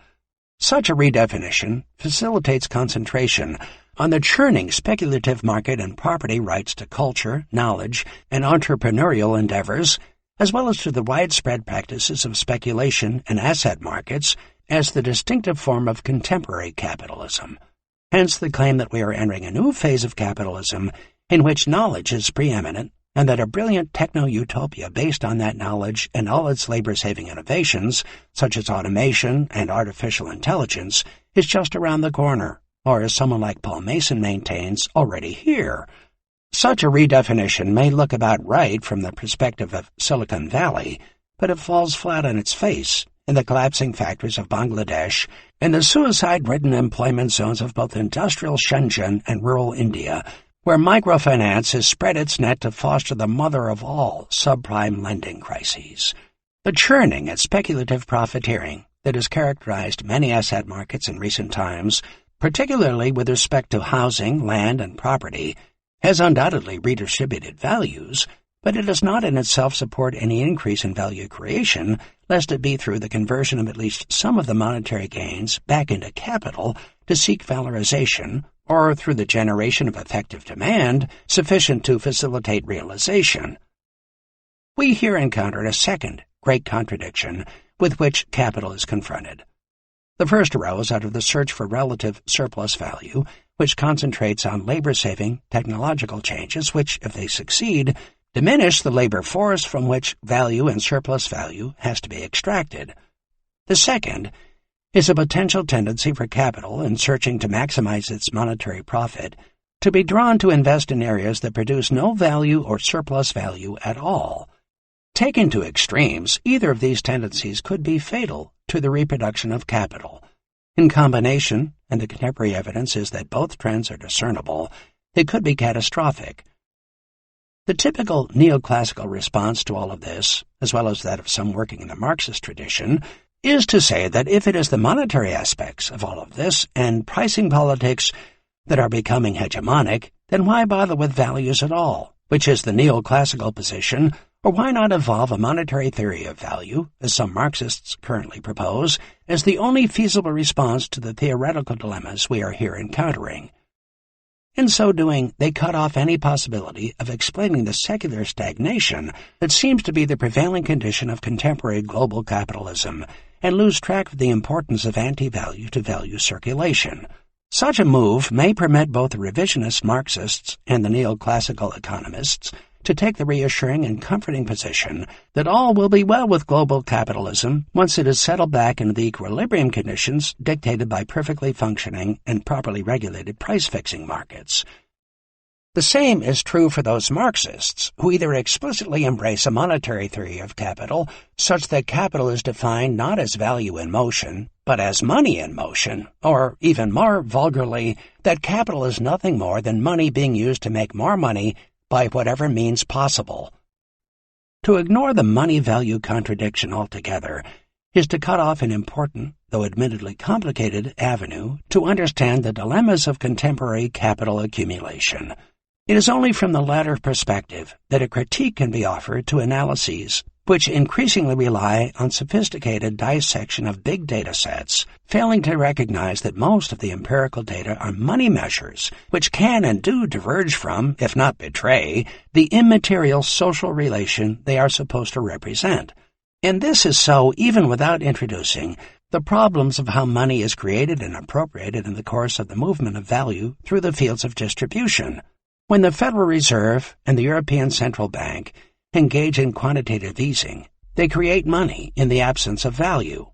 Such a redefinition facilitates concentration on the churning speculative market and property rights to culture, knowledge, and entrepreneurial endeavors, as well as to the widespread practices of speculation and asset markets as the distinctive form of contemporary capitalism. Hence the claim that we are entering a new phase of capitalism in which knowledge is preeminent, and that a brilliant techno-utopia based on that knowledge and all its labor-saving innovations, such as automation and artificial intelligence, is just around the corner, or as someone like Paul Mason maintains, already here. Such a redefinition may look about right from the perspective of Silicon Valley, but it falls flat on its face in the collapsing factories of Bangladesh and the suicide-ridden employment zones of both industrial Shenzhen and rural India, where microfinance has spread its net to foster the mother of all subprime lending crises. The churning and speculative profiteering that has characterized many asset markets in recent times, particularly with respect to housing, land, and property, has undoubtedly redistributed values, but it does not in itself support any increase in value creation, lest it be through the conversion of at least some of the monetary gains back into capital to seek valorization, or through the generation of effective demand sufficient to facilitate realization. We here encounter a second great contradiction with which capital is confronted. The first arose out of the search for relative surplus value, which concentrates on labor-saving technological changes which, if they succeed, diminish the labor force from which value and surplus value has to be extracted. The second is a potential tendency for capital, in searching to maximize its monetary profit, to be drawn to invest in areas that produce no value or surplus value at all. Taken to extremes, either of these tendencies could be fatal to the reproduction of capital. In combination, and the contemporary evidence is that both trends are discernible, they could be catastrophic. The typical neoclassical response to all of this, as well as that of some working in the Marxist tradition, is to say that if it is the monetary aspects of all of this and pricing politics that are becoming hegemonic, then why bother with values at all, which is the neoclassical position, or why not evolve a monetary theory of value, as some Marxists currently propose, as the only feasible response to the theoretical dilemmas we are here encountering? In so doing, they cut off any possibility of explaining the secular stagnation that seems to be the prevailing condition of contemporary global capitalism, and lose track of the importance of anti-value to value circulation. Such a move may permit both the revisionist Marxists and the neoclassical economists to take the reassuring and comforting position that all will be well with global capitalism once it is settled back into the equilibrium conditions dictated by perfectly functioning and properly regulated price-fixing markets. The same is true for those Marxists who either explicitly embrace a monetary theory of capital, such that capital is defined not as value in motion, but as money in motion, or, even more vulgarly, that capital is nothing more than money being used to make more money by whatever means possible. To ignore the money-value contradiction altogether is to cut off an important, though admittedly complicated, avenue to understand the dilemmas of contemporary capital accumulation. It is only from the latter perspective that a critique can be offered to analyses which increasingly rely on sophisticated dissection of big data sets, failing to recognize that most of the empirical data are money measures, which can and do diverge from, if not betray, the immaterial social relation they are supposed to represent. And this is so even without introducing the problems of how money is created and appropriated in the course of the movement of value through the fields of distribution. When the Federal Reserve and the European Central Bank engage in quantitative easing, they create money in the absence of value.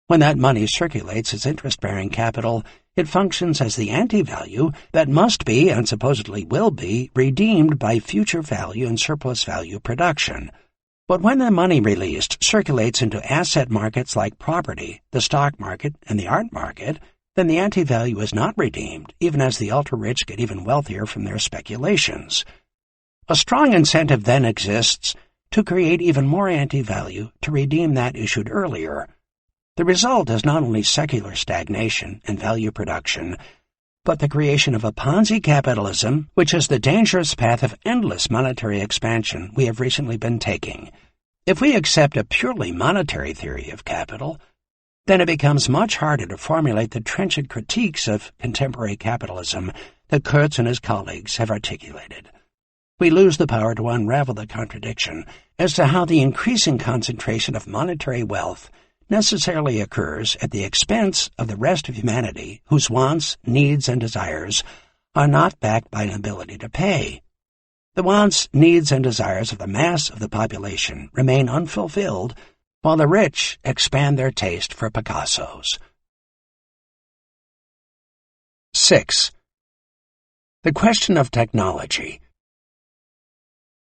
When that money circulates as interest-bearing capital, it functions as the anti-value that must be, and supposedly will be, redeemed by future value and surplus value production. But when the money released circulates into asset markets like property, the stock market, and the art market, then the anti-value is not redeemed, even as the ultra-rich get even wealthier from their speculations. A strong incentive then exists to create even more anti-value to redeem that issued earlier. The result is not only secular stagnation and value production, but the creation of a Ponzi capitalism, which is the dangerous path of endless monetary expansion we have recently been taking. If we accept a purely monetary theory of capital, then it becomes much harder to formulate the trenchant critiques of contemporary capitalism that Kurtz and his colleagues have articulated. We lose the power to unravel the contradiction as to how the increasing concentration of monetary wealth necessarily occurs at the expense of the rest of humanity whose wants, needs, and desires are not backed by an ability to pay. The wants, needs, and desires of the mass of the population remain unfulfilled, while the rich expand their taste for Picassos. 6. The question of technology.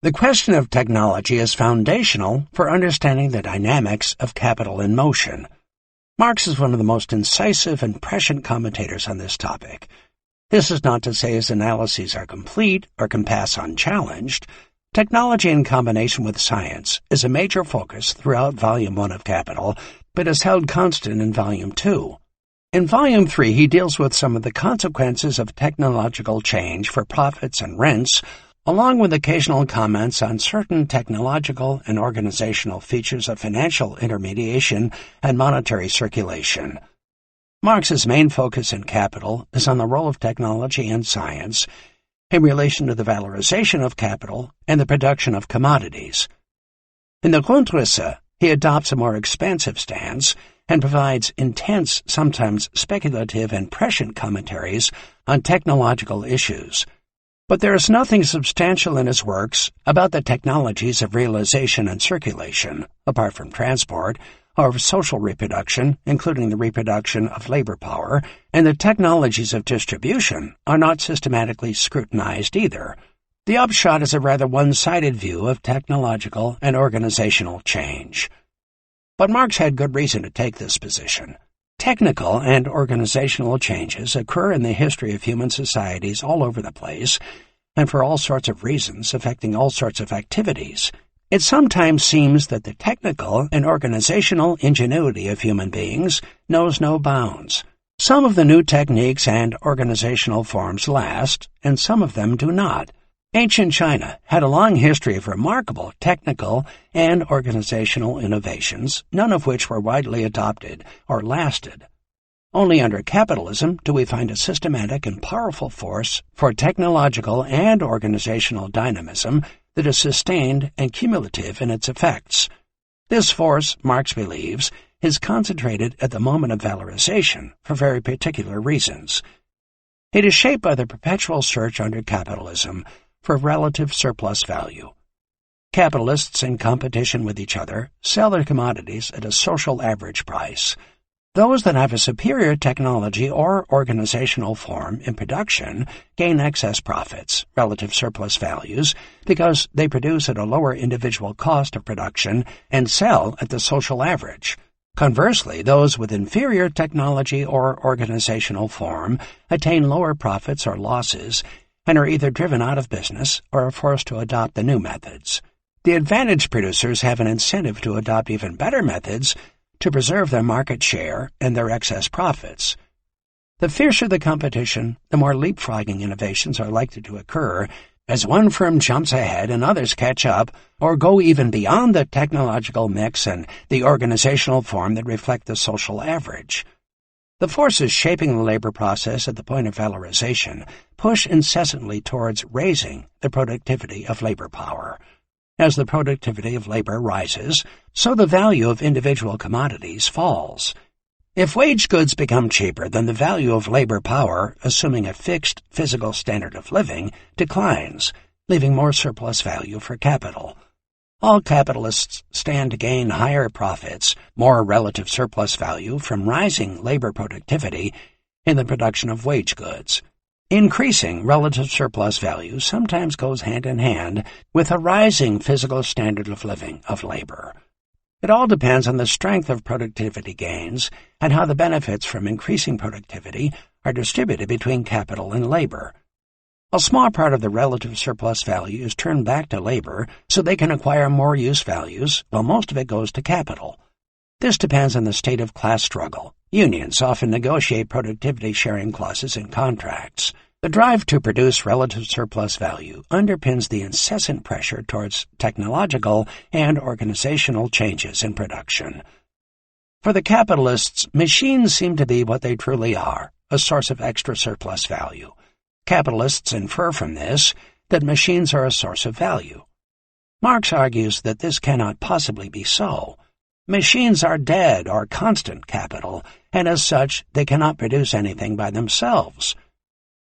The question of technology is foundational for understanding the dynamics of capital in motion. Marx is one of the most incisive and prescient commentators on this topic. This is not to say his analyses are complete or can pass unchallenged. Technology in combination with science is a major focus throughout Volume 1 of Capital, but is held constant in Volume 2. In Volume 3, he deals with some of the consequences of technological change for profits and rents, along with occasional comments on certain technological and organizational features of financial intermediation and monetary circulation. Marx's main focus in Capital is on the role of technology and science in relation to the valorization of capital and the production of commodities. In the Grundrisse, he adopts a more expansive stance and provides intense, sometimes speculative and prescient commentaries on technological issues. But there is nothing substantial in his works about the technologies of realization and circulation, apart from transport, or of social reproduction, including the reproduction of labor power, and the technologies of distribution are not systematically scrutinized either. The upshot is a rather one-sided view of technological and organizational change. But Marx had good reason to take this position. Technical and organizational changes occur in the history of human societies all over the place, and for all sorts of reasons affecting all sorts of activities. It sometimes seems that the technical and organizational ingenuity of human beings knows no bounds. Some of the new techniques and organizational forms last, and some of them do not. Ancient China had a long history of remarkable technical and organizational innovations, none of which were widely adopted or lasted. Only under capitalism do we find a systematic and powerful force for technological and organizational dynamism that is sustained and cumulative in its effects. This force, Marx believes, is concentrated at the moment of valorization for very particular reasons. It is shaped by the perpetual search under capitalism for relative surplus value, Capitalists in competition with each other sell their commodities at a social average price. Those that have a superior technology or organizational form in production gain excess profits, relative surplus values, because they produce at a lower individual cost of production and sell at the social average. Conversely, those with inferior technology or organizational form attain lower profits or losses and are either driven out of business or are forced to adopt the new methods. The advantaged producers have an incentive to adopt even better methods to preserve their market share and their excess profits. The fiercer the competition, the more leapfrogging innovations are likely to occur as one firm jumps ahead and others catch up or go even beyond the technological mix and the organizational form that reflect the social average. The forces shaping the labor process at the point of valorization push incessantly towards raising the productivity of labor power. As the productivity of labor rises, so the value of individual commodities falls. If wage goods become cheaper, then the value of labor power, assuming a fixed physical standard of living, declines, leaving more surplus value for capital. All capitalists stand to gain higher profits, more relative surplus value from rising labor productivity in the production of wage goods. Increasing relative surplus value sometimes goes hand in hand with a rising physical standard of living of labor. It all depends on the strength of productivity gains and how the benefits from increasing productivity are distributed between capital and labor. A small part of the relative surplus value is turned back to labor so they can acquire more use values, while most of it goes to capital. This depends on the state of class struggle. Unions often negotiate productivity-sharing clauses in contracts. The drive to produce relative surplus value underpins the incessant pressure towards technological and organizational changes in production. For the capitalists, machines seem to be what they truly are, a source of extra surplus value. Capitalists infer from this that machines are a source of value. Marx argues that this cannot possibly be so. Machines are dead or constant capital, and as such they cannot produce anything by themselves.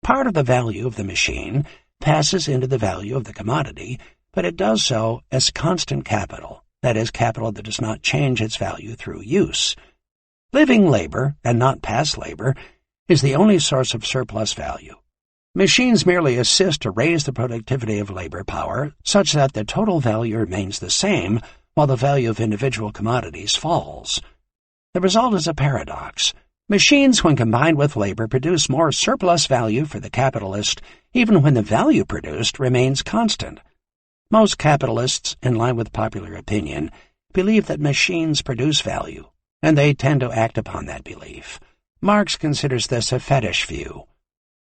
Part of the value of the machine passes into the value of the commodity, but it does so as constant capital, that is, capital that does not change its value through use. Living labor, and not past labor, is the only source of surplus value. Machines merely assist to raise the productivity of labor power such that the total value remains the same while the value of individual commodities falls. The result is a paradox. Machines, when combined with labor, produce more surplus value for the capitalist, even when the value produced remains constant. Most capitalists, in line with popular opinion, believe that machines produce value, and they tend to act upon that belief. Marx considers this a fetish view.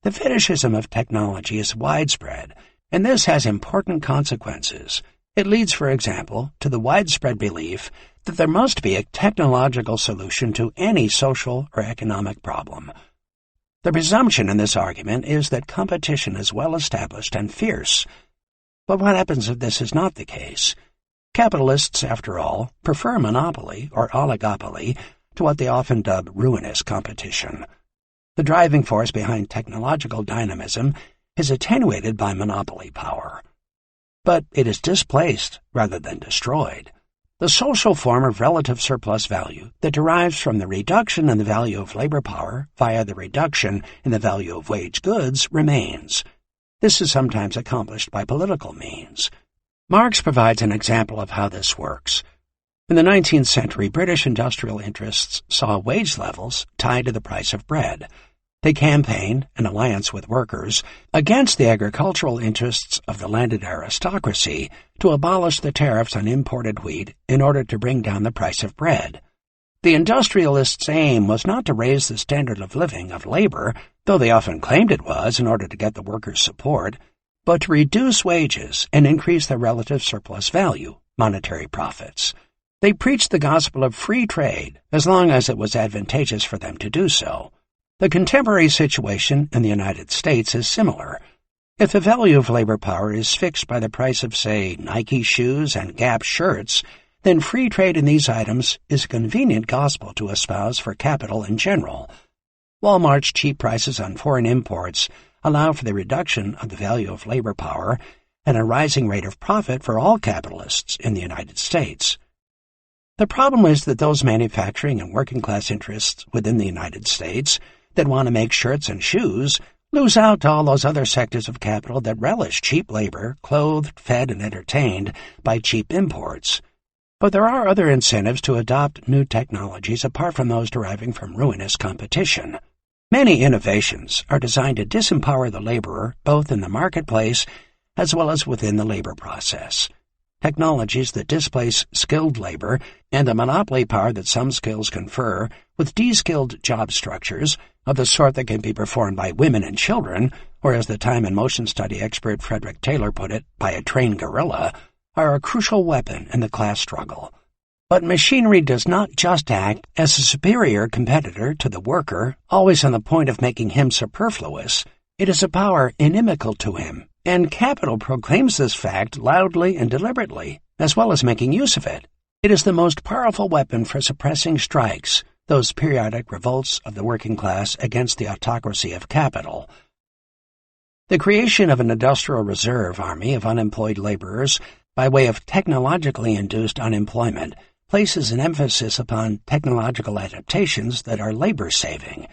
The fetishism of technology is widespread, and this has important consequences. It leads, for example, to the widespread belief that there must be a technological solution to any social or economic problem. The presumption in this argument is that competition is well established and fierce. But what happens if this is not the case? Capitalists, after all, prefer monopoly or oligopoly to what they often dub ruinous competition. The driving force behind technological dynamism is attenuated by monopoly power. But it is displaced rather than destroyed. The social form of relative surplus value that derives from the reduction in the value of labor power via the reduction in the value of wage goods remains. This is sometimes accomplished by political means. Marx provides an example of how this works. In the 19th century, British industrial interests saw wage levels tied to the price of bread. They campaigned, in alliance with workers, against the agricultural interests of the landed aristocracy to abolish the tariffs on imported wheat in order to bring down the price of bread. The industrialists' aim was not to raise the standard of living of labor, though they often claimed it was in order to get the workers' support, but to reduce wages and increase their relative surplus value, monetary profits. They preached the gospel of free trade as long as it was advantageous for them to do so. The contemporary situation in the United States is similar. If the value of labor power is fixed by the price of, say, Nike shoes and Gap shirts, then free trade in these items is a convenient gospel to espouse for capital in general. Walmart's cheap prices on foreign imports allow for the reduction of the value of labor power and a rising rate of profit for all capitalists in the United States. The problem is that those manufacturing and working-class interests within the United States that want to make shirts and shoes lose out to all those other sectors of capital that relish cheap labor, clothed, fed, and entertained by cheap imports. But there are other incentives to adopt new technologies apart from those deriving from ruinous competition. Many innovations are designed to disempower the laborer both in the marketplace as well as within the labor process. Technologies that displace skilled labor and the monopoly power that some skills confer with de-skilled job structures of the sort that can be performed by women and children, or as the time and motion study expert Frederick Taylor put it, by a trained gorilla, are a crucial weapon in the class struggle. But machinery does not just act as a superior competitor to the worker, always on the point of making him superfluous. It is a power inimical to him, and capital proclaims this fact loudly and deliberately, as well as making use of it. It is the most powerful weapon for suppressing strikes, those periodic revolts of the working class against the autocracy of capital. The creation of an industrial reserve army of unemployed laborers by way of technologically induced unemployment places an emphasis upon technological adaptations that are labor-saving,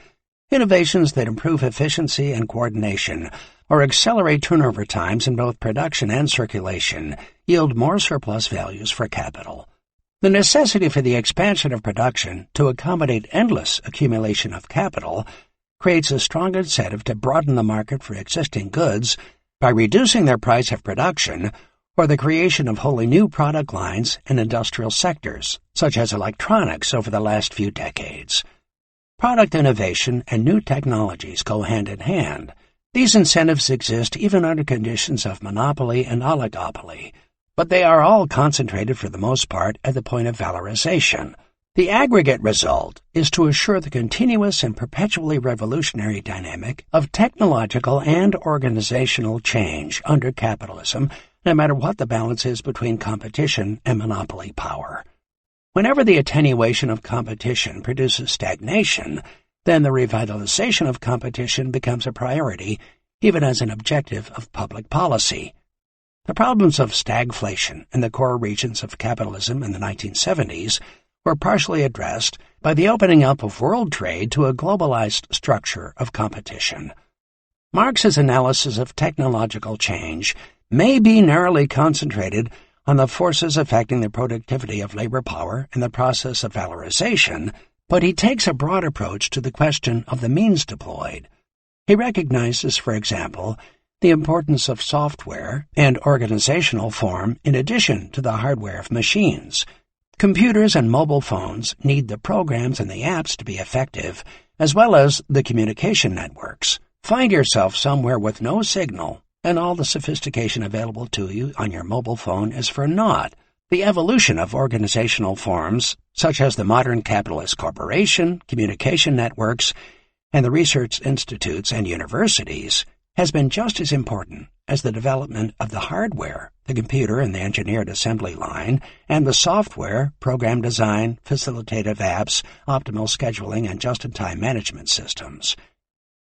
innovations that improve efficiency and coordination or accelerate turnover times in both production and circulation, yield more surplus values for capital. The necessity for the expansion of production to accommodate endless accumulation of capital creates a strong incentive to broaden the market for existing goods by reducing their price of production or the creation of wholly new product lines in industrial sectors, such as electronics over the last few decades. Product innovation and new technologies go hand in hand. These incentives exist even under conditions of monopoly and oligopoly, but they are all concentrated for the most part at the point of valorization. The aggregate result is to assure the continuous and perpetually revolutionary dynamic of technological and organizational change under capitalism, no matter what the balance is between competition and monopoly power. Whenever the attenuation of competition produces stagnation, then the revitalization of competition becomes a priority, even as an objective of public policy. The problems of stagflation in the core regions of capitalism in the 1970s were partially addressed by the opening up of world trade to a globalized structure of competition. Marx's analysis of technological change may be narrowly concentrated on the forces affecting the productivity of labor power in the process of valorization, but he takes a broad approach to the question of the means deployed. He recognizes, for example, the importance of software and organizational form in addition to the hardware of machines. Computers and mobile phones need the programs and the apps to be effective, as well as the communication networks. Find yourself somewhere with no signal, and all the sophistication available to you on your mobile phone is for naught. The evolution of organizational forms, such as the modern capitalist corporation, communication networks, and the research institutes and universities, has been just as important as the development of the hardware, the computer and the engineered assembly line, and the software, program design, facilitative apps, optimal scheduling, and just-in-time management systems.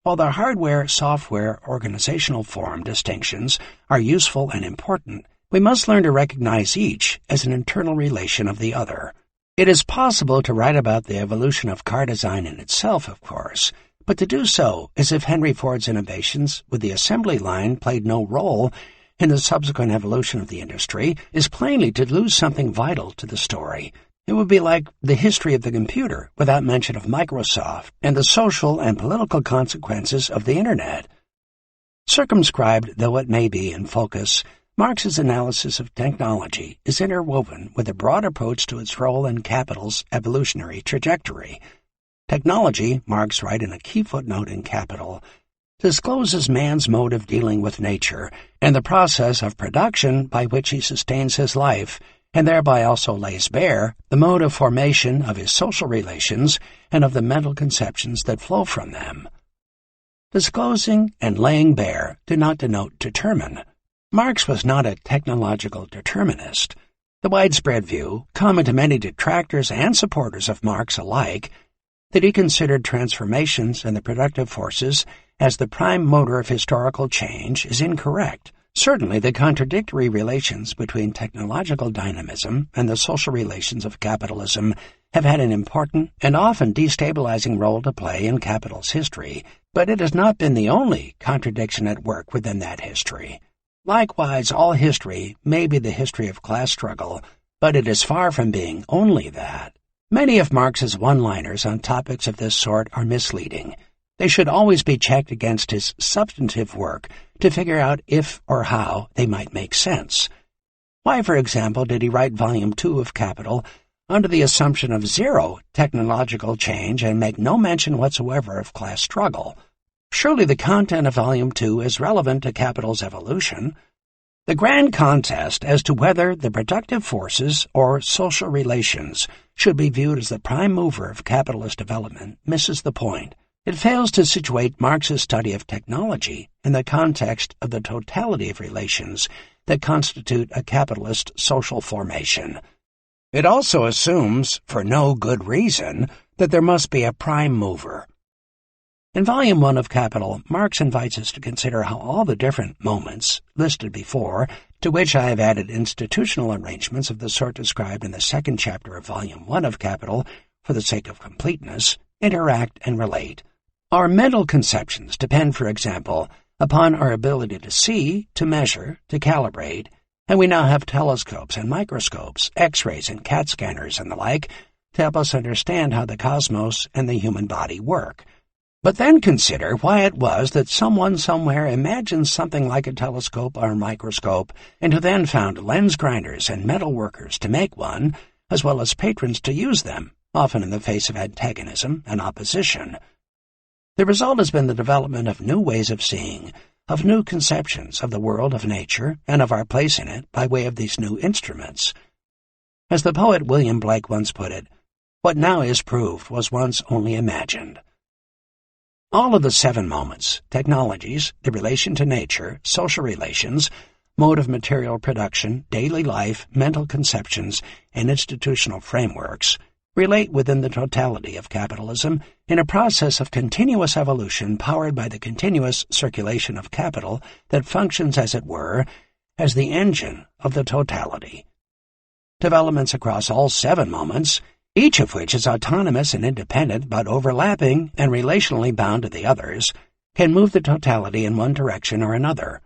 While the hardware, software, organizational form distinctions are useful and important, we must learn to recognize each as an internal relation of the other. It is possible to write about the evolution of car design in itself, of course, but to do so as if Henry Ford's innovations with the assembly line played no role in the subsequent evolution of the industry is plainly to lose something vital to the story. It would be like the history of the computer without mention of Microsoft and the social and political consequences of the Internet. Circumscribed though it may be in focus, Marx's analysis of technology is interwoven with a broad approach to its role in capital's evolutionary trajectory. Technology, Marx writes in a key footnote in Capital, discloses man's mode of dealing with nature and the process of production by which he sustains his life, and thereby also lays bare the mode of formation of his social relations and of the mental conceptions that flow from them. Disclosing and laying bare do not denote determine. Marx was not a technological determinist. The widespread view, common to many detractors and supporters of Marx alike, that he considered transformations in the productive forces as the prime motor of historical change is incorrect. Certainly, the contradictory relations between technological dynamism and the social relations of capitalism have had an important and often destabilizing role to play in capital's history, but it has not been the only contradiction at work within that history. Likewise, all history may be the history of class struggle, but it is far from being only that. Many of Marx's one-liners on topics of this sort are misleading. They should always be checked against his substantive work to figure out if or how they might make sense. Why, for example, did he write Volume 2 of Capital under the assumption of zero technological change and make no mention whatsoever of class struggle? Surely the content of Volume 2 is relevant to Capital's evolution. The grand contest as to whether the productive forces or social relations should be viewed as the prime mover of capitalist development misses the point. It fails to situate Marx's study of technology in the context of the totality of relations that constitute a capitalist social formation. It also assumes, for no good reason, that there must be a prime mover. In Volume 1 of Capital, Marx invites us to consider how all the different moments listed before, to which I have added institutional arrangements of the sort described in the second chapter of Volume 1 of Capital for the sake of completeness, interact and relate. Our mental conceptions depend, for example, upon our ability to see, to measure, to calibrate, and we now have telescopes and microscopes, X-rays and CAT scanners and the like to help us understand how the cosmos and the human body work. But then consider why it was that someone somewhere imagined something like a telescope or a microscope and who then found lens grinders and metal workers to make one, as well as patrons to use them, often in the face of antagonism and opposition. The result has been the development of new ways of seeing, of new conceptions of the world of nature and of our place in it by way of these new instruments. As the poet William Blake once put it, what now is proved was once only imagined. All of the 7 moments, technologies, the relation to nature, social relations, mode of material production, daily life, mental conceptions, and institutional frameworks, relate within the totality of capitalism in a process of continuous evolution powered by the continuous circulation of capital that functions, as it were, as the engine of the totality. Developments across all 7 moments, each of which is autonomous and independent but overlapping and relationally bound to the others, can move the totality in one direction or another.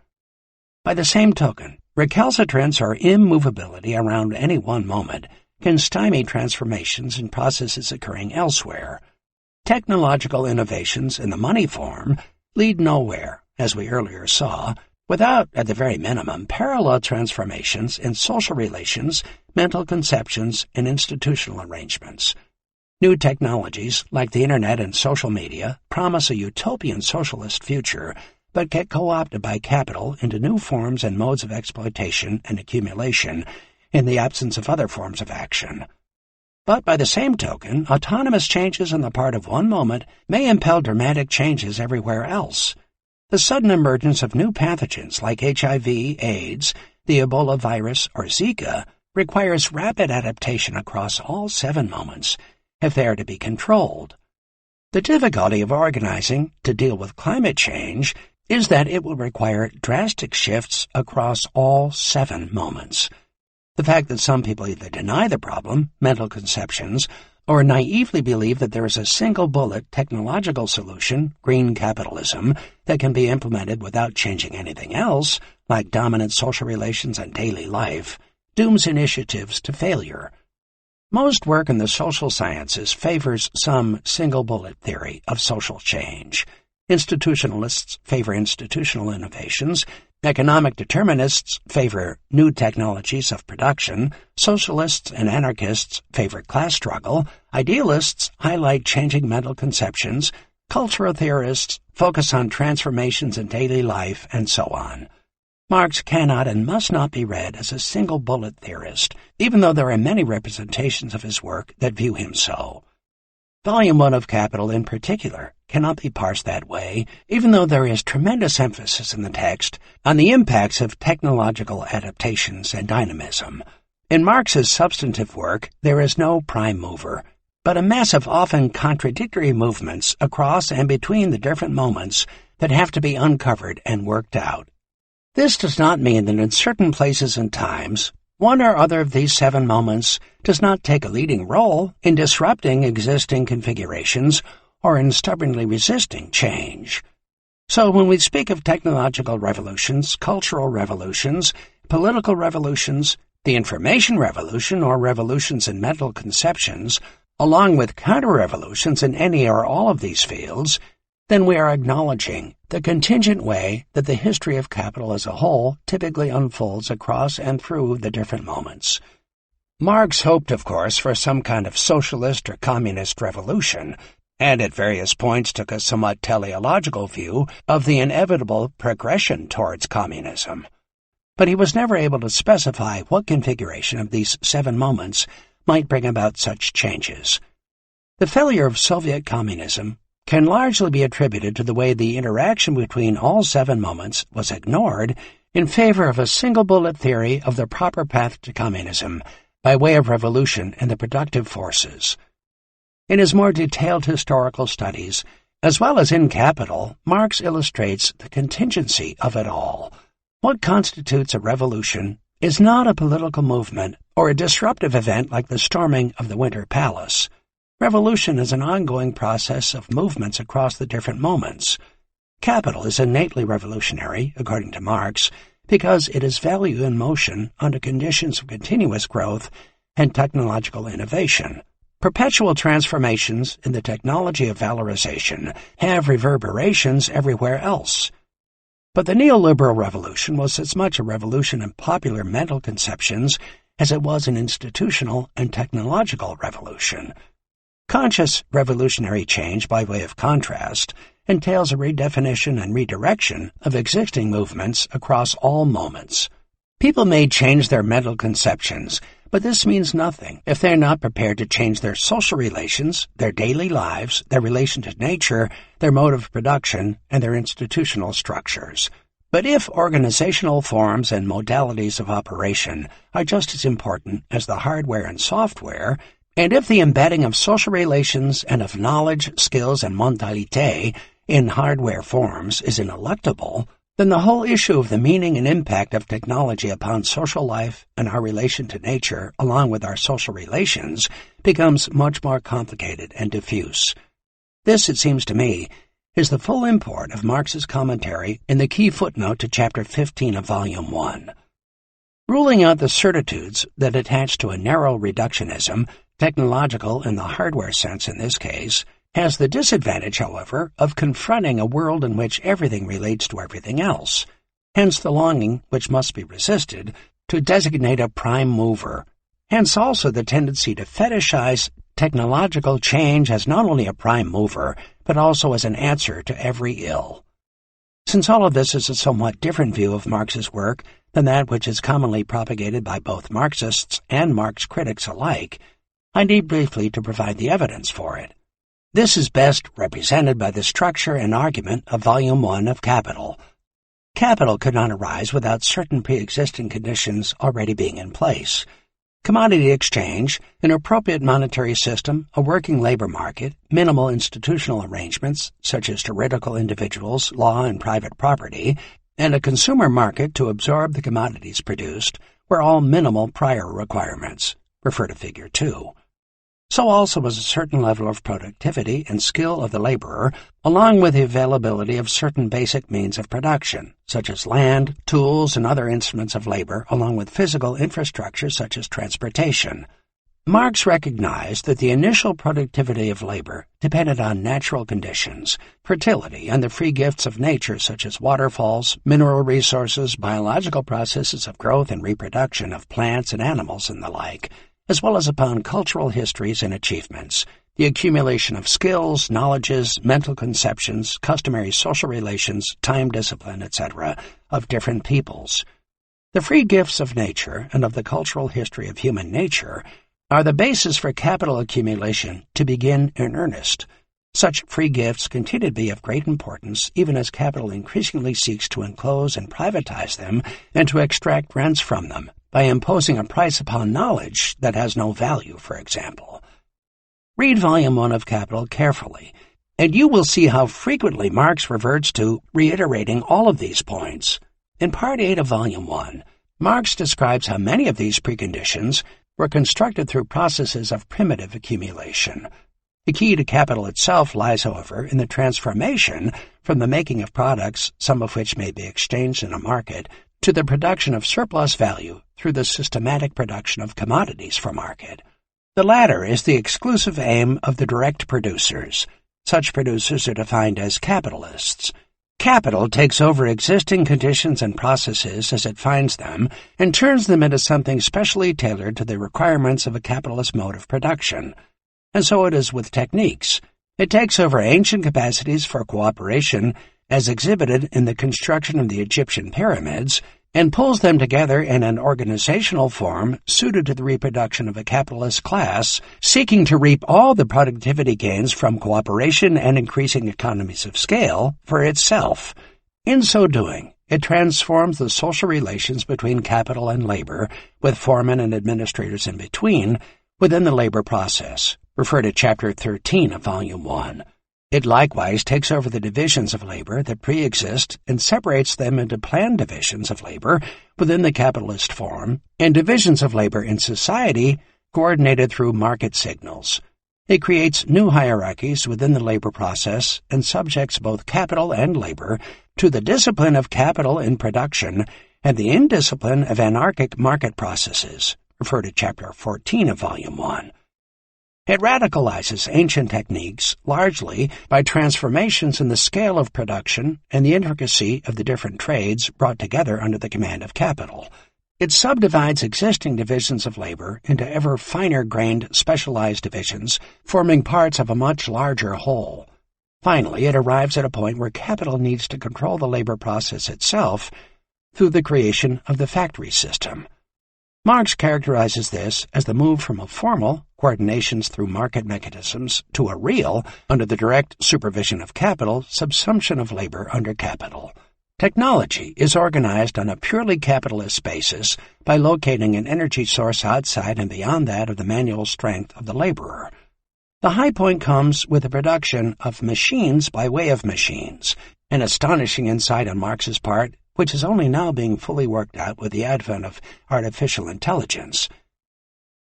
By the same token, recalcitrance or immovability around any one moment can stymie transformations and processes occurring elsewhere. Technological innovations in the money form lead nowhere, as we earlier saw, without, at the very minimum, parallel transformations in social relations, mental conceptions, and institutional arrangements. New technologies, like the Internet and social media, promise a utopian socialist future, but get co-opted by capital into new forms and modes of exploitation and accumulation, in the absence of other forms of action. But by the same token, autonomous changes on the part of one moment may impel dramatic changes everywhere else. The sudden emergence of new pathogens like HIV, AIDS, the Ebola virus, or Zika requires rapid adaptation across all 7 moments if they are to be controlled. The difficulty of organizing to deal with climate change is that it will require drastic shifts across all 7 moments. The fact that some people either deny the problem, mental conceptions, or naively believe that there is a single-bullet technological solution, green capitalism, that can be implemented without changing anything else, like dominant social relations and daily life, dooms initiatives to failure. Most work in the social sciences favors some single-bullet theory of social change. Institutionalists favor institutional innovations, economic determinists favor new technologies of production, socialists and anarchists favor class struggle, idealists highlight changing mental conceptions, cultural theorists focus on transformations in daily life, and so on. Marx cannot and must not be read as a single-bullet theorist, even though there are many representations of his work that view him so. Volume 1 of Capital, in particular, cannot be parsed that way, even though there is tremendous emphasis in the text on the impacts of technological adaptations and dynamism. In Marx's substantive work, there is no prime mover, but a mass of often contradictory movements across and between the different moments that have to be uncovered and worked out. This does not mean that in certain places and times, one or other of these 7 moments does not take a leading role in disrupting existing configurations or in stubbornly resisting change. So when we speak of technological revolutions, cultural revolutions, political revolutions, the information revolution or revolutions in mental conceptions, along with counter-revolutions in any or all of these fields, then we are acknowledging the contingent way that the history of capital as a whole typically unfolds across and through the different moments. Marx hoped, of course, for some kind of socialist or communist revolution, and at various points took a somewhat teleological view of the inevitable progression towards communism. But he was never able to specify what configuration of these 7 moments might bring about such changes. The failure of Soviet communism can largely be attributed to the way the interaction between all 7 moments was ignored in favor of a single-bullet theory of the proper path to communism by way of revolution and the productive forces. In his more detailed historical studies, as well as in Capital, Marx illustrates the contingency of it all. What constitutes a revolution is not a political movement or a disruptive event like the storming of the Winter Palace. Revolution is an ongoing process of movements across the different moments. Capital is innately revolutionary, according to Marx, because it is value in motion under conditions of continuous growth and technological innovation. Perpetual transformations in the technology of valorization have reverberations everywhere else. But the neoliberal revolution was as much a revolution in popular mental conceptions as it was an institutional and technological revolution. Conscious revolutionary change, by way of contrast, entails a redefinition and redirection of existing movements across all moments. People may change their mental conceptions, but this means nothing if they are not prepared to change their social relations, their daily lives, their relation to nature, their mode of production, and their institutional structures. But if organizational forms and modalities of operation are just as important as the hardware and software, and if the embedding of social relations and of knowledge, skills, and mentalité in hardware forms is ineluctable, then the whole issue of the meaning and impact of technology upon social life and our relation to nature, along with our social relations, becomes much more complicated and diffuse. This, it seems to me, is the full import of Marx's commentary in the key footnote to Chapter 15 of Volume 1. Ruling out the certitudes that attach to a narrow reductionism, technological in the hardware sense in this case, has the disadvantage, however, of confronting a world in which everything relates to everything else, hence the longing, which must be resisted, to designate a prime mover, hence also the tendency to fetishize technological change as not only a prime mover, but also as an answer to every ill. Since all of this is a somewhat different view of Marx's work than that which is commonly propagated by both Marxists and Marx critics alike, I need briefly to provide the evidence for it. This is best represented by the structure and argument of Volume 1 of Capital. Capital could not arise without certain pre-existing conditions already being in place. Commodity exchange, an appropriate monetary system, a working labor market, minimal institutional arrangements, such as tyrannical individuals, law and private property, and a consumer market to absorb the commodities produced were all minimal prior requirements. Refer to Figure 2. So also was a certain level of productivity and skill of the laborer, along with the availability of certain basic means of production, such as land, tools, and other instruments of labor, along with physical infrastructure such as transportation. Marx recognized that the initial productivity of labor depended on natural conditions, fertility, and the free gifts of nature such as waterfalls, mineral resources, biological processes of growth and reproduction of plants and animals, and the like, as well as upon cultural histories and achievements, the accumulation of skills, knowledges, mental conceptions, customary social relations, time discipline, etc., of different peoples. The free gifts of nature and of the cultural history of human nature are the basis for capital accumulation to begin in earnest. Such free gifts continue to be of great importance even as capital increasingly seeks to enclose and privatize them and to extract rents from them, by imposing a price upon knowledge that has no value, for example. Read Volume 1 of Capital carefully, and you will see how frequently Marx reverts to reiterating all of these points. In Part 8 of Volume 1, Marx describes how many of these preconditions were constructed through processes of primitive accumulation. The key to capital itself lies, however, in the transformation from the making of products, some of which may be exchanged in a market, to the production of surplus value through the systematic production of commodities for market. The latter is the exclusive aim of the direct producers. Such producers are defined as capitalists. Capital takes over existing conditions and processes as it finds them and turns them into something specially tailored to the requirements of a capitalist mode of production. And so it is with techniques. It takes over ancient capacities for cooperation, as exhibited in the construction of the Egyptian pyramids, and pulls them together in an organizational form suited to the reproduction of a capitalist class, seeking to reap all the productivity gains from cooperation and increasing economies of scale for itself. In so doing, it transforms the social relations between capital and labor, with foremen and administrators in between, within the labor process. Refer to Chapter 13 of Volume 1. It likewise takes over the divisions of labor that pre-exist and separates them into planned divisions of labor within the capitalist form and divisions of labor in society coordinated through market signals. It creates new hierarchies within the labor process and subjects both capital and labor to the discipline of capital in production and the indiscipline of anarchic market processes. Refer to Chapter 14 of Volume 1. It radicalizes ancient techniques largely by transformations in the scale of production and the intricacy of the different trades brought together under the command of capital. It subdivides existing divisions of labor into ever finer-grained specialized divisions, forming parts of a much larger whole. Finally, it arrives at a point where capital needs to control the labor process itself through the creation of the factory system. Marx characterizes this as the move from a formal, coordinations through market mechanisms, to a real, under the direct supervision of capital, subsumption of labor under capital. Technology is organized on a purely capitalist basis by locating an energy source outside and beyond that of the manual strength of the laborer. The high point comes with the production of machines by way of machines, an astonishing insight on Marx's part, which is only now being fully worked out with the advent of artificial intelligence.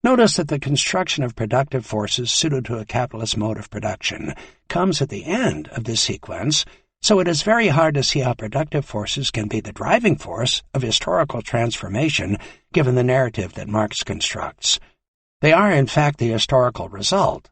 Notice that the construction of productive forces suited to a capitalist mode of production comes at the end of this sequence, so it is very hard to see how productive forces can be the driving force of historical transformation given the narrative that Marx constructs. They are, in fact, the historical result.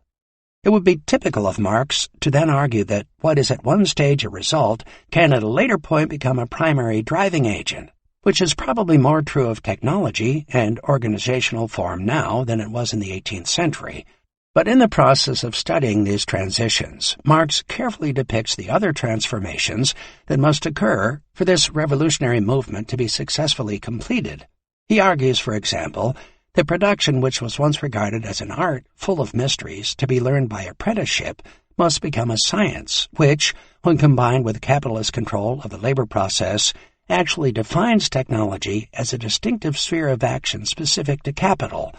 It would be typical of Marx to then argue that what is at one stage a result can at a later point become a primary driving agent, which is probably more true of technology and organizational form now than it was in the 18th century. But in the process of studying these transitions, Marx carefully depicts the other transformations that must occur for this revolutionary movement to be successfully completed. He argues, for example, that production, which was once regarded as an art full of mysteries to be learned by apprenticeship, must become a science, which, when combined with capitalist control of the labor process, actually defines technology as a distinctive sphere of action specific to capital.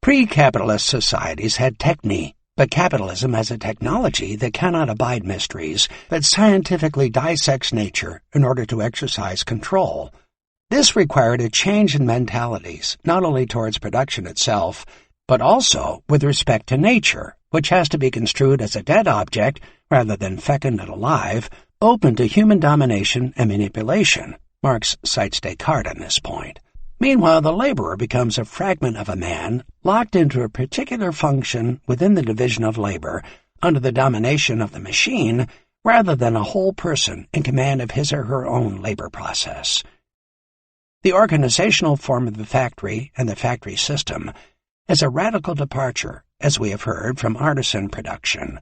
Pre-capitalist societies had techne, but capitalism has a technology that cannot abide mysteries, that scientifically dissects nature in order to exercise control. This required a change in mentalities, not only towards production itself, but also with respect to nature, which has to be construed as a dead object rather than fecund and alive, open to human domination and manipulation. Marx cites Descartes on this point. Meanwhile, the laborer becomes a fragment of a man locked into a particular function within the division of labor under the domination of the machine rather than a whole person in command of his or her own labor process. The organizational form of the factory and the factory system is a radical departure, as we have heard, from artisan production.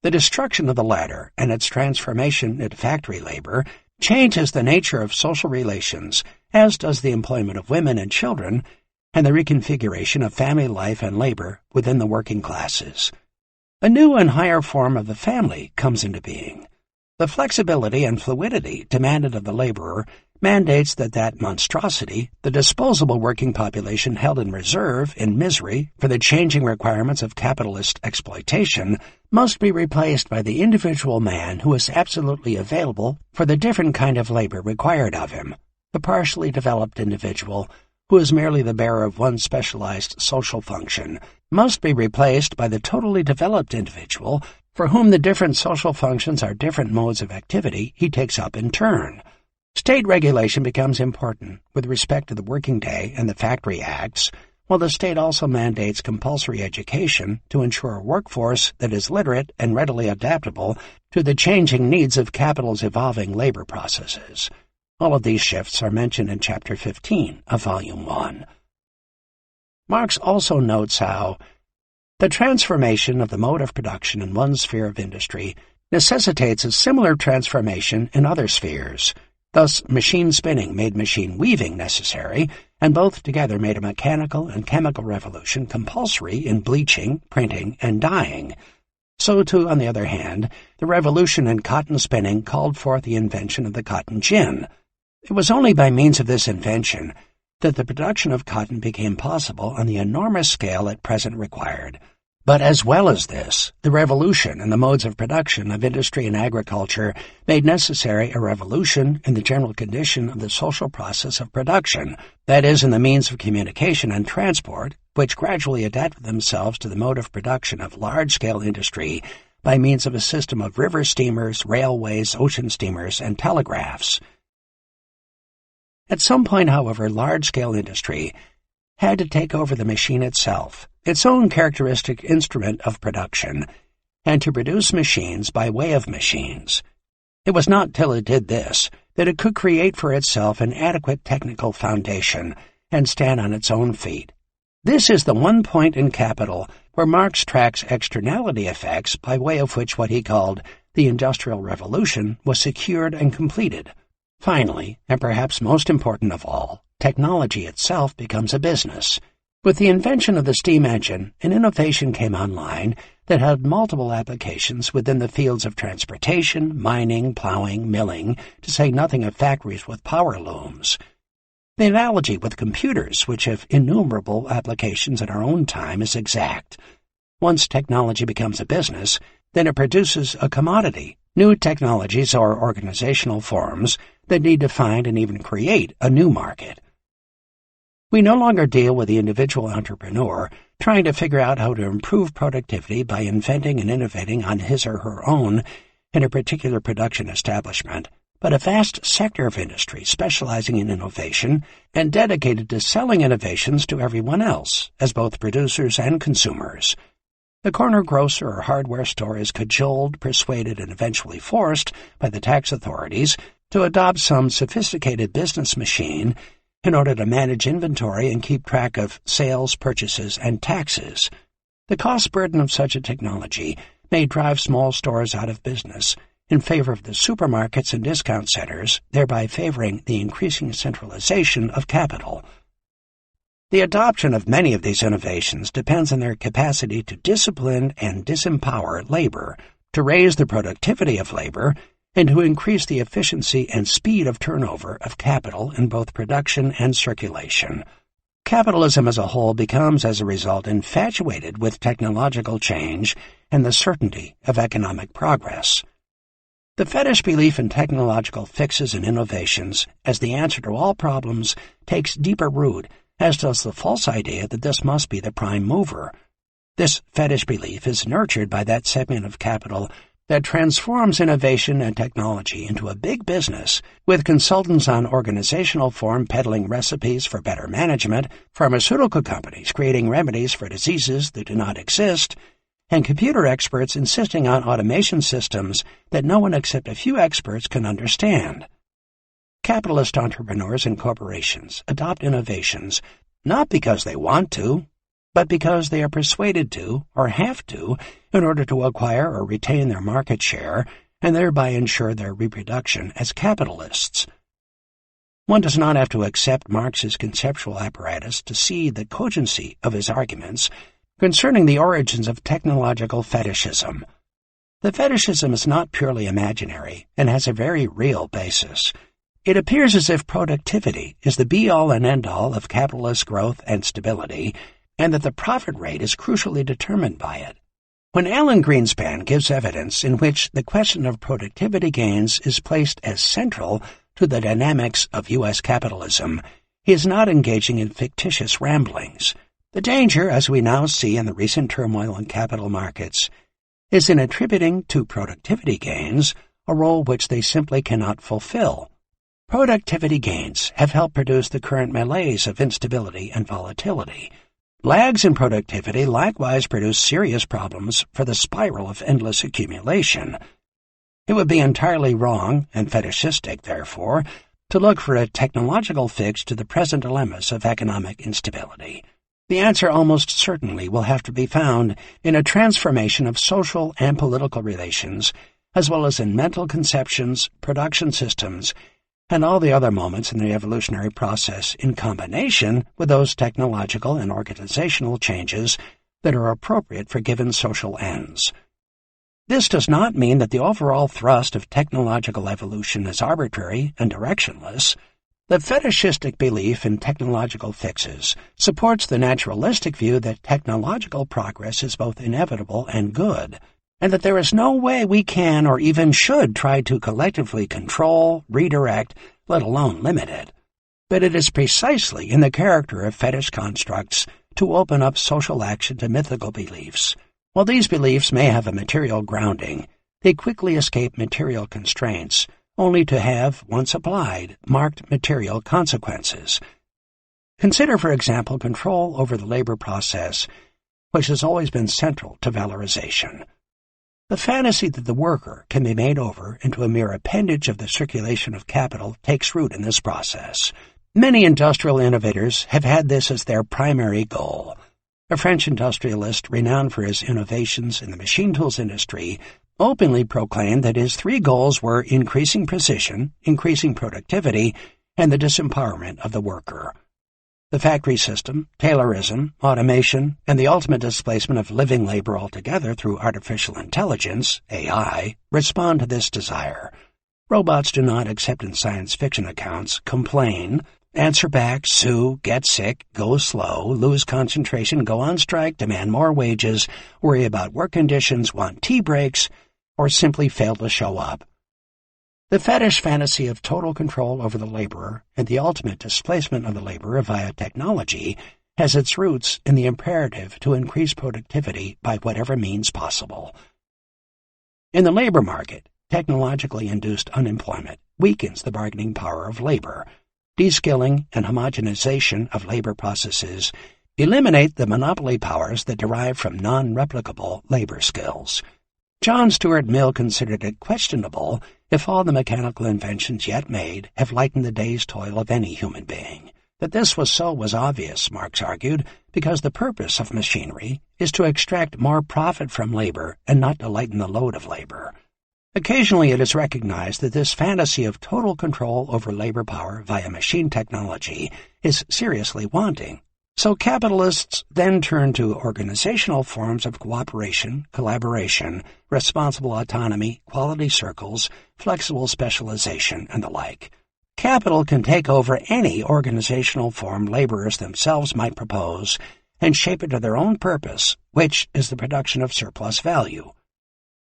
The destruction of the latter and its transformation into factory labor changes the nature of social relations, as does the employment of women and children, and the reconfiguration of family life and labor within the working classes. A new and higher form of the family comes into being. The flexibility and fluidity demanded of the laborer mandates that monstrosity, the disposable working population held in reserve in misery for the changing requirements of capitalist exploitation, must be replaced by the individual man who is absolutely available for the different kind of labor required of him. The partially developed individual, who is merely the bearer of one specialized social function, must be replaced by the totally developed individual, for whom the different social functions are different modes of activity he takes up in turn. State regulation becomes important with respect to the working day and the factory acts, while the state also mandates compulsory education to ensure a workforce that is literate and readily adaptable to the changing needs of capital's evolving labor processes. All of these shifts are mentioned in Chapter 15 of Volume 1. Marx also notes how the transformation of the mode of production in one sphere of industry necessitates a similar transformation in other spheres. Thus, machine spinning made machine weaving necessary, and both together made a mechanical and chemical revolution compulsory in bleaching, printing, and dyeing. So, too, on the other hand, the revolution in cotton spinning called forth the invention of the cotton gin. It was only by means of this invention that the production of cotton became possible on the enormous scale at present required. But as well as this, the revolution in the modes of production of industry and agriculture made necessary a revolution in the general condition of the social process of production, that is, in the means of communication and transport, which gradually adapted themselves to the mode of production of large-scale industry by means of a system of river steamers, railways, ocean steamers, and telegraphs. At some point, however, large-scale industry had to take over the machine itself, its own characteristic instrument of production, and to produce machines by way of machines. It was not till it did this that it could create for itself an adequate technical foundation and stand on its own feet. This is the one point in Capital where Marx tracks externality effects by way of which what he called the Industrial Revolution was secured and completed. Finally, and perhaps most important of all, technology itself becomes a business. With the invention of the steam engine, an innovation came online that had multiple applications within the fields of transportation, mining, plowing, milling, to say nothing of factories with power looms. The analogy with computers, which have innumerable applications in our own time, is exact. Once technology becomes a business, then it produces a commodity, new technologies or organizational forms that need to find and even create a new market. We no longer deal with the individual entrepreneur trying to figure out how to improve productivity by inventing and innovating on his or her own in a particular production establishment, but a vast sector of industry specializing in innovation and dedicated to selling innovations to everyone else, as both producers and consumers. The corner grocer or hardware store is cajoled, persuaded, and eventually forced by the tax authorities to adopt some sophisticated business machine in order to manage inventory and keep track of sales, purchases, and taxes. The cost burden of such a technology may drive small stores out of business in favor of the supermarkets and discount centers, thereby favoring the increasing centralization of capital. The adoption of many of these innovations depends on their capacity to discipline and disempower labor, to raise the productivity of labor, and to increase the efficiency and speed of turnover of capital in both production and circulation. Capitalism as a whole becomes, as a result, infatuated with technological change and the certainty of economic progress. The fetish belief in technological fixes and innovations as the answer to all problems takes deeper root, as does the false idea that this must be the prime mover. This fetish belief is nurtured by that segment of capital that transforms innovation and technology into a big business, with consultants on organizational form peddling recipes for better management, pharmaceutical companies creating remedies for diseases that do not exist, and computer experts insisting on automation systems that no one except a few experts can understand. Capitalist entrepreneurs and corporations adopt innovations not because they want to, but because they are persuaded to or have to in order to acquire or retain their market share and thereby ensure their reproduction as capitalists. One does not have to accept Marx's conceptual apparatus to see the cogency of his arguments concerning the origins of technological fetishism. The fetishism is not purely imaginary and has a very real basis. It appears as if productivity is the be-all and end-all of capitalist growth and stability, and that the profit rate is crucially determined by it. When Alan Greenspan gives evidence in which the question of productivity gains is placed as central to the dynamics of U.S. capitalism, he is not engaging in fictitious ramblings. The danger, as we now see in the recent turmoil in capital markets, is in attributing to productivity gains a role which they simply cannot fulfill. Productivity gains have helped produce the current malaise of instability and volatility. Lags in productivity likewise produce serious problems for the spiral of endless accumulation. It would be entirely wrong, and fetishistic, therefore, to look for a technological fix to the present dilemmas of economic instability. The answer almost certainly will have to be found in a transformation of social and political relations, as well as in mental conceptions, production systems, and all the other moments in the evolutionary process in combination with those technological and organizational changes that are appropriate for given social ends. This does not mean that the overall thrust of technological evolution is arbitrary and directionless. The fetishistic belief in technological fixes supports the naturalistic view that technological progress is both inevitable and good, and that there is no way we can or even should try to collectively control, redirect, let alone limit it. But it is precisely in the character of fetish constructs to open up social action to mythical beliefs. While these beliefs may have a material grounding, they quickly escape material constraints, only to have, once applied, marked material consequences. Consider, for example, control over the labor process, which has always been central to valorization. The fantasy that the worker can be made over into a mere appendage of the circulation of capital takes root in this process. Many industrial innovators have had this as their primary goal. A French industrialist renowned for his innovations in the machine tools industry openly proclaimed that his three goals were increasing precision, increasing productivity, and the disempowerment of the worker. The factory system, Taylorism, automation, and the ultimate displacement of living labor altogether through artificial intelligence, AI, respond to this desire. Robots do not, except in science fiction accounts, complain, answer back, sue, get sick, go slow, lose concentration, go on strike, demand more wages, worry about work conditions, want tea breaks, or simply fail to show up. The fetish fantasy of total control over the laborer and the ultimate displacement of the laborer via technology has its roots in the imperative to increase productivity by whatever means possible. In the labor market, technologically induced unemployment weakens the bargaining power of labor. Deskilling and homogenization of labor processes eliminate the monopoly powers that derive from non-replicable labor skills. John Stuart Mill considered it questionable if all the mechanical inventions yet made have lightened the day's toil of any human being. That this was so was obvious, Marx argued, because the purpose of machinery is to extract more profit from labor and not to lighten the load of labor. Occasionally it is recognized that this fantasy of total control over labor power via machine technology is seriously wanting. So capitalists then turn to organizational forms of cooperation, collaboration, responsible autonomy, quality circles, flexible specialization, and the like. Capital can take over any organizational form laborers themselves might propose and shape it to their own purpose, which is the production of surplus value.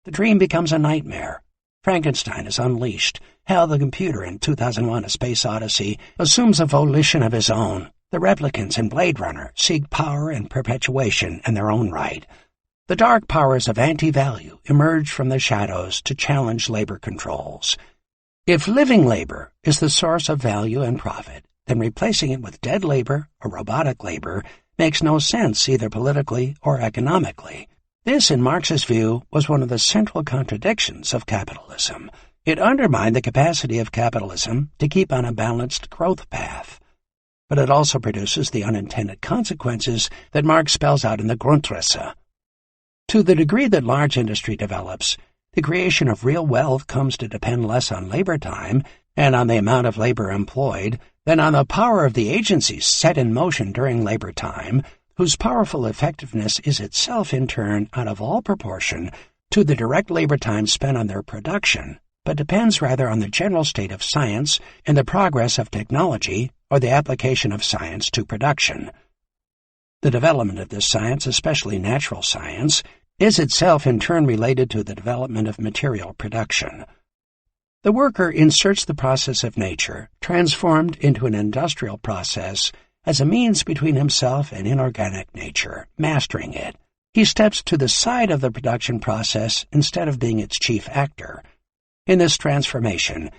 The dream becomes a nightmare. Frankenstein is unleashed. Hal the computer in 2001: A Space Odyssey assumes a volition of his own. The replicants in Blade Runner seek power and perpetuation in their own right. The dark powers of anti-value emerge from the shadows to challenge labor controls. If living labor is the source of value and profit, then replacing it with dead labor or robotic labor makes no sense either politically or economically. This, in Marx's view, was one of the central contradictions of capitalism. It undermined the capacity of capitalism to keep on a balanced growth path. But it also produces the unintended consequences that Marx spells out in the Grundrisse. To the degree that large industry develops, the creation of real wealth comes to depend less on labor time and on the amount of labor employed than on the power of the agencies set in motion during labor time, whose powerful effectiveness is itself in turn out of all proportion to the direct labor time spent on their production, but depends rather on the general state of science and the progress of technology or the application of science to production. The development of this science, especially natural science, is itself in turn related to the development of material production. The worker inserts the process of nature, transformed into an industrial process, as a means between himself and inorganic nature, mastering it. He steps to the side of the production process instead of being its chief actor. In this transformation,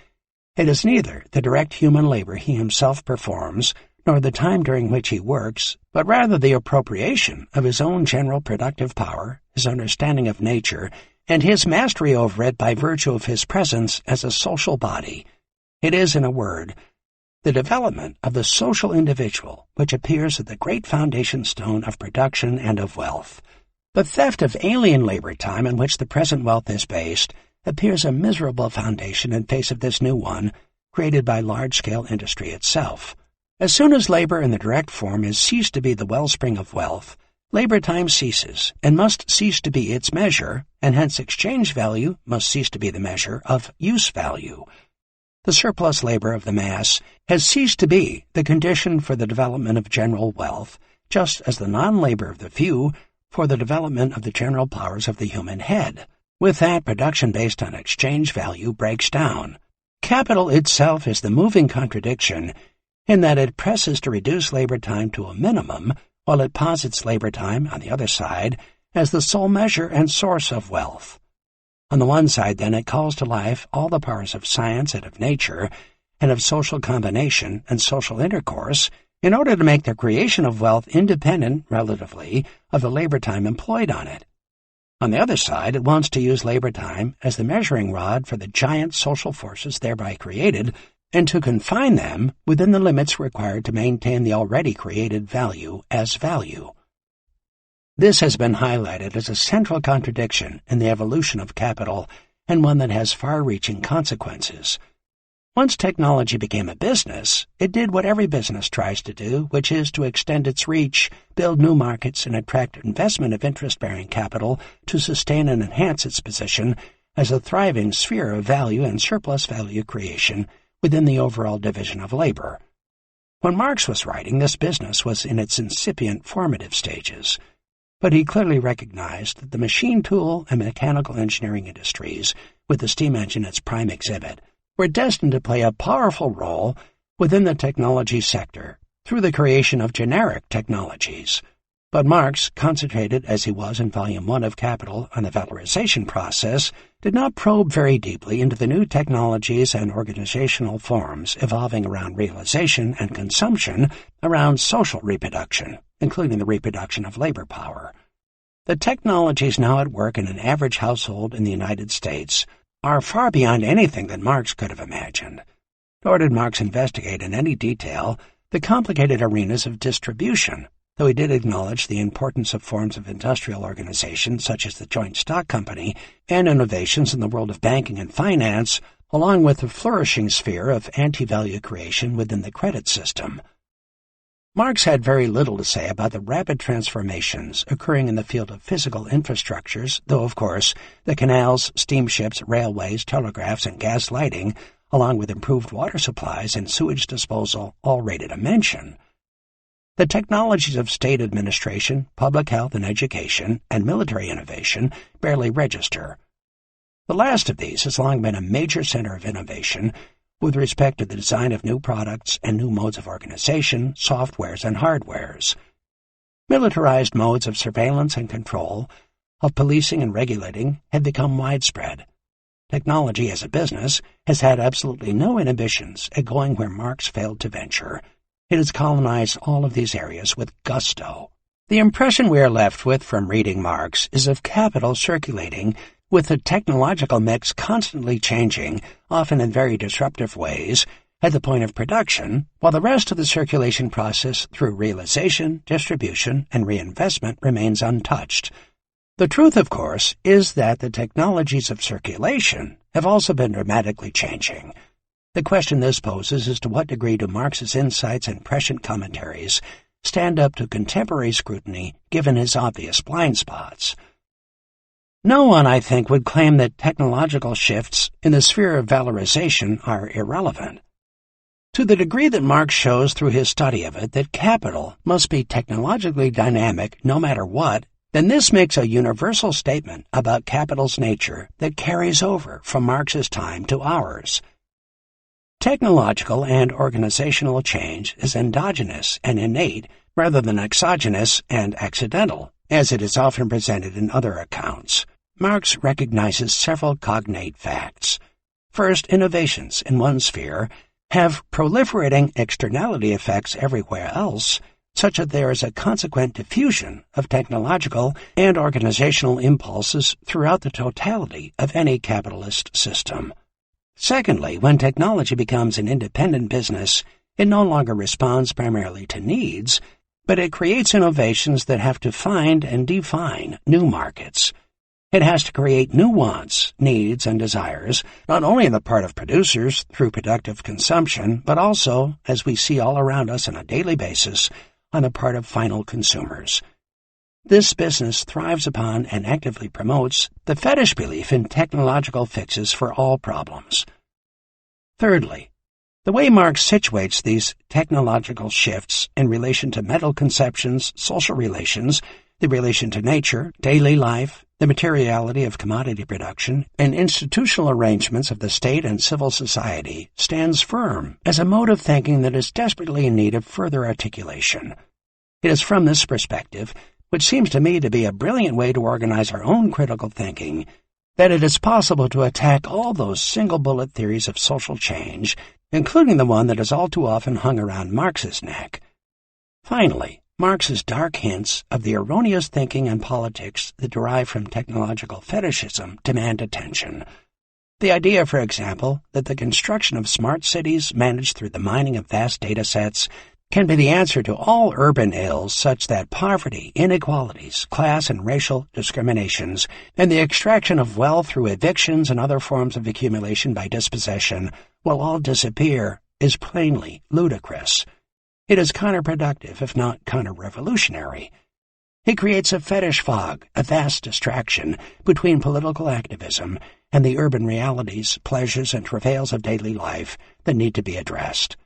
it is neither the direct human labor he himself performs, nor the time during which he works, but rather the appropriation of his own general productive power, his understanding of nature, and his mastery over it by virtue of his presence as a social body. It is, in a word, the development of the social individual which appears at the great foundation stone of production and of wealth. The theft of alien labor time on which the present wealth is based appears a miserable foundation in face of this new one, created by large-scale industry itself. As soon as labor in the direct form has ceased to be the wellspring of wealth, labor time ceases and must cease to be its measure, and hence exchange value must cease to be the measure of use value. The surplus labor of the mass has ceased to be the condition for the development of general wealth, just as the non-labor of the few for the development of the general powers of the human head. With that, production based on exchange value breaks down. Capital itself is the moving contradiction in that it presses to reduce labor time to a minimum, while it posits labor time, on the other side, as the sole measure and source of wealth. On the one side, then, it calls to life all the powers of science and of nature, and of social combination and social intercourse, in order to make the creation of wealth independent, relatively, of the labor time employed on it. On the other side, it wants to use labor time as the measuring rod for the giant social forces thereby created, and to confine them within the limits required to maintain the already created value as value. This has been highlighted as a central contradiction in the evolution of capital, and one that has far-reaching consequences. Once technology became a business, it did what every business tries to do, which is to extend its reach, build new markets, and attract investment of interest-bearing capital to sustain and enhance its position as a thriving sphere of value and surplus value creation within the overall division of labor. When Marx was writing, this business was in its incipient formative stages, but he clearly recognized that the machine tool and mechanical engineering industries, with the steam engine its prime exhibit, were destined to play a powerful role within the technology sector through the creation of generic technologies. But Marx, concentrated as he was in Volume 1 of Capital on the valorization process, did not probe very deeply into the new technologies and organizational forms evolving around realization and consumption around social reproduction, including the reproduction of labor power. The technologies now at work in an average household in the United States are far beyond anything that Marx could have imagined. Nor did Marx investigate in any detail the complicated arenas of distribution, though he did acknowledge the importance of forms of industrial organization such as the joint stock company and innovations in the world of banking and finance, along with the flourishing sphere of anti-value creation within the credit system. Marx had very little to say about the rapid transformations occurring in the field of physical infrastructures, though, of course, the canals, steamships, railways, telegraphs, and gas lighting, along with improved water supplies and sewage disposal, all rated a mention. The technologies of state administration, public health and education, and military innovation barely register. The last of these has long been a major center of innovation with respect to the design of new products and new modes of organization, softwares, and hardwares. Militarized modes of surveillance and control, of policing and regulating, have become widespread. Technology as a business has had absolutely no inhibitions at going where Marx failed to venture. It has colonized all of these areas with gusto. The impression we are left with from reading Marx is of capital circulating, with the technological mix constantly changing, often in very disruptive ways, at the point of production, while the rest of the circulation process through realization, distribution, and reinvestment remains untouched. The truth, of course, is that the technologies of circulation have also been dramatically changing. The question this poses is to what degree do Marx's insights and prescient commentaries stand up to contemporary scrutiny given his obvious blind spots. No one, I think, would claim that technological shifts in the sphere of valorization are irrelevant. To the degree that Marx shows through his study of it that capital must be technologically dynamic no matter what, then this makes a universal statement about capital's nature that carries over from Marx's time to ours. Technological and organizational change is endogenous and innate rather than exogenous and accidental, as it is often presented in other accounts. Marx recognizes several cognate facts. First, innovations in one sphere have proliferating externality effects everywhere else, such that there is a consequent diffusion of technological and organizational impulses throughout the totality of any capitalist system. Secondly, when technology becomes an independent business, it no longer responds primarily to needs, but it creates innovations that have to find and define new markets. It has to create new wants, needs, and desires, not only on the part of producers through productive consumption, but also, as we see all around us on a daily basis, on the part of final consumers. This business thrives upon and actively promotes the fetish belief in technological fixes for all problems. Thirdly, the way Marx situates these technological shifts in relation to mental conceptions, social relations, the relation to nature, daily life, the materiality of commodity production, and institutional arrangements of the state and civil society stands firm as a mode of thinking that is desperately in need of further articulation. It is from this perspective, which seems to me to be a brilliant way to organize our own critical thinking, that it is possible to attack all those single-bullet theories of social change, including the one that is all too often hung around Marx's neck. Finally, Marx's dark hints of the erroneous thinking and politics that derive from technological fetishism demand attention. The idea, for example, that the construction of smart cities managed through the mining of vast data sets can be the answer to all urban ills such that poverty, inequalities, class and racial discriminations, and the extraction of wealth through evictions and other forms of accumulation by dispossession will all disappear is plainly ludicrous. It is counterproductive, if not counter-revolutionary. It creates a fetish fog, a vast distraction between political activism and the urban realities, pleasures, and travails of daily life that need to be addressed.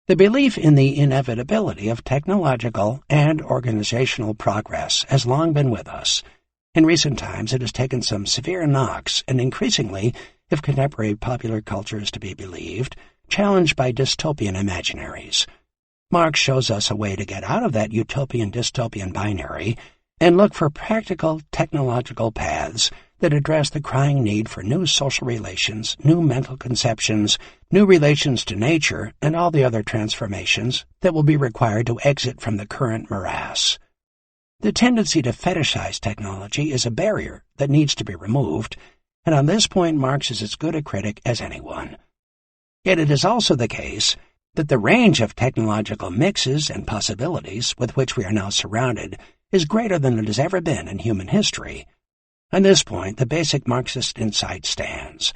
The belief in the inevitability of technological and organizational progress has long been with us. In recent times it has taken some severe knocks, and increasingly, if contemporary popular culture is to be believed, challenged by dystopian imaginaries. Marx shows us a way to get out of that utopian-dystopian binary and look for practical technological paths that address the crying need for new social relations, new mental conceptions, new relations to nature, and all the other transformations that will be required to exit from the current morass. The tendency to fetishize technology is a barrier that needs to be removed, and on this point Marx is as good a critic as anyone. Yet it is also the case that the range of technological mixes and possibilities with which we are now surrounded is greater than it has ever been in human history. On this point, the basic Marxist insight stands.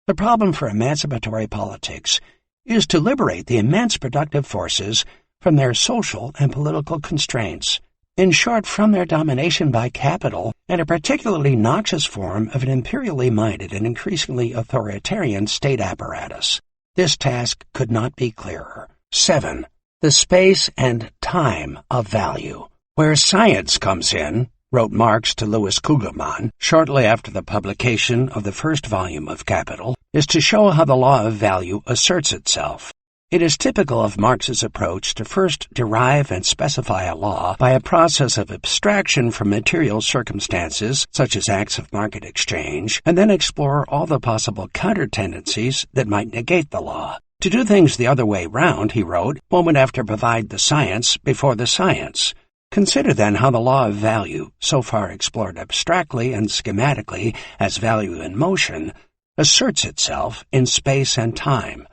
The problem for emancipatory politics is to liberate the immense productive forces from their social and political constraints, in short, from their domination by capital and a particularly noxious form of an imperially minded and increasingly authoritarian state apparatus. This task could not be clearer. 7. The space and time of value. Where science comes in, wrote Marx to Louis Kugelmann shortly after the publication of the first volume of Capital, is to show how the law of value asserts itself. It is typical of Marx's approach to first derive and specify a law by a process of abstraction from material circumstances, such as acts of market exchange, and then explore all the possible counter-tendencies that might negate the law. To do things the other way round, he wrote, one would have to provide the science before the science. Consider then how the law of value, so far explored abstractly and schematically as value in motion, asserts itself in space and time.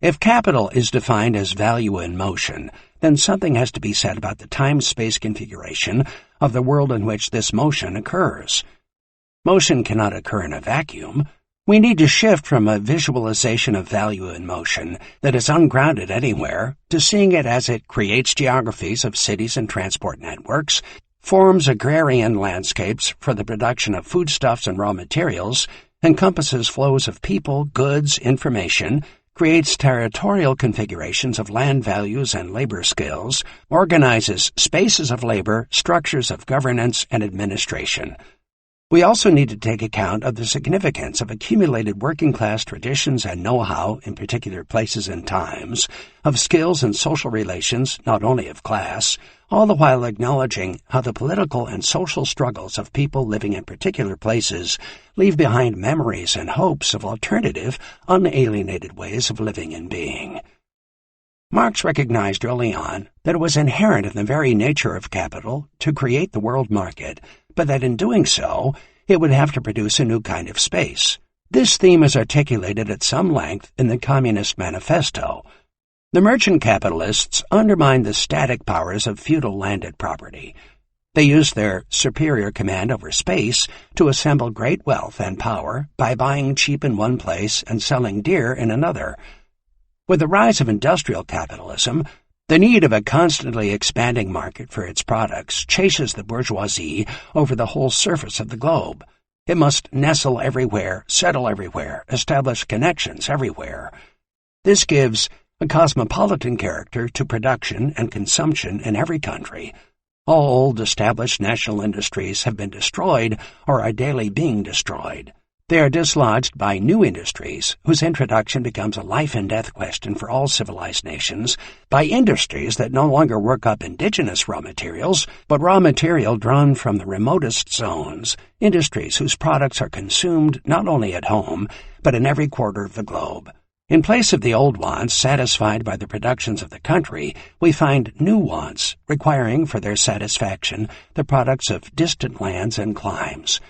If capital is defined as value in motion, then something has to be said about the time-space configuration of the world in which this motion occurs. Motion cannot occur in a vacuum. We need to shift from a visualization of value in motion that is ungrounded anywhere to seeing it as it creates geographies of cities and transport networks, forms agrarian landscapes for the production of foodstuffs and raw materials, encompasses flows of people, goods, information, creates territorial configurations of land values and labor skills, organizes spaces of labor, structures of governance and administration. We also need to take account of the significance of accumulated working-class traditions and know-how in particular places and times, of skills and social relations, not only of class, all the while acknowledging how the political and social struggles of people living in particular places leave behind memories and hopes of alternative, unalienated ways of living and being. Marx recognized early on that it was inherent in the very nature of capital to create the world market, but that in doing so, it would have to produce a new kind of space. This theme is articulated at some length in the Communist Manifesto. The merchant capitalists undermined the static powers of feudal landed property. They used their superior command over space to assemble great wealth and power by buying cheap in one place and selling dear in another. With the rise of industrial capitalism, the need of a constantly expanding market for its products chases the bourgeoisie over the whole surface of the globe. It must nestle everywhere, settle everywhere, establish connections everywhere. This gives a cosmopolitan character to production and consumption in every country. All old established national industries have been destroyed or are daily being destroyed. They are dislodged by new industries, whose introduction becomes a life-and-death question for all civilized nations, by industries that no longer work up indigenous raw materials, but raw material drawn from the remotest zones, industries whose products are consumed not only at home, but in every quarter of the globe. In place of the old wants satisfied by the productions of the country, we find new wants, requiring for their satisfaction the products of distant lands and climes.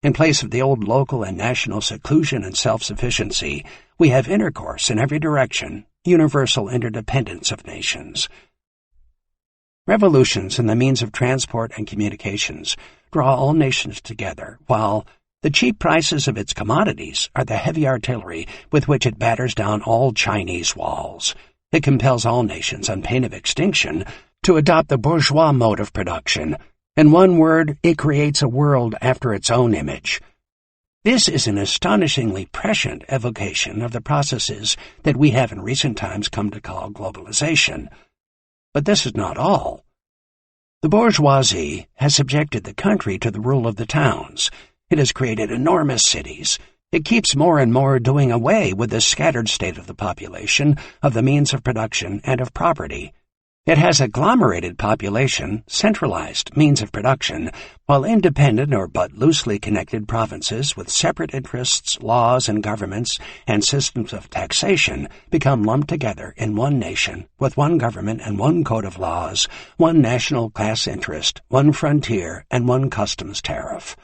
In place of the old local and national seclusion and self-sufficiency, we have intercourse in every direction, universal interdependence of nations. Revolutions in the means of transport and communications draw all nations together, while the cheap prices of its commodities are the heavy artillery with which it batters down all Chinese walls. It compels all nations, on pain of extinction, to adopt the bourgeois mode of production. In one word, it creates a world after its own image. This is an astonishingly prescient evocation of the processes that we have in recent times come to call globalization. But this is not all. The bourgeoisie has subjected the country to the rule of the towns. It has created enormous cities. It keeps more and more doing away with the scattered state of the population, of the means of production, and of property. It has agglomerated population, centralized means of production, while independent or but loosely connected provinces with separate interests, laws and governments, and systems of taxation become lumped together in one nation, with one government and one code of laws, one national class interest, one frontier, and one customs tariff.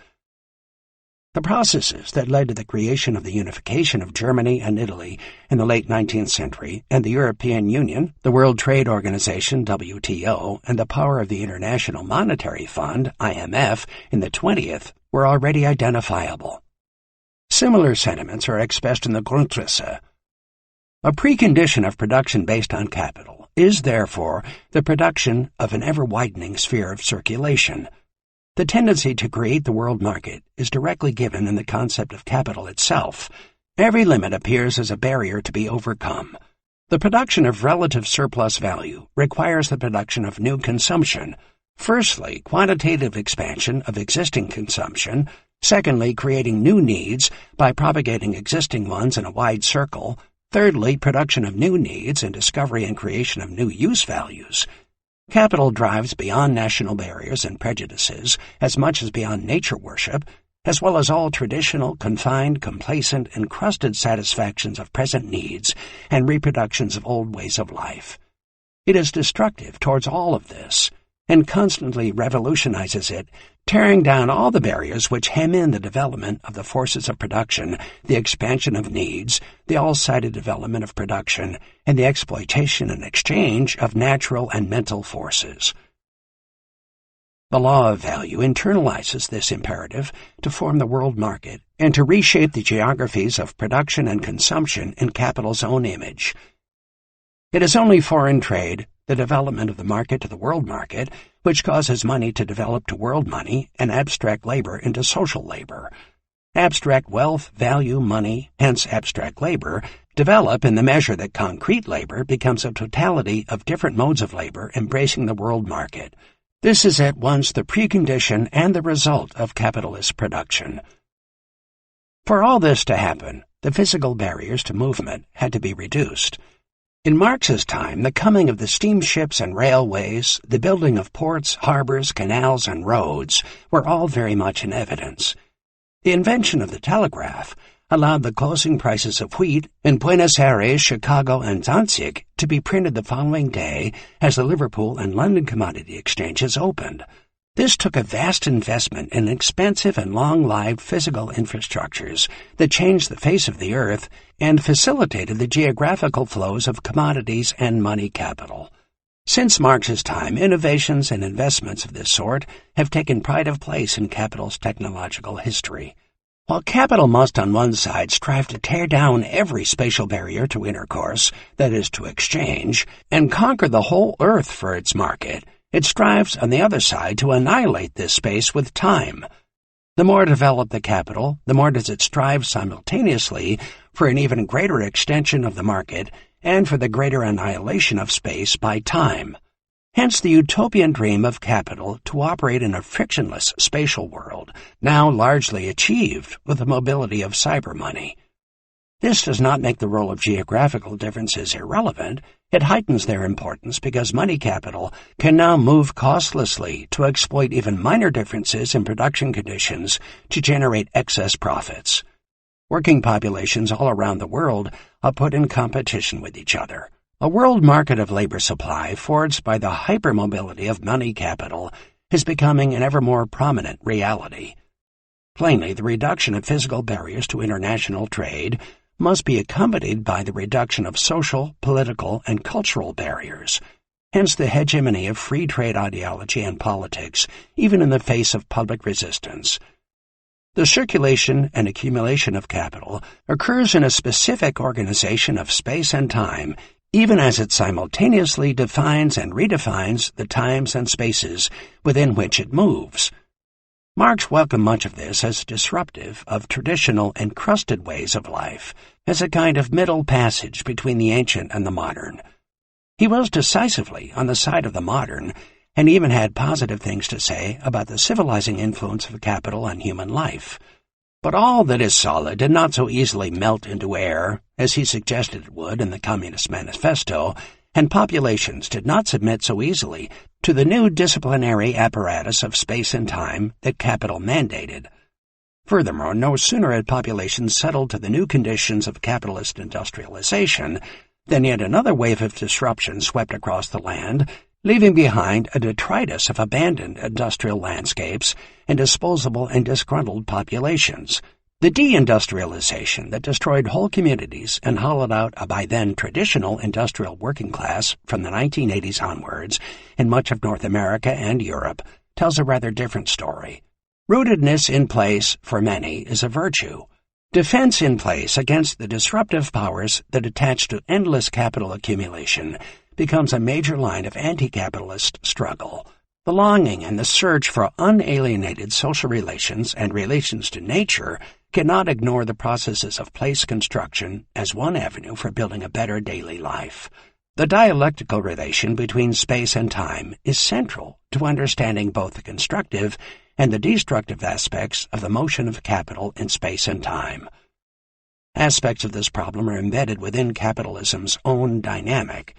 The processes that led to the creation of the unification of Germany and Italy in the late 19th century, and the European Union, the World Trade Organization, WTO, and the power of the International Monetary Fund, IMF, in the 20th, were already identifiable. Similar sentiments are expressed in the Grundrisse. A precondition of production based on capital is, therefore, the production of an ever-widening sphere of circulation. The tendency to create the world market is directly given in the concept of capital itself. Every limit appears as a barrier to be overcome. The production of relative surplus value requires the production of new consumption. Firstly, quantitative expansion of existing consumption. Secondly, creating new needs by propagating existing ones in a wide circle. Thirdly, production of new needs and discovery and creation of new use values. Capital drives beyond national barriers and prejudices as much as beyond nature worship, as well as all traditional, confined, complacent, encrusted satisfactions of present needs and reproductions of old ways of life. It is destructive towards all of this, and constantly revolutionizes it, tearing down all the barriers which hem in the development of the forces of production, the expansion of needs, the all-sided development of production, and the exploitation and exchange of natural and mental forces. The law of value internalizes this imperative to form the world market and to reshape the geographies of production and consumption in capital's own image. It is only foreign trade, the development of the market to the world market, which causes money to develop to world money and abstract labor into social labor. Abstract wealth, value, money, hence abstract labor, develop in the measure that concrete labor becomes a totality of different modes of labor embracing the world market. This is at once the precondition and the result of capitalist production. For all this to happen, the physical barriers to movement had to be reduced. In Marx's time, the coming of the steamships and railways, the building of ports, harbors, canals, and roads were all very much in evidence. The invention of the telegraph allowed the closing prices of wheat in Buenos Aires, Chicago, and Danzig to be printed the following day as the Liverpool and London commodity exchanges opened. This took a vast investment in expensive and long-lived physical infrastructures that changed the face of the earth and facilitated the geographical flows of commodities and money capital. Since Marx's time, innovations and investments of this sort have taken pride of place in capital's technological history. While capital must on one side strive to tear down every spatial barrier to intercourse, that is, to exchange, and conquer the whole earth for its market, it strives on the other side to annihilate this space with time. The more developed the capital, the more does it strive simultaneously for an even greater extension of the market and for the greater annihilation of space by time. Hence the utopian dream of capital to operate in a frictionless spatial world, now largely achieved with the mobility of cyber money. This does not make the role of geographical differences irrelevant. It heightens their importance because money capital can now move costlessly to exploit even minor differences in production conditions to generate excess profits. Working populations all around the world are put in competition with each other. A world market of labor supply forged by the hypermobility of money capital is becoming an ever more prominent reality. Plainly, the reduction of physical barriers to international trade must be accompanied by the reduction of social, political, and cultural barriers, hence the hegemony of free trade ideology and politics, even in the face of public resistance. The circulation and accumulation of capital occurs in a specific organization of space and time, even as it simultaneously defines and redefines the times and spaces within which it moves. Marx welcomed much of this as disruptive of traditional encrusted ways of life, as a kind of middle passage between the ancient and the modern. He was decisively on the side of the modern, and even had positive things to say about the civilizing influence of capital on human life. But all that is solid did not so easily melt into air, as he suggested it would in the Communist Manifesto, and populations did not submit so easily to the new disciplinary apparatus of space and time that capital mandated. Furthermore, no sooner had populations settled to the new conditions of capitalist industrialization than yet another wave of disruption swept across the land, leaving behind a detritus of abandoned industrial landscapes and disposable and disgruntled populations. The deindustrialization that destroyed whole communities and hollowed out a by then traditional industrial working class from the 1980s onwards in much of North America and Europe tells a rather different story. Rootedness in place, for many, is a virtue. Defense in place against the disruptive powers that attach to endless capital accumulation becomes a major line of anti-capitalist struggle. The longing and the search for unalienated social relations and relations to nature cannot ignore the processes of place construction as one avenue for building a better daily life. The dialectical relation between space and time is central to understanding both the constructive and the destructive aspects of the motion of capital in space and time. Aspects of this problem are embedded within capitalism's own dynamic.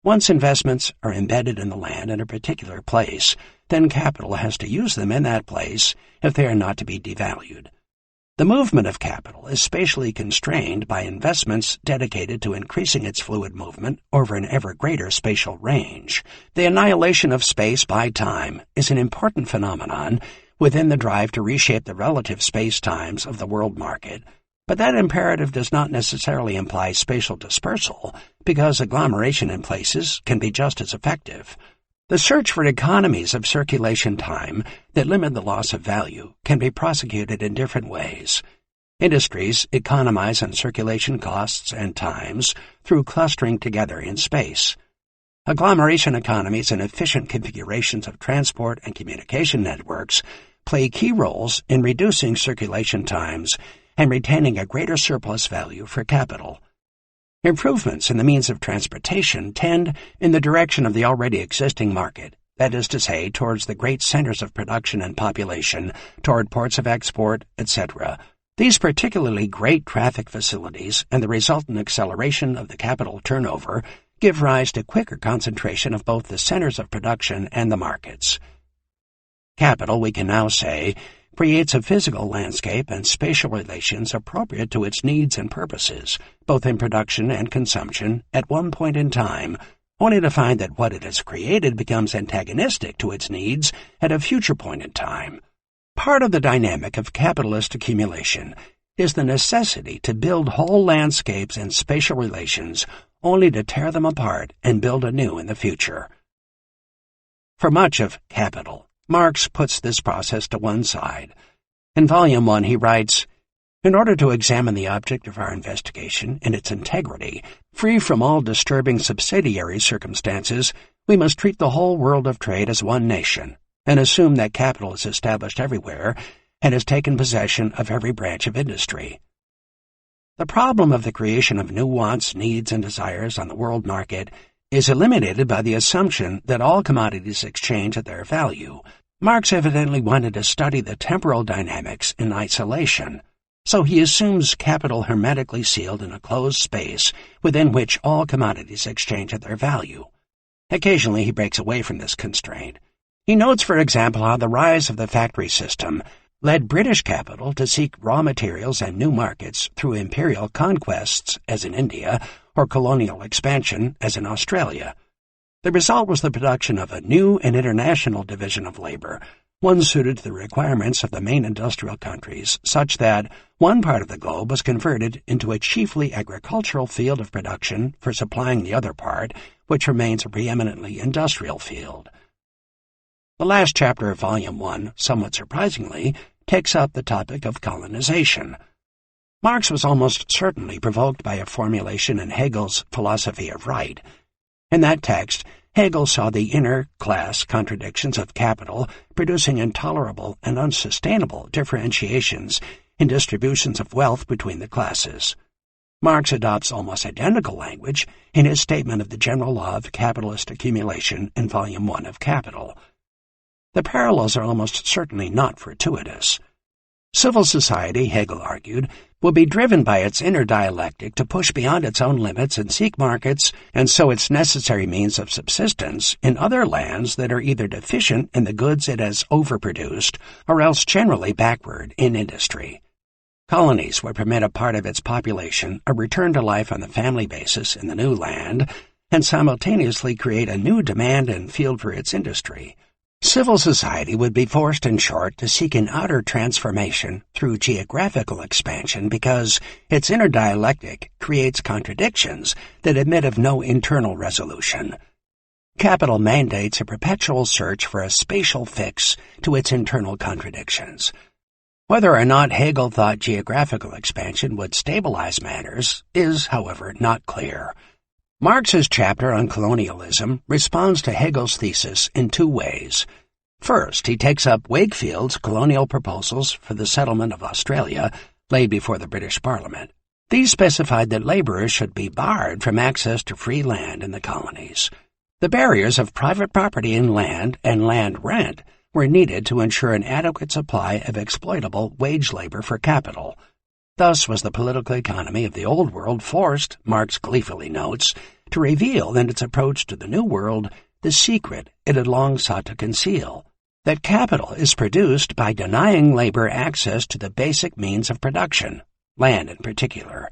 Once investments are embedded in the land in a particular place, then capital has to use them in that place if they are not to be devalued. The movement of capital is spatially constrained by investments dedicated to increasing its fluid movement over an ever greater spatial range. The annihilation of space by time is an important phenomenon within the drive to reshape the relative space-times of the world market, but that imperative does not necessarily imply spatial dispersal, because agglomeration in places can be just as effective. The search for economies of circulation time that limit the loss of value can be prosecuted in different ways. Industries economize on circulation costs and times through clustering together in space. Agglomeration economies and efficient configurations of transport and communication networks play key roles in reducing circulation times and retaining a greater surplus value for capital. Improvements in the means of transportation tend in the direction of the already existing market, that is to say, towards the great centers of production and population, toward ports of export, etc. These particularly great traffic facilities and the resultant acceleration of the capital turnover give rise to quicker concentration of both the centers of production and the markets. Capital, we can now say, creates a physical landscape and spatial relations appropriate to its needs and purposes, both in production and consumption, at one point in time, only to find that what it has created becomes antagonistic to its needs at a future point in time. Part of the dynamic of capitalist accumulation is the necessity to build whole landscapes and spatial relations only to tear them apart and build anew in the future. For much of Capital, Marx puts this process to one side. In Volume 1 he writes, "In order to examine the object of our investigation in its integrity, free from all disturbing subsidiary circumstances, we must treat the whole world of trade as one nation, and assume that capital is established everywhere and has taken possession of every branch of industry. The problem of the creation of new wants, needs, and desires on the world market is eliminated by the assumption that all commodities exchange at their value. Marx evidently wanted to study the temporal dynamics in isolation, so he assumes capital hermetically sealed in a closed space within which all commodities exchange at their value. Occasionally he breaks away from this constraint. He notes, for example, how the rise of the factory system led British capital to seek raw materials and new markets through imperial conquests, as in India, or colonial expansion, as in Australia. The result was the production of a new and international division of labor, one suited to the requirements of the main industrial countries, such that one part of the globe was converted into a chiefly agricultural field of production for supplying the other part, which remains a preeminently industrial field." The last chapter of Volume 1, somewhat surprisingly, takes up the topic of colonization. Marx was almost certainly provoked by a formulation in Hegel's philosophy of right. In that text, Hegel saw the inner class contradictions of capital producing intolerable and unsustainable differentiations in distributions of wealth between the classes. Marx adopts almost identical language in his statement of the general law of capitalist accumulation in Volume 1 of Capital. The parallels are almost certainly not fortuitous. Civil society, Hegel argued, will be driven by its inner dialectic to push beyond its own limits and seek markets, and so its necessary means of subsistence, in other lands that are either deficient in the goods it has overproduced or else generally backward in industry. Colonies would permit a part of its population a return to life on the family basis in the new land, and simultaneously create a new demand and field for its industry. Civil society would be forced, in short, to seek an outer transformation through geographical expansion because its inner dialectic creates contradictions that admit of no internal resolution. Capital mandates a perpetual search for a spatial fix to its internal contradictions. Whether or not Hegel thought geographical expansion would stabilize matters is, however, not clear. Marx's chapter on colonialism responds to Hegel's thesis in two ways. First, he takes up Wakefield's colonial proposals for the settlement of Australia, laid before the British Parliament. These specified that laborers should be barred from access to free land in the colonies. The barriers of private property in land and land rent were needed to ensure an adequate supply of exploitable wage labor for capital. Thus was the political economy of the Old World forced, Marx gleefully notes, to reveal in its approach to the New World the secret it had long sought to conceal, that capital is produced by denying labor access to the basic means of production, land in particular.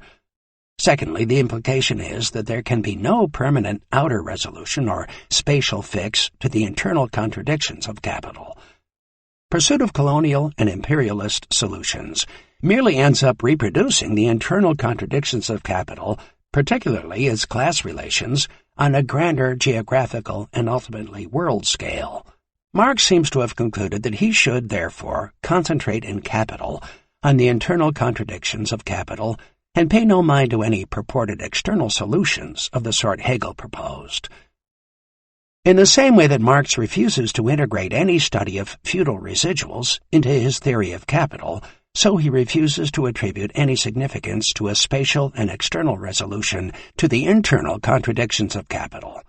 Secondly, the implication is that there can be no permanent outer resolution or spatial fix to the internal contradictions of capital. Pursuit of colonial and imperialist solutions merely ends up reproducing the internal contradictions of capital, particularly its class relations, on a grander geographical and ultimately world scale. Marx seems to have concluded that he should, therefore, concentrate in Capital on the internal contradictions of capital and pay no mind to any purported external solutions of the sort Hegel proposed. In the same way that Marx refuses to integrate any study of feudal residuals into his theory of capital, so he refuses to attribute any significance to a spatial and external resolution to the internal contradictions of capital.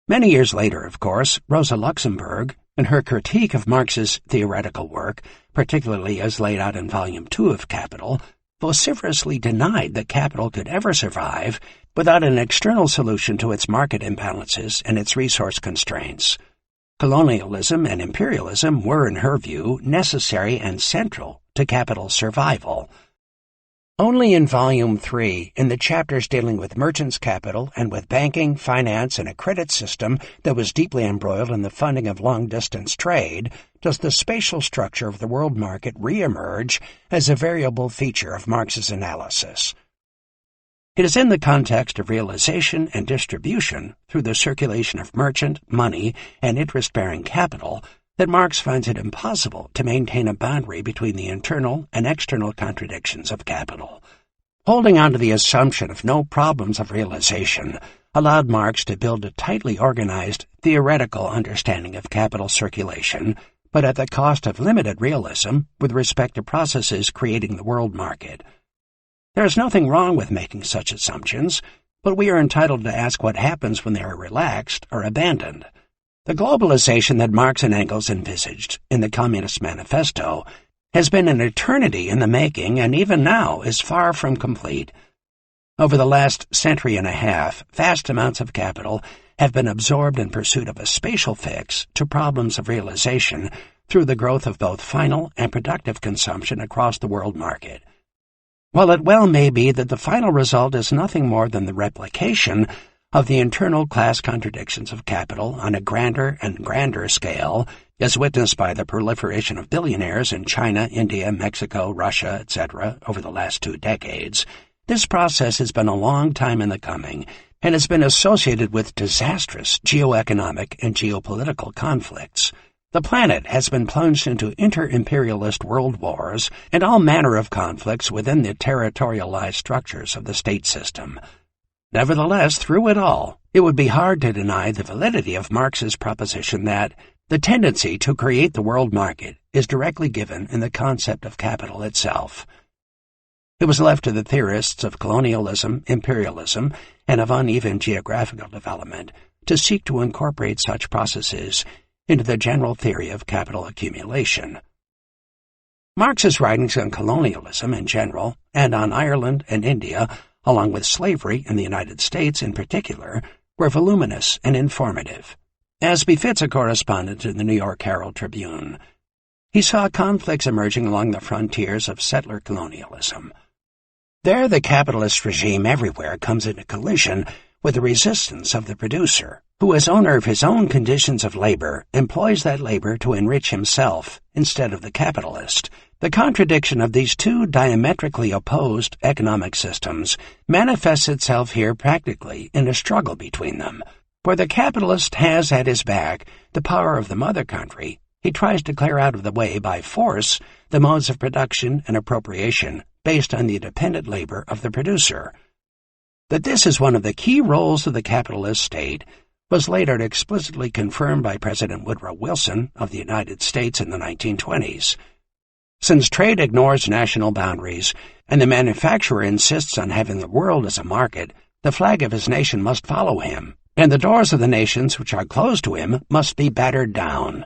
Many years later, of course, Rosa Luxemburg, in her critique of Marx's theoretical work, particularly as laid out in Volume 2 of Capital, vociferously denied that capital could ever survive without an external solution to its market imbalances and its resource constraints. Colonialism and imperialism were, in her view, necessary and central to capital's survival. Only in Volume 3, in the chapters dealing with merchants' capital and with banking, finance, and a credit system that was deeply embroiled in the funding of long-distance trade, does the spatial structure of the world market re-emerge as a variable feature of Marx's analysis. It is in the context of realization and distribution through the circulation of merchant, money, and interest-bearing capital that Marx finds it impossible to maintain a boundary between the internal and external contradictions of capital. Holding on to the assumption of no problems of realization allowed Marx to build a tightly organized theoretical understanding of capital circulation, but at the cost of limited realism with respect to processes creating the world market. There is nothing wrong with making such assumptions, but we are entitled to ask what happens when they are relaxed or abandoned. The globalization that Marx and Engels envisaged in the Communist Manifesto has been an eternity in the making and even now is far from complete. Over the last century and a half, vast amounts of capital have been absorbed in pursuit of a spatial fix to problems of realization through the growth of both final and productive consumption across the world market. While it well may be that the final result is nothing more than the replication of the internal class contradictions of capital on a grander and grander scale, as witnessed by the proliferation of billionaires in China, India, Mexico, Russia, etc. over the last 2 decades, this process has been a long time in the coming and has been associated with disastrous geoeconomic and geopolitical conflicts. The planet has been plunged into inter-imperialist world wars and all manner of conflicts within the territorialized structures of the state system. Nevertheless, through it all, it would be hard to deny the validity of Marx's proposition that the tendency to create the world market is directly given in the concept of capital itself. It was left to the theorists of colonialism, imperialism, and of uneven geographical development to seek to incorporate such processes into the general theory of capital accumulation. Marx's writings on colonialism in general, and on Ireland and India, along with slavery in the United States in particular, were voluminous and informative. As befits a correspondent in the New York Herald Tribune, he saw conflicts emerging along the frontiers of settler colonialism. There, the capitalist regime everywhere comes into collision with the resistance of the producer, who as owner of his own conditions of labor employs that labor to enrich himself instead of the capitalist. The contradiction of these two diametrically opposed economic systems manifests itself here practically in a struggle between them. Where the capitalist has at his back the power of the mother country, he tries to clear out of the way by force the modes of production and appropriation based on the dependent labor of the producer. That this is one of the key roles of the capitalist state was later explicitly confirmed by President Woodrow Wilson of the United States in the 1920s. Since trade ignores national boundaries and the manufacturer insists on having the world as a market, the flag of his nation must follow him, and the doors of the nations which are closed to him must be battered down.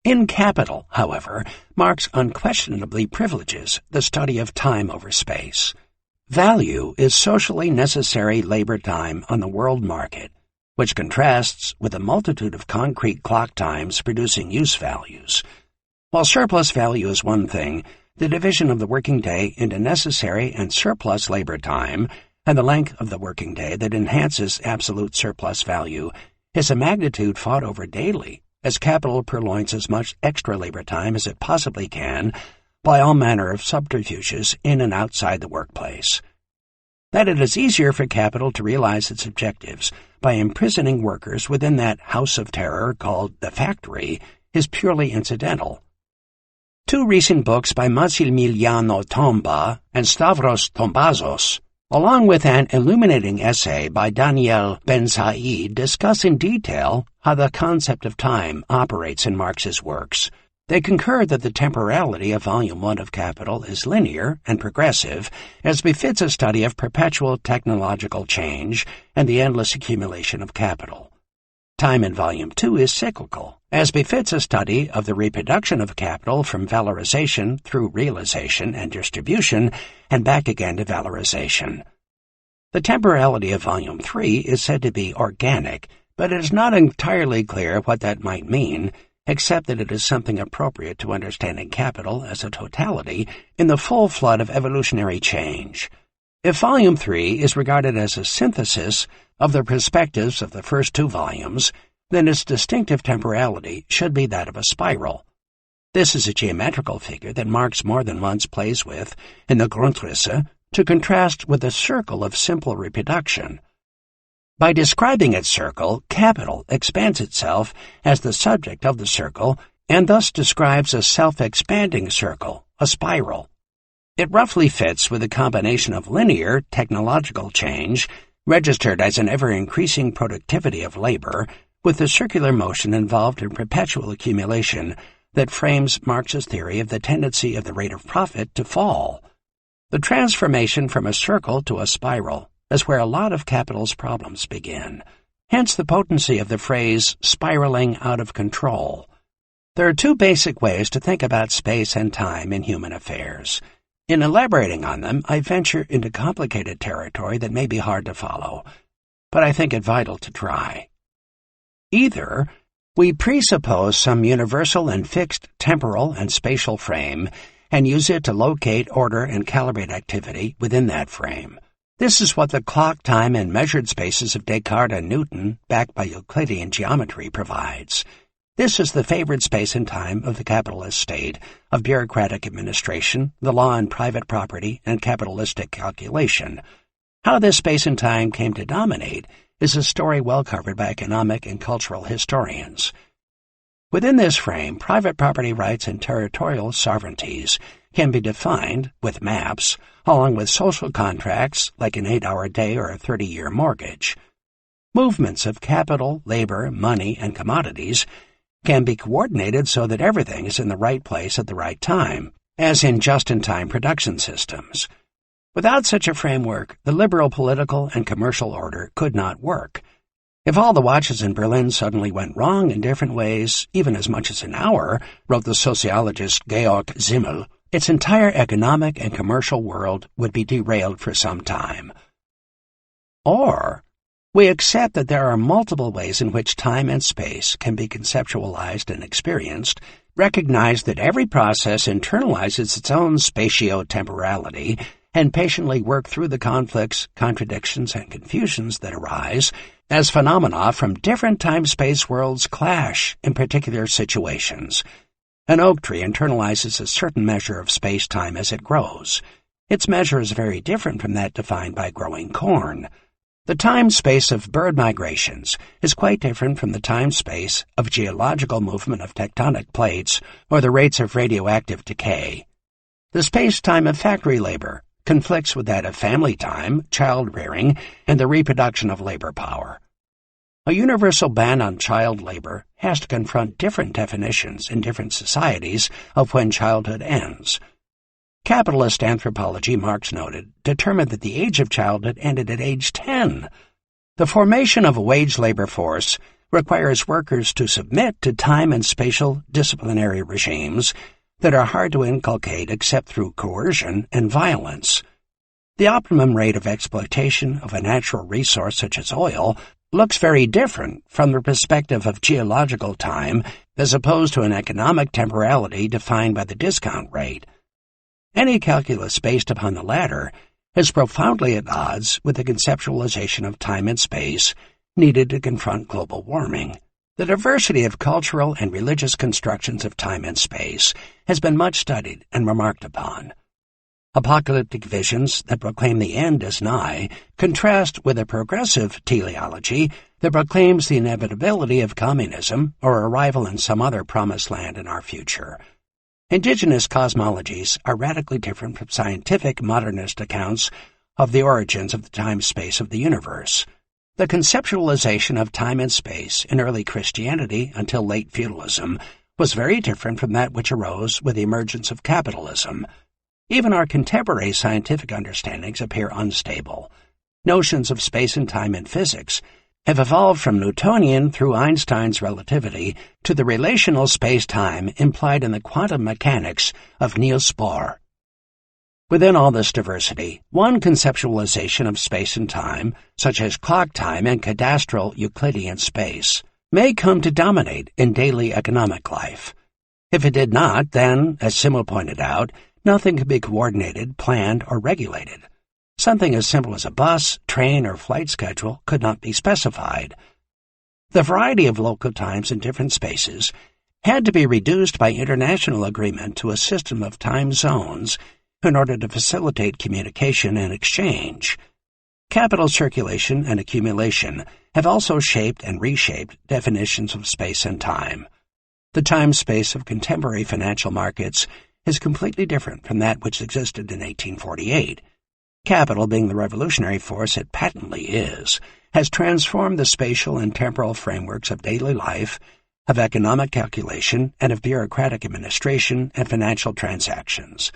In Capital, however, Marx unquestionably privileges the study of time over space. Value is socially necessary labor time on the world market, which contrasts with a multitude of concrete clock times producing use values. While surplus value is one thing, the division of the working day into necessary and surplus labor time, and the length of the working day that enhances absolute surplus value, is a magnitude fought over daily, as capital purloins as much extra labor time as it possibly can by all manner of subterfuges in and outside the workplace. That it is easier for capital to realize its objectives by imprisoning workers within that house of terror called the factory is purely incidental. 2 recent books by Massimiliano Tomba and Stavros Tombazos along with an illuminating essay by Daniel Ben-Said discuss in detail how the concept of time operates in Marx's works. They concur that the temporality of Volume 1 of Capital is linear and progressive, as befits a study of perpetual technological change and the endless accumulation of capital. Time in Volume 2 is cyclical, as befits a study of the reproduction of capital from valorization through realization and distribution and back again to valorization. The temporality of Volume 3 is said to be organic, but it is not entirely clear what that might mean, except that it is something appropriate to understanding capital as a totality in the full flood of evolutionary change. If Volume 3 is regarded as a synthesis of the perspectives of the first two volumes, then its distinctive temporality should be that of a spiral. This is a geometrical figure that Marx more than once plays with in the Grundrisse to contrast with the circle of simple reproduction. By describing its circle, capital expands itself as the subject of the circle and thus describes a self-expanding circle, a spiral. It roughly fits with a combination of linear technological change, registered as an ever-increasing productivity of labor, with the circular motion involved in perpetual accumulation that frames Marx's theory of the tendency of the rate of profit to fall. The transformation from a circle to a spiral is where a lot of capital's problems begin, hence the potency of the phrase spiraling out of control. There are two basic ways to think about space and time in human affairs. In elaborating on them, I venture into complicated territory that may be hard to follow, but I think it vital to try. Either we presuppose some universal and fixed temporal and spatial frame and use it to locate, order, and calibrate activity within that frame. This is what the clock, time, and measured spaces of Descartes and Newton, backed by Euclidean geometry, provides. This is the favored space and time of the capitalist state, of bureaucratic administration, the law and private property, and capitalistic calculation. How this space and time came to dominate is a story well covered by economic and cultural historians. Within this frame, private property rights and territorial sovereignties can be defined with maps, along with social contracts like an 8-hour day or a 30-year mortgage. Movements of capital, labor, money, and commodities can be coordinated so that everything is in the right place at the right time, as in just-in-time production systems. Without such a framework, the liberal political and commercial order could not work. If all the watches in Berlin suddenly went wrong in different ways, even as much as an hour, wrote the sociologist Georg Simmel, its entire economic and commercial world would be derailed for some time. Or we accept that there are multiple ways in which time and space can be conceptualized and experienced, recognize that every process internalizes its own spatio-temporality, and patiently work through the conflicts, contradictions, and confusions that arise as phenomena from different time-space worlds clash in particular situations. An oak tree internalizes a certain measure of space-time as it grows. Its measure is very different from that defined by growing corn. The time-space of bird migrations is quite different from the time-space of geological movement of tectonic plates or the rates of radioactive decay. The space-time of factory labor conflicts with that of family time, child-rearing, and the reproduction of labor power. A universal ban on child labor has to confront different definitions in different societies of when childhood ends. Capitalist anthropology, Marx noted, determined that the age of childhood ended at age 10. The formation of a wage labor force requires workers to submit to time and spatial disciplinary regimes that are hard to inculcate except through coercion and violence. The optimum rate of exploitation of a natural resource such as oil looks very different from the perspective of geological time as opposed to an economic temporality defined by the discount rate. Any calculus based upon the latter is profoundly at odds with the conceptualization of time and space needed to confront global warming. The diversity of cultural and religious constructions of time and space has been much studied and remarked upon. Apocalyptic visions that proclaim the end is nigh contrast with a progressive teleology that proclaims the inevitability of communism or arrival in some other promised land in our future. Indigenous cosmologies are radically different from scientific modernist accounts of the origins of the time-space of the universe. The conceptualization of time and space in early Christianity until late feudalism was very different from that which arose with the emergence of capitalism. Even our contemporary scientific understandings appear unstable. Notions of space and time in physics have evolved from Newtonian through Einstein's relativity to the relational space-time implied in the quantum mechanics of Niels Bohr. Within all this diversity, one conceptualization of space and time, such as clock time and cadastral Euclidean space, may come to dominate in daily economic life. If it did not, then, as Simmel pointed out, nothing could be coordinated, planned, or regulated. Something as simple as a bus, train, or flight schedule could not be specified. The variety of local times in different spaces had to be reduced by international agreement to a system of time zones in order to facilitate communication and exchange. Capital circulation and accumulation have also shaped and reshaped definitions of space and time. The time-space of contemporary financial markets is completely different from that which existed in 1848. Capital, being the revolutionary force it patently is, has transformed the spatial and temporal frameworks of daily life, of economic calculation, and of bureaucratic administration and financial transactions.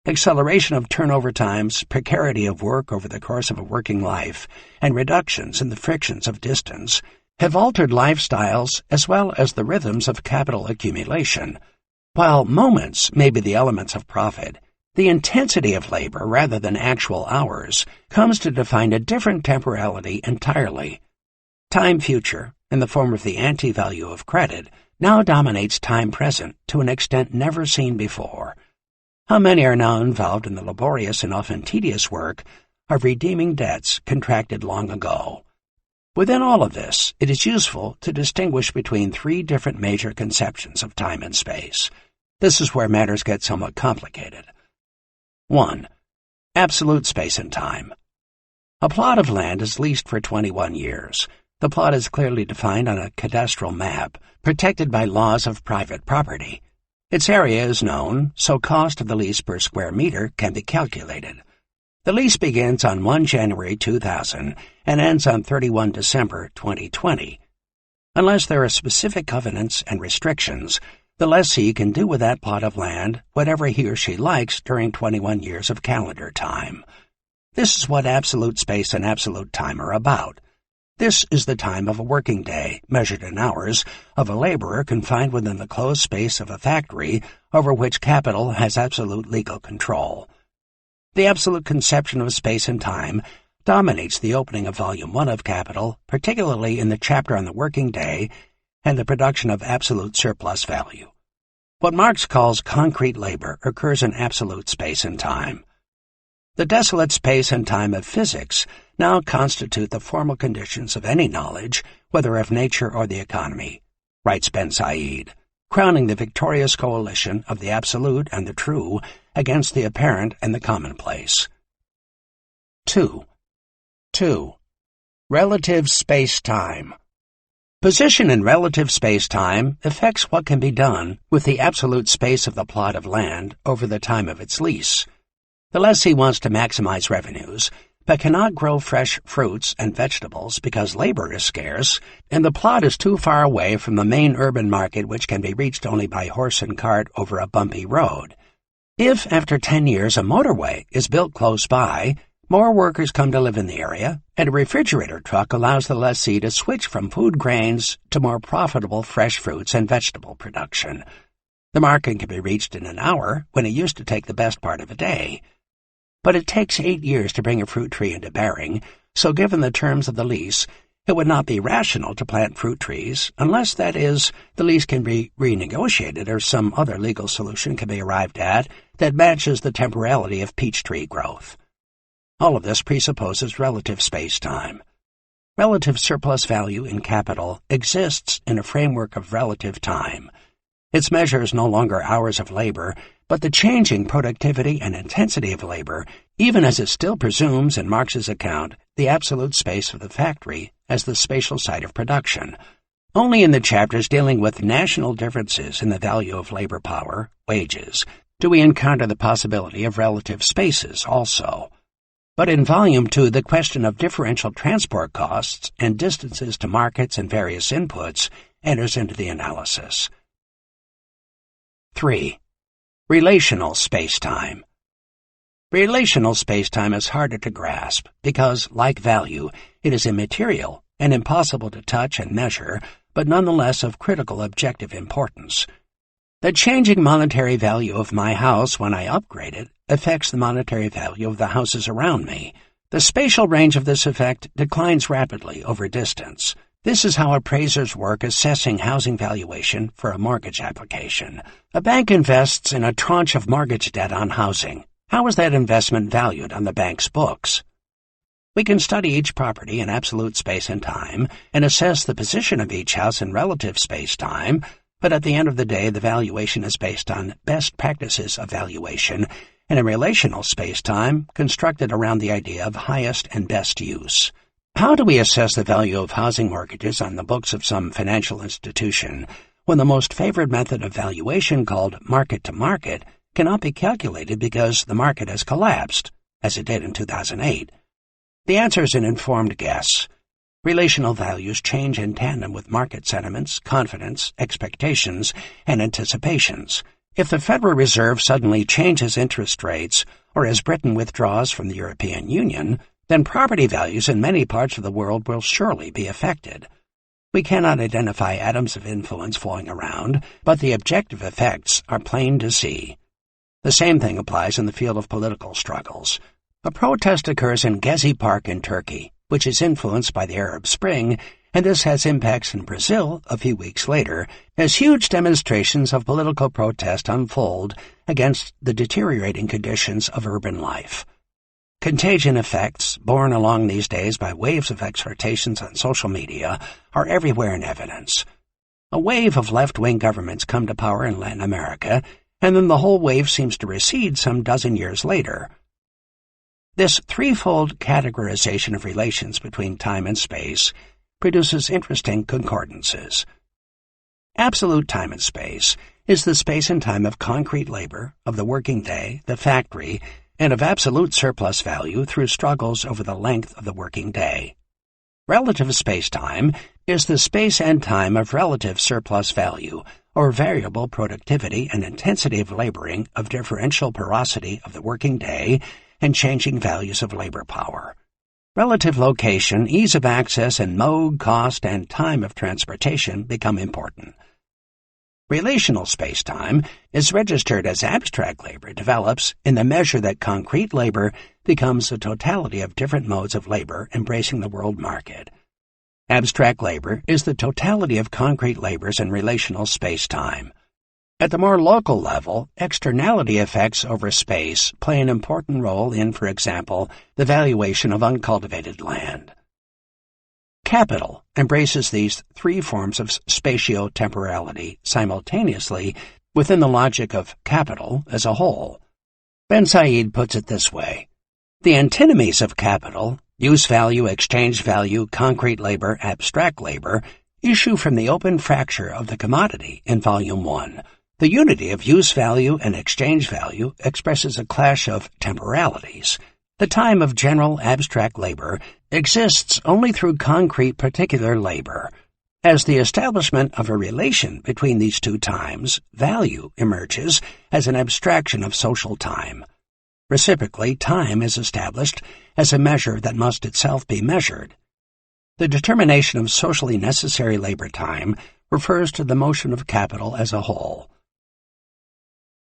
Acceleration of turnover times, precarity of work over the course of a working life, and reductions in the frictions of distance have altered lifestyles as well as the rhythms of capital accumulation. While moments may be the elements of profit, the intensity of labor, rather than actual hours, comes to define a different temporality entirely. Time future, in the form of the anti-value of credit, now dominates time present to an extent never seen before. How many are now involved in the laborious and often tedious work of redeeming debts contracted long ago? Within all of this, it is useful to distinguish between three different major conceptions of time and space. This is where matters get somewhat complicated. 1. Absolute space and time. A plot of land is leased for 21 years. The plot is clearly defined on a cadastral map, protected by laws of private property. Its area is known, so cost of the lease per square meter can be calculated. The lease begins on 1 January 2000 and ends on 31 December 2020. Unless there are specific covenants and restrictions, the lessee can do with that plot of land whatever he or she likes during 21 years of calendar time. This is what absolute space and absolute time are about. This is the time of a working day, measured in hours, of a laborer confined within the closed space of a factory over which capital has absolute legal control. The absolute conception of space and time dominates the opening of Volume 1 of Capital, particularly in the chapter on the working day and the production of absolute surplus value. What Marx calls concrete labor occurs in absolute space and time. The desolate space and time of physics now constitute the formal conditions of any knowledge, whether of nature or the economy, writes Ben Said, crowning the victorious coalition of the absolute and the true against the apparent and the commonplace. 2. Relative space-time. Position in relative space-time affects what can be done with the absolute space of the plot of land over the time of its lease. The lessee wants to maximize revenues, but cannot grow fresh fruits and vegetables because labor is scarce, and the plot is too far away from the main urban market which can be reached only by horse and cart over a bumpy road. If, after 10 years, a motorway is built close by, more workers come to live in the area, and a refrigerator truck allows the lessee to switch from food grains to more profitable fresh fruits and vegetable production. The market can be reached in an hour when it used to take the best part of a day. But it takes 8 years to bring a fruit tree into bearing, so given the terms of the lease, it would not be rational to plant fruit trees unless, that is, the lease can be renegotiated or some other legal solution can be arrived at that matches the temporality of peach tree growth. All of this presupposes relative space-time. Relative surplus value in capital exists in a framework of relative time. Its measure is no longer hours of labor, but the changing productivity and intensity of labor, even as it still presumes, in Marx's account, the absolute space of the factory as the spatial site of production. Only in the chapters dealing with national differences in the value of labor power, wages, do we encounter the possibility of relative spaces also. But in Volume 2, the question of differential transport costs and distances to markets and various inputs enters into the analysis. 3. Relational spacetime. Relational spacetime is harder to grasp because, like value, it is immaterial and impossible to touch and measure, but nonetheless of critical objective importance. The changing monetary value of my house when I upgrade it affects the monetary value of the houses around me. The spatial range of this effect declines rapidly over distance. This is how appraisers work assessing housing valuation for a mortgage application. A bank invests in a tranche of mortgage debt on housing. How is that investment valued on the bank's books? We can study each property in absolute space and time and assess the position of each house in relative space-time, but at the end of the day, the valuation is based on best practices of valuation and a relational space-time constructed around the idea of highest and best use. How do we assess the value of housing mortgages on the books of some financial institution when the most favored method of valuation, called market-to-market, cannot be calculated because the market has collapsed, as it did in 2008? The answer is an informed guess. Relational values change in tandem with market sentiments, confidence, expectations, and anticipations. If the Federal Reserve suddenly changes interest rates, or as Britain withdraws from the European Union, then property values in many parts of the world will surely be affected. We cannot identify atoms of influence flowing around, but the objective effects are plain to see. The same thing applies in the field of political struggles. A protest occurs in Gezi Park in Turkey, which is influenced by the Arab Spring, and this has impacts in Brazil a few weeks later, as huge demonstrations of political protest unfold against the deteriorating conditions of urban life. Contagion effects, borne along these days by waves of exhortations on social media, are everywhere in evidence. A wave of left-wing governments come to power in Latin America, and then the whole wave seems to recede some dozen years later. This threefold categorization of relations between time and space produces interesting concordances. Absolute time and space is the space and time of concrete labor, of the working day, the factory, and of absolute surplus value through struggles over the length of the working day. Relative space-time is the space and time of relative surplus value, or variable productivity and intensity of laboring of differential porosity of the working day and changing values of labor power. Relative location, ease of access, and mode, cost, and time of transportation become important. Relational space-time is registered as abstract labor develops in the measure that concrete labor becomes the totality of different modes of labor embracing the world market. Abstract labor is the totality of concrete labors in relational space-time. At the more local level, externality effects over space play an important role in, for example, the valuation of uncultivated land. Capital embraces these three forms of spatio-temporality simultaneously within the logic of capital as a whole. Ben Said puts it this way: the antinomies of capital, use value, exchange value, concrete labor, abstract labor, issue from the open fracture of the commodity in Volume 1. The unity of use value and exchange value expresses a clash of temporalities. The time of general abstract labor exists only through concrete particular labor. As the establishment of a relation between these two times, value emerges as an abstraction of social time. Reciprocally, time is established as a measure that must itself be measured. The determination of socially necessary labor time refers to the motion of capital as a whole.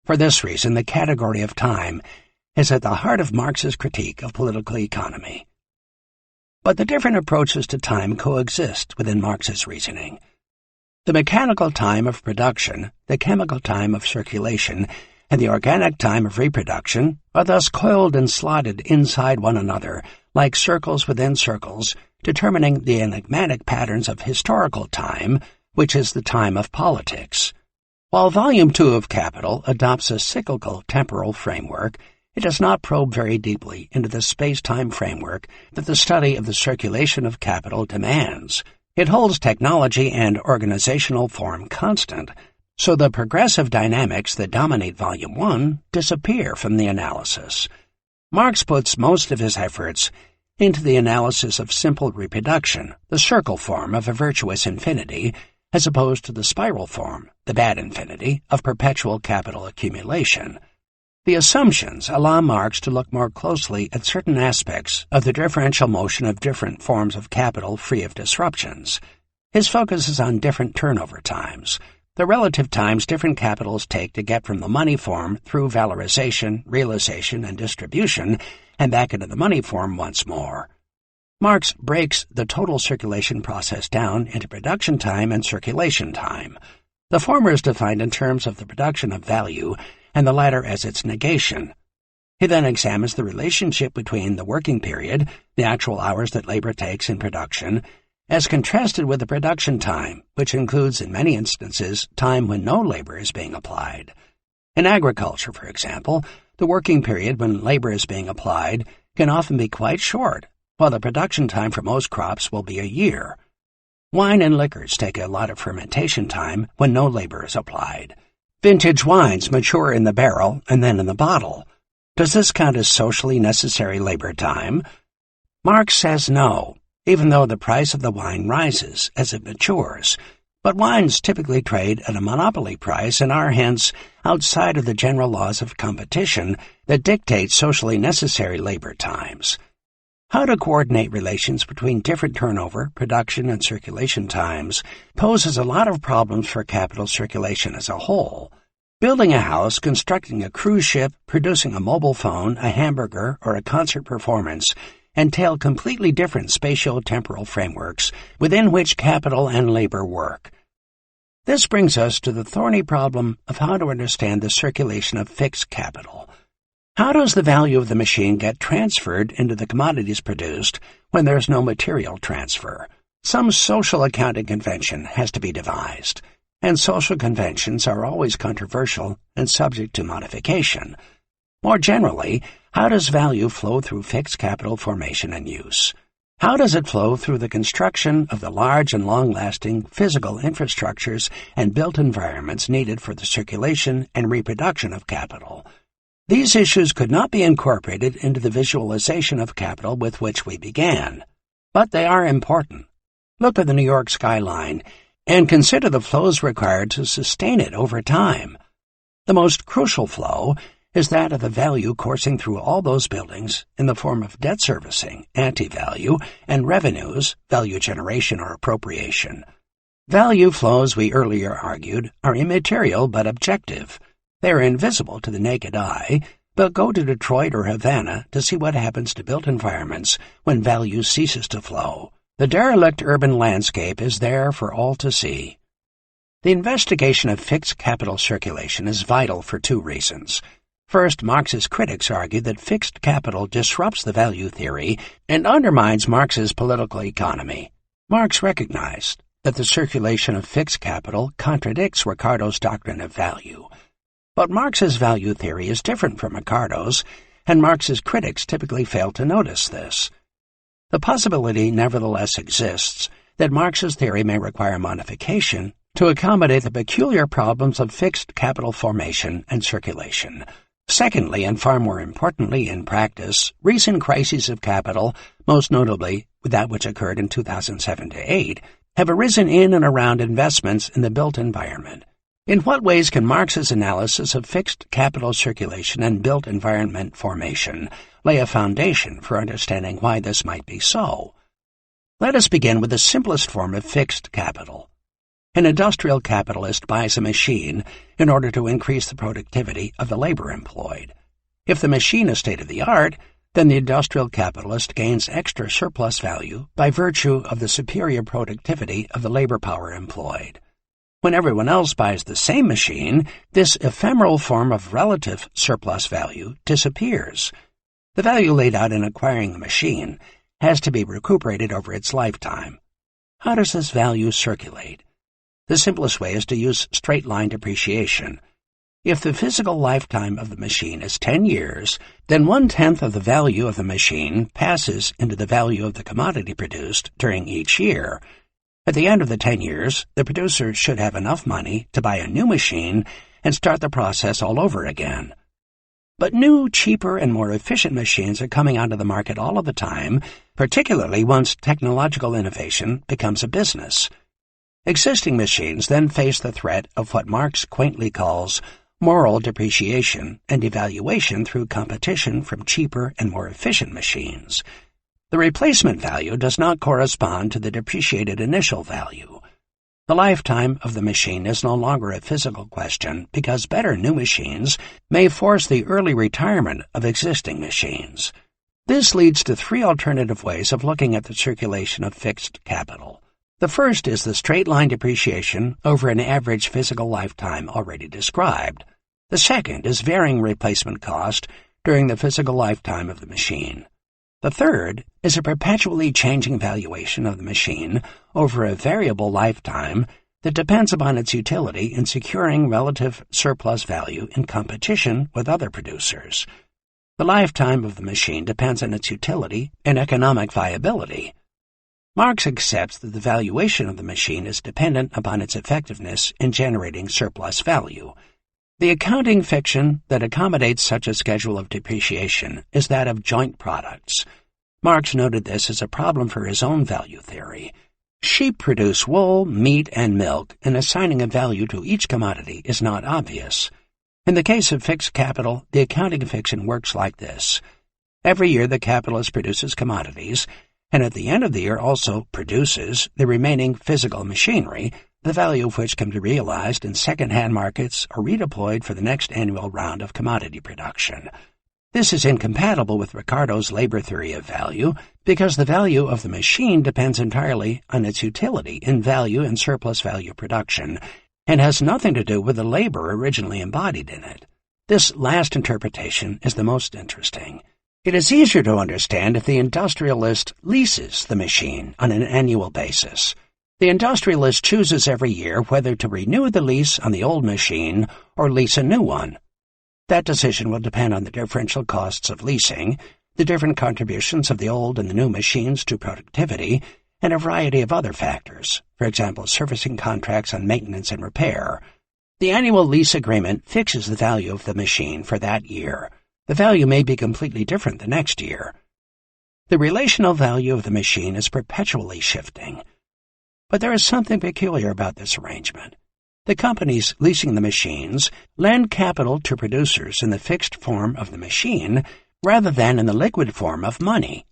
For this reason, the category of time is at the heart of Marx's critique of political economy. But the different approaches to time coexist within Marx's reasoning. The mechanical time of production, the chemical time of circulation, and the organic time of reproduction are thus coiled and slotted inside one another like circles within circles, determining the enigmatic patterns of historical time, which is the time of politics. While Volume 2 of Capital adopts a cyclical temporal framework, it does not probe very deeply into the space-time framework that the study of the circulation of capital demands. It holds technology and organizational form constant, so the progressive dynamics that dominate Volume 1 disappear from the analysis. Marx puts most of his efforts into the analysis of simple reproduction, the circle form of a virtuous infinity, as opposed to the spiral form, the bad infinity, of perpetual capital accumulation. The assumptions allow Marx to look more closely at certain aspects of the differential motion of different forms of capital free of disruptions. His focus is on different turnover times, the relative times different capitals take to get from the money form through valorization, realization, and distribution, and back into the money form once more. Marx breaks the total circulation process down into production time and circulation time. The former is defined in terms of the production of value, and the latter as its negation. He then examines the relationship between the working period, the actual hours that labor takes in production, as contrasted with the production time, which includes in many instances time when no labor is being applied. In agriculture, for example, the working period when labor is being applied can often be quite short, while the production time for most crops will be a year. Wine and liquors take a lot of fermentation time when no labor is applied. Vintage wines mature in the barrel and then in the bottle. Does this count as socially necessary labor time? Marx says no, even though the price of the wine rises as it matures. But wines typically trade at a monopoly price and are hence outside of the general laws of competition that dictate socially necessary labor times. How to coordinate relations between different turnover, production, and circulation times poses a lot of problems for capital circulation as a whole. Building a house, constructing a cruise ship, producing a mobile phone, a hamburger, or a concert performance entail completely different spatio-temporal frameworks within which capital and labor work. This brings us to the thorny problem of how to understand the circulation of fixed capital. How does the value of the machine get transferred into the commodities produced when there is no material transfer? Some social accounting convention has to be devised, and social conventions are always controversial and subject to modification. More generally, how does value flow through fixed capital formation and use? How does it flow through the construction of the large and long-lasting physical infrastructures and built environments needed for the circulation and reproduction of capital? These issues could not be incorporated into the visualization of capital with which we began, but they are important. Look at the New York skyline and consider the flows required to sustain it over time. The most crucial flow is that of the value coursing through all those buildings in the form of debt servicing, anti-value, and revenues, value generation or appropriation. Value flows, we earlier argued, are immaterial but objective. They are invisible to the naked eye, but go to Detroit or Havana to see what happens to built environments when value ceases to flow. The derelict urban landscape is there for all to see. The investigation of fixed capital circulation is vital for two reasons. First, Marx's critics argue that fixed capital disrupts the value theory and undermines Marx's political economy. Marx recognized that the circulation of fixed capital contradicts Ricardo's doctrine of value. But Marx's value theory is different from Ricardo's, and Marx's critics typically fail to notice this. The possibility nevertheless exists that Marx's theory may require modification to accommodate the peculiar problems of fixed capital formation and circulation. Secondly, and far more importantly in practice, recent crises of capital, most notably that which occurred in 2007-8, have arisen in and around investments in the built environment. In what ways can Marx's analysis of fixed capital circulation and built environment formation lay a foundation for understanding why this might be so? Let us begin with the simplest form of fixed capital. An industrial capitalist buys a machine in order to increase the productivity of the labor employed. If the machine is state-of-the-art, then the industrial capitalist gains extra surplus value by virtue of the superior productivity of the labor power employed. When everyone else buys the same machine, this ephemeral form of relative surplus value disappears. The value laid out in acquiring the machine has to be recuperated over its lifetime. How does this value circulate? The simplest way is to use straight-line depreciation. If the physical lifetime of the machine is 10 years, then 1/10 of the value of the machine passes into the value of the commodity produced during each year. At the end of the 10 years, the producer should have enough money to buy a new machine and start the process all over again. But new, cheaper, and more efficient machines are coming onto the market all of the time, particularly once technological innovation becomes a business. Existing machines then face the threat of what Marx quaintly calls moral depreciation and devaluation through competition from cheaper and more efficient machines. The replacement value does not correspond to the depreciated initial value. The lifetime of the machine is no longer a physical question because better new machines may force the early retirement of existing machines. This leads to three alternative ways of looking at the circulation of fixed capital. The first is the straight-line depreciation over an average physical lifetime already described. The second is varying replacement cost during the physical lifetime of the machine. The third is a perpetually changing valuation of the machine over a variable lifetime that depends upon its utility in securing relative surplus value in competition with other producers. The lifetime of the machine depends on its utility and economic viability. Marx accepts that the valuation of the machine is dependent upon its effectiveness in generating surplus value. The accounting fiction that accommodates such a schedule of depreciation is that of joint products. Marx noted this as a problem for his own value theory. Sheep produce wool, meat, and milk, and assigning a value to each commodity is not obvious. In the case of fixed capital, the accounting fiction works like this. Every year the capitalist produces commodities, and at the end of the year also produces the remaining physical machinery, the value of which can be realized in second-hand markets or redeployed for the next annual round of commodity production. This is incompatible with Ricardo's labor theory of value because the value of the machine depends entirely on its utility in value and surplus value production and has nothing to do with the labor originally embodied in it. This last interpretation is the most interesting. It is easier to understand if the industrialist leases the machine on an annual basis. The industrialist chooses every year whether to renew the lease on the old machine or lease a new one. That decision will depend on the differential costs of leasing, the different contributions of the old and the new machines to productivity, and a variety of other factors, for example, servicing contracts on maintenance and repair. The annual lease agreement fixes the value of the machine for that year. The value may be completely different the next year. The relational value of the machine is perpetually shifting. But there is something peculiar about this arrangement. The companies leasing the machines lend capital to producers in the fixed form of the machine rather than in the liquid form of money.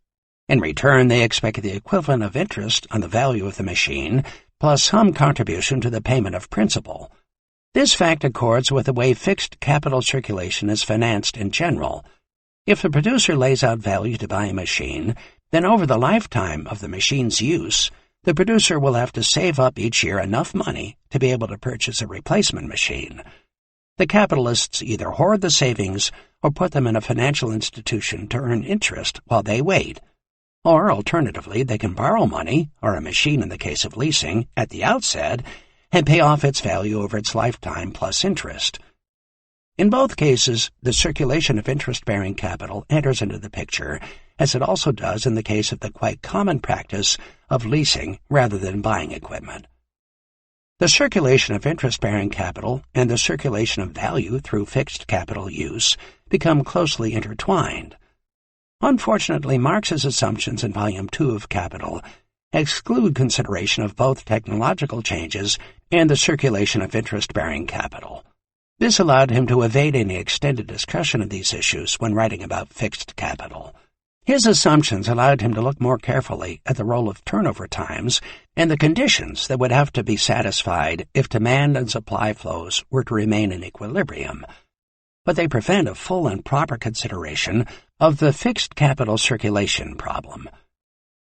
In return, they expect the equivalent of interest on the value of the machine plus some contribution to the payment of principal. This fact accords with the way fixed capital circulation is financed in general. If the producer lays out value to buy a machine, then over the lifetime of the machine's use, the producer will have to save up each year enough money to be able to purchase a replacement machine. The capitalists either hoard the savings or put them in a financial institution to earn interest while they wait. Or, alternatively, they can borrow money, or a machine in the case of leasing, at the outset, and pay off its value over its lifetime plus interest. In both cases, the circulation of interest-bearing capital enters into the picture, as it also does in the case of the quite common practice of leasing rather than buying equipment. The circulation of interest-bearing capital and the circulation of value through fixed capital use become closely intertwined. Unfortunately, Marx's assumptions in Volume 2 of Capital exclude consideration of both technological changes and the circulation of interest-bearing capital. This allowed him to evade any extended discussion of these issues when writing about fixed capital. His assumptions allowed him to look more carefully at the role of turnover times and the conditions that would have to be satisfied if demand and supply flows were to remain in equilibrium. But they prevent a full and proper consideration of the fixed capital circulation problem.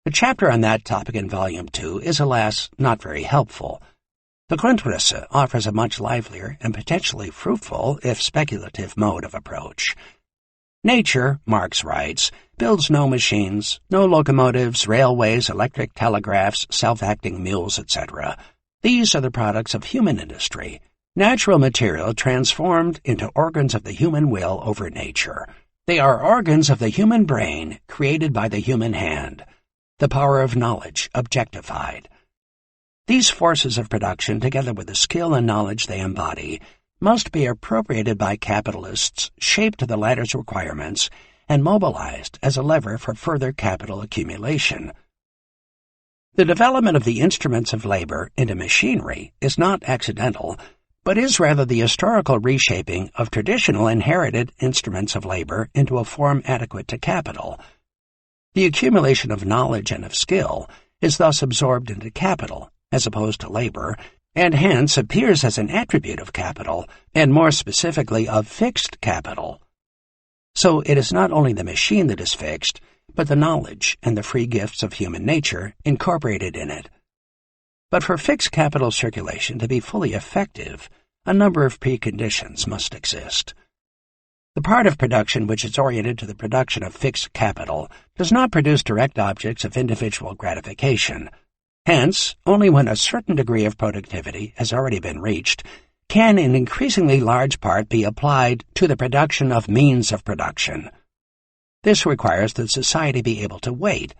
The chapter on that topic in Volume 2 is, alas, not very helpful. The Grundrisse offers a much livelier and potentially fruitful, if speculative, mode of approach. Nature, Marx writes, builds no machines, no locomotives, railways, electric telegraphs, self-acting mules, etc. These are the products of human industry, natural material transformed into organs of the human will over nature. They are organs of the human brain created by the human hand, the power of knowledge objectified. These forces of production, together with the skill and knowledge they embody, must be appropriated by capitalists, shaped to the latter's requirements, and mobilized as a lever for further capital accumulation. The development of the instruments of labor into machinery is not accidental, but is rather the historical reshaping of traditional inherited instruments of labor into a form adequate to capital. The accumulation of knowledge and of skill is thus absorbed into capital, as opposed to labor, and hence appears as an attribute of capital, and more specifically of fixed capital. So it is not only the machine that is fixed, but the knowledge and the free gifts of human nature incorporated in it. But for fixed capital circulation to be fully effective, a number of preconditions must exist. The part of production which is oriented to the production of fixed capital does not produce direct objects of individual gratification. Hence, only when a certain degree of productivity has already been reached can in increasingly large part be applied to the production of means of production. This requires that society be able to wait,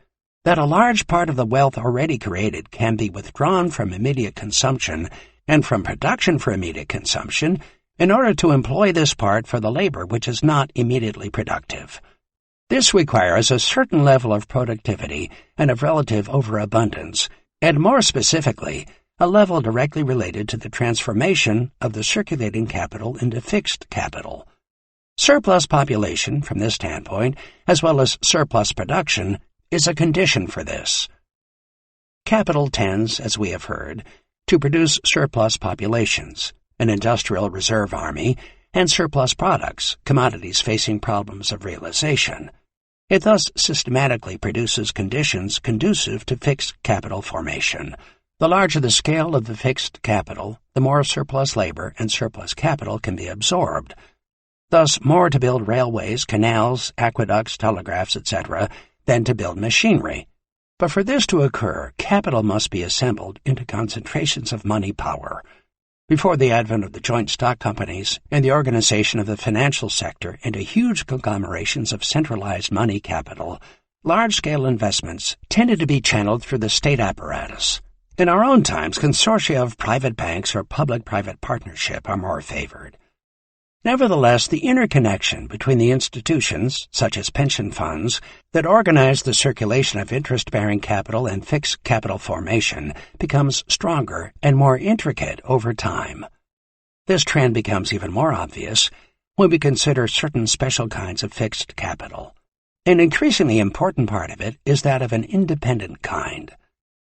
that a large part of the wealth already created can be withdrawn from immediate consumption and from production for immediate consumption in order to employ this part for the labor which is not immediately productive. This requires a certain level of productivity and of relative overabundance, and more specifically, a level directly related to the transformation of the circulating capital into fixed capital. Surplus population, from this standpoint, as well as surplus production, is a condition for this. Capital tends, as we have heard, to produce surplus populations, an industrial reserve army, and surplus products, commodities facing problems of realization. It thus systematically produces conditions conducive to fixed capital formation. The larger the scale of the fixed capital, the more surplus labor and surplus capital can be absorbed. Thus, more to build railways, canals, aqueducts, telegraphs, etc., than to build machinery. But for this to occur, capital must be assembled into concentrations of money power. Before the advent of the joint stock companies and the organization of the financial sector into huge conglomerations of centralized money capital, large-scale investments tended to be channeled through the state apparatus. In our own times, consortia of private banks or public-private partnership are more favored. Nevertheless, the interconnection between the institutions, such as pension funds, that organize the circulation of interest-bearing capital and fixed capital formation becomes stronger and more intricate over time. This trend becomes even more obvious when we consider certain special kinds of fixed capital. An increasingly important part of it is that of an independent kind.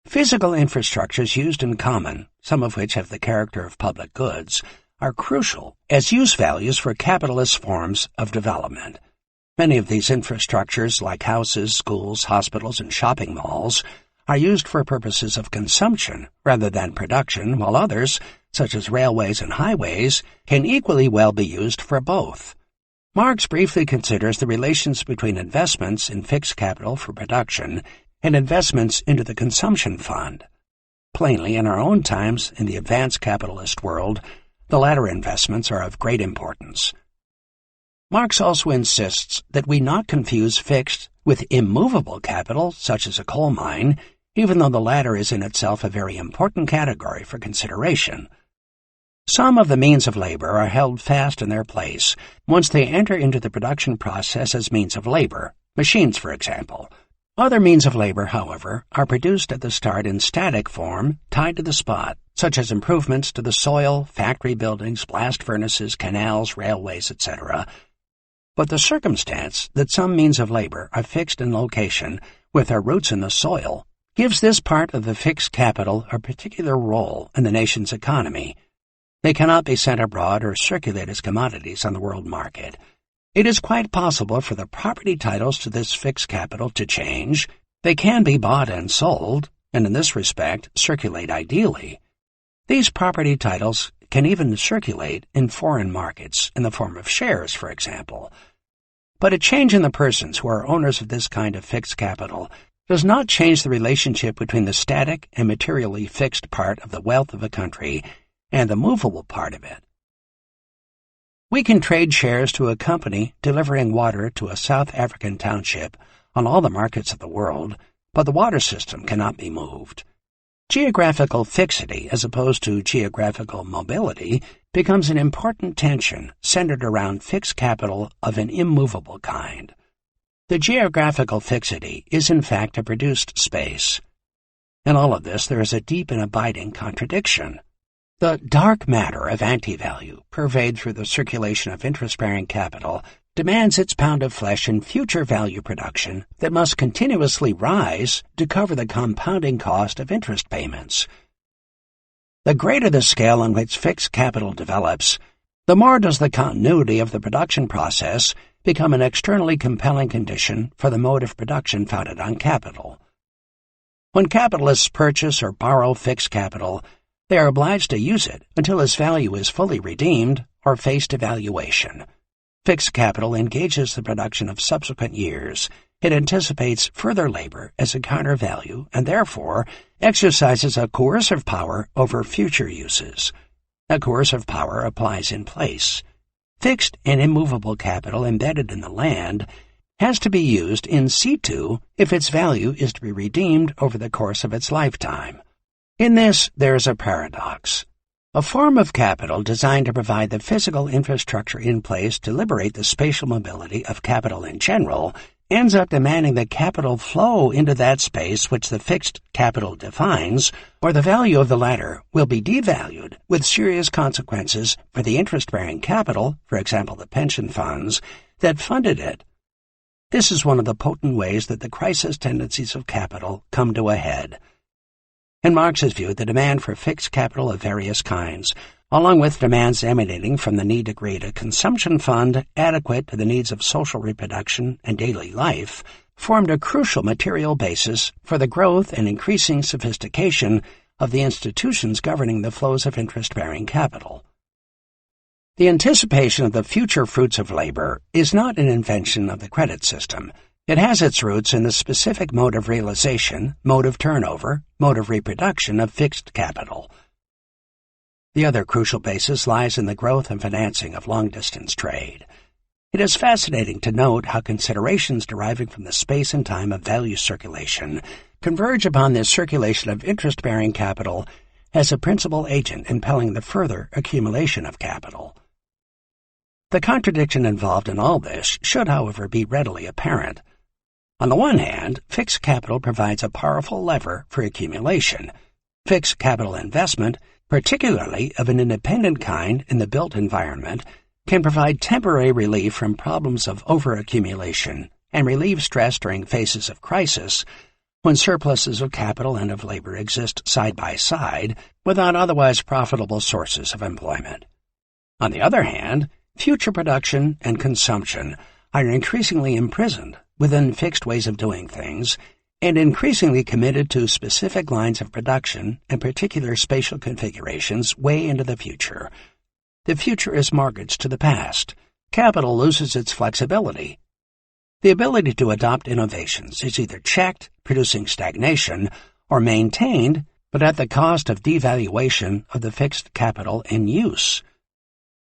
Physical infrastructures used in common, some of which have the character of public goods, are crucial as use values for capitalist forms of development. Many of these infrastructures, like houses, schools, hospitals, and shopping malls, are used for purposes of consumption rather than production, while others, such as railways and highways, can equally well be used for both. Marx briefly considers the relations between investments in fixed capital for production and investments into the consumption fund. Plainly, in our own times, in the advanced capitalist world, the latter investments are of great importance. Marx also insists that we not confuse fixed with immovable capital, such as a coal mine, even though the latter is in itself a very important category for consideration. Some of the means of labor are held fast in their place once they enter into the production process as means of labor, machines, for example. Other means of labor, however, are produced at the start in static form, tied to the spot, such as improvements to the soil, factory buildings, blast furnaces, canals, railways, etc. But the circumstance that some means of labor are fixed in location with their roots in the soil gives this part of the fixed capital a particular role in the nation's economy. They cannot be sent abroad or circulate as commodities on the world market. It is quite possible for the property titles to this fixed capital to change. They can be bought and sold, and in this respect circulate ideally. These property titles can even circulate in foreign markets in the form of shares, for example. But a change in the persons who are owners of this kind of fixed capital does not change the relationship between the static and materially fixed part of the wealth of a country and the movable part of it. We can trade shares to a company delivering water to a South African township on all the markets of the world, but the water system cannot be moved. Geographical fixity, as opposed to geographical mobility, becomes an important tension centered around fixed capital of an immovable kind. The geographical fixity is in fact a produced space. In all of this there is a deep and abiding contradiction. The dark matter of anti-value, purveyed through the circulation of interest-bearing capital, demands its pound of flesh in future value production that must continuously rise to cover the compounding cost of interest payments. The greater the scale on which fixed capital develops, the more does the continuity of the production process become an externally compelling condition for the mode of production founded on capital. When capitalists purchase or borrow fixed capital, they are obliged to use it until its value is fully redeemed or face devaluation. Fixed capital engages the production of subsequent years. It anticipates further labor as a counter-value and therefore exercises a coercive power over future uses. A coercive power applies in place. Fixed and immovable capital embedded in the land has to be used in situ if its value is to be redeemed over the course of its lifetime. In this, there is a paradox. A form of capital designed to provide the physical infrastructure in place to liberate the spatial mobility of capital in general ends up demanding that capital flow into that space which the fixed capital defines, or the value of the latter will be devalued, with serious consequences for the interest-bearing capital, for example the pension funds, that funded it. This is one of the potent ways that the crisis tendencies of capital come to a head. In Marx's view, the demand for fixed capital of various kinds, along with demands emanating from the need to create a consumption fund adequate to the needs of social reproduction and daily life, formed a crucial material basis for the growth and increasing sophistication of the institutions governing the flows of interest-bearing capital. The anticipation of the future fruits of labor is not an invention of the credit system. It has its roots in the specific mode of realization, mode of turnover, mode of reproduction of fixed capital. The other crucial basis lies in the growth and financing of long-distance trade. It is fascinating to note how considerations deriving from the space and time of value circulation converge upon this circulation of interest-bearing capital as a principal agent impelling the further accumulation of capital. The contradiction involved in all this should, however, be readily apparent. On the one hand, fixed capital provides a powerful lever for accumulation. Fixed capital investment, particularly of an independent kind in the built environment, can provide temporary relief from problems of overaccumulation and relieve stress during phases of crisis when surpluses of capital and of labor exist side by side without otherwise profitable sources of employment. On the other hand, future production and consumption are increasingly imprisoned within fixed ways of doing things and increasingly committed to specific lines of production and particular spatial configurations way into the future. The future is mortgaged to the past. Capital loses its flexibility. The ability to adopt innovations is either checked, producing stagnation, or maintained, but at the cost of devaluation of the fixed capital in use.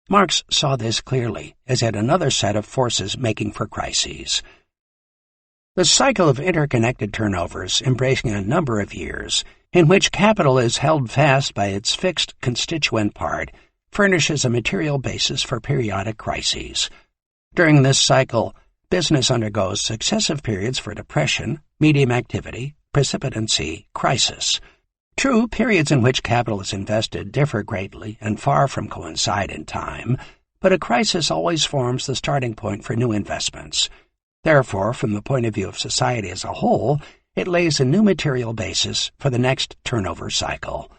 Marx saw this clearly as yet another set of forces making for crises. The cycle of interconnected turnovers embracing a number of years, in which capital is held fast by its fixed constituent part, furnishes a material basis for periodic crises. During this cycle, business undergoes successive periods for depression, medium activity, precipitancy, crisis. True, periods in which capital is invested differ greatly and far from coincide in time, but a crisis always forms the starting point for new investments. Therefore, from the point of view of society as a whole, it lays a new material basis for the next turnover cycle.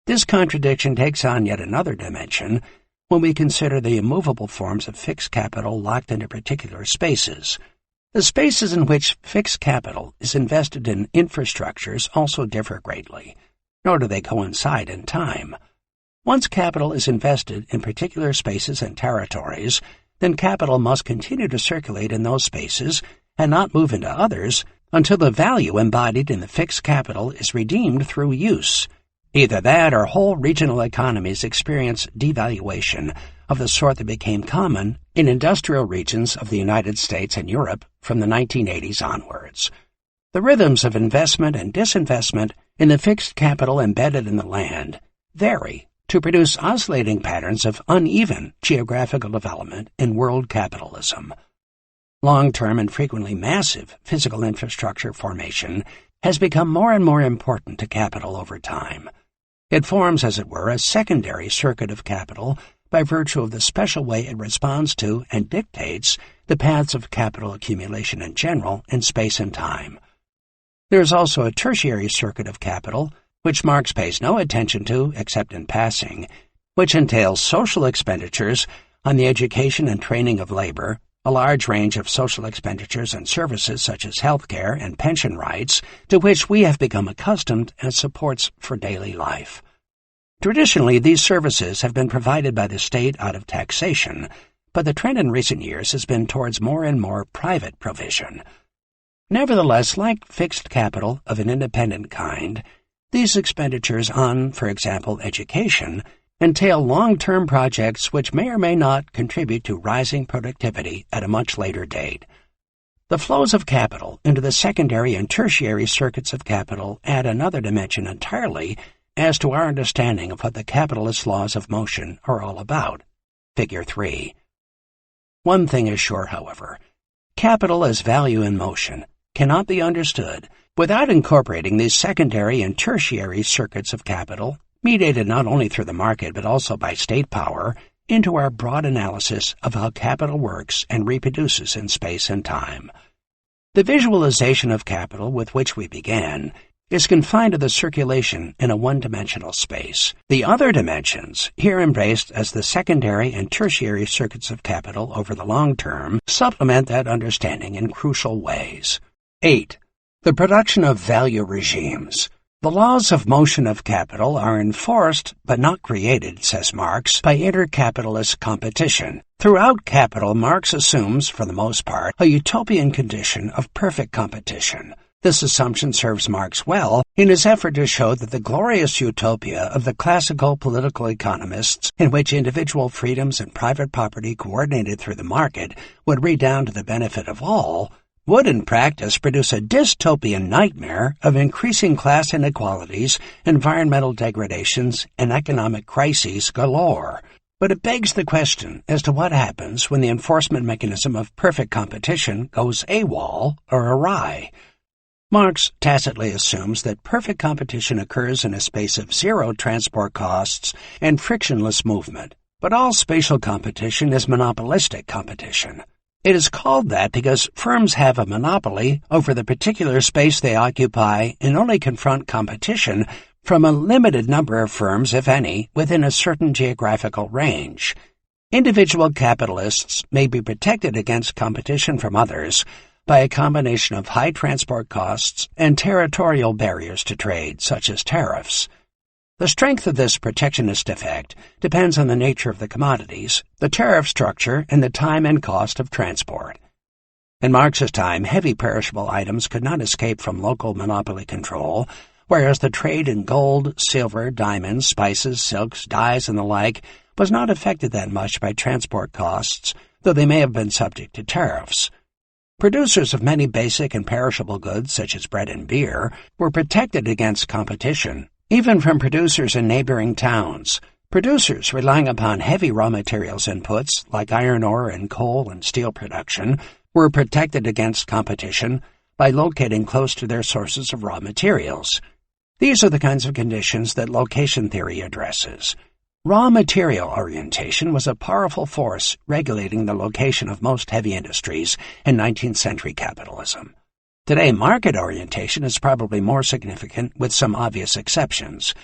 This contradiction takes on yet another dimension when we consider the immovable forms of fixed capital locked into particular spaces. The spaces in which fixed capital is invested in infrastructures also differ greatly, nor do they coincide in time. Once capital is invested in particular spaces and territories, then capital must continue to circulate in those spaces and not move into others until the value embodied in the fixed capital is redeemed through use. Either that or whole regional economies experience devaluation of the sort that became common in industrial regions of the United States and Europe from the 1980s onwards. The rhythms of investment and disinvestment in the fixed capital embedded in the land vary to produce oscillating patterns of uneven geographical development in world capitalism. Long-term and frequently massive physical infrastructure formation has become more and more important to capital over time. It forms, as it were, a secondary circuit of capital by virtue of the special way it responds to and dictates the paths of capital accumulation in general in space and time. There is also a tertiary circuit of capital, which Marx pays no attention to except in passing, which entails social expenditures on the education and training of labor, a large range of social expenditures and services such as health care and pension rights, to which we have become accustomed as supports for daily life. Traditionally, these services have been provided by the state out of taxation, but the trend in recent years has been towards more and more private provision. Nevertheless, like fixed capital of an independent kind, these expenditures on, for example, education, entail long-term projects which may or may not contribute to rising productivity at a much later date. The flows of capital into the secondary and tertiary circuits of capital add another dimension entirely as to our understanding of what the capitalist laws of motion are all about. Figure 3. One thing is sure, however. Capital as value in motion cannot be understood without incorporating these secondary and tertiary circuits of capital, mediated not only through the market but also by state power, into our broad analysis of how capital works and reproduces in space and time. The visualization of capital with which we began is confined to the circulation in a one-dimensional space. The other dimensions, here embraced as the secondary and tertiary circuits of capital over the long term, supplement that understanding in crucial ways. 8. The production of value regimes. The laws of motion of capital are enforced but not created, says Marx, by intercapitalist competition. Throughout capital, Marx assumes, for the most part, a utopian condition of perfect competition. This assumption serves Marx well in his effort to show that the glorious utopia of the classical political economists, in which individual freedoms and private property coordinated through the market would redound to the benefit of all, would in practice produce a dystopian nightmare of increasing class inequalities, environmental degradations, and economic crises galore. But it begs the question as to what happens when the enforcement mechanism of perfect competition goes AWOL or awry. Marx tacitly assumes that perfect competition occurs in a space of zero transport costs and frictionless movement, but all spatial competition is monopolistic competition. It is called that because firms have a monopoly over the particular space they occupy and only confront competition from a limited number of firms, if any, within a certain geographical range. Individual capitalists may be protected against competition from others by a combination of high transport costs and territorial barriers to trade, such as tariffs. The strength of this protectionist effect depends on the nature of the commodities, the tariff structure, and the time and cost of transport. In Marx's time, heavy perishable items could not escape from local monopoly control, whereas the trade in gold, silver, diamonds, spices, silks, dyes, and the like was not affected that much by transport costs, though they may have been subject to tariffs. Producers of many basic and perishable goods, such as bread and beer, were protected against competition, even from producers in neighboring towns. Producers relying upon heavy raw materials inputs, like iron ore and coal and steel production, were protected against competition by locating close to their sources of raw materials. These are the kinds of conditions that location theory addresses. Raw material orientation was a powerful force regulating the location of most heavy industries in 19th century capitalism. Today, market orientation is probably more significant, with some obvious exceptions.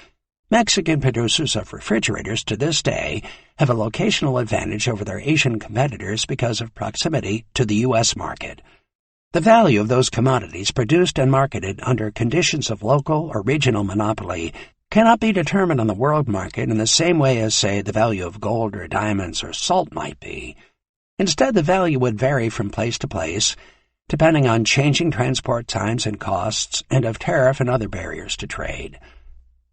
Mexican producers of refrigerators to this day have a locational advantage over their Asian competitors because of proximity to the U.S. market. The value of those commodities produced and marketed under conditions of local or regional monopoly cannot be determined on the world market in the same way as, say, the value of gold or diamonds or salt might be. Instead, the value would vary from place to place, depending on changing transport times and costs, and of tariff and other barriers to trade.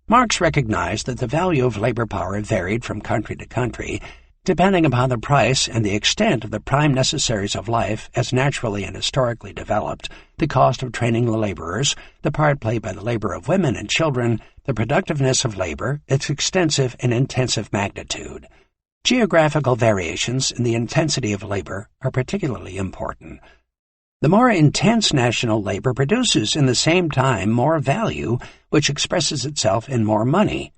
Marx recognized that the value of labor power varied from country to country, Depending upon the price and the extent of the prime necessaries of life as naturally and historically developed, the cost of training the laborers, the part played by the labor of women and children, the productiveness of labor, its extensive and intensive magnitude. Geographical variations in the intensity of labor are particularly important. The more intense national labor produces in the same time more value, which expresses itself in more money.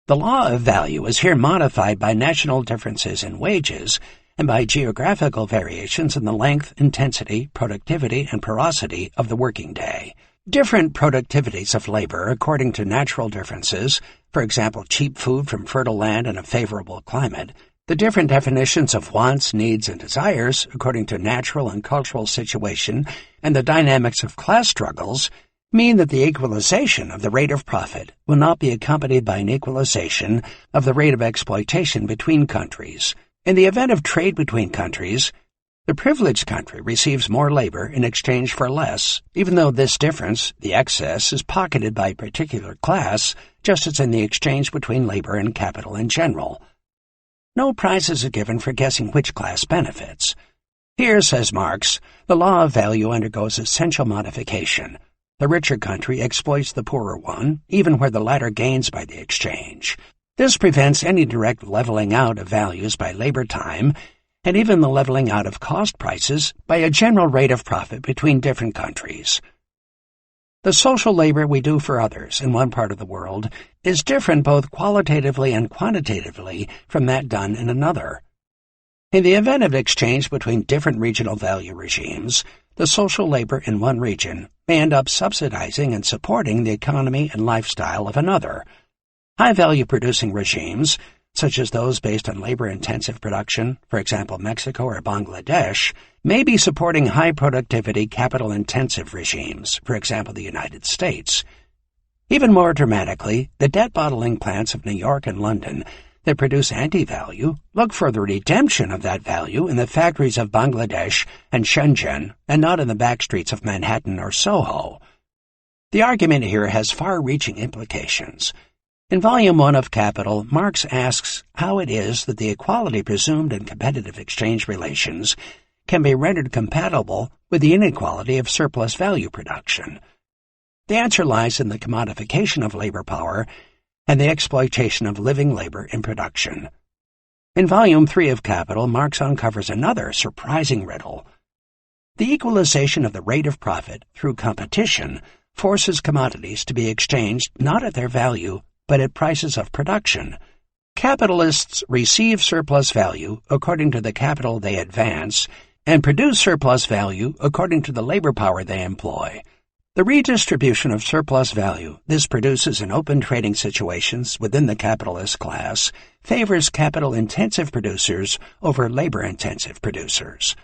The law of value is here modified by national differences in wages and by geographical variations in the length, intensity, productivity, and porosity of the working day. Different productivities of labor according to natural differences, for example, cheap food from fertile land and a favorable climate, the different definitions of wants, needs, and desires according to natural and cultural situation, and the dynamics of class struggles mean that the equalization of the rate of profit will not be accompanied by an equalization of the rate of exploitation between countries. In the event of trade between countries, the privileged country receives more labor in exchange for less, even though this difference, the excess, is pocketed by a particular class, just as in the exchange between labor and capital in general. No prizes are given for guessing which class benefits. Here, says Marx, the law of value undergoes essential modification. The richer country exploits the poorer one, even where the latter gains by the exchange. This prevents any direct leveling out of values by labor time, and even the leveling out of cost prices by a general rate of profit between different countries. The social labor we do for others in one part of the world is different both qualitatively and quantitatively from that done in another. In the event of exchange between different regional value regimes, the social labor in one region may end up subsidizing and supporting the economy and lifestyle of another. High-value producing regimes, such as those based on labor-intensive production, for example Mexico or Bangladesh, may be supporting high-productivity, capital-intensive regimes, for example the United States. Even more dramatically, the debt-bottling plants of New York and London that produce anti-value look for the redemption of that value in the factories of Bangladesh and Shenzhen, and not in the backstreets of Manhattan or Soho. The argument here has far-reaching implications. In Volume 1 of Capital, Marx asks how it is that the equality presumed in competitive exchange relations can be rendered compatible with the inequality of surplus value production. The answer lies in the commodification of labor power and the exploitation of living labor in production. In Volume 3 of Capital, Marx uncovers another surprising riddle. The equalization of the rate of profit through competition forces commodities to be exchanged not at their value, but at prices of production. Capitalists receive surplus value according to the capital they advance and produce surplus value according to the labor power they employ. The redistribution of surplus value this produces in open trading situations within the capitalist class favors capital-intensive producers over labor-intensive producers.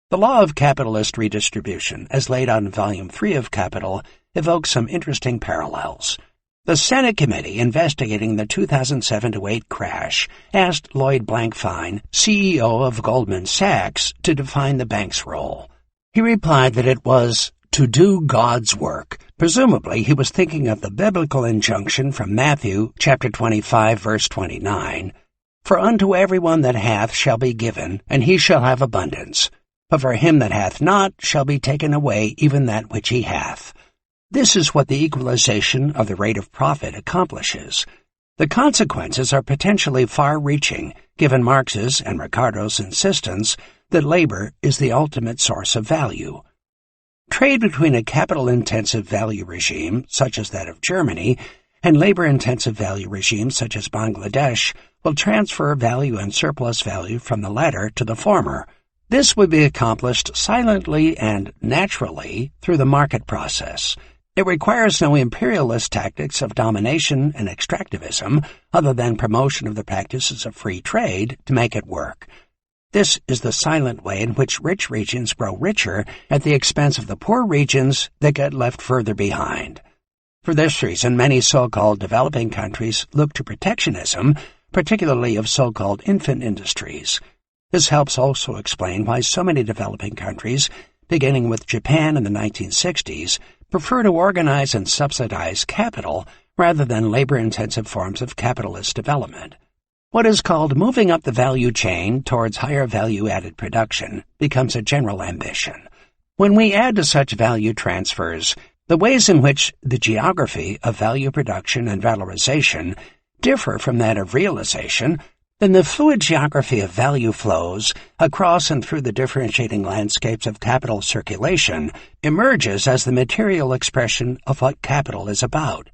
The law of capitalist redistribution, as laid out in Volume 3 of Capital, evokes some interesting parallels. The Senate committee investigating the 2007-08 crash asked Lloyd Blankfein, CEO of Goldman Sachs, to define the bank's role. He replied that it was to do God's work. Presumably, he was thinking of the biblical injunction from Matthew chapter 25, verse 29, "For unto everyone that hath shall be given, and he shall have abundance. But for him that hath not shall be taken away even that which he hath." This is what the equalization of the rate of profit accomplishes. The consequences are potentially far-reaching, given Marx's and Ricardo's insistence that labor is the ultimate source of value. Trade between a capital-intensive value regime, such as that of Germany, and labor-intensive value regimes such as Bangladesh will transfer value and surplus value from the latter to the former. This would be accomplished silently and naturally through the market process. It requires no imperialist tactics of domination and extractivism other than promotion of the practices of free trade to make it work. This is the silent way in which rich regions grow richer at the expense of the poor regions that get left further behind. For this reason, many so-called developing countries look to protectionism, particularly of so-called infant industries. This helps also explain why so many developing countries, beginning with Japan in the 1960s, prefer to organize and subsidize capital rather than labor-intensive forms of capitalist development. What is called moving up the value chain towards higher value-added production becomes a general ambition. When we add to such value transfers the ways in which the geography of value production and valorization differ from that of realization, then the fluid geography of value flows across and through the differentiating landscapes of capital circulation emerges as the material expression of what capital is about.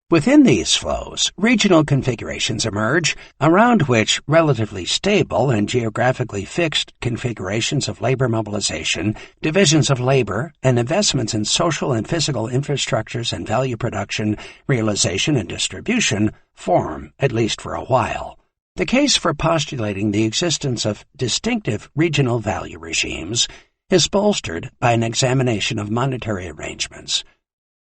Within these flows, regional configurations emerge, around which relatively stable and geographically fixed configurations of labor mobilization, divisions of labor, and investments in social and physical infrastructures and value production, realization, and distribution form, at least for a while. The case for postulating the existence of distinctive regional value regimes is bolstered by an examination of monetary arrangements.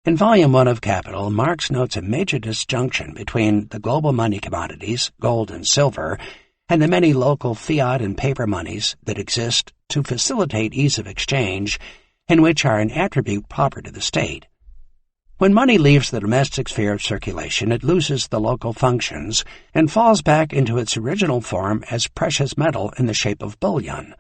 In Volume 1 of Capital, Marx notes a major disjunction between the global money commodities, gold and silver, and the many local fiat and paper monies that exist to facilitate ease of exchange and which are an attribute proper to the state. When money leaves the domestic sphere of circulation, it loses the local functions and falls back into its original form as precious metal in the shape of bullion.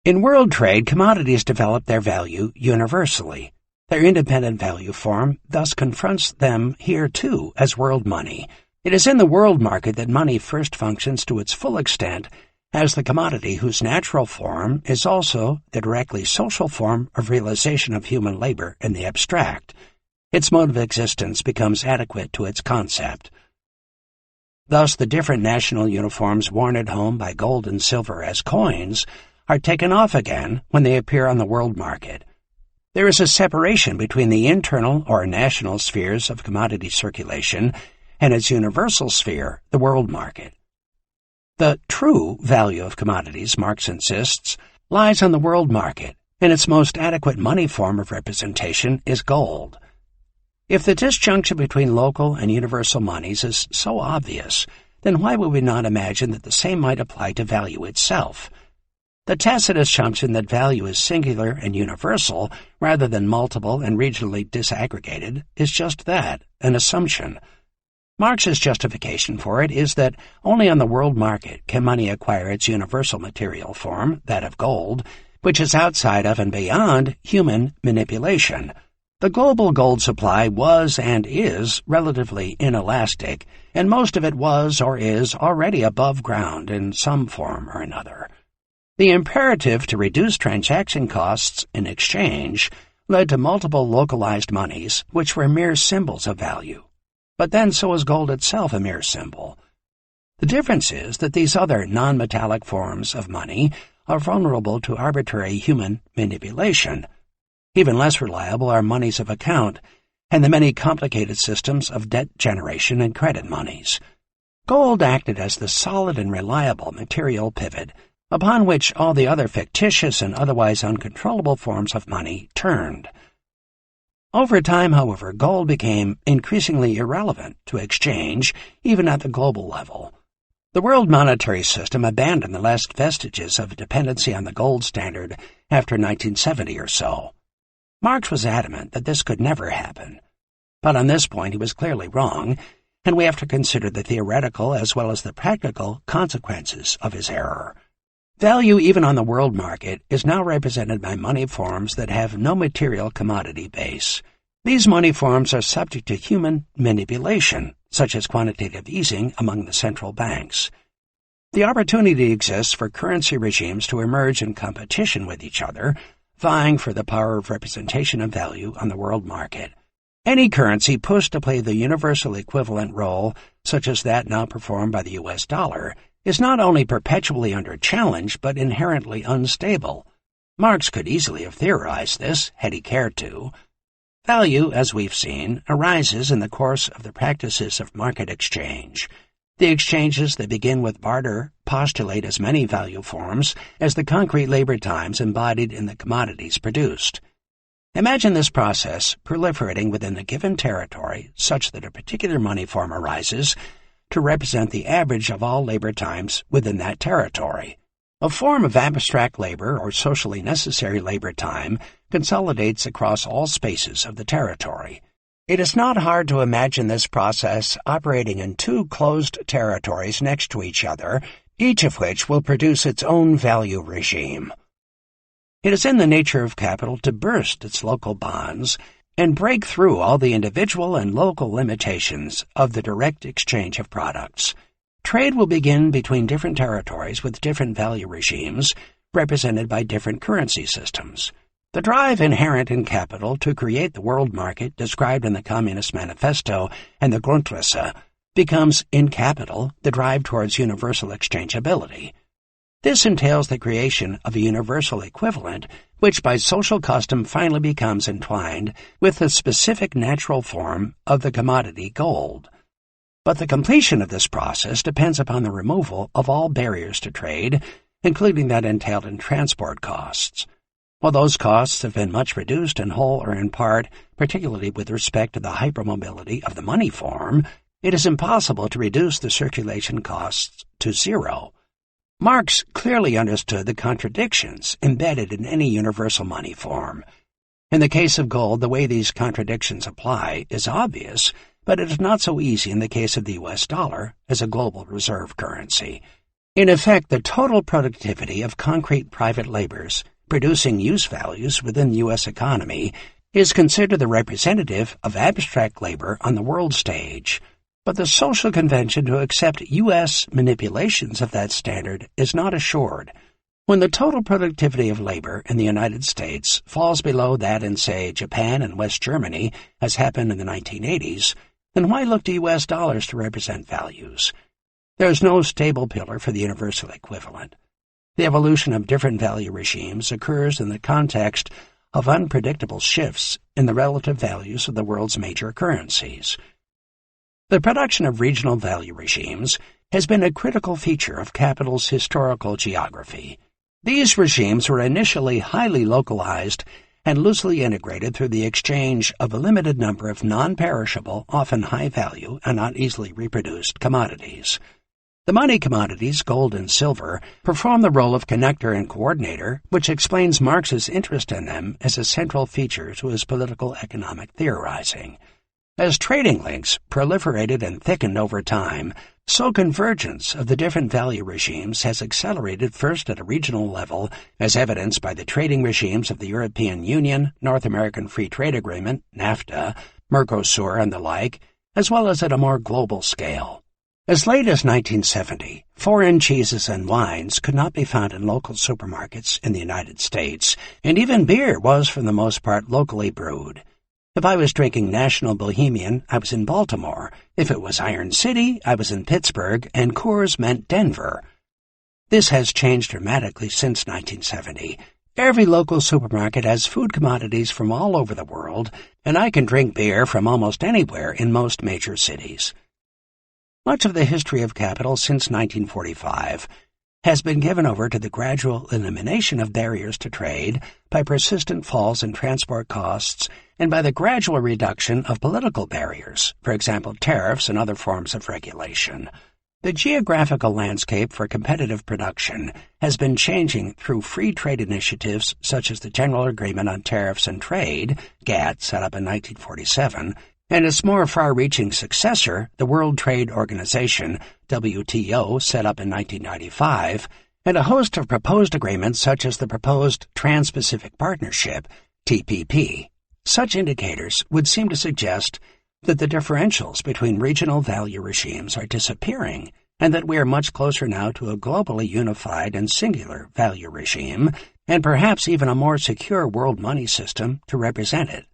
In world trade, commodities develop their value universally. Their independent value form thus confronts them here too as world money. It is in the world market that money first functions to its full extent as the commodity whose natural form is also the directly social form of realization of human labor in the abstract. Its mode of existence becomes adequate to its concept. Thus, the different national uniforms worn at home by gold and silver as coins are taken off again when they appear on the world market. There is a separation between the internal or national spheres of commodity circulation and its universal sphere, the world market. The true value of commodities, Marx insists, lies on the world market, and its most adequate money form of representation is gold. If the disjunction between local and universal monies is so obvious, then why would we not imagine that the same might apply to value itself? The tacit assumption that value is singular and universal rather than multiple and regionally disaggregated is just that, an assumption. Marx's justification for it is that only on the world market can money acquire its universal material form, that of gold, which is outside of and beyond human manipulation. The global gold supply was and is relatively inelastic, and most of it was or is already above ground in some form or another. The imperative to reduce transaction costs in exchange led to multiple localized monies, which were mere symbols of value. But then so is gold itself a mere symbol. The difference is that these other non-metallic forms of money are vulnerable to arbitrary human manipulation. Even less reliable are monies of account and the many complicated systems of debt generation and credit monies. Gold acted as the solid and reliable material pivot upon which all the other fictitious and otherwise uncontrollable forms of money turned. Over time, however, gold became increasingly irrelevant to exchange, even at the global level. The world monetary system abandoned the last vestiges of dependency on the gold standard after 1970 or so. Marx was adamant that this could never happen. But on this point he was clearly wrong, and we have to consider the theoretical as well as the practical consequences of his error. Value, even on the world market, is now represented by money forms that have no material commodity base. These money forms are subject to human manipulation, such as quantitative easing among the central banks. The opportunity exists for currency regimes to emerge in competition with each other, vying for the power of representation of value on the world market. Any currency pushed to play the universal equivalent role, such as that now performed by the U.S. dollar, is not only perpetually under challenge but inherently unstable. Marx could easily have theorized this, had he cared to. Value, as we've seen, arises in the course of the practices of market exchange. The exchanges that begin with barter postulate as many value forms as the concrete labor times embodied in the commodities produced. Imagine this process proliferating within a given territory such that a particular money form arises to represent the average of all labor times within that territory. A form of abstract labor or socially necessary labor time consolidates across all spaces of the territory. It is not hard to imagine this process operating in two closed territories next to each other, each of which will produce its own value regime. It is in the nature of capital to burst its local bonds and break through all the individual and local limitations of the direct exchange of products. Trade will begin between different territories with different value regimes, represented by different currency systems. The drive inherent in capital to create the world market described in the Communist Manifesto and the Grundrisse becomes, in capital, the drive towards universal exchangeability. This entails the creation of a universal equivalent, which by social custom finally becomes entwined with the specific natural form of the commodity gold. But the completion of this process depends upon the removal of all barriers to trade, including that entailed in transport costs. While those costs have been much reduced in whole or in part, particularly with respect to the hypermobility of the money form, it is impossible to reduce the circulation costs to zero. Marx clearly understood the contradictions embedded in any universal money form. In the case of gold, the way these contradictions apply is obvious, but it is not so easy in the case of the U.S. dollar as a global reserve currency. In effect, the total productivity of concrete private labors producing use values within the U.S. economy is considered the representative of abstract labor on the world stage, but the social convention to accept U.S. manipulations of that standard is not assured. When the total productivity of labor in the United States falls below that in, say, Japan and West Germany, as happened in the 1980s, then why look to U.S. dollars to represent values? There is no stable pillar for the universal equivalent. The evolution of different value regimes occurs in the context of unpredictable shifts in the relative values of the world's major currencies. The production of regional value regimes has been a critical feature of capital's historical geography. These regimes were initially highly localized and loosely integrated through the exchange of a limited number of non-perishable, often high-value and not easily reproduced commodities. The money commodities, gold and silver, perform the role of connector and coordinator, which explains Marx's interest in them as a central feature to his political-economic theorizing. As trading links proliferated and thickened over time, so convergence of the different value regimes has accelerated first at a regional level, as evidenced by the trading regimes of the European Union, North American Free Trade Agreement, NAFTA, Mercosur, and the like, as well as at a more global scale. As late as 1970, foreign cheeses and wines could not be found in local supermarkets in the United States, and even beer was, for the most part, locally brewed. If I was drinking National Bohemian, I was in Baltimore. If it was Iron City, I was in Pittsburgh, and Coors meant Denver. This has changed dramatically since 1970. Every local supermarket has food commodities from all over the world, and I can drink beer from almost anywhere in most major cities. Much of the history of capital since 1945 has been given over to the gradual elimination of barriers to trade by persistent falls in transport costs and by the gradual reduction of political barriers, for example, tariffs and other forms of regulation. The geographical landscape for competitive production has been changing through free trade initiatives such as the General Agreement on Tariffs and Trade, GATT, set up in 1947, and its more far-reaching successor, the World Trade Organization, WTO, set up in 1995, and a host of proposed agreements such as the proposed Trans-Pacific Partnership, TPP. Such indicators would seem to suggest that the differentials between regional value regimes are disappearing, and that we are much closer now to a globally unified and singular value regime, and perhaps even a more secure world money system to represent it.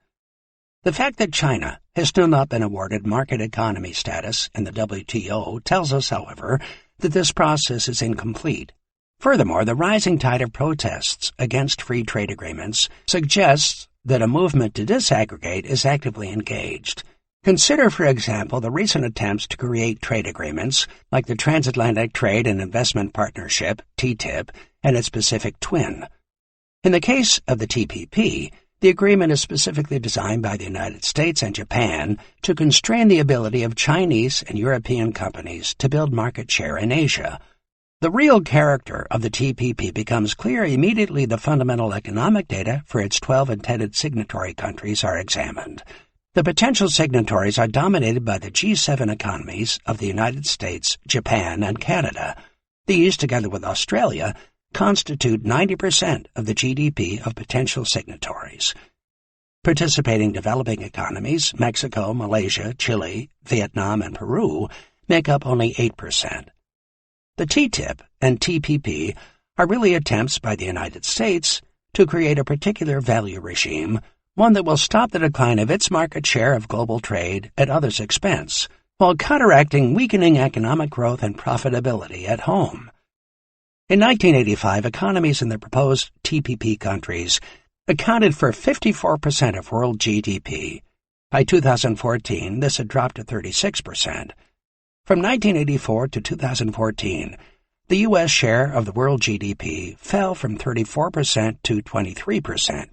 The fact that China has still not been awarded market economy status in the WTO tells us, however, that this process is incomplete. Furthermore, the rising tide of protests against free trade agreements suggests that a movement to disaggregate is actively engaged. Consider, for example, the recent attempts to create trade agreements like the Transatlantic Trade and Investment Partnership, TTIP, and its Pacific twin. In the case of the TPP, the agreement is specifically designed by the United States and Japan to constrain the ability of Chinese and European companies to build market share in Asia. The real character of the TPP becomes clear immediately the fundamental economic data for its 12 intended signatory countries are examined. The potential signatories are dominated by the G7 economies of the United States, Japan, and Canada. These, together with Australia, constitute 90% of the GDP of potential signatories. Participating developing economies, Mexico, Malaysia, Chile, Vietnam, and Peru, make up only 8%. The TTIP and TPP are really attempts by the United States to create a particular value regime, one that will stop the decline of its market share of global trade at others' expense, while counteracting weakening economic growth and profitability at home. In 1985, economies in the proposed TPP countries accounted for 54% of world GDP. By 2014, this had dropped to 36%. From 1984 to 2014, the U.S. share of the world GDP fell from 34% to 23%.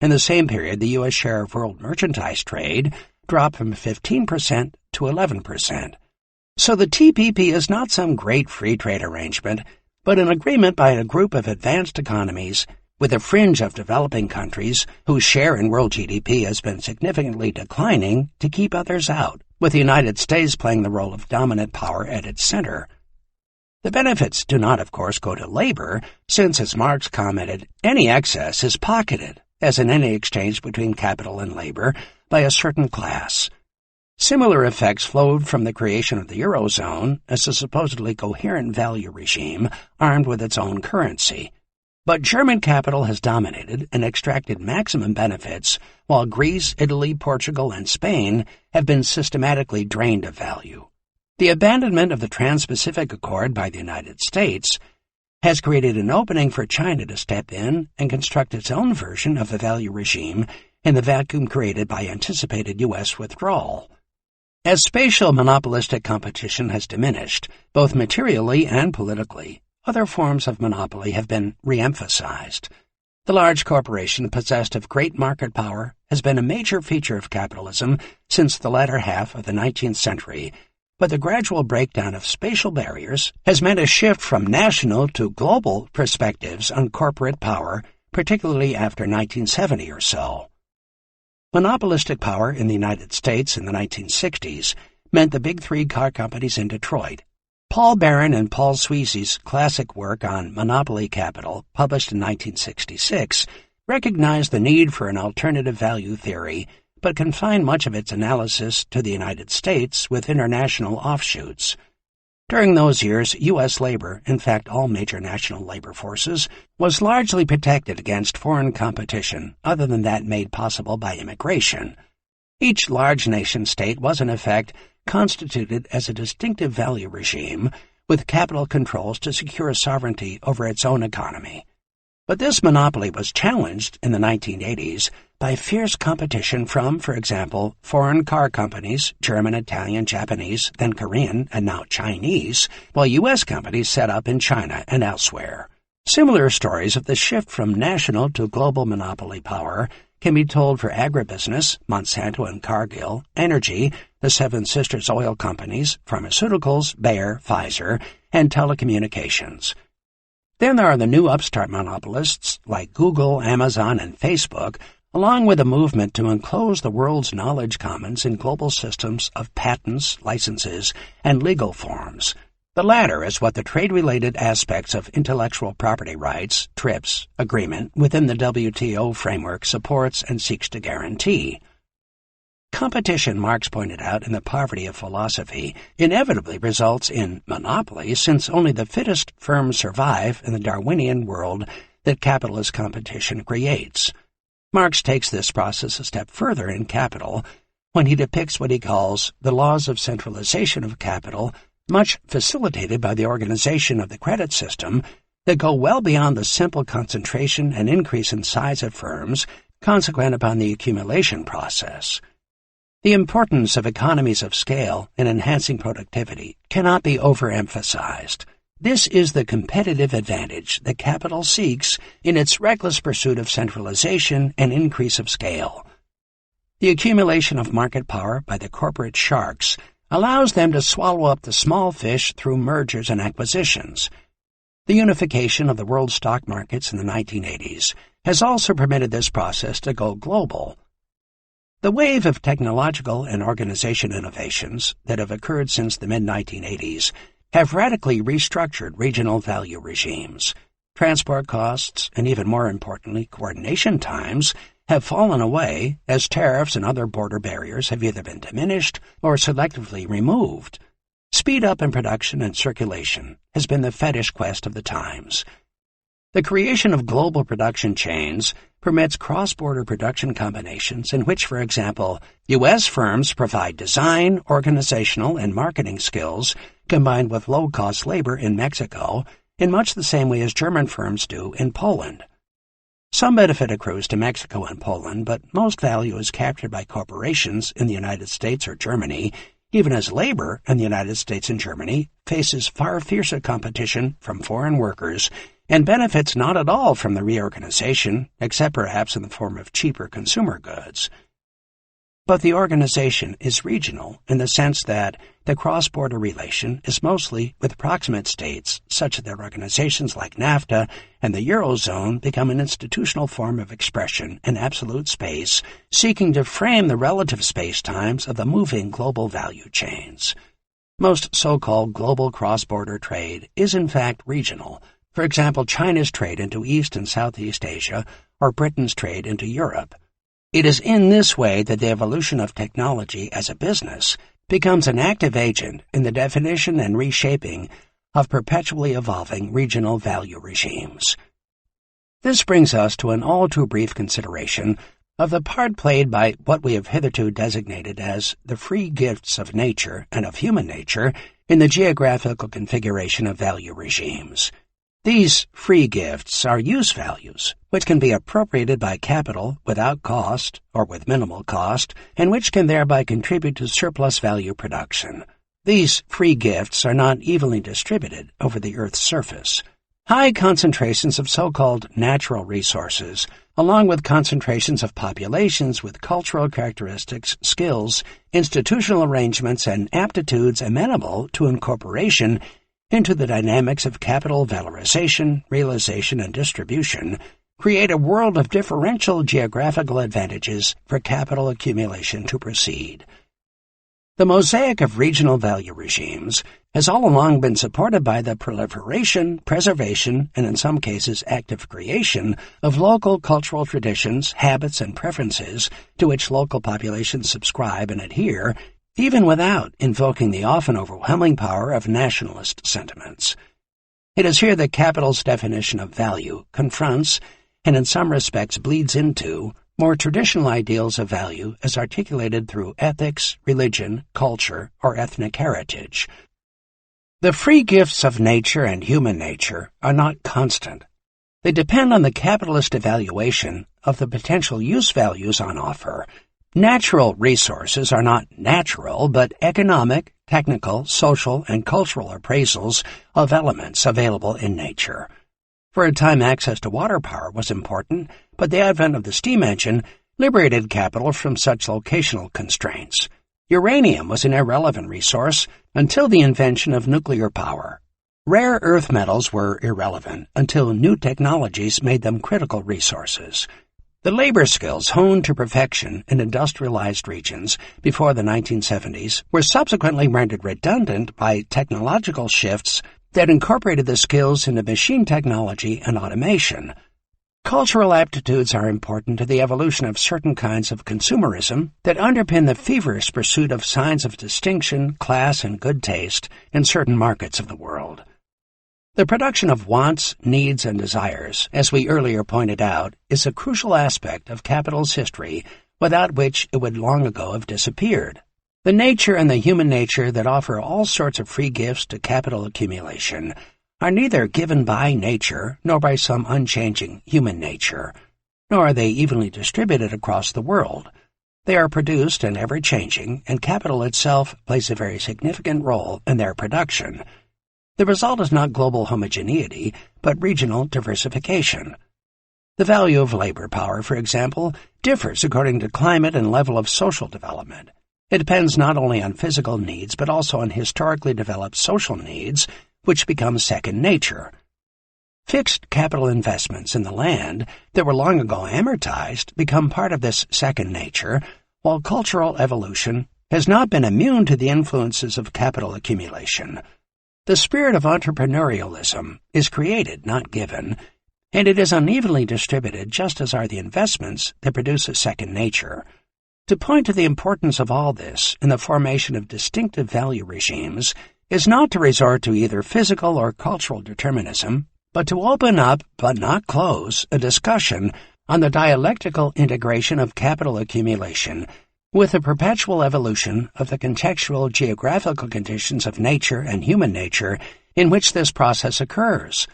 In the same period, the U.S. share of world merchandise trade dropped from 15% to 11%. So the TPP is not some great free trade arrangement, but an agreement by a group of advanced economies with a fringe of developing countries whose share in world GDP has been significantly declining to keep others out, with the United States playing the role of dominant power at its center. The benefits do not, of course, go to labor, since, as Marx commented, any excess is pocketed, as in any exchange between capital and labor, by a certain class. Similar effects flowed from the creation of the Eurozone as a supposedly coherent value regime armed with its own currency. But German capital has dominated and extracted maximum benefits, while Greece, Italy, Portugal, and Spain have been systematically drained of value. The abandonment of the Trans-Pacific Accord by the United States has created an opening for China to step in and construct its own version of the value regime in the vacuum created by anticipated U.S. withdrawal. As spatial monopolistic competition has diminished, both materially and politically, other forms of monopoly have been re-emphasized. The large corporation possessed of great market power has been a major feature of capitalism since the latter half of the 19th century, but the gradual breakdown of spatial barriers has meant a shift from national to global perspectives on corporate power, particularly after 1970 or so. Monopolistic power in the United States in the 1960s meant the big three car companies in Detroit. Paul Barron and Paul Sweezy's classic work on monopoly capital, published in 1966, recognized the need for an alternative value theory, but confined much of its analysis to the United States with international offshoots. During those years, U.S. labor, in fact all major national labor forces, was largely protected against foreign competition other than that made possible by immigration. Each large nation-state was, in effect, constituted as a distinctive value regime with capital controls to secure sovereignty over its own economy. But this monopoly was challenged in the 1980s by fierce competition from, for example, foreign car companies, German, Italian, Japanese, then Korean, and now Chinese, while U.S. companies set up in China and elsewhere. Similar stories of the shift from national to global monopoly power can be told for agribusiness, Monsanto and Cargill, energy, the Seven Sisters oil companies, pharmaceuticals, Bayer, Pfizer, and telecommunications. Then there are the new upstart monopolists like Google, Amazon, and Facebook, along with a movement to enclose the world's knowledge commons in global systems of patents, licenses, and legal forms. The latter is what the trade-related aspects of intellectual property rights, TRIPS, agreement within the WTO framework supports and seeks to guarantee. Competition, Marx pointed out in The Poverty of Philosophy, inevitably results in monopoly since only the fittest firms survive in the Darwinian world that capitalist competition creates. Marx takes this process a step further in Capital when he depicts what he calls the laws of centralization of capital, much facilitated by the organization of the credit system, that go well beyond the simple concentration and increase in size of firms consequent upon the accumulation process. The importance of economies of scale in enhancing productivity cannot be overemphasized. This is the competitive advantage that capital seeks in its reckless pursuit of centralization and increase of scale. The accumulation of market power by the corporate sharks allows them to swallow up the small fish through mergers and acquisitions. The unification of the world stock markets in the 1980s has also permitted this process to go global. The wave of technological and organization innovations that have occurred since the mid-1980s have radically restructured regional value regimes. Transport costs, and even more importantly, coordination times, have fallen away as tariffs and other border barriers have either been diminished or selectively removed. Speed up in production and circulation has been the fetish quest of the times. The creation of global production chains permits cross-border production combinations in which, for example, U.S. firms provide design, organizational, and marketing skills combined with low-cost labor in Mexico in much the same way as German firms do in Poland. Some benefit accrues to Mexico and Poland, but most value is captured by corporations in the United States or Germany, even as labor in the United States and Germany faces far fiercer competition from foreign workers and benefits not at all from the reorganization, except perhaps in the form of cheaper consumer goods. But the organization is regional in the sense that the cross-border relation is mostly with proximate states, such that organizations like NAFTA and the Eurozone become an institutional form of expression in absolute space, seeking to frame the relative space-times of the moving global value chains. Most so-called global cross-border trade is in fact regional. For example, China's trade into East and Southeast Asia, or Britain's trade into Europe. It is in this way that the evolution of technology as a business becomes an active agent in the definition and reshaping of perpetually evolving regional value regimes. This brings us to an all-too-brief consideration of the part played by what we have hitherto designated as the free gifts of nature and of human nature in the geographical configuration of value regimes. These free gifts are use values, which can be appropriated by capital without cost or with minimal cost, and which can thereby contribute to surplus value production. These free gifts are not evenly distributed over the Earth's surface. High concentrations of so-called natural resources, along with concentrations of populations with cultural characteristics, skills, institutional arrangements, and aptitudes amenable to incorporation into the dynamics of capital valorization, realization, and distribution, create a world of differential geographical advantages for capital accumulation to proceed. The mosaic of regional value regimes has all along been supported by the proliferation, preservation, and in some cases active creation of local cultural traditions, habits, and preferences to which local populations subscribe and adhere, even without invoking the often overwhelming power of nationalist sentiments. It is here that capital's definition of value confronts, and in some respects bleeds into, more traditional ideals of value as articulated through ethics, religion, culture, or ethnic heritage. The free gifts of nature and human nature are not constant. They depend on the capitalist evaluation of the potential use values on offer. Natural resources are not natural, but economic, technical, social, and cultural appraisals of elements available in nature. For a time, access to water power was important, but the advent of the steam engine liberated capital from such locational constraints. Uranium was an irrelevant resource until the invention of nuclear power. Rare earth metals were irrelevant until new technologies made them critical resources. The labor skills honed to perfection in industrialized regions before the 1970s were subsequently rendered redundant by technological shifts that incorporated the skills into machine technology and automation. Cultural aptitudes are important to the evolution of certain kinds of consumerism that underpin the feverish pursuit of signs of distinction, class, and good taste in certain markets of the world. The production of wants, needs, and desires, as we earlier pointed out, is a crucial aspect of capital's history, without which it would long ago have disappeared. The nature and the human nature that offer all sorts of free gifts to capital accumulation are neither given by nature nor by some unchanging human nature, nor are they evenly distributed across the world. They are produced and ever-changing, and capital itself plays a very significant role in their production. The result is not global homogeneity, but regional diversification. The value of labor power, for example, differs according to climate and level of social development. It depends not only on physical needs, but also on historically developed social needs, which become second nature. Fixed capital investments in the land that were long ago amortized become part of this second nature, while cultural evolution has not been immune to the influences of capital accumulation. The spirit of entrepreneurialism is created, not given, and it is unevenly distributed just as are the investments that produce a second nature. To point to the importance of all this in the formation of distinctive value regimes is not to resort to either physical or cultural determinism, but to open up, but not close, a discussion on the dialectical integration of capital accumulation with the perpetual evolution of the contextual geographical conditions of nature and human nature in which this process occurs.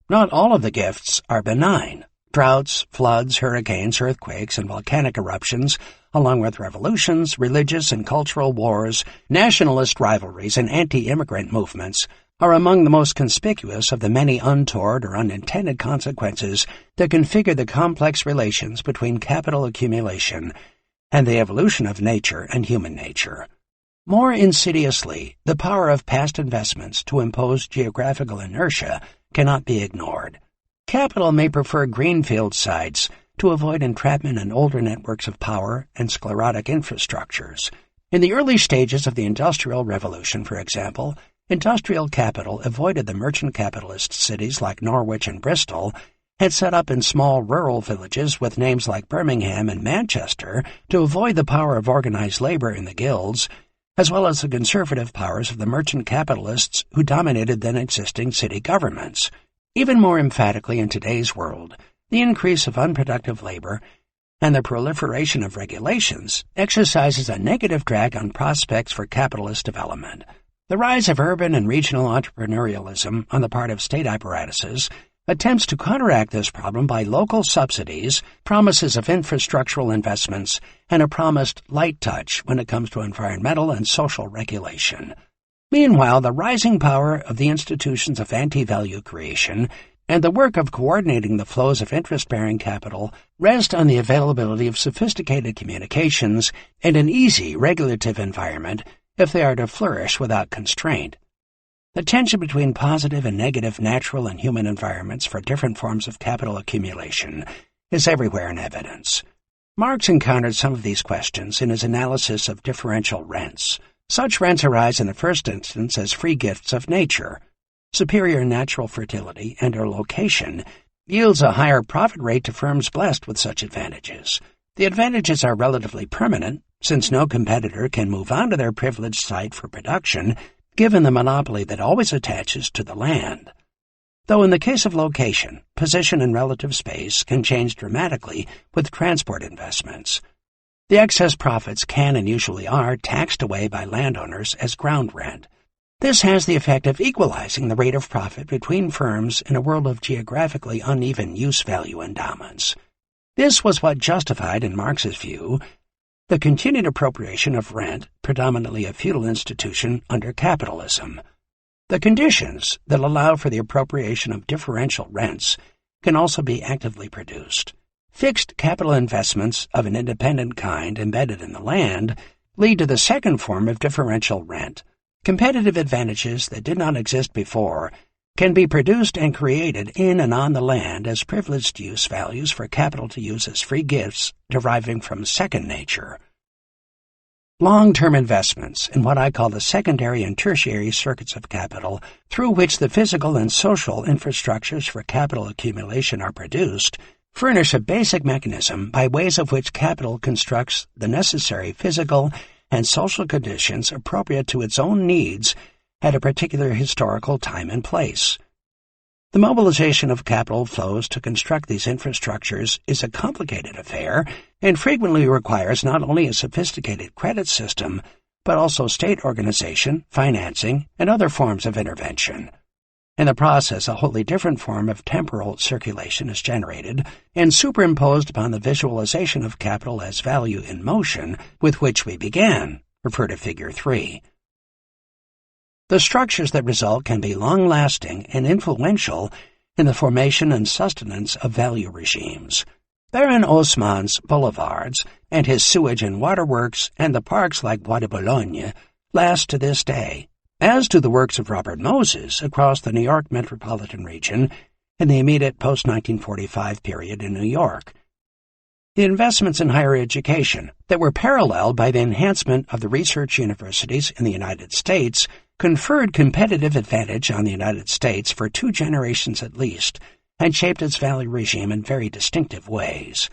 Not all of the gifts are benign. Droughts, floods, hurricanes, earthquakes, and volcanic eruptions, along with revolutions, religious and cultural wars, nationalist rivalries, and anti-immigrant movements, are among the most conspicuous of the many untoward or unintended consequences that configure the complex relations between capital accumulation and the evolution of nature and human nature. More insidiously, the power of past investments to impose geographical inertia cannot be ignored. Capital may prefer greenfield sites to avoid entrapment in older networks of power and sclerotic infrastructures. In the early stages of the Industrial Revolution, for example, industrial capital avoided the merchant capitalist cities like Norwich and Bristol, had set up in small rural villages with names like Birmingham and Manchester to avoid the power of organized labor in the guilds, as well as the conservative powers of the merchant capitalists who dominated then existing city governments. Even more emphatically in today's world, the increase of unproductive labor and the proliferation of regulations exercises a negative drag on prospects for capitalist development. The rise of urban and regional entrepreneurialism on the part of state apparatuses attempts to counteract this problem by local subsidies, promises of infrastructural investments, and a promised light touch when it comes to environmental and social regulation. Meanwhile, the rising power of the institutions of anti-value creation and the work of coordinating the flows of interest-bearing capital rest on the availability of sophisticated communications and an easy regulative environment if they are to flourish without constraint. The tension between positive and negative natural and human environments for different forms of capital accumulation is everywhere in evidence. Marx encountered some of these questions in his analysis of differential rents. Such rents arise in the first instance as free gifts of nature. Superior natural fertility and or location yields a higher profit rate to firms blessed with such advantages. The advantages are relatively permanent, since no competitor can move on to their privileged site for production, given the monopoly that always attaches to the land. Though in the case of location, position and relative space can change dramatically with transport investments. The excess profits can and usually are taxed away by landowners as ground rent. This has the effect of equalizing the rate of profit between firms in a world of geographically uneven use-value endowments. This was what justified, in Marx's view, the continued appropriation of rent, predominantly a feudal institution, under capitalism. The conditions that allow for the appropriation of differential rents can also be actively produced. Fixed capital investments of an independent kind embedded in the land lead to the second form of differential rent. Competitive advantages that did not exist before can be produced and created in and on the land as privileged use values for capital to use as free gifts deriving from second nature. Long-term investments in what I call the secondary and tertiary circuits of capital, through which the physical and social infrastructures for capital accumulation are produced, furnish a basic mechanism by ways of which capital constructs the necessary physical and social conditions appropriate to its own needs at a particular historical time and place. The mobilization of capital flows to construct these infrastructures is a complicated affair and frequently requires not only a sophisticated credit system, but also state organization, financing, and other forms of intervention. In the process, a wholly different form of temporal circulation is generated and superimposed upon the visualization of capital as value in motion with which we began. Refer to Figure 3. The structures that result can be long-lasting and influential in the formation and sustenance of value regimes. Baron Haussmann's boulevards and his sewage and waterworks and the parks like Bois de Boulogne last to this day, as do the works of Robert Moses across the New York metropolitan region in the immediate post-1945 period in New York. the investments in higher education that were paralleled by the enhancement of the research universities in the United States conferred competitive advantage on the United States for 2 generations at least, and shaped its value regime in very distinctive ways.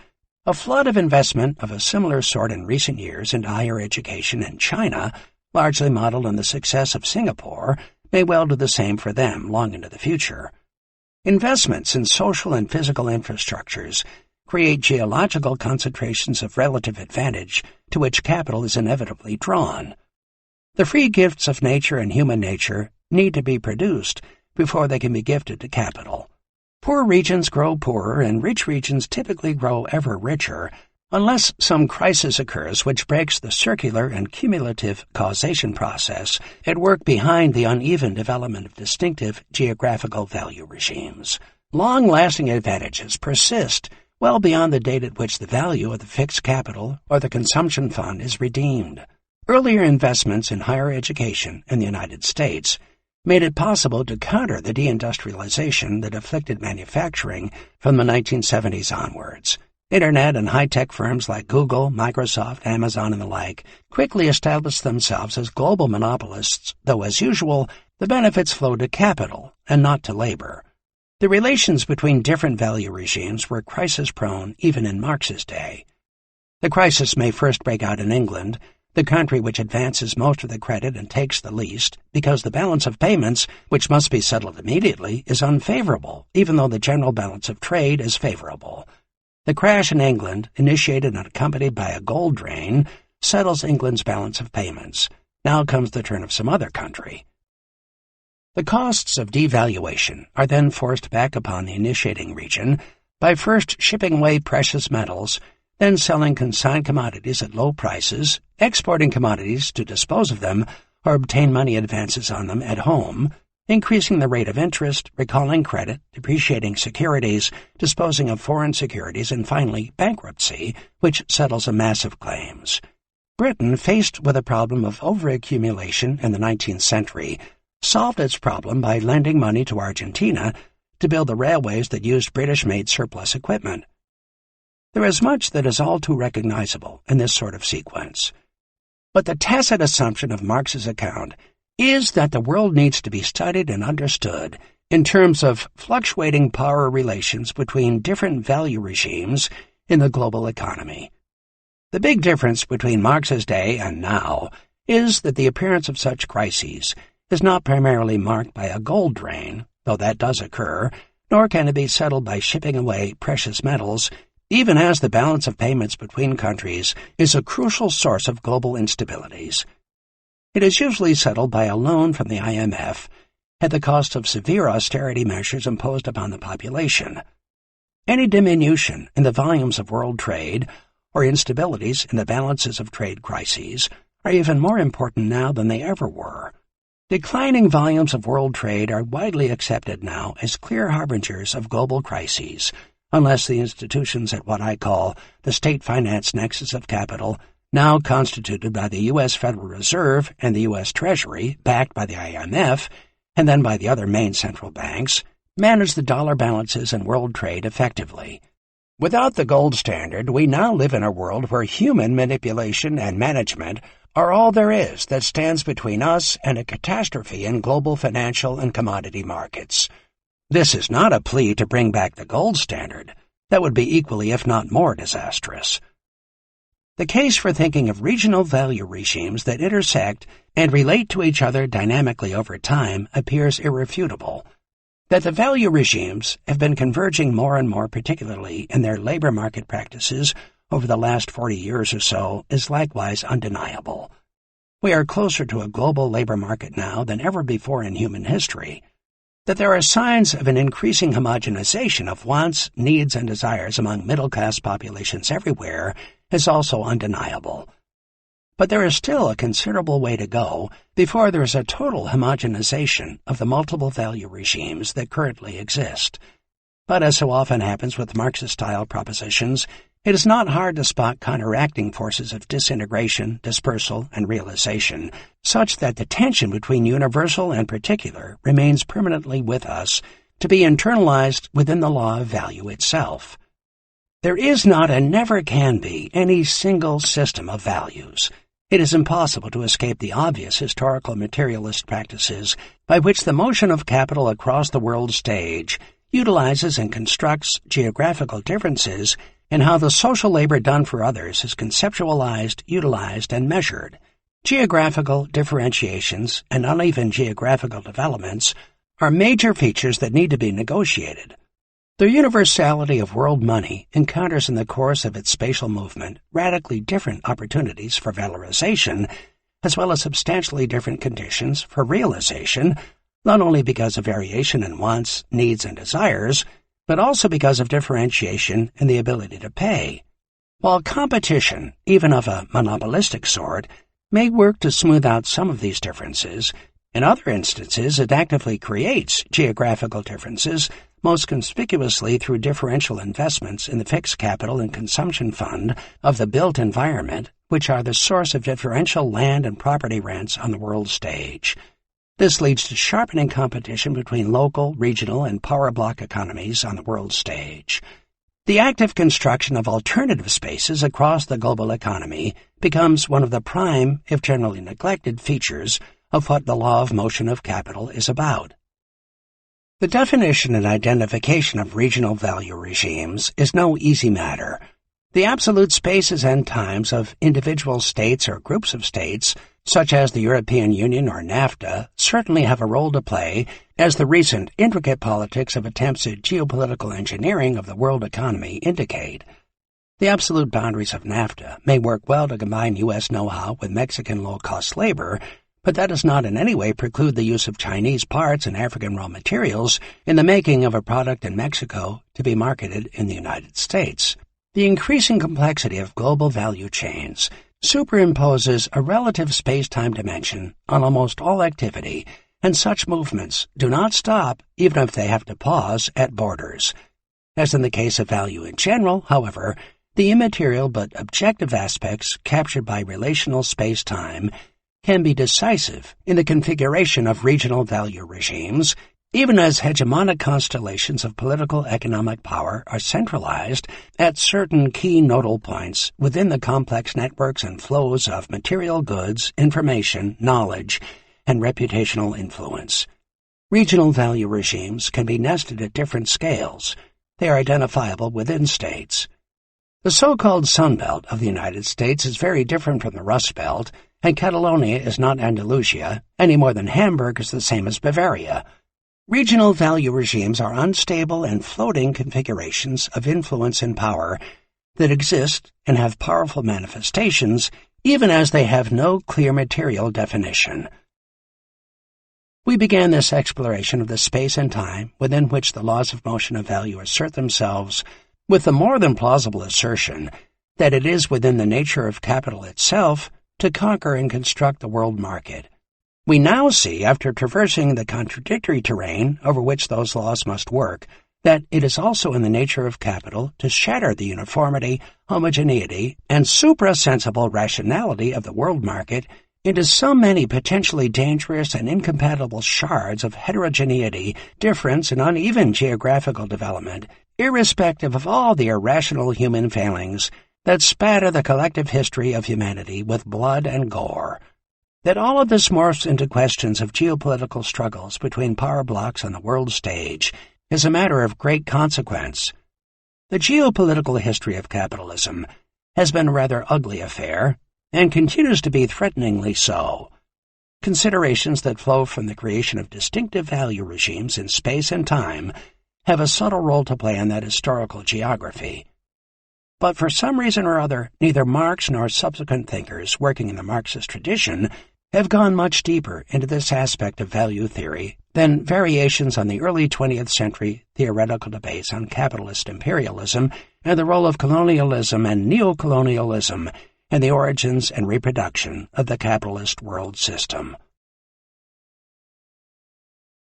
A flood of investment of a similar sort in recent years into higher education in China, largely modeled on the success of Singapore, may well do the same for them long into the future. Investments in social and physical infrastructures create geological concentrations of relative advantage to which capital is inevitably drawn. The free gifts of nature and human nature need to be produced before they can be gifted to capital. Poor regions grow poorer, and rich regions typically grow ever richer, unless some crisis occurs which breaks the circular and cumulative causation process at work behind the uneven development of distinctive geographical value regimes. Long-lasting advantages persist well beyond the date at which the value of the fixed capital or the consumption fund is redeemed. Earlier investments in higher education in the United States made it possible to counter the deindustrialization that afflicted manufacturing from the 1970s onwards. Internet and high-tech firms like Google, Microsoft, Amazon, and the like quickly established themselves as global monopolists, though, as usual, the benefits flowed to capital and not to labor. The relations between different value regimes were crisis-prone even in Marx's day. The crisis may first break out in England, the country which advances most of the credit and takes the least, because the balance of payments, which must be settled immediately, is unfavorable, even though the general balance of trade is favorable. The crash in England, initiated and accompanied by a gold drain, settles England's balance of payments. Now comes the turn of some other country. The costs of devaluation are then forced back upon the initiating region by first shipping away precious metals, then selling consigned commodities at low prices, exporting commodities to dispose of them or obtain money advances on them at home, increasing the rate of interest, recalling credit, depreciating securities, disposing of foreign securities, and finally bankruptcy, which settles a massive claims. Britain, faced with a problem of overaccumulation in the 19th century, solved its problem by lending money to Argentina to build the railways that used British-made surplus equipment. There is much that is all too recognizable in this sort of sequence. But the tacit assumption of Marx's account is that the world needs to be studied and understood in terms of fluctuating power relations between different value regimes in the global economy. The big difference between Marx's day and now is that the appearance of such crises is not primarily marked by a gold drain, though that does occur, nor can it be settled by shipping away precious metals, even as the balance of payments between countries is a crucial source of global instabilities. It is usually settled by a loan from the IMF at the cost of severe austerity measures imposed upon the population. Any diminution in the volumes of world trade or instabilities in the balances of trade crises are even more important now than they ever were. Declining volumes of world trade are widely accepted now as clear harbingers of global crises, unless the institutions at what I call the state-financed nexus of capital, now constituted by the U.S. Federal Reserve and the U.S. Treasury, backed by the IMF, and then by the other main central banks, manage the dollar balances and world trade effectively. Without the gold standard, we now live in a world where human manipulation and management are all there is that stands between us and a catastrophe in global financial and commodity markets. This is not a plea to bring back the gold standard. That would be equally, if not more, disastrous. The case for thinking of regional value regimes that intersect and relate to each other dynamically over time appears irrefutable. That the value regimes have been converging more and more, particularly in their labor market practices, over the last 40 years or so is likewise undeniable. We are closer to a global labor market now than ever before in human history. That there are signs of an increasing homogenization of wants, needs, and desires among middle-class populations everywhere is also undeniable. But there is still a considerable way to go before there is a total homogenization of the multiple value regimes that currently exist. But as so often happens with Marxist-style propositions, it is not hard to spot counteracting forces of disintegration, dispersal, and realization, such that the tension between universal and particular remains permanently with us, to be internalized within the law of value itself. There is not and never can be any single system of values. It is impossible to escape the obvious historical materialist practices by which the motion of capital across the world stage utilizes and constructs geographical differences in how the social labor done for others is conceptualized, utilized, and measured. Geographical differentiations and uneven geographical developments are major features that need to be negotiated. The universality of world money encounters in the course of its spatial movement radically different opportunities for valorization, as well as substantially different conditions for realization, not only because of variation in wants, needs, and desires, but also because of differentiation in the ability to pay. While competition, even of a monopolistic sort, may work to smooth out some of these differences, in other instances it actively creates geographical differences, most conspicuously through differential investments in the fixed capital and consumption fund of the built environment, which are the source of differential land and property rents on the world stage. This leads to sharpening competition between local, regional, and power block economies on the world stage. The active construction of alternative spaces across the global economy becomes one of the prime, if generally neglected, features of what the law of motion of capital is about. The definition and identification of regional value regimes is no easy matter. The absolute spaces and times of individual states or groups of states, such as the European Union or NAFTA, certainly have a role to play, as the recent intricate politics of attempts at geopolitical engineering of the world economy indicate. The absolute boundaries of NAFTA may work well to combine U.S. know-how with Mexican low-cost labor, but that does not in any way preclude the use of Chinese parts and African raw materials in the making of a product in Mexico to be marketed in the United States. The increasing complexity of global value chains superimposes a relative space-time dimension on almost all activity, and such movements do not stop even if they have to pause at borders. As in the case of value in general, however, the immaterial but objective aspects captured by relational space-time can be decisive in the configuration of regional value regimes, even as hegemonic constellations of political economic power are centralized at certain key nodal points within the complex networks and flows of material goods, information, knowledge, and reputational influence. Regional value regimes can be nested at different scales. They are identifiable within states. The so-called Sun Belt of the United States is very different from the Rust Belt, and Catalonia is not Andalusia, any more than Hamburg is the same as Bavaria. Regional value regimes are unstable and floating configurations of influence and power that exist and have powerful manifestations, even as they have no clear material definition. We began this exploration of the space and time within which the laws of motion of value assert themselves with the more than plausible assertion that it is within the nature of capital itself to conquer and construct the world market. We now see, after traversing the contradictory terrain over which those laws must work, that it is also in the nature of capital to shatter the uniformity, homogeneity, and suprasensible rationality of the world market into so many potentially dangerous and incompatible shards of heterogeneity, difference, and uneven geographical development, irrespective of all the irrational human failings that spatter the collective history of humanity with blood and gore. That all of this morphs into questions of geopolitical struggles between power blocks on the world stage is a matter of great consequence. The geopolitical history of capitalism has been a rather ugly affair, and continues to be threateningly so. Considerations that flow from the creation of distinctive value regimes in space and time have a subtle role to play in that historical geography. But for some reason or other, neither Marx nor subsequent thinkers working in the Marxist tradition have gone much deeper into this aspect of value theory than variations on the early 20th century theoretical debates on capitalist imperialism and the role of colonialism and neocolonialism in the origins and reproduction of the capitalist world system.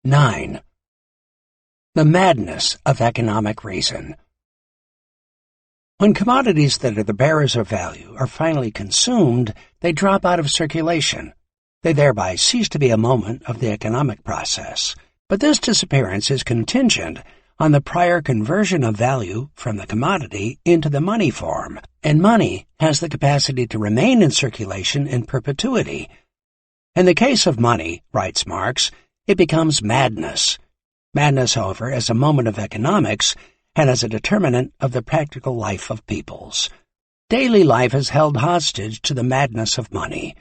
9. The madness of economic reason. When commodities that are the bearers of value are finally consumed, they drop out of circulation. They thereby cease to be a moment of the economic process. But this disappearance is contingent on the prior conversion of value from the commodity into the money form, and money has the capacity to remain in circulation in perpetuity. In the case of money, writes Marx, it becomes madness. Madness, however, as a moment of economics and as a determinant of the practical life of peoples. Daily life is held hostage to the madness of money.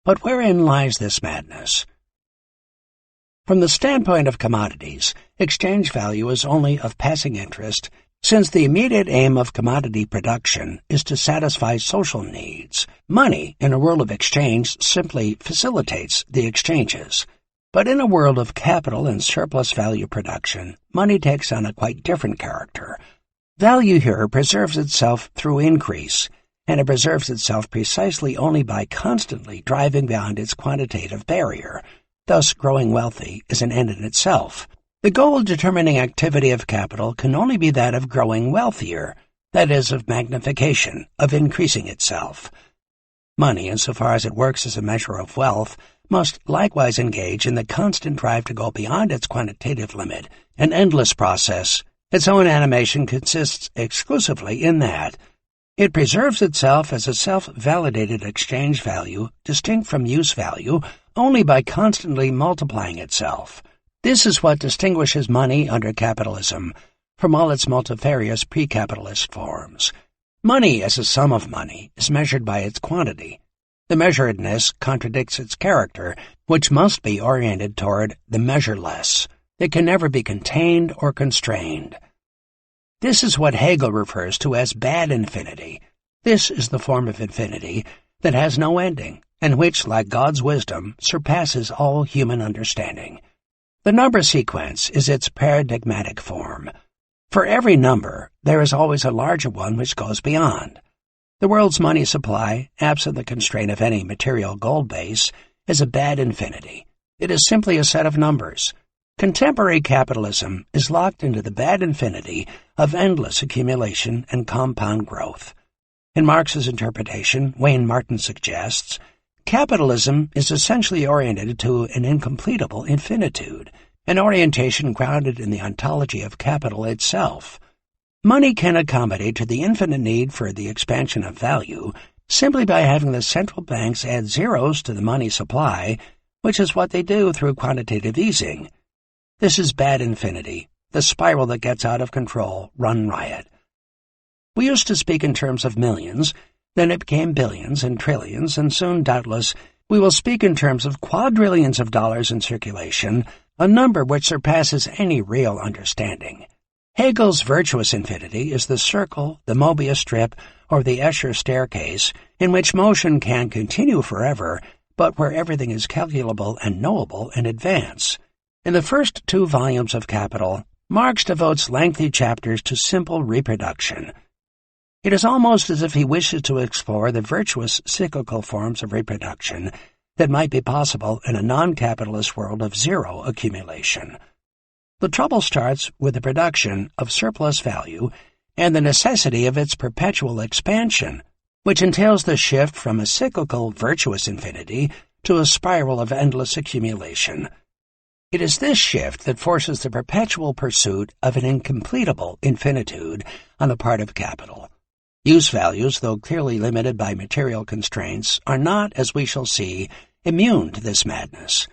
But wherein lies this madness? From the standpoint of commodities, exchange value is only of passing interest, since the immediate aim of commodity production is to satisfy social needs. Money, in a world of exchange, simply facilitates the exchanges. But in a world of capital and surplus value production, money takes on a quite different character. Value here preserves itself through increase, and it preserves itself precisely only by constantly driving beyond its quantitative barrier. Thus, growing wealthy is an end in itself. The goal-determining activity of capital can only be that of growing wealthier, that is, of magnification, of increasing itself. Money, insofar as it works as a measure of wealth, must likewise engage in the constant drive to go beyond its quantitative limit, an endless process. Its own animation consists exclusively in that. It preserves itself as a self-validated exchange value, distinct from use value, only by constantly multiplying itself. This is what distinguishes money under capitalism from all its multifarious pre-capitalist forms. Money as a sum of money is measured by its quantity. The measuredness contradicts its character, which must be oriented toward the measureless. It can never be contained or constrained. This is what Hegel refers to as bad infinity. This is the form of infinity that has no ending, and which, like God's wisdom, surpasses all human understanding. The number sequence is its paradigmatic form. For every number, there is always a larger one which goes beyond. The world's money supply, absent the constraint of any material gold base, is a bad infinity. It is simply a set of numbers. Contemporary capitalism is locked into the bad infinity of endless accumulation and compound growth. In Marx's interpretation, Wayne Martin suggests, capitalism is essentially oriented to an incompletable infinitude, an orientation grounded in the ontology of capital itself. Money can accommodate to the infinite need for the expansion of value simply by having the central banks add zeros to the money supply, which is what they do through quantitative easing. This is bad infinity, the spiral that gets out of control, run riot. We used to speak in terms of millions, then it became billions and trillions, and soon, doubtless, we will speak in terms of quadrillions of dollars in circulation, a number which surpasses any real understanding. Hegel's virtuous infinity is the circle, the Mobius strip, or the Escher staircase, in which motion can continue forever, but where everything is calculable and knowable in advance. In the first 2 volumes of Capital, Marx devotes lengthy chapters to simple reproduction. It is almost as if he wishes to explore the virtuous cyclical forms of reproduction that might be possible in a non-capitalist world of zero accumulation. The trouble starts with the production of surplus value and the necessity of its perpetual expansion, which entails the shift from a cyclical virtuous infinity to a spiral of endless accumulation. It is this shift that forces the perpetual pursuit of an incompletable infinitude on the part of capital. Use values, though clearly limited by material constraints, are not, as we shall see, immune to this madness.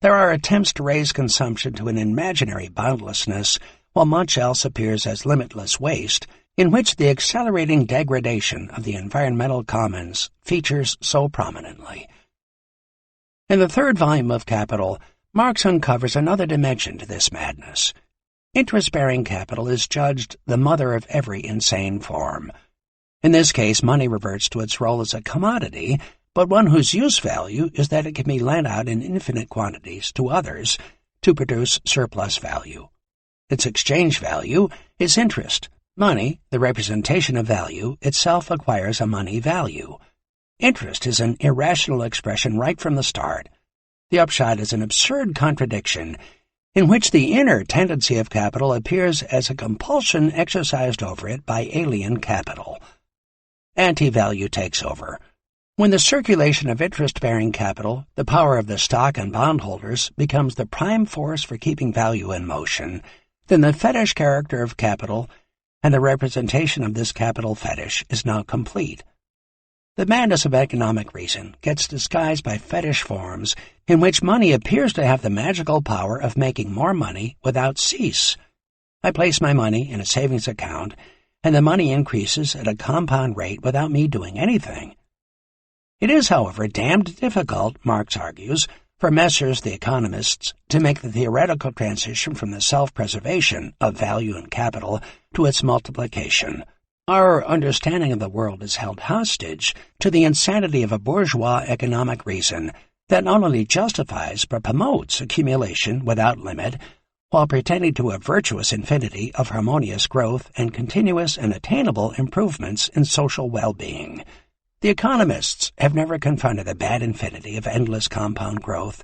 There are attempts to raise consumption to an imaginary boundlessness, while much else appears as limitless waste, in which the accelerating degradation of the environmental commons features so prominently. In the 3rd volume of Capital, Marx uncovers another dimension to this madness. Interest-bearing capital is judged the mother of every insane form. In this case, money reverts to its role as a commodity, but one whose use value is that it can be lent out in infinite quantities to others to produce surplus value. Its exchange value is interest. Money, the representation of value, itself acquires a money value. Interest is an irrational expression right from the start. The upshot is an absurd contradiction in which the inner tendency of capital appears as a compulsion exercised over it by alien capital. Anti-value takes over. When the circulation of interest-bearing capital, the power of the stock and bondholders, becomes the prime force for keeping value in motion, then the fetish character of capital and the representation of this capital fetish is now complete. The madness of economic reason gets disguised by fetish forms in which money appears to have the magical power of making more money without cease. I place my money in a savings account, and the money increases at a compound rate without me doing anything. It is, however, damned difficult, Marx argues, for Messrs. The economists to make the theoretical transition from the self-preservation of value and capital to its multiplication. Our understanding of the world is held hostage to the insanity of a bourgeois economic reason that not only justifies but promotes accumulation without limit, while pretending to a virtuous infinity of harmonious growth and continuous and attainable improvements in social well-being. The economists have never confronted a bad infinity of endless compound growth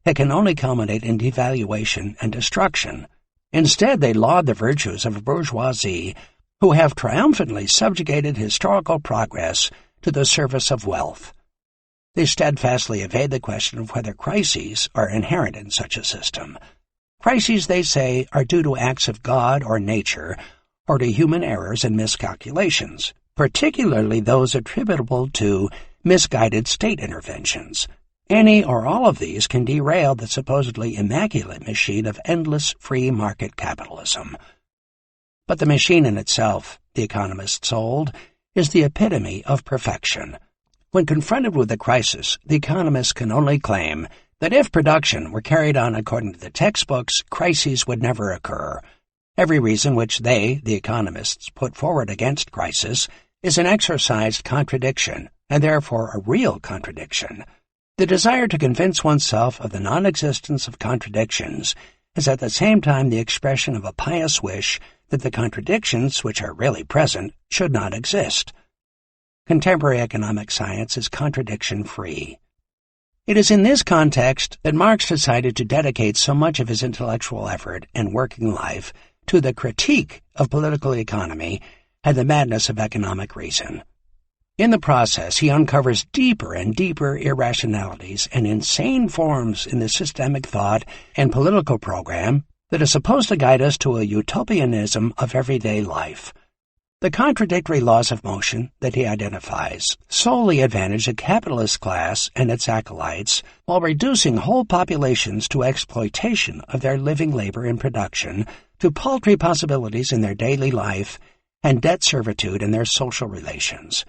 that can only culminate in devaluation and destruction. Instead, they laud the virtues of a bourgeoisie who have triumphantly subjugated historical progress to the service of wealth. They steadfastly evade the question of whether crises are inherent in such a system. Crises, they say, are due to acts of God or nature, or to human errors and miscalculations, particularly those attributable to misguided state interventions. Any or all of these can derail the supposedly immaculate machine of endless free market capitalism. But the machine in itself, the economists hold, is the epitome of perfection. When confronted with a crisis, the economists can only claim that if production were carried on according to the textbooks, crises would never occur. Every reason which they, the economists, put forward against crisis is an exercised contradiction, and therefore a real contradiction. The desire to convince oneself of the non-existence of contradictions is at the same time the expression of a pious wish that the contradictions which are really present should not exist. Contemporary economic science is contradiction-free. It is in this context that Marx decided to dedicate so much of his intellectual effort and working life to the critique of political economy and the madness of economic reason. In the process, he uncovers deeper and deeper irrationalities and insane forms in the systemic thought and political program that is supposed to guide us to a utopianism of everyday life. The contradictory laws of motion that he identifies solely advantage the capitalist class and its acolytes while reducing whole populations to exploitation of their living labor in production, to paltry possibilities in their daily life, and debt servitude in their social relations.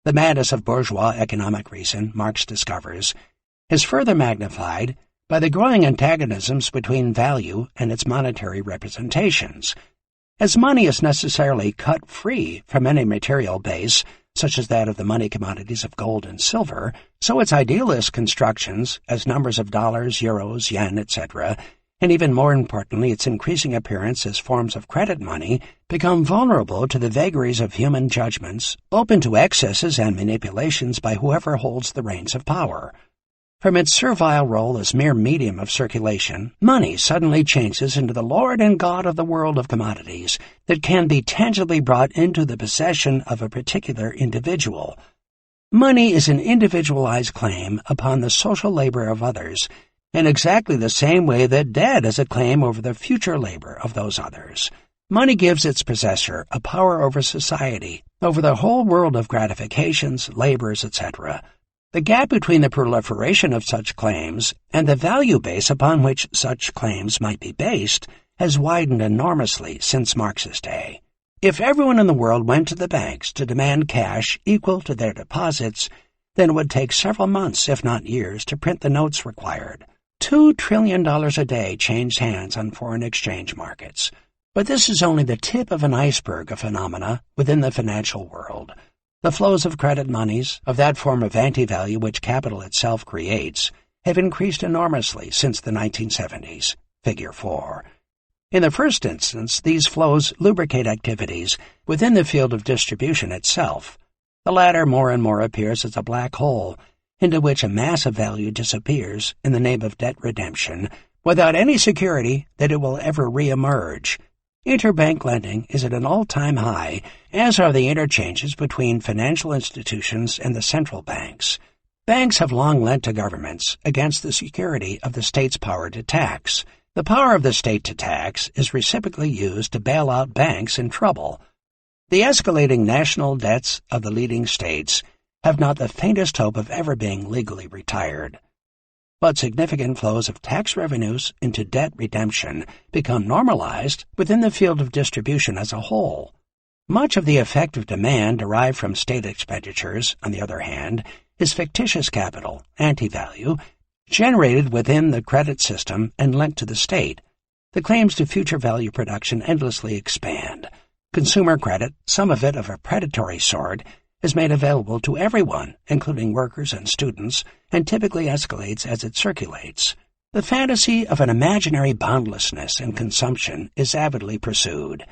The madness of bourgeois economic reason, Marx discovers, is further magnified by the growing antagonisms between value and its monetary representations. As money is necessarily cut free from any material base, such as that of the money commodities of gold and silver, so its idealist constructions, as numbers of dollars, euros, yen, etc., and even more importantly its increasing appearance as forms of credit money, become vulnerable to the vagaries of human judgments, open to excesses and manipulations by whoever holds the reins of power. From its servile role as mere medium of circulation, money suddenly changes into the Lord and God of the world of commodities that can be tangibly brought into the possession of a particular individual. Money is an individualized claim upon the social labor of others, in exactly the same way that debt is a claim over the future labor of those others. Money gives its possessor a power over society, over the whole world of gratifications, labors, etc. The gap between the proliferation of such claims and the value base upon which such claims might be based has widened enormously since Marx's day. If everyone in the world went to the banks to demand cash equal to their deposits, then it would take several months, if not years, to print the notes required. $2 trillion a day changed hands on foreign exchange markets. But this is only the tip of an iceberg of phenomena within the financial world. The flows of credit monies, of that form of anti-value which capital itself creates, have increased enormously since the 1970s. Figure 4. In the first instance, these flows lubricate activities within the field of distribution itself. The latter more and more appears as a black hole into which a mass of value disappears in the name of debt redemption without any security that it will ever re-emerge. Interbank lending is at an all-time high, as are the interchanges between financial institutions and the central banks. Banks have long lent to governments against the security of the state's power to tax. The power of the state to tax is reciprocally used to bail out banks in trouble. The escalating national debts of the leading states have not the faintest hope of ever being legally retired. But significant flows of tax revenues into debt redemption become normalized within the field of distribution as a whole. Much of the effective demand derived from state expenditures, on the other hand, is fictitious capital, anti-value, generated within the credit system and lent to the state. The claims to future value production endlessly expand. Consumer credit, some of it of a predatory sort, is made available to everyone, including workers and students, and typically escalates as it circulates. The fantasy of an imaginary boundlessness in consumption is avidly pursued.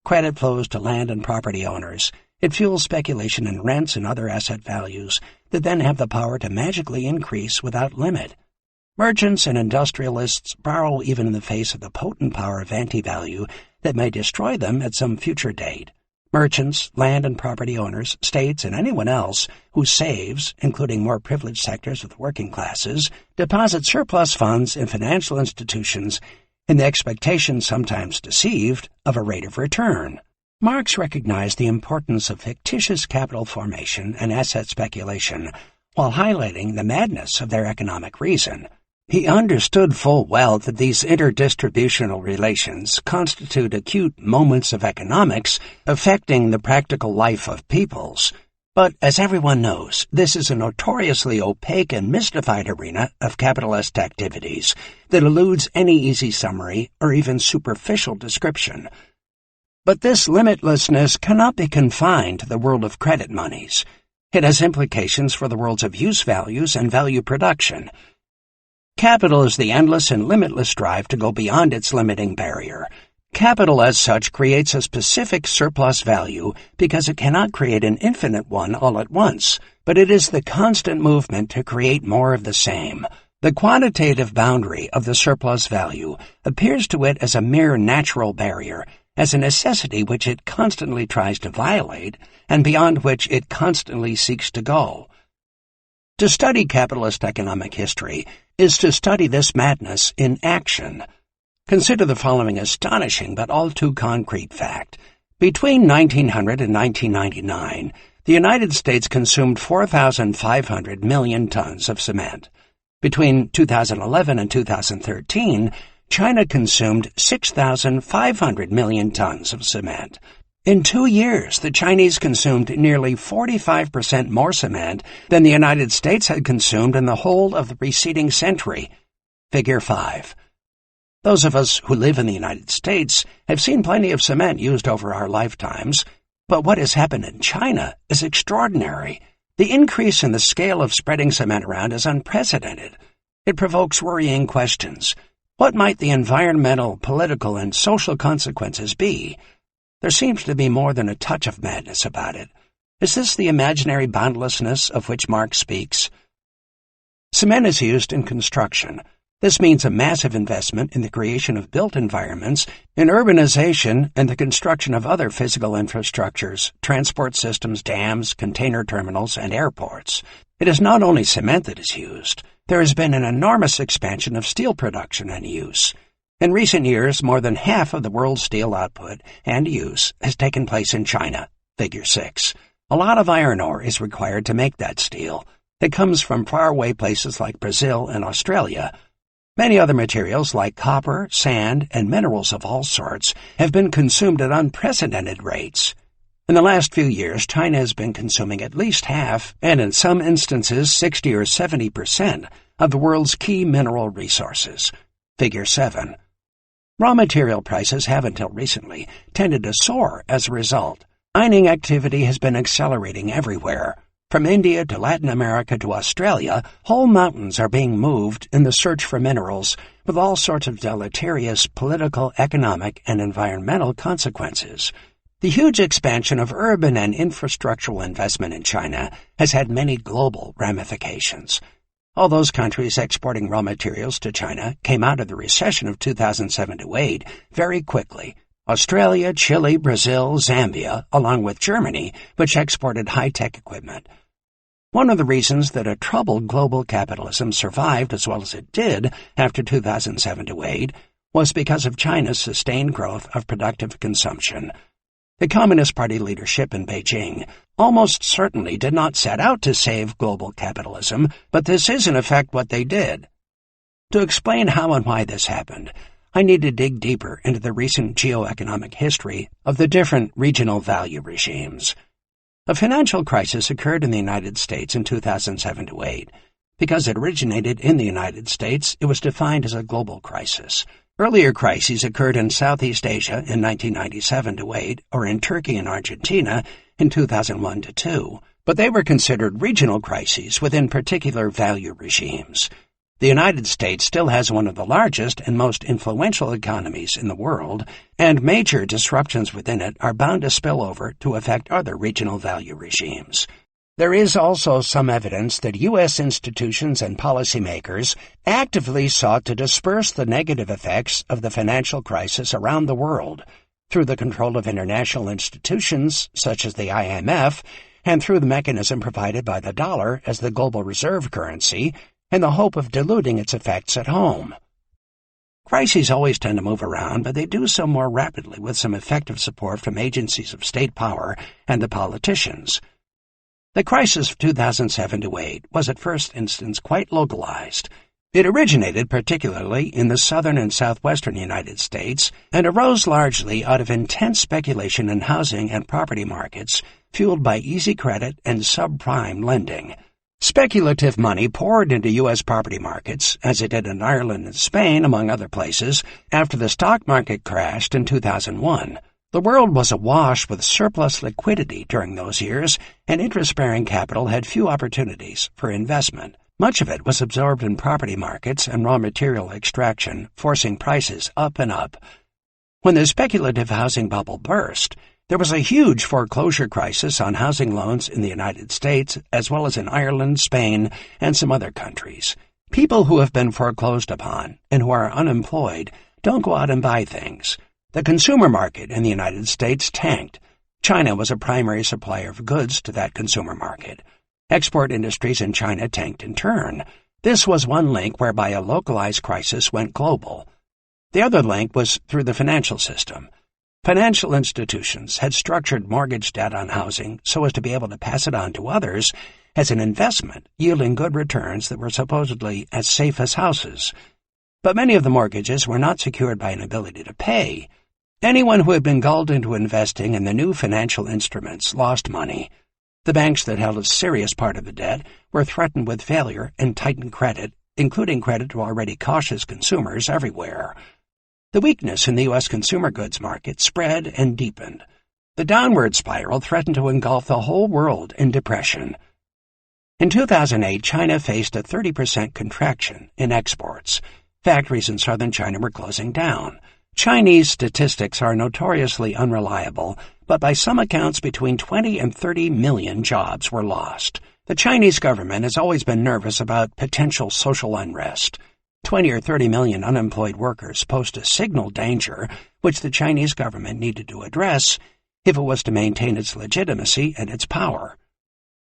Credit flows to land and property owners. It fuels speculation in rents and other asset values that then have the power to magically increase without limit. Merchants and industrialists borrow even in the face of the potent power of anti-value that may destroy them at some future date. Merchants, land and property owners, states, and anyone else who saves, including more privileged sectors of the working classes, deposit surplus funds in financial institutions in the expectation, sometimes deceived, of a rate of return. Marx recognized the importance of fictitious capital formation and asset speculation while highlighting the madness of their economic reason. He understood full well that these interdistributional relations constitute acute moments of economics affecting the practical life of peoples. But, as everyone knows, this is a notoriously opaque and mystified arena of capitalist activities that eludes any easy summary or even superficial description. But this limitlessness cannot be confined to the world of credit monies. It has implications for the worlds of use values and value production. Capital is the endless and limitless drive to go beyond its limiting barrier. Capital as such creates a specific surplus value because it cannot create an infinite one all at once, but it is the constant movement to create more of the same. The quantitative boundary of the surplus value appears to it as a mere natural barrier, as a necessity which it constantly tries to violate and beyond which it constantly seeks to go. To study capitalist economic history is to study this madness in action. Consider the following astonishing but all too concrete fact. Between 1900 and 1999, the United States consumed 4,500 million tons of cement. Between 2011 and 2013, China consumed 6,500 million tons of cement. In 2 years, the Chinese consumed nearly 45% more cement than the United States had consumed in the whole of the preceding century. Figure 5. Those of us who live in the United States have seen plenty of cement used over our lifetimes, but what has happened in China is extraordinary. The increase in the scale of spreading cement around is unprecedented. It provokes worrying questions. What might the environmental, political, and social consequences be? There seems to be more than a touch of madness about it. Is this the imaginary boundlessness of which Marx speaks? Cement is used in construction. This means a massive investment in the creation of built environments, in urbanization, and the construction of other physical infrastructures, transport systems, dams, container terminals, and airports. It is not only cement that is used. There has been an enormous expansion of steel production and use. In recent years, more than half of the world's steel output and use has taken place in China, Figure 6. A lot of iron ore is required to make that steel. It comes from faraway places like Brazil and Australia. Many other materials like copper, sand, and minerals of all sorts have been consumed at unprecedented rates. In the last few years, China has been consuming at least half, and in some instances 60 or 70%, of the world's key mineral resources. Figure 7. Raw material prices have until recently tended to soar as a result. Mining activity has been accelerating everywhere. From India to Latin America to Australia, whole mountains are being moved in the search for minerals, with all sorts of deleterious political, economic, and environmental consequences. The huge expansion of urban and infrastructural investment in China has had many global ramifications. All those countries exporting raw materials to China came out of the recession of 2007-8 very quickly. Australia, Chile, Brazil, Zambia, along with Germany, which exported high-tech equipment. One of the reasons that a troubled global capitalism survived as well as it did after 2007-8 was because of China's sustained growth of productive consumption. The Communist Party leadership in Beijing almost certainly did not set out to save global capitalism, but this is in effect what they did. To explain how and why this happened, I need to dig deeper into the recent geoeconomic history of the different regional value regimes. A financial crisis occurred in the United States in 2007-8. Because it originated in the United States, it was defined as a global crisis. Earlier crises occurred in Southeast Asia in 1997-8 or in Turkey and Argentina in 2001-2, but they were considered regional crises within particular value regimes. The United States still has one of the largest and most influential economies in the world, and major disruptions within it are bound to spill over to affect other regional value regimes. There is also some evidence that U.S. institutions and policymakers actively sought to disperse the negative effects of the financial crisis around the world through the control of international institutions such as the IMF and through the mechanism provided by the dollar as the global reserve currency in the hope of diluting its effects at home. Crises always tend to move around, but they do so more rapidly with some effective support from agencies of state power and the politicians. The crisis of 2007-8 was at first instance quite localized. It originated particularly in the southern and southwestern United States and arose largely out of intense speculation in housing and property markets fueled by easy credit and subprime lending. Speculative money poured into U.S. property markets, as it did in Ireland and Spain, among other places, after the stock market crashed in 2001. The world was awash with surplus liquidity during those years, and interest-bearing capital had few opportunities for investment. Much of it was absorbed in property markets and raw material extraction, forcing prices up and up. When the speculative housing bubble burst, there was a huge foreclosure crisis on housing loans in the United States, as well as in Ireland, Spain, and some other countries. People who have been foreclosed upon and who are unemployed don't go out and buy things. The consumer market in the United States tanked. China was a primary supplier of goods to that consumer market. Export industries in China tanked in turn. This was one link whereby a localized crisis went global. The other link was through the financial system. Financial institutions had structured mortgage debt on housing so as to be able to pass it on to others as an investment, yielding good returns that were supposedly as safe as houses. But many of the mortgages were not secured by an ability to pay. Anyone who had been gulled into investing in the new financial instruments lost money. The banks that held a serious part of the debt were threatened with failure and tightened credit, including credit to already cautious consumers everywhere. The weakness in the U.S. consumer goods market spread and deepened. The downward spiral threatened to engulf the whole world in depression. In 2008, China faced a 30% contraction in exports. Factories in southern China were closing down. Chinese statistics are notoriously unreliable, but by some accounts between 20 and 30 million jobs were lost. The Chinese government has always been nervous about potential social unrest. 20 or 30 million unemployed workers posed a signal danger which the Chinese government needed to address if it was to maintain its legitimacy and its power.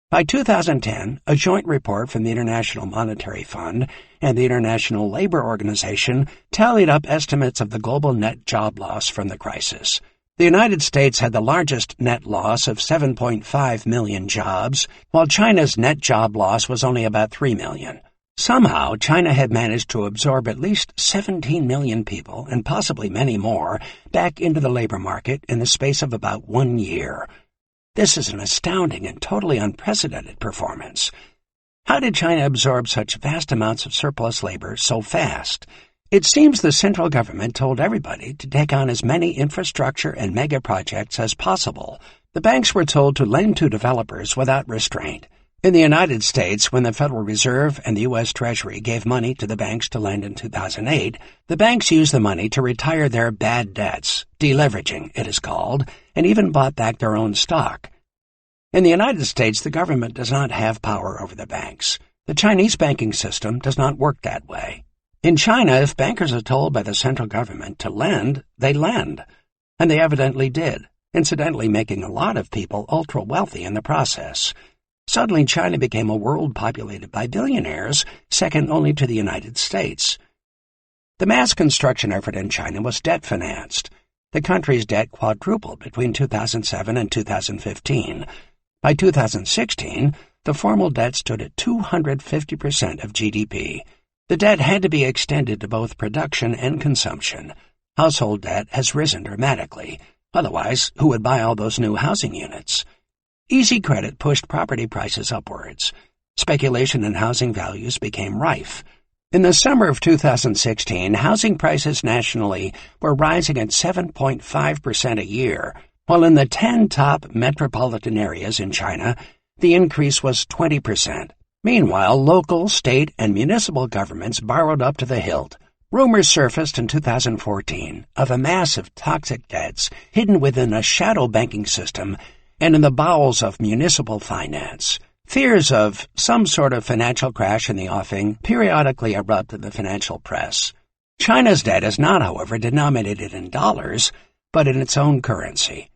By 2010, a joint report from the International Monetary Fund and the International Labor Organization tallied up estimates of the global net job loss from the crisis. The United States had the largest net loss of 7.5 million jobs, while China's net job loss was only about 3 million. Somehow, China had managed to absorb at least 17 million people, and possibly many more, back into the labor market in the space of about 1 year. This is an astounding and totally unprecedented performance. How did China absorb such vast amounts of surplus labor so fast? It seems the central government told everybody to take on as many infrastructure and mega projects as possible. The banks were told to lend to developers without restraint. In the United States, when the Federal Reserve and the U.S. Treasury gave money to the banks to lend in 2008, the banks used the money to retire their bad debts, deleveraging, it is called, and even bought back their own stock. In the United States, the government does not have power over the banks. The Chinese banking system does not work that way. In China, if bankers are told by the central government to lend, they lend. And they evidently did, incidentally making a lot of people ultra-wealthy in the process. Suddenly, China became a world populated by billionaires, second only to the United States. The mass construction effort in China was debt-financed. The country's debt quadrupled between 2007 and 2015. By 2016, the formal debt stood at 250% of GDP. The debt had to be extended to both production and consumption. Household debt has risen dramatically. Otherwise, who would buy all those new housing units? Easy credit pushed property prices upwards. Speculation in housing values became rife. In the summer of 2016, housing prices nationally were rising at 7.5% a year, while in the 10 top metropolitan areas in China, the increase was 20%. Meanwhile, local, state, and municipal governments borrowed up to the hilt. Rumors surfaced in 2014 of a mass of toxic debts hidden within a shadow banking system and in the bowels of municipal finance. Fears of some sort of financial crash in the offing periodically erupt in the financial press. China's debt is not, however, denominated in dollars, but in its own currency.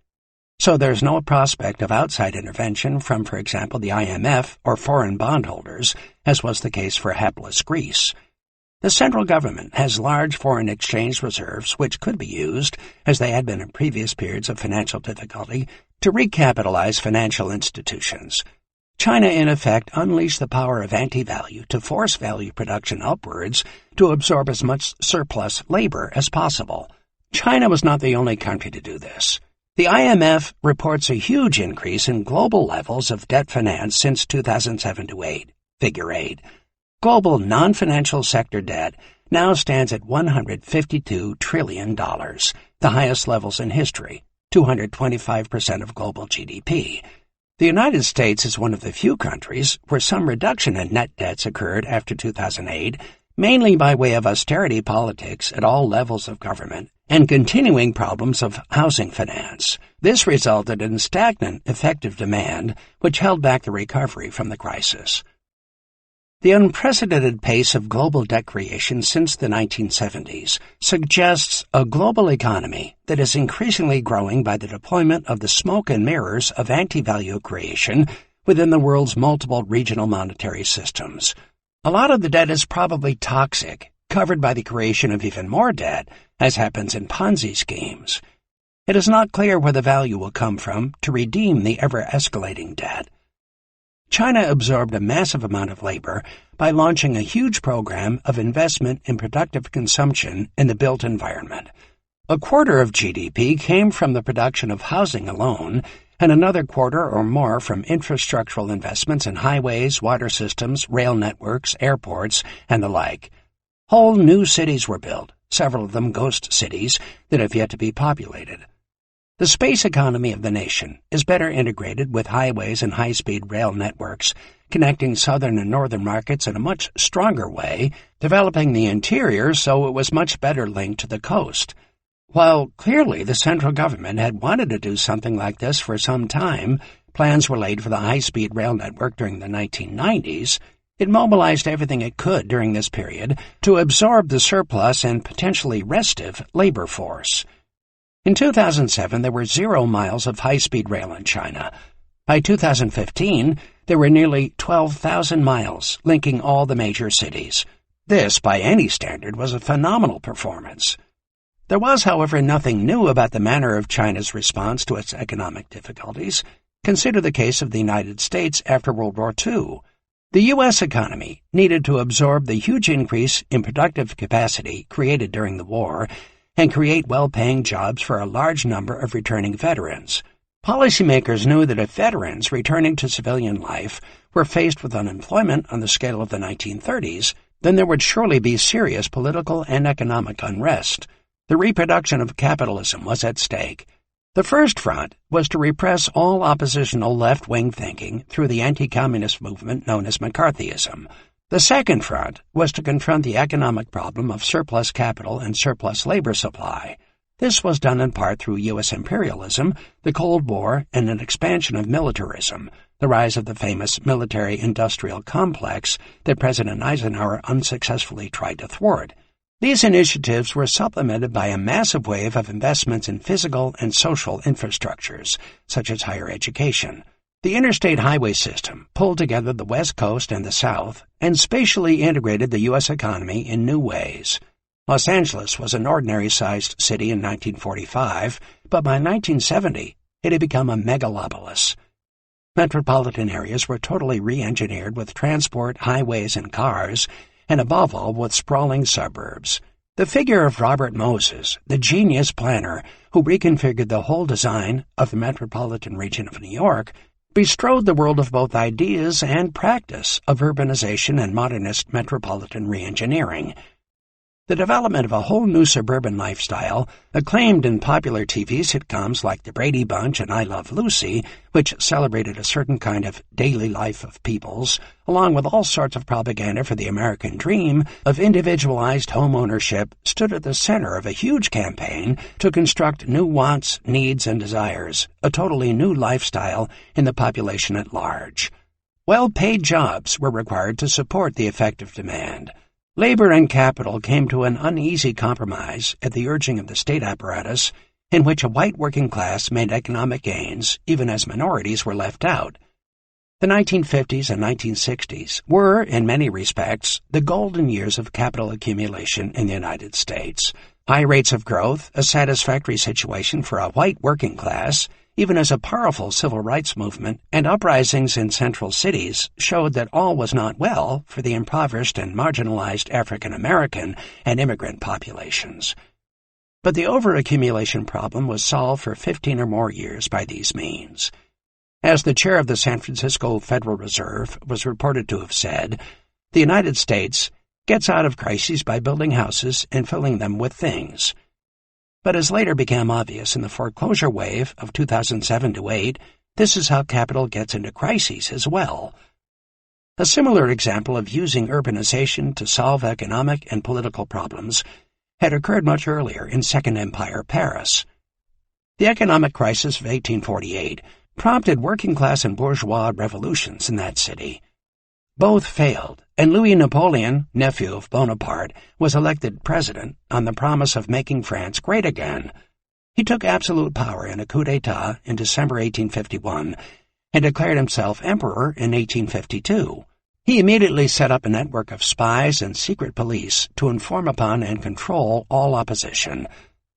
So there's no prospect of outside intervention from, for example, the IMF or foreign bondholders, as was the case for hapless Greece. The central government has large foreign exchange reserves which could be used, as they had been in previous periods of financial difficulty, to recapitalize financial institutions. China, in effect, unleashed the power of anti-value to force value production upwards to absorb as much surplus labor as possible. China was not the only country to do this. The IMF reports a huge increase in global levels of debt finance since 2007-8, figure 8. Global non-financial sector debt now stands at $152 trillion, the highest levels in history, 225% of global GDP. The United States is one of the few countries where some reduction in net debts occurred after 2008, mainly by way of austerity politics at all levels of government and continuing problems of housing finance. This resulted in stagnant effective demand, which held back the recovery from the crisis. The unprecedented pace of global debt creation since the 1970s suggests a global economy that is increasingly growing by the deployment of the smoke and mirrors of anti-value creation within the world's multiple regional monetary systems. A lot of the debt is probably toxic, covered by the creation of even more debt, as happens in Ponzi schemes. It is not clear where the value will come from to redeem the ever-escalating debt. China absorbed a massive amount of labor by launching a huge program of investment in productive consumption in the built environment. A quarter of GDP came from the production of housing alone, and another quarter or more from infrastructural investments in highways, water systems, rail networks, airports, and the like. Whole new cities were built, several of them ghost cities that have yet to be populated. The space economy of the nation is better integrated with highways and high-speed rail networks, connecting southern and northern markets in a much stronger way, developing the interior so it was much better linked to the coast. While clearly the central government had wanted to do something like this for some time, plans were laid for the high-speed rail network during the 1990s, it mobilized everything it could during this period to absorb the surplus and potentially restive labor force. In 2007, there were 0 miles of high-speed rail in China. By 2015, there were nearly 12,000 miles linking all the major cities. This, by any standard, was a phenomenal performance. There was, however, nothing new about the manner of China's response to its economic difficulties. Consider the case of the United States after World War II. The U.S. economy needed to absorb the huge increase in productive capacity created during the war and create well-paying jobs for a large number of returning veterans. Policymakers knew that if veterans returning to civilian life were faced with unemployment on the scale of the 1930s, then there would surely be serious political and economic unrest. The reproduction of capitalism was at stake. The first front was to repress all oppositional left-wing thinking through the anti-communist movement known as McCarthyism. The second front was to confront the economic problem of surplus capital and surplus labor supply. This was done in part through U.S. imperialism, the Cold War, and an expansion of militarism, the rise of the famous military-industrial complex that President Eisenhower unsuccessfully tried to thwart. These initiatives were supplemented by a massive wave of investments in physical and social infrastructures, such as higher education. The interstate highway system pulled together the West Coast and the South and spatially integrated the U.S. economy in new ways. Los Angeles was an ordinary-sized city in 1945, but by 1970 it had become a megalopolis. Metropolitan areas were totally re-engineered with transport, highways, and cars, and above all with sprawling suburbs. The figure of Robert Moses, the genius planner who reconfigured the whole design of the metropolitan region of New York, bestrode the world of both ideas and practice of urbanization and modernist metropolitan re-engineering. The development of a whole new suburban lifestyle, acclaimed in popular TV sitcoms like The Brady Bunch and I Love Lucy, which celebrated a certain kind of daily life of peoples, along with all sorts of propaganda for the American dream of individualized home ownership, stood at the center of a huge campaign to construct new wants, needs, and desires, a totally new lifestyle in the population at large. Well-paid jobs were required to support the effective demand. Labor and capital came to an uneasy compromise at the urging of the state apparatus, in which a white working class made economic gains even as minorities were left out. The 1950s and 1960s were, in many respects, the golden years of capital accumulation in the United States. High rates of growth, a satisfactory situation for a white working class, even as a powerful civil rights movement and uprisings in central cities showed that all was not well for the impoverished and marginalized African American and immigrant populations. But the overaccumulation problem was solved for 15 or more years by these means. As the chair of the San Francisco Federal Reserve was reported to have said, the United States gets out of crises by building houses and filling them with things. But as later became obvious in the foreclosure wave of 2007-8, this is how capital gets into crises as well. A similar example of using urbanization to solve economic and political problems had occurred much earlier in Second Empire Paris. The economic crisis of 1848 prompted working-class and bourgeois revolutions in that city. Both failed, and Louis Napoleon, nephew of Bonaparte, was elected president on the promise of making France great again. He took absolute power in a coup d'etat in December 1851 and declared himself emperor in 1852. He immediately set up a network of spies and secret police to inform upon and control all opposition.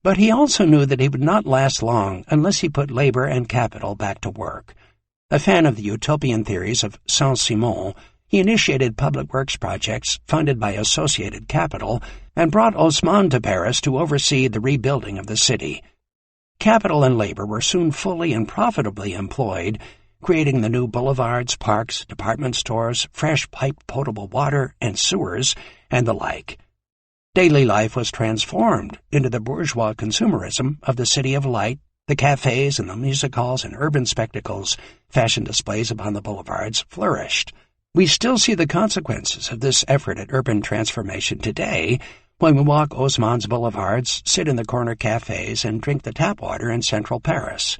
But he also knew that he would not last long unless he put labor and capital back to work. A fan of the utopian theories of Saint-Simon, he initiated public works projects funded by associated capital and brought Haussmann to Paris to oversee the rebuilding of the city. Capital and labor were soon fully and profitably employed, creating the new boulevards, parks, department stores, fresh piped potable water and sewers, and the like. Daily life was transformed into the bourgeois consumerism of the City of Light. The cafes and the music halls and urban spectacles, fashion displays upon the boulevards flourished. We still see the consequences of this effort at urban transformation today when we walk Haussmann's boulevards, sit in the corner cafes, and drink the tap water in central Paris.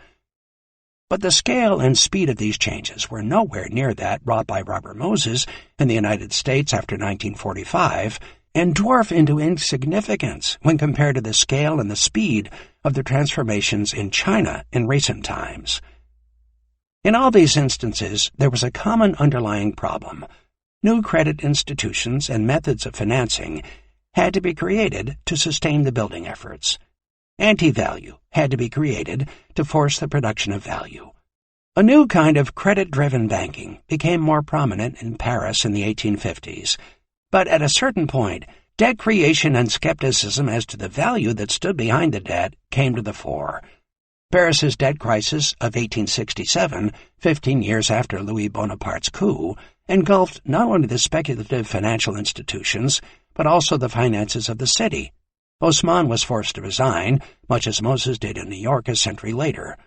But the scale and speed of these changes were nowhere near that wrought by Robert Moses in the United States after 1945, and dwarf into insignificance when compared to the scale and the speed of the transformations in China in recent times. In all these instances, there was a common underlying problem. New credit institutions and methods of financing had to be created to sustain the building efforts. Anti-value had to be created to force the production of value. A new kind of credit-driven banking became more prominent in Paris in the 1850s, but at a certain point, debt creation and skepticism as to the value that stood behind the debt came to the fore. Paris's debt crisis of 1867, 15 years after Louis Bonaparte's coup, engulfed not only the speculative financial institutions, but also the finances of the city. Haussmann was forced to resign, much as Moses did in New York a century later.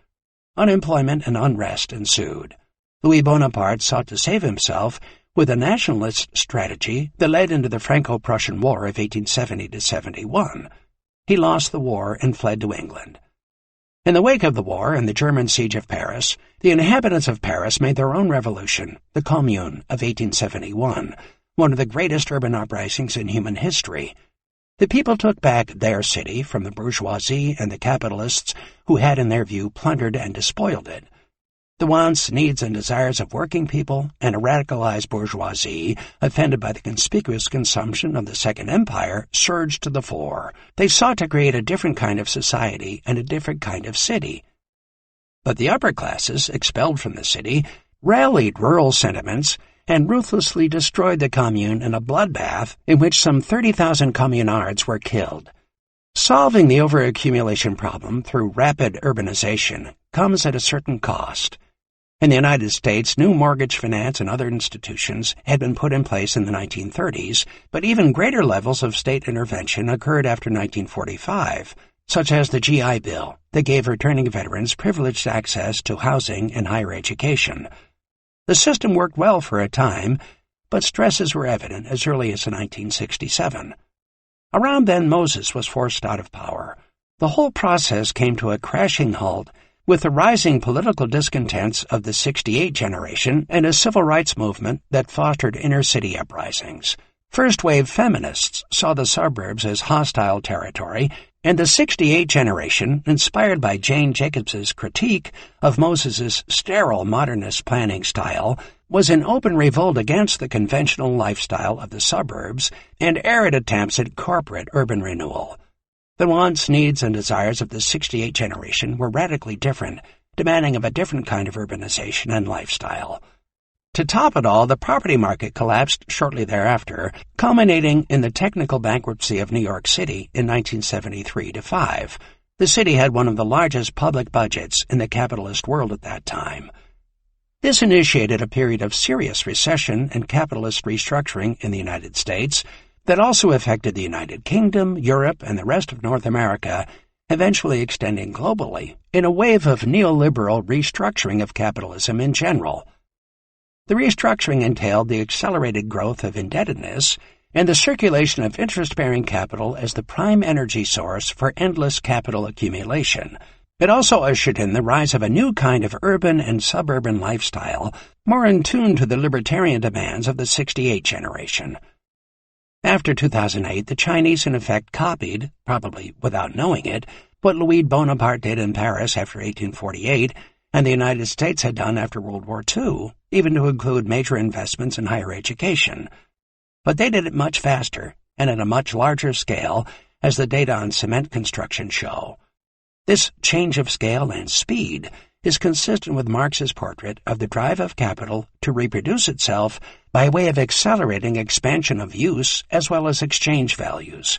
Unemployment and unrest ensued. Louis Bonaparte sought to save himself with a nationalist strategy that led into the Franco-Prussian War of 1870-71. He lost the war and fled to England. In the wake of the war and the German siege of Paris, the inhabitants of Paris made their own revolution, the Commune of 1871, one of the greatest urban uprisings in human history. The people took back their city from the bourgeoisie and the capitalists who had, in their view, plundered and despoiled it. The wants, needs, and desires of working people and a radicalized bourgeoisie, offended by the conspicuous consumption of the Second Empire, surged to the fore. They sought to create a different kind of society and a different kind of city. But the upper classes, expelled from the city, rallied rural sentiments and ruthlessly destroyed the commune in a bloodbath in which some 30,000 communards were killed. Solving the overaccumulation problem through rapid urbanization comes at a certain cost. In the United States, new mortgage finance and other institutions had been put in place in the 1930s, but even greater levels of state intervention occurred after 1945, such as the GI Bill that gave returning veterans privileged access to housing and higher education. The system worked well for a time, but stresses were evident as early as 1967. Around then, Moses was forced out of power. The whole process came to a crashing halt with the rising political discontents of the '68 generation and a civil rights movement that fostered inner-city uprisings. First-wave feminists saw the suburbs as hostile territory, and the '68 generation, inspired by Jane Jacobs's critique of Moses's sterile modernist planning style, was in open revolt against the conventional lifestyle of the suburbs and arid attempts at corporate urban renewal. The wants, needs, and desires of the '68 generation were radically different, demanding of a different kind of urbanization and lifestyle. To top it all, the property market collapsed shortly thereafter, culminating in the technical bankruptcy of New York City in 1973-5. The city had one of the largest public budgets in the capitalist world at that time. This initiated a period of serious recession and capitalist restructuring in the United States that also affected the United Kingdom, Europe, and the rest of North America, eventually extending globally in a wave of neoliberal restructuring of capitalism in general. The restructuring entailed the accelerated growth of indebtedness and the circulation of interest-bearing capital as the prime energy source for endless capital accumulation. It also ushered in the rise of a new kind of urban and suburban lifestyle, more in tune to the libertarian demands of the '68 generation. After 2008, the Chinese in effect copied, probably without knowing it, what Louis Bonaparte did in Paris after 1848 and the United States had done after World War II, even to include major investments in higher education. But they did it much faster and at a much larger scale, as the data on cement construction show. This change of scale and speed is consistent with Marx's portrait of the drive of capital to reproduce itself by way of accelerating expansion of use as well as exchange values.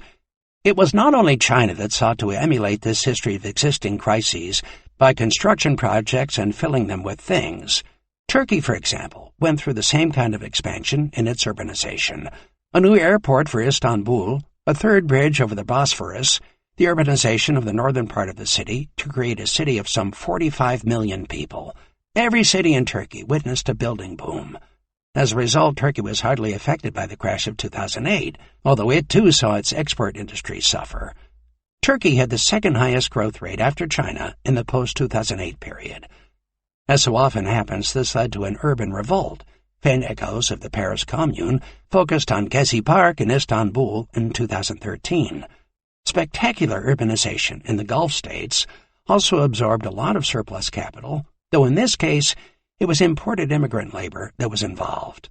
It was not only China that sought to emulate this history of existing crises by construction projects and filling them with things. Turkey, for example, went through the same kind of expansion in its urbanization. A new airport for Istanbul, a third bridge over the Bosphorus, the urbanization of the northern part of the city to create a city of some 45 million people. Every city in Turkey witnessed a building boom. As a result, Turkey was hardly affected by the crash of 2008, although it too saw its export industry suffer. Turkey had the second highest growth rate after China in the post-2008 period. As so often happens, this led to an urban revolt. Faint echoes of the Paris Commune focused on Gezi Park in Istanbul in 2013. Spectacular urbanization in the Gulf states also absorbed a lot of surplus capital, though in this case it was imported immigrant labor that was involved.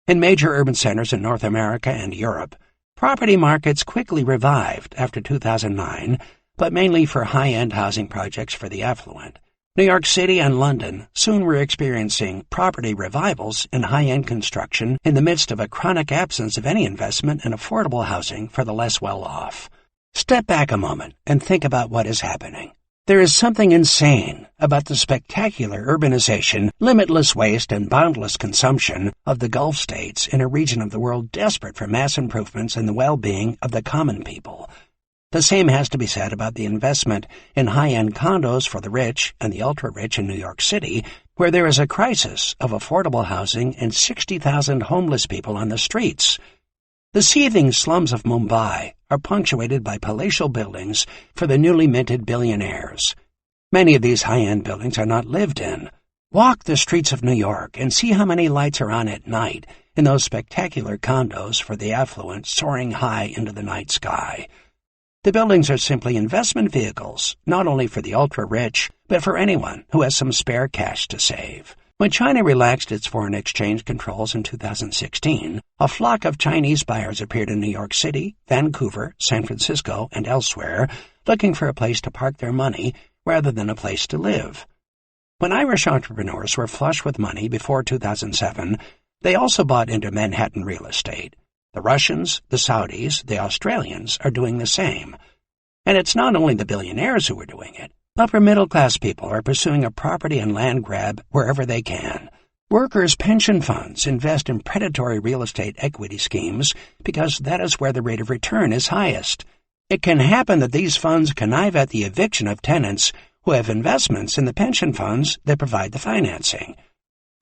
In major urban centers in North America and Europe, property markets quickly revived after 2009, but mainly for high-end housing projects for the affluent. New York City and London soon were experiencing property revivals in high-end construction in the midst of a chronic absence of any investment in affordable housing for the less well-off. Step back a moment and think about what is happening. There is something insane about the spectacular urbanization, limitless waste, and boundless consumption of the Gulf states in a region of the world desperate for mass improvements in the well-being of the common people. The same has to be said about the investment in high-end condos for the rich and the ultra-rich in New York City, where there is a crisis of affordable housing and 60,000 homeless people on the streets. The seething slums of Mumbai are punctuated by palatial buildings for the newly minted billionaires. Many of these high-end buildings are not lived in. Walk the streets of New York and see how many lights are on at night in those spectacular condos for the affluent soaring high into the night sky. The buildings are simply investment vehicles, not only for the ultra-rich, but for anyone who has some spare cash to save. When China relaxed its foreign exchange controls in 2016, a flock of Chinese buyers appeared in New York City, Vancouver, San Francisco, and elsewhere, looking for a place to park their money rather than a place to live. When Irish entrepreneurs were flush with money before 2007, they also bought into Manhattan real estate. The Russians, the Saudis, the Australians are doing the same. And it's not only the billionaires who are doing it. Upper middle-class people are pursuing a property and land grab wherever they can. Workers' pension funds invest in predatory real estate equity schemes because that is where the rate of return is highest. It can happen that these funds connive at the eviction of tenants who have investments in the pension funds that provide the financing.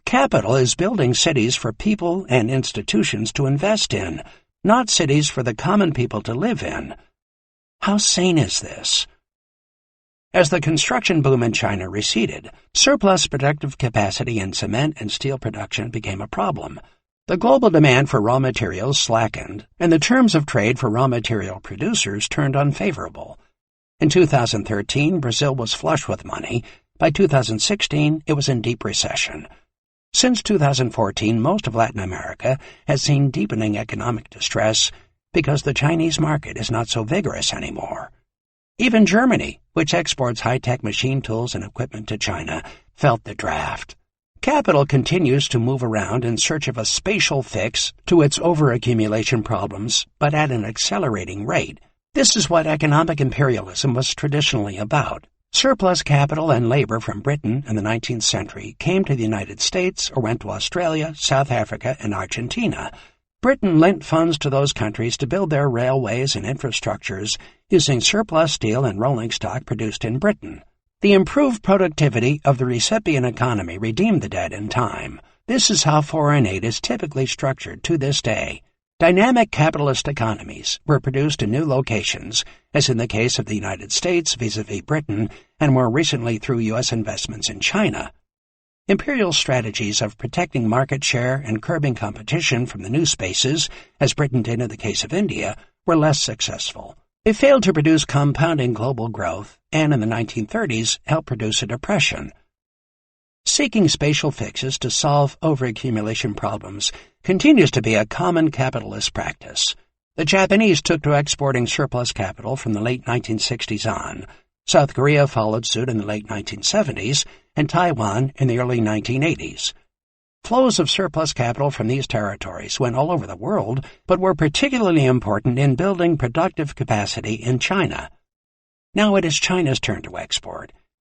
Capital is building cities for people and institutions to invest in, not cities for the common people to live in. How sane is this? As the construction boom in China receded, surplus productive capacity in cement and steel production became a problem. The global demand for raw materials slackened, and the terms of trade for raw material producers turned unfavorable. In 2013, Brazil was flush with money. By 2016, it was in deep recession. Since 2014, most of Latin America has seen deepening economic distress because the Chinese market is not so vigorous anymore. Even Germany, which exports high-tech machine tools and equipment to China, felt the draft. Capital continues to move around in search of a spatial fix to its overaccumulation problems, but at an accelerating rate. This is what economic imperialism was traditionally about. Surplus capital and labor from Britain in the 19th century came to the United States or went to Australia, South Africa, and Argentina. Britain lent funds to those countries to build their railways and infrastructures using surplus steel and rolling stock produced in Britain. The improved productivity of the recipient economy redeemed the debt in time. This is how foreign aid is typically structured to this day. Dynamic capitalist economies were produced in new locations, as in the case of the United States vis-à-vis Britain, and more recently through U.S. investments in China. Imperial strategies of protecting market share and curbing competition from the new spaces, as Britain did in the case of India, were less successful. They failed to produce compounding global growth, and in the 1930s helped produce a depression. Seeking spatial fixes to solve overaccumulation problems continues to be a common capitalist practice. The Japanese took to exporting surplus capital from the late 1960s on. South Korea followed suit in the late 1970s, and Taiwan in the early 1980s. Flows of surplus capital from these territories went all over the world, but were particularly important in building productive capacity in China. Now it is China's turn to export.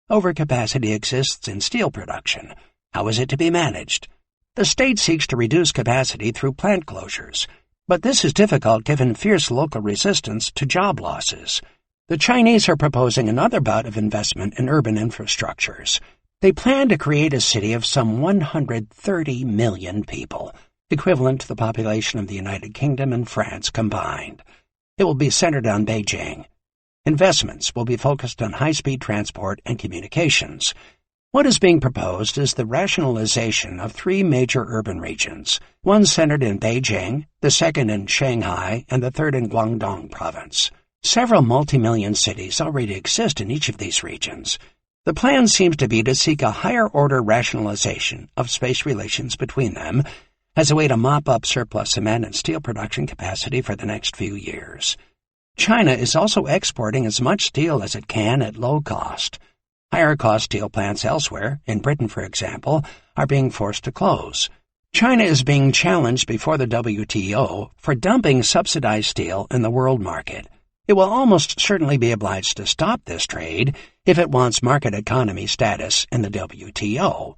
Overcapacity exists in steel production. How is it to be managed? The state seeks to reduce capacity through plant closures, but this is difficult given fierce local resistance to job losses. The Chinese are proposing another bout of investment in urban infrastructures. They plan to create a city of some 130 million people, equivalent to the population of the United Kingdom and France combined. It will be centered on Beijing. Investments will be focused on high-speed transport and communications. What is being proposed is the rationalization of three major urban regions, one centered in Beijing, the second in Shanghai, and the third in Guangdong province. Several multi-million cities already exist in each of these regions. The plan seems to be to seek a higher-order rationalization of space relations between them as a way to mop up surplus cement and steel production capacity for the next few years. China is also exporting as much steel as it can at low cost. Higher-cost steel plants elsewhere, in Britain for example, are being forced to close. China is being challenged before the WTO for dumping subsidized steel in the world market. It will almost certainly be obliged to stop this trade if it wants market economy status in the WTO.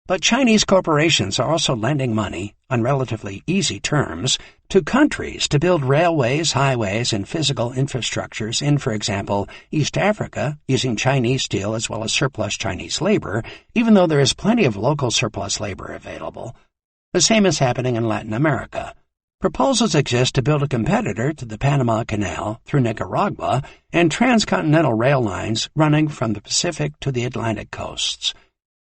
But Chinese corporations are also lending money, on relatively easy terms, to countries to build railways, highways, and physical infrastructures in, for example, East Africa, using Chinese steel as well as surplus Chinese labor, even though there is plenty of local surplus labor available. The same is happening in Latin America. Proposals exist to build a competitor to the Panama Canal through Nicaragua and transcontinental rail lines running from the Pacific to the Atlantic coasts.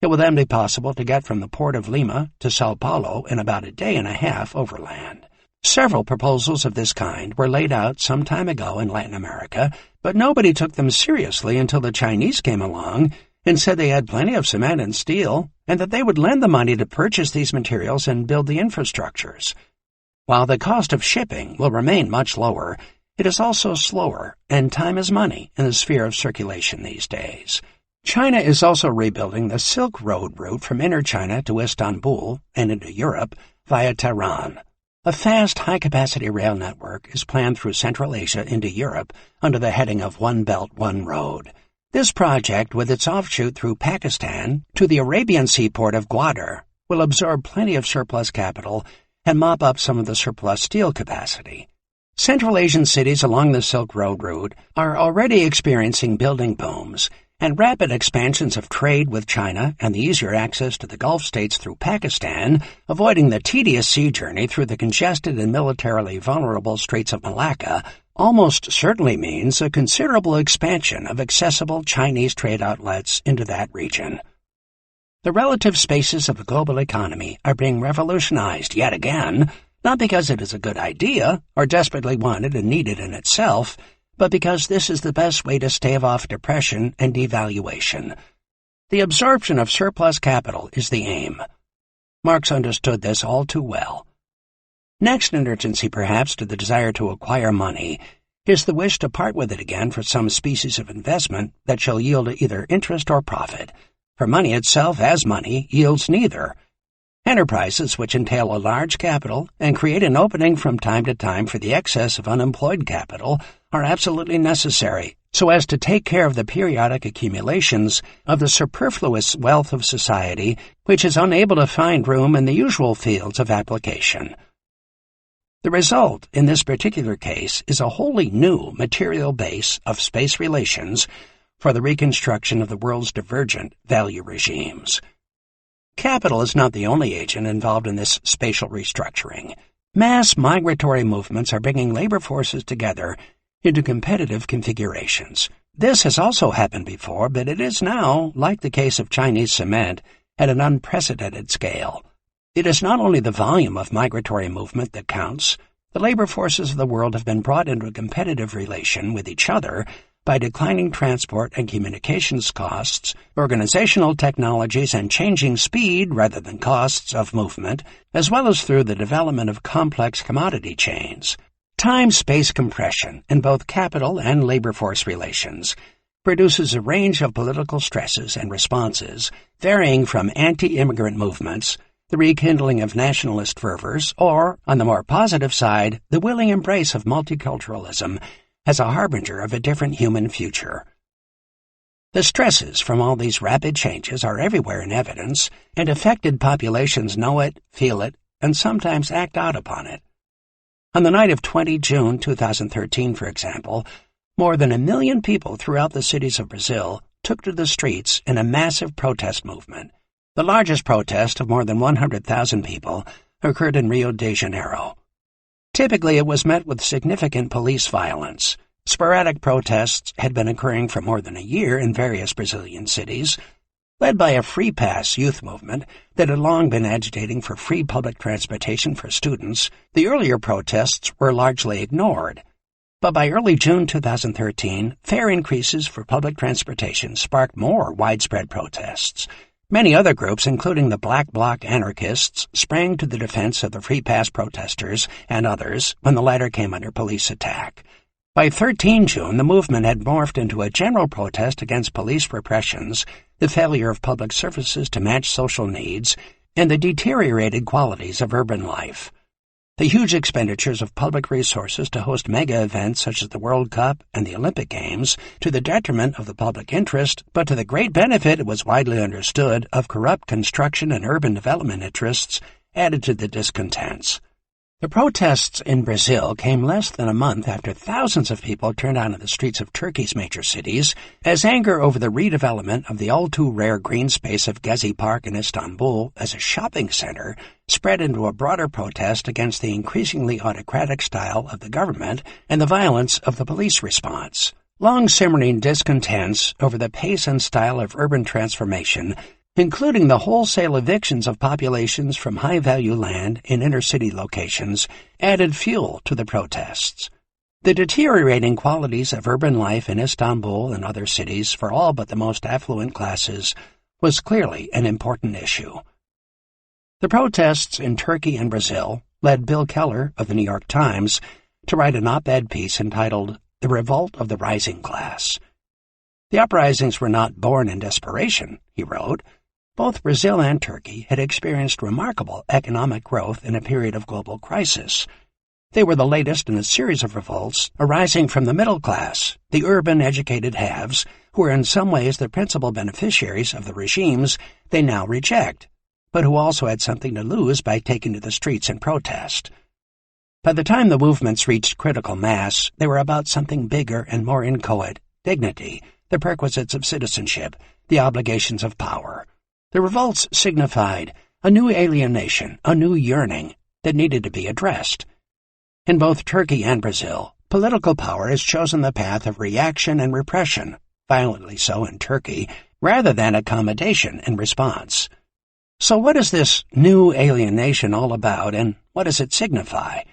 It will then be possible to get from the port of Lima to Sao Paulo in about a day and a half overland. Several proposals of this kind were laid out some time ago in Latin America, but nobody took them seriously until the Chinese came along and said they had plenty of cement and steel, and that they would lend the money to purchase these materials and build the infrastructures. While the cost of shipping will remain much lower, it is also slower, and time is money in the sphere of circulation these days. China is also rebuilding the Silk Road route from inner China to Istanbul and into Europe via Tehran. A fast, high-capacity rail network is planned through Central Asia into Europe under the heading of One Belt, One Road. This project, with its offshoot through Pakistan to the Arabian seaport of Gwadar, will absorb plenty of surplus capital and mop up some of the surplus steel capacity. Central Asian cities along the Silk Road route are already experiencing building booms, and rapid expansions of trade with China and the easier access to the Gulf states through Pakistan, avoiding the tedious sea journey through the congested and militarily vulnerable Straits of Malacca, almost certainly means a considerable expansion of accessible Chinese trade outlets into that region. The relative spaces of the global economy are being revolutionized yet again, not because it is a good idea or desperately wanted and needed in itself, but because this is the best way to stave off depression and devaluation. The absorption of surplus capital is the aim. Marx understood this all too well. Next in urgency, perhaps, to the desire to acquire money is the wish to part with it again for some species of investment that shall yield either interest or profit, for money itself, as money, yields neither. Enterprises which entail a large capital and create an opening from time to time for the excess of unemployed capital are absolutely necessary so as to take care of the periodic accumulations of the superfluous wealth of society which is unable to find room in the usual fields of application. The result in this particular case is a wholly new material base of space relations for the reconstruction of the world's divergent value regimes. Capital is not the only agent involved in this spatial restructuring. Mass migratory movements are bringing labor forces together into competitive configurations. This has also happened before, but it is now, like the case of Chinese cement, at an unprecedented scale. It is not only the volume of migratory movement that counts. The labor forces of the world have been brought into a competitive relation with each other by declining transport and communications costs, organizational technologies, and changing speed rather than costs of movement, as well as through the development of complex commodity chains. Time-space compression in both capital and labor force relations produces a range of political stresses and responses, varying from anti-immigrant movements, the rekindling of nationalist fervors, or, on the more positive side, the willing embrace of multiculturalism as a harbinger of a different human future. The stresses from all these rapid changes are everywhere in evidence, and affected populations know it, feel it, and sometimes act out upon it. On the night of 20 June 2013, for example, more than 1 million people throughout the cities of Brazil took to the streets in a massive protest movement. The largest protest of more than 100,000 people occurred in Rio de Janeiro. Typically, it was met with significant police violence. Sporadic protests had been occurring for more than a year in various Brazilian cities, led by a free pass youth movement that had long been agitating for free public transportation for students. The earlier protests were largely ignored. But by early June 2013, fare increases for public transportation sparked more widespread protests. Many other groups, including the Black Bloc anarchists, sprang to the defense of the free pass protesters and others when the latter came under police attack. By 13 June, the movement had morphed into a general protest against police repressions, the failure of public services to match social needs, and the deteriorated qualities of urban life. The huge expenditures of public resources to host mega events such as the World Cup and the Olympic Games, to the detriment of the public interest, but to the great benefit, it was widely understood, of corrupt construction and urban development interests, added to the discontents. The protests in Brazil came less than a month after thousands of people turned onto the streets of Turkey's major cities as anger over the redevelopment of the all-too-rare green space of Gezi Park in Istanbul as a shopping center spread into a broader protest against the increasingly autocratic style of the government and the violence of the police response. Long-simmering discontents over the pace and style of urban transformation including the wholesale evictions of populations from high-value land in inner-city locations, added fuel to the protests. The deteriorating qualities of urban life in Istanbul and other cities for all but the most affluent classes was clearly an important issue. The protests in Turkey and Brazil led Bill Keller of the New York Times to write an op-ed piece entitled "The Revolt of the Rising Class." The uprisings were not born in desperation, he wrote. Both Brazil and Turkey had experienced remarkable economic growth in a period of global crisis. They were the latest in a series of revolts arising from the middle class, the urban educated haves, who were in some ways the principal beneficiaries of the regimes they now reject, but who also had something to lose by taking to the streets in protest. By the time the movements reached critical mass, they were about something bigger and more inchoate: dignity, the perquisites of citizenship, the obligations of power. The revolts signified a new alienation, a new yearning that needed to be addressed. In both Turkey and Brazil, political power has chosen the path of reaction and repression, violently so in Turkey, rather than accommodation and response. So what is this new alienation all about, and what does it signify?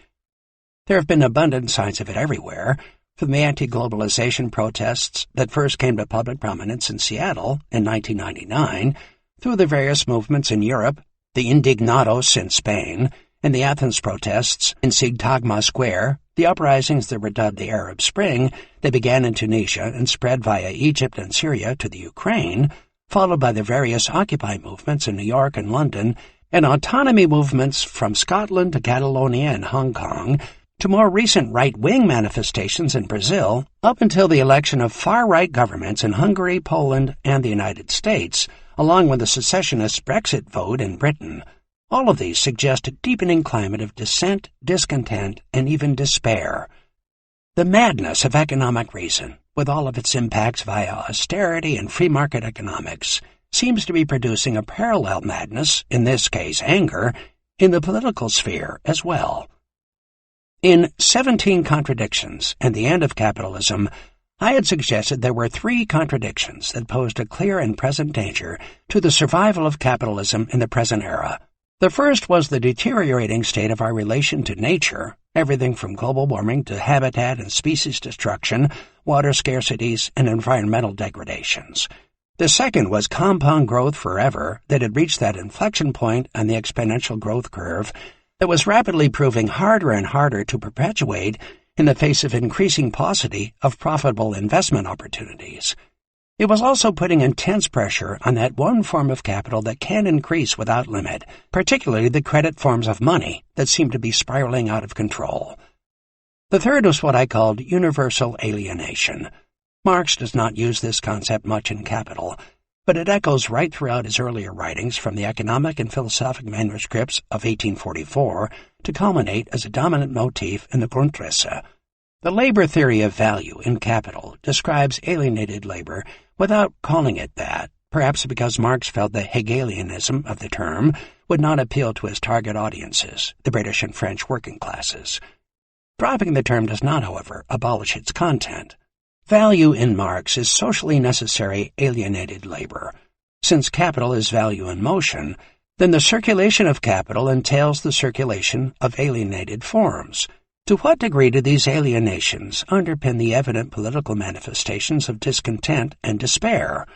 There have been abundant signs of it everywhere, from the anti-globalization protests that first came to public prominence in Seattle in 1999, through the various movements in Europe, the Indignados in Spain, and the Athens protests in Syntagma Square, the uprisings that were dubbed the Arab Spring, that began in Tunisia and spread via Egypt and Syria to the Ukraine, followed by the various Occupy movements in New York and London, and autonomy movements from Scotland to Catalonia and Hong Kong, to more recent right-wing manifestations in Brazil, up until the election of far-right governments in Hungary, Poland, and the United States, along with the secessionist Brexit vote in Britain. All of these suggest a deepening climate of dissent, discontent, and even despair. The madness of economic reason, with all of its impacts via austerity and free market economics, seems to be producing a parallel madness, in this case anger, in the political sphere as well. In 17 Contradictions and the End of Capitalism, I had suggested there were 3 contradictions that posed a clear and present danger to the survival of capitalism in the present era. The first was the deteriorating state of our relation to nature, everything from global warming to habitat and species destruction, water scarcities, and environmental degradations. The second was compound growth forever that had reached that inflection point on the exponential growth curve that was rapidly proving harder and harder to perpetuate in the face of increasing paucity of profitable investment opportunities. It was also putting intense pressure on that one form of capital that can increase without limit, particularly the credit forms of money that seem to be spiraling out of control. The third was what I called universal alienation. Marx does not use this concept much in Capital, but it echoes right throughout his earlier writings from the economic and philosophic manuscripts of 1844 to culminate as a dominant motif in the Grundrisse. The labor theory of value in Capital describes alienated labor without calling it that, perhaps because Marx felt the Hegelianism of the term would not appeal to his target audiences, the British and French working classes. Dropping the term does not, however, abolish its content. Value in Marx is socially necessary alienated labor. Since capital is value in motion, then the circulation of capital entails the circulation of alienated forms. To what degree do these alienations underpin the evident political manifestations of discontent and despair?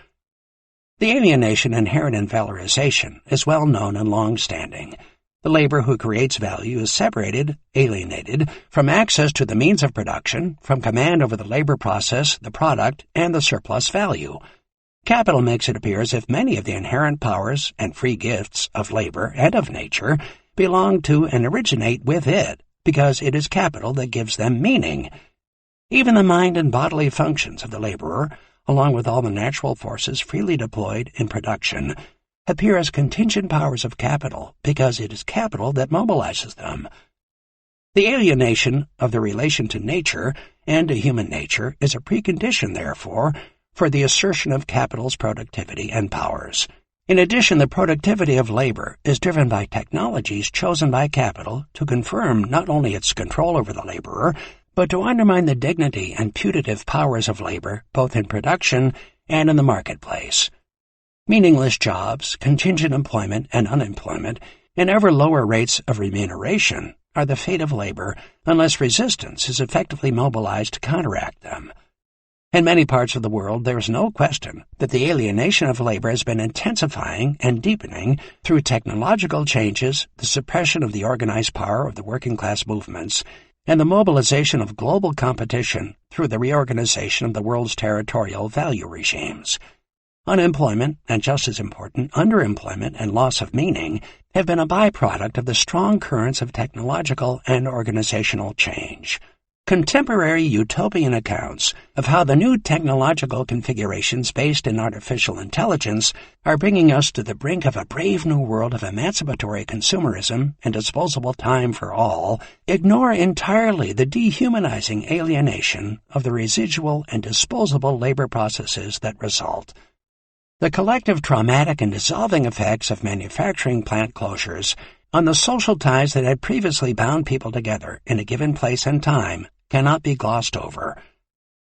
The alienation inherent in valorization is well known and long-standing. The labor who creates value is separated, alienated, from access to the means of production, from command over the labor process, the product, and the surplus value. Capital makes it appear as if many of the inherent powers and free gifts of labor and of nature belong to and originate with it, because it is capital that gives them meaning. Even the mind and bodily functions of the laborer, along with all the natural forces freely deployed in production, appear as contingent powers of capital because it is capital that mobilizes them. The alienation of the relation to nature and to human nature is a precondition, therefore, for the assertion of capital's productivity and powers. In addition, the productivity of labor is driven by technologies chosen by capital to confirm not only its control over the laborer, but to undermine the dignity and putative powers of labor both in production and in the marketplace. Meaningless jobs, contingent employment and unemployment, and ever lower rates of remuneration are the fate of labor unless resistance is effectively mobilized to counteract them. In many parts of the world, there is no question that the alienation of labor has been intensifying and deepening through technological changes, the suppression of the organized power of the working-class movements, and the mobilization of global competition through the reorganization of the world's territorial value regimes. Unemployment, and just as important, underemployment and loss of meaning have been a byproduct of the strong currents of technological and organizational change. Contemporary utopian accounts of how the new technological configurations based in artificial intelligence are bringing us to the brink of a brave new world of emancipatory consumerism and disposable time for all ignore entirely the dehumanizing alienation of the residual and disposable labor processes that result. The collective traumatic and dissolving effects of manufacturing plant closures on the social ties that had previously bound people together in a given place and time cannot be glossed over.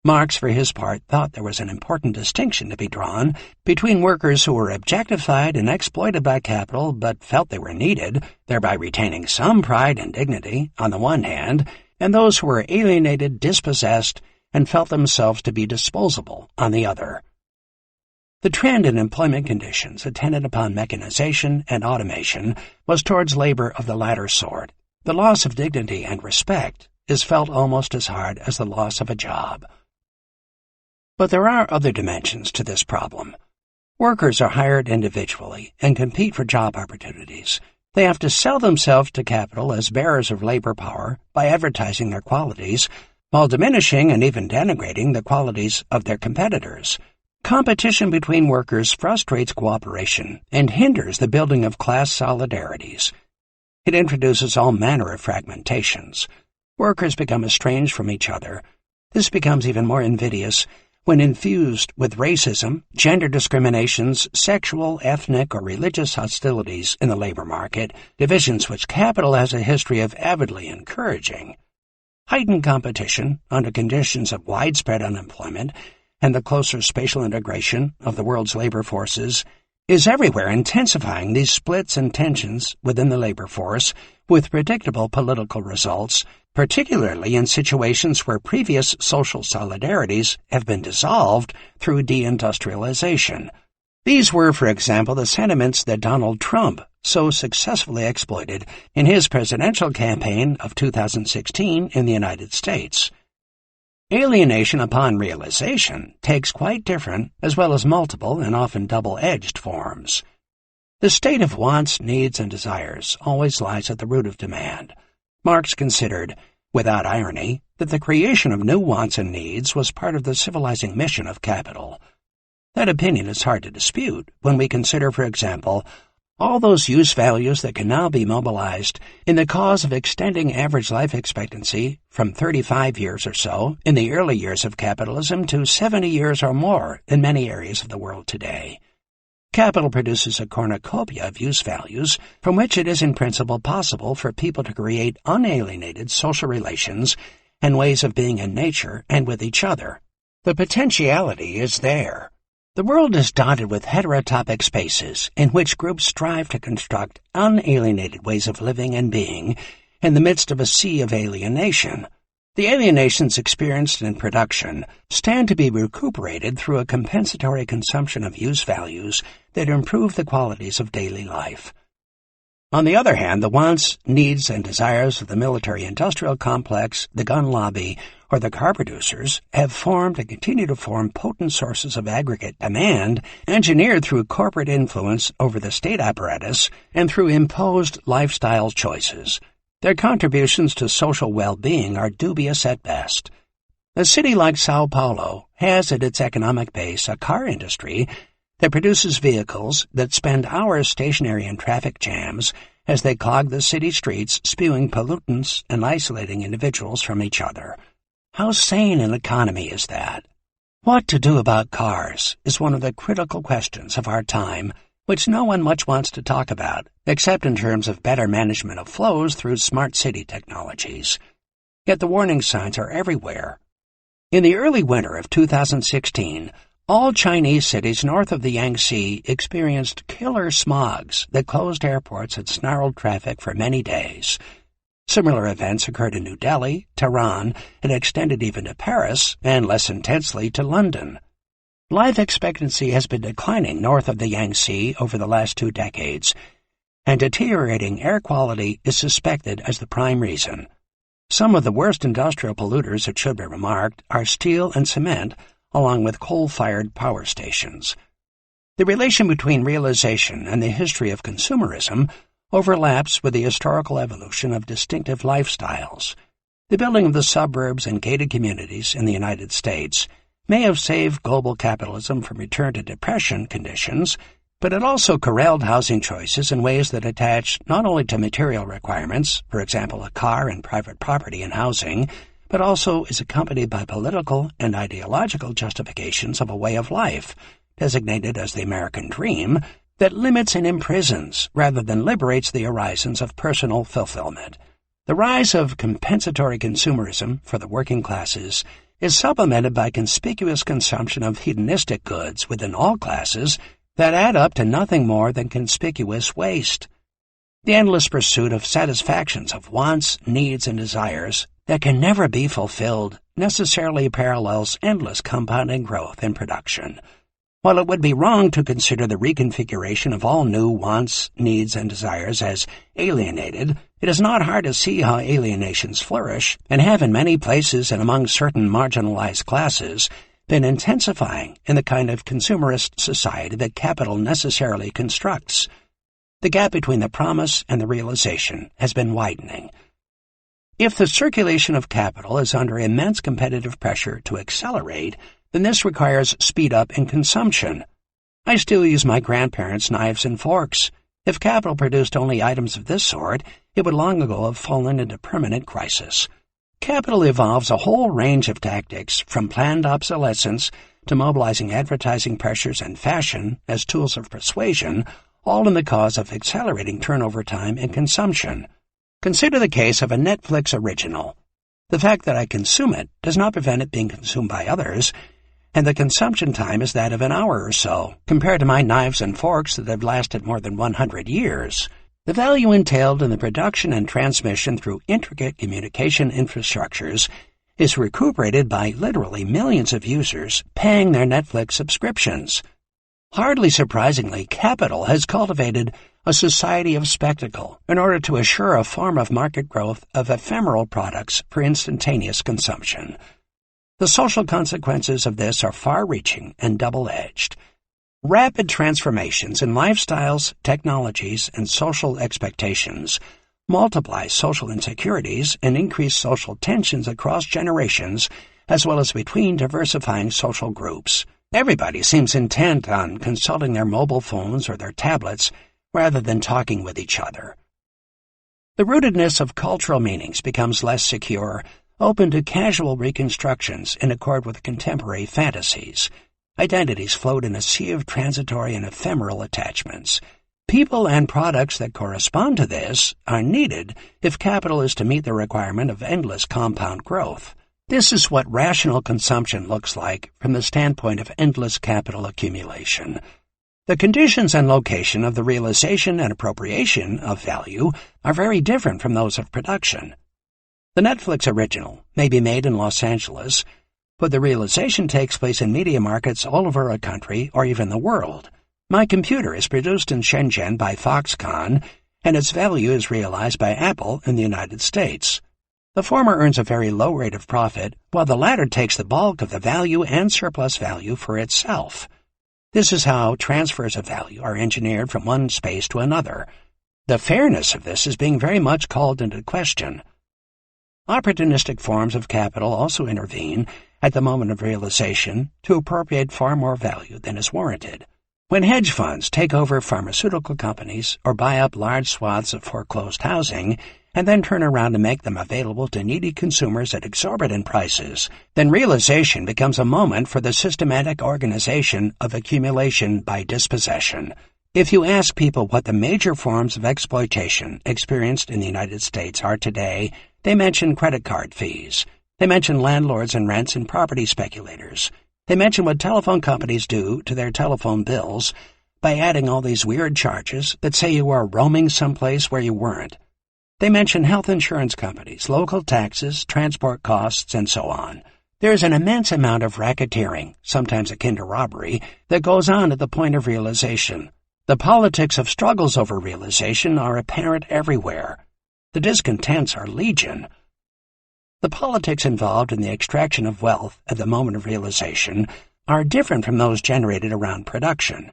Marx, for his part, thought there was an important distinction to be drawn between workers who were objectified and exploited by capital but felt they were needed, thereby retaining some pride and dignity, on the one hand, and those who were alienated, dispossessed, and felt themselves to be disposable, on the other. The trend in employment conditions attendant upon mechanization and automation was towards labor of the latter sort. The loss of dignity and respect is felt almost as hard as the loss of a job. But there are other dimensions to this problem. Workers are hired individually and compete for job opportunities. They have to sell themselves to capital as bearers of labor power by advertising their qualities, while diminishing and even denigrating the qualities of their competitors. Competition between workers frustrates cooperation and hinders the building of class solidarities. It introduces all manner of fragmentations. Workers become estranged from each other. This becomes even more invidious when infused with racism, gender discriminations, sexual, ethnic, or religious hostilities in the labor market, divisions which capital has a history of avidly encouraging. Heightened competition under conditions of widespread unemployment and the closer spatial integration of the world's labor forces is everywhere intensifying these splits and tensions within the labor force with predictable political results, particularly in situations where previous social solidarities have been dissolved through deindustrialization. These were, for example, the sentiments that Donald Trump so successfully exploited in his presidential campaign of 2016 in the United States. Alienation upon realization takes quite different, as well as multiple and often double-edged forms. The state of wants, needs, and desires always lies at the root of demand. Marx considered, without irony, that the creation of new wants and needs was part of the civilizing mission of capital. That opinion is hard to dispute when we consider, for example, all those use values that can now be mobilized in the cause of extending average life expectancy from 35 years or so in the early years of capitalism to 70 years or more in many areas of the world today. Capital produces a cornucopia of use values from which it is in principle possible for people to create unalienated social relations and ways of being in nature and with each other. The potentiality is there. The world is dotted with heterotopic spaces in which groups strive to construct unalienated ways of living and being in the midst of a sea of alienation. The alienations experienced in production stand to be recuperated through a compensatory consumption of use values that improve the qualities of daily life. On the other hand, the wants, needs, and desires of the military-industrial complex, the gun lobby, or the car producers have formed and continue to form potent sources of aggregate demand engineered through corporate influence over the state apparatus and through imposed lifestyle choices. Their contributions to social well-being are dubious at best. A city like Sao Paulo has at its economic base a car industry that produces vehicles that spend hours stationary in traffic jams as they clog the city streets, spewing pollutants and isolating individuals from each other. How sane an economy is that? What to do about cars is one of the critical questions of our time, which no one much wants to talk about, except in terms of better management of flows through smart city technologies. Yet the warning signs are everywhere. In the early winter of 2016, All Chinese cities north of the Yangtze experienced killer smogs that closed airports and snarled traffic for many days. Similar events occurred in New Delhi, Tehran, and extended even to Paris, and less intensely to London. Life expectancy has been declining north of the Yangtze over the last 2 decades, and deteriorating air quality is suspected as the prime reason. Some of the worst industrial polluters, it should be remarked, are steel and cement, along with coal-fired power stations. The relation between realization and the history of consumerism overlaps with the historical evolution of distinctive lifestyles. The building of the suburbs and gated communities in the United States may have saved global capitalism from return to depression conditions, but it also corralled housing choices in ways that attached not only to material requirements, for example a car and private property and housing, but also is accompanied by political and ideological justifications of a way of life, designated as the American dream, that limits and imprisons rather than liberates the horizons of personal fulfillment. The rise of compensatory consumerism for the working classes is supplemented by conspicuous consumption of hedonistic goods within all classes that add up to nothing more than conspicuous waste. The endless pursuit of satisfactions of wants, needs, and desires that can never be fulfilled necessarily parallels endless compounding growth in production. While it would be wrong to consider the reconfiguration of all new wants, needs, and desires as alienated, it is not hard to see how alienations flourish, and have in many places and among certain marginalized classes been intensifying in the kind of consumerist society that capital necessarily constructs. The gap between the promise and the realization has been widening. If the circulation of capital is under immense competitive pressure to accelerate, then this requires speed up in consumption. I still use my grandparents' knives and forks. If capital produced only items of this sort, it would long ago have fallen into permanent crisis. Capital evolves a whole range of tactics, from planned obsolescence to mobilizing advertising pressures and fashion as tools of persuasion, all in the cause of accelerating turnover time and consumption. Consider the case of a Netflix original. The fact that I consume it does not prevent it being consumed by others, and the consumption time is that of an hour or so, compared to my knives and forks that have lasted more than 100 years. The value entailed in the production and transmission through intricate communication infrastructures is recuperated by literally millions of users paying their Netflix subscriptions. Hardly surprisingly, capital has cultivated a society of spectacle in order to assure a form of market growth of ephemeral products for instantaneous consumption. The social consequences of this are far-reaching and double-edged. Rapid transformations in lifestyles, technologies, and social expectations multiply social insecurities and increase social tensions across generations, as well as between diversifying social groups. Everybody seems intent on consulting their mobile phones or their tablets rather than talking with each other. The rootedness of cultural meanings becomes less secure, open to casual reconstructions in accord with contemporary fantasies. Identities float in a sea of transitory and ephemeral attachments. People and products that correspond to this are needed if capital is to meet the requirement of endless compound growth. This is what rational consumption looks like from the standpoint of endless capital accumulation. The conditions and location of the realization and appropriation of value are very different from those of production. The Netflix original may be made in Los Angeles, but the realization takes place in media markets all over a country or even the world. My computer is produced in Shenzhen by Foxconn, and its value is realized by Apple in the United States. The former earns a very low rate of profit, while the latter takes the bulk of the value and surplus value for itself. This is how transfers of value are engineered from one space to another. The fairness of this is being very much called into question. Opportunistic forms of capital also intervene at the moment of realization to appropriate far more value than is warranted. When hedge funds take over pharmaceutical companies or buy up large swaths of foreclosed housing and then turn around to make them available to needy consumers at exorbitant prices, then realization becomes a moment for the systematic organization of accumulation by dispossession. If you ask people what the major forms of exploitation experienced in the United States are today, they mention credit card fees. They mention landlords and rents and property speculators. They mention what telephone companies do to their telephone bills by adding all these weird charges that say you are roaming someplace where you weren't. They mention health insurance companies, local taxes, transport costs, and so on. There's an immense amount of racketeering, sometimes akin to robbery, that goes on at the point of realization. The politics of struggles over realization are apparent everywhere. The discontents are legion. The politics involved in the extraction of wealth at the moment of realization are different from those generated around production.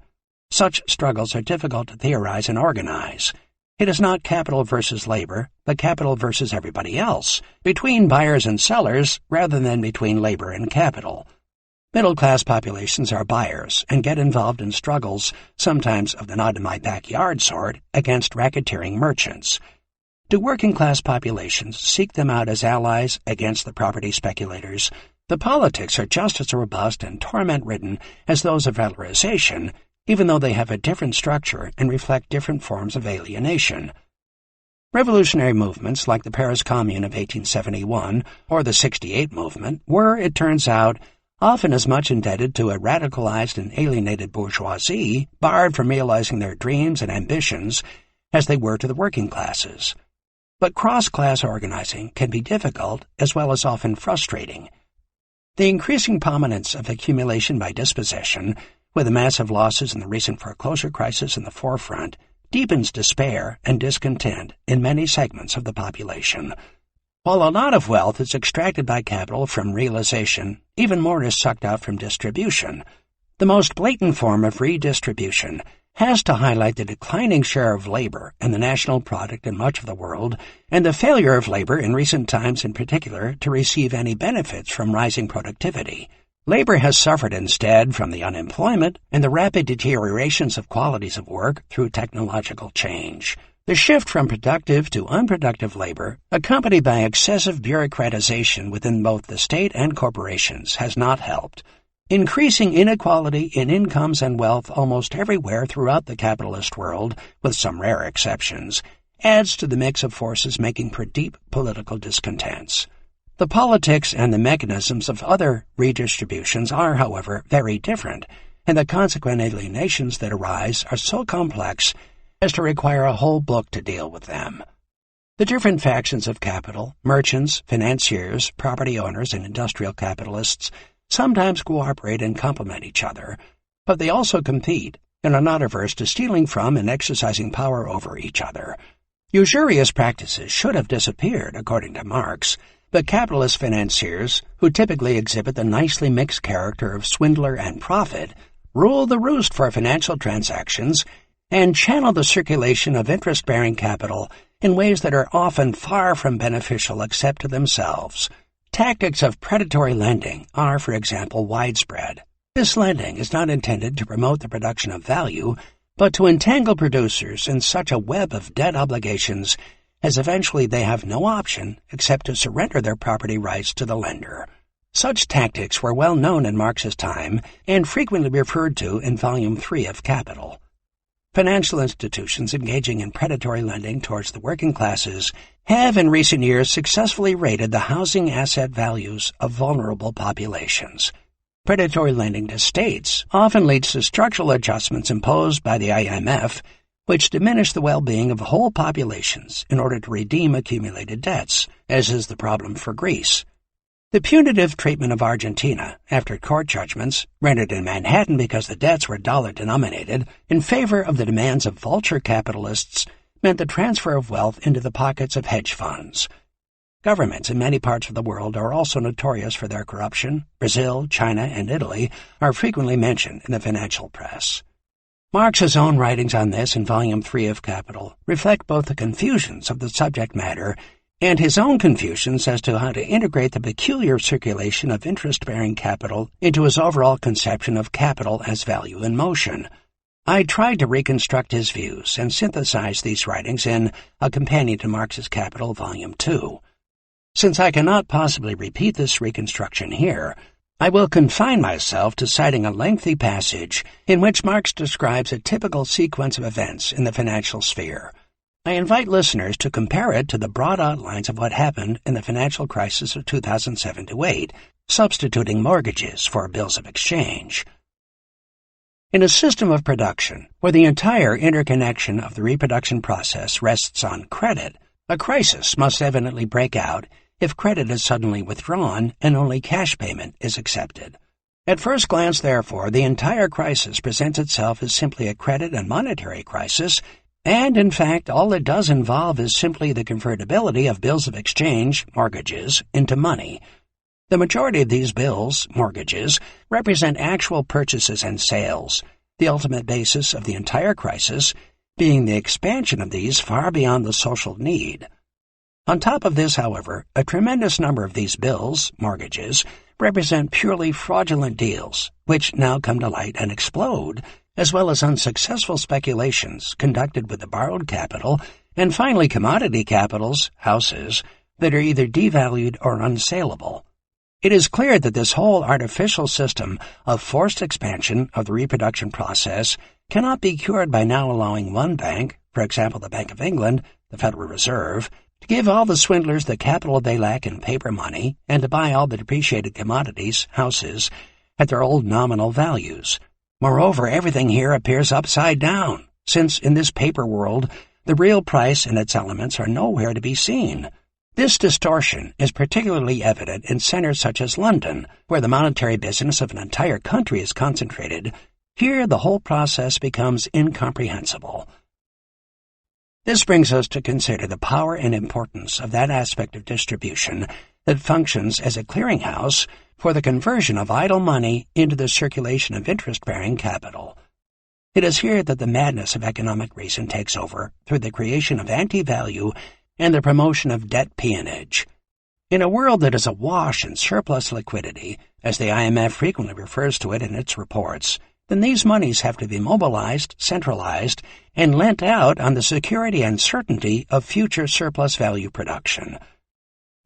Such struggles are difficult to theorize and organize. It is not capital versus labor, but capital versus everybody else, between buyers and sellers rather than between labor and capital. Middle-class populations are buyers and get involved in struggles, sometimes of the not-in-my-backyard sort, against racketeering merchants. Do working-class populations seek them out as allies against the property speculators? The politics are just as robust and torment-ridden as those of valorization, even though they have a different structure and reflect different forms of alienation. Revolutionary movements like the Paris Commune of 1871 or the '68 movement were, it turns out, often as much indebted to a radicalized and alienated bourgeoisie, barred from realizing their dreams and ambitions, as they were to the working classes. But cross-class organizing can be difficult as well as often frustrating. The increasing prominence of accumulation by dispossession, with the massive losses in the recent foreclosure crisis in the forefront, deepens despair and discontent in many segments of the population. While a lot of wealth is extracted by capital from realization, even more is sucked out from distribution. The most blatant form of redistribution has to highlight the declining share of labor in the national product in much of the world, and the failure of labor in recent times in particular to receive any benefits from rising productivity. Labor has suffered instead from the unemployment and the rapid deteriorations of qualities of work through technological change. The shift from productive to unproductive labor, accompanied by excessive bureaucratization within both the state and corporations, has not helped. Increasing inequality in incomes and wealth almost everywhere throughout the capitalist world, with some rare exceptions, adds to the mix of forces making for deep political discontents. The politics and the mechanisms of other redistributions are, however, very different, and the consequent alienations that arise are so complex as to require a whole book to deal with them. The different factions of capital, merchants, financiers, property owners, and industrial capitalists, sometimes cooperate and complement each other, but they also compete and are not averse to stealing from and exercising power over each other. Usurious practices should have disappeared, according to Marx, but capitalist financiers, who typically exhibit the nicely mixed character of swindler and prophet, rule the roost for financial transactions and channel the circulation of interest-bearing capital in ways that are often far from beneficial except to themselves. Tactics of predatory lending are, for example, widespread. This lending is not intended to promote the production of value, but to entangle producers in such a web of debt obligations as eventually they have no option except to surrender their property rights to the lender. Such tactics were well known in Marx's time and frequently referred to in Volume 3 of Capital. Financial institutions engaging in predatory lending towards the working classes have in recent years successfully raided the housing asset values of vulnerable populations. Predatory lending to states often leads to structural adjustments imposed by the IMF, which diminish the well-being of whole populations in order to redeem accumulated debts, as is the problem for Greece. The punitive treatment of Argentina, after court judgments, rendered in Manhattan because the debts were dollar-denominated, in favor of the demands of vulture capitalists, meant the transfer of wealth into the pockets of hedge funds. Governments in many parts of the world are also notorious for their corruption. Brazil, China, and Italy are frequently mentioned in the financial press. Marx's own writings on this in Volume 3 of Capital reflect both the confusions of the subject matter and his own confusions as to how to integrate the peculiar circulation of interest-bearing capital into his overall conception of capital as value in motion. I tried to reconstruct his views and synthesize these writings in A Companion to Marx's Capital, Volume 2. Since I cannot possibly repeat this reconstruction here, I will confine myself to citing a lengthy passage in which Marx describes a typical sequence of events in the financial sphere. I invite listeners to compare it to the broad outlines of what happened in the financial crisis of 2007-8, substituting mortgages for bills of exchange. In a system of production where the entire interconnection of the reproduction process rests on credit, a crisis must evidently break out if credit is suddenly withdrawn and only cash payment is accepted. At first glance, therefore, the entire crisis presents itself as simply a credit and monetary crisis, and in fact all it does involve is simply the convertibility of bills of exchange, mortgages, into money. The majority of these bills, mortgages, represent actual purchases and sales, the ultimate basis of the entire crisis being the expansion of these far beyond the social need. On top of this, however, a tremendous number of these bills, mortgages, represent purely fraudulent deals, which now come to light and explode, as well as unsuccessful speculations conducted with the borrowed capital, and finally commodity capitals, houses, that are either devalued or unsaleable. It is clear that this whole artificial system of forced expansion of the reproduction process cannot be cured by now allowing one bank, for example the Bank of England, the Federal Reserve, to give all the swindlers the capital they lack in paper money and to buy all the depreciated commodities, houses, at their old nominal values. Moreover, everything here appears upside down, since in this paper world the real price and its elements are nowhere to be seen. This distortion is particularly evident in centers such as London, where the monetary business of an entire country is concentrated. Here the whole process becomes incomprehensible. This brings us to consider the power and importance of that aspect of distribution that functions as a clearinghouse for the conversion of idle money into the circulation of interest-bearing capital. It is here that the madness of economic reason takes over through the creation of anti-value and the promotion of debt peonage. In a world that is awash in surplus liquidity, as the IMF frequently refers to it in its reports, then these monies have to be mobilized, centralized, and lent out on the security and certainty of future surplus value production.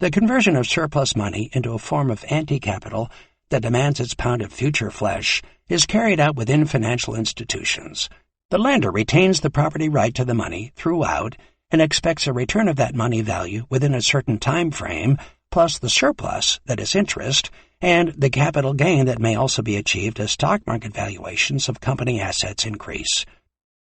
The conversion of surplus money into a form of anti-capital that demands its pound of future flesh is carried out within financial institutions. The lender retains the property right to the money throughout and expects a return of that money value within a certain time frame, plus the surplus, that is interest, and the capital gain that may also be achieved as stock market valuations of company assets increase.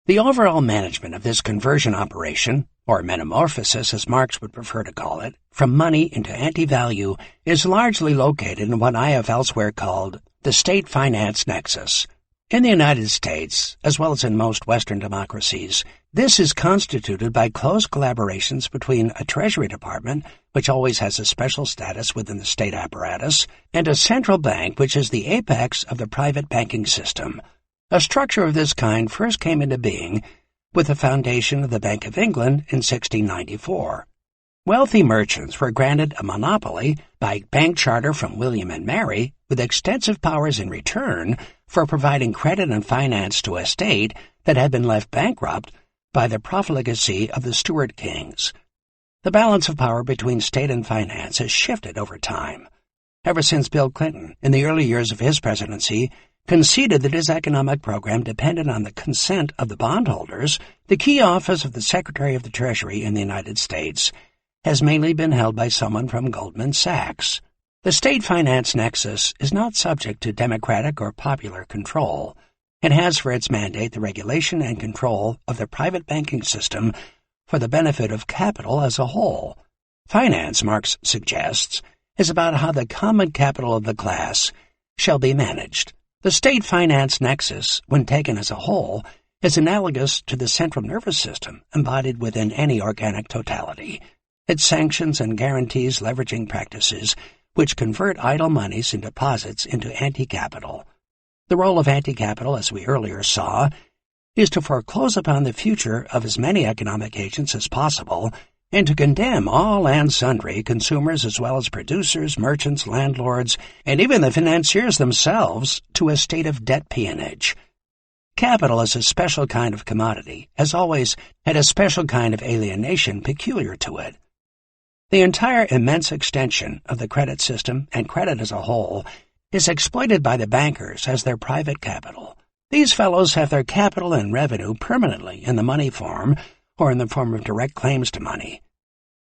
The overall management of this conversion operation, or metamorphosis as Marx would prefer to call it, from money into anti-value is largely located in what I have elsewhere called the state-finance nexus. In the United States, as well as in most Western democracies, this is constituted by close collaborations between a Treasury Department, which always has a special status within the state apparatus, and a central bank, which is the apex of the private banking system. A structure of this kind first came into being with the foundation of the Bank of England in 1694. Wealthy merchants were granted a monopoly by bank charter from William and Mary, with extensive powers in return for providing credit and finance to a state that had been left bankrupt by the profligacy of the Stuart kings. The balance of power between state and finance has shifted over time. Ever since Bill Clinton, in the early years of his presidency, conceded that his economic program depended on the consent of the bondholders, the key office of the Secretary of the Treasury in the United States has mainly been held by someone from Goldman Sachs. The state-finance nexus is not subject to democratic or popular control. It has for its mandate the regulation and control of the private banking system for the benefit of capital as a whole. Finance, Marx suggests, is about how the common capital of the class shall be managed. The state-finance nexus, when taken as a whole, is analogous to the central nervous system embodied within any organic totality. It sanctions and guarantees leveraging practices which convert idle monies and deposits into anti-capital. The role of anti-capital, as we earlier saw, is to foreclose upon the future of as many economic agents as possible and to condemn all and sundry, consumers as well as producers, merchants, landlords, and even the financiers themselves, to a state of debt peonage. Capital is a special kind of commodity, has always had a special kind of alienation peculiar to it. The entire immense extension of the credit system and credit as a whole is exploited by the bankers as their private capital. These fellows have their capital and revenue permanently in the money form or in the form of direct claims to money.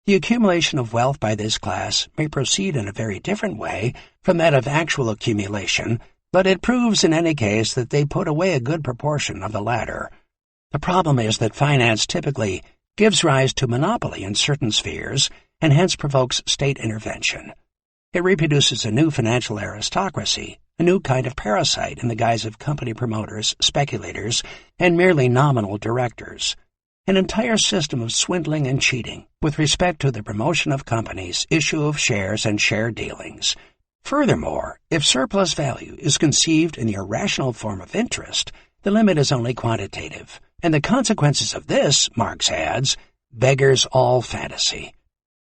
The accumulation of wealth by this class may proceed in a very different way from that of actual accumulation, but it proves in any case that they put away a good proportion of the latter. The problem is that finance typically gives rise to monopoly in certain spheres and hence provokes state intervention. It reproduces a new financial aristocracy, a new kind of parasite in the guise of company promoters, speculators, and merely nominal directors. An entire system of swindling and cheating with respect to the promotion of companies, issue of shares, and share dealings. Furthermore, if surplus value is conceived in the irrational form of interest, the limit is only quantitative, and the consequences of this, Marx adds, beggars all fantasy.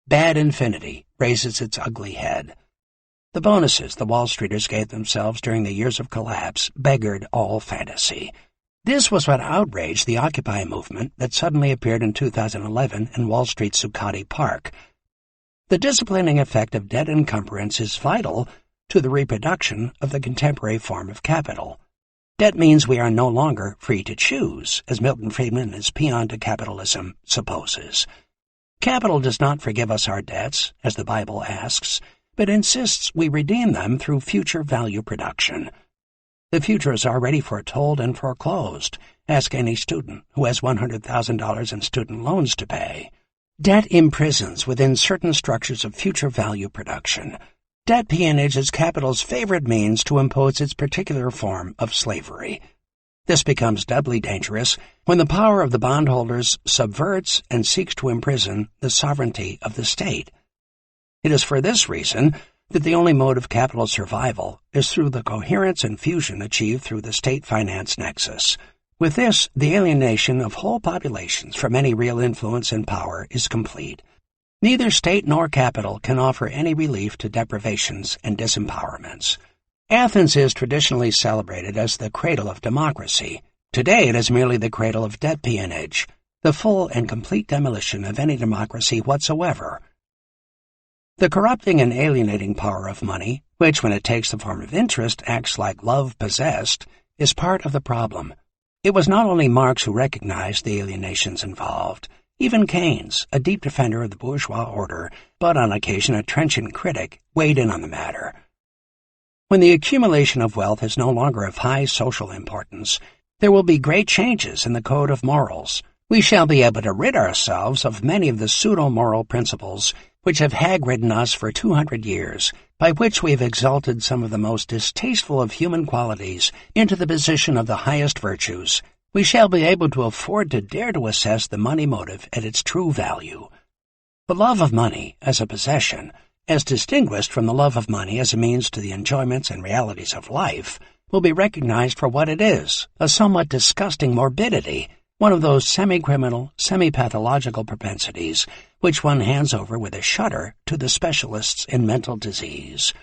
Bad infinity raises its ugly head. The bonuses the Wall Streeters gave themselves during the years of collapse beggared all fantasy. This was what outraged the Occupy movement that suddenly appeared in 2011 in Wall Street's Zuccotti Park. The disciplining effect of debt encumbrance is vital to the reproduction of the contemporary form of capital. Debt means we are no longer free to choose, as Milton Friedman in his Paean to Capitalism supposes. Capital does not forgive us our debts, as the Bible asks, but insists we redeem them through future value production. The future is already foretold and foreclosed. Ask any student who has $100,000 in student loans to pay. Debt imprisons within certain structures of future value production. Debt peonage is capital's favorite means to impose its particular form of slavery. This becomes doubly dangerous when the power of the bondholders subverts and seeks to imprison the sovereignty of the state. It is for this reason that the only mode of capital survival is through the coherence and fusion achieved through the state-finance nexus. With this, the alienation of whole populations from any real influence and power is complete. Neither state nor capital can offer any relief to deprivations and disempowerments. Athens is traditionally celebrated as the cradle of democracy. Today it is merely the cradle of debt peonage, the full and complete demolition of any democracy whatsoever. The corrupting and alienating power of money, which when it takes the form of interest acts like love possessed, is part of the problem. It was not only Marx who recognized the alienations involved. Even Keynes, a deep defender of the bourgeois order, but on occasion a trenchant critic, weighed in on the matter. When the accumulation of wealth is no longer of high social importance, there will be great changes in the code of morals. We shall be able to rid ourselves of many of the pseudo-moral principles which have hag-ridden us for 200 years, by which we have exalted some of the most distasteful of human qualities into the position of the highest virtues. We shall be able to afford to dare to assess the money motive at its true value. The love of money as a possession, as distinguished from the love of money as a means to the enjoyments and realities of life, will be recognized for what it is, a somewhat disgusting morbidity, one of those semi-criminal, semi-pathological propensities which one hands over with a shudder to the specialists in mental disease.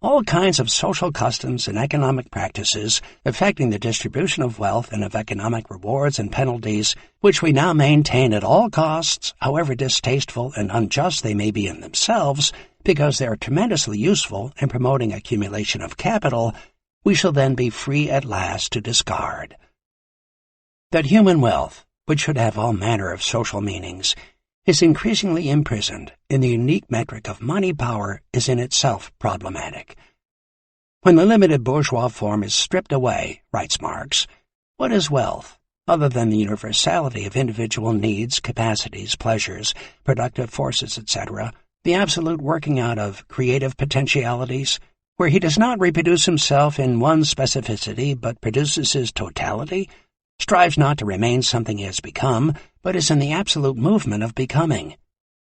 All kinds of social customs and economic practices affecting the distribution of wealth and of economic rewards and penalties, which we now maintain at all costs, however distasteful and unjust they may be in themselves, because they are tremendously useful in promoting accumulation of capital, we shall then be free at last to discard. That human wealth, which should have all manner of social meanings, is increasingly imprisoned in the unique metric of money power is in itself problematic. When the limited bourgeois form is stripped away, writes Marx, what is wealth, other than the universality of individual needs, capacities, pleasures, productive forces, etc., the absolute working out of creative potentialities, where he does not reproduce himself in one specificity but produces his totality, strives not to remain something he has become, but is in the absolute movement of becoming.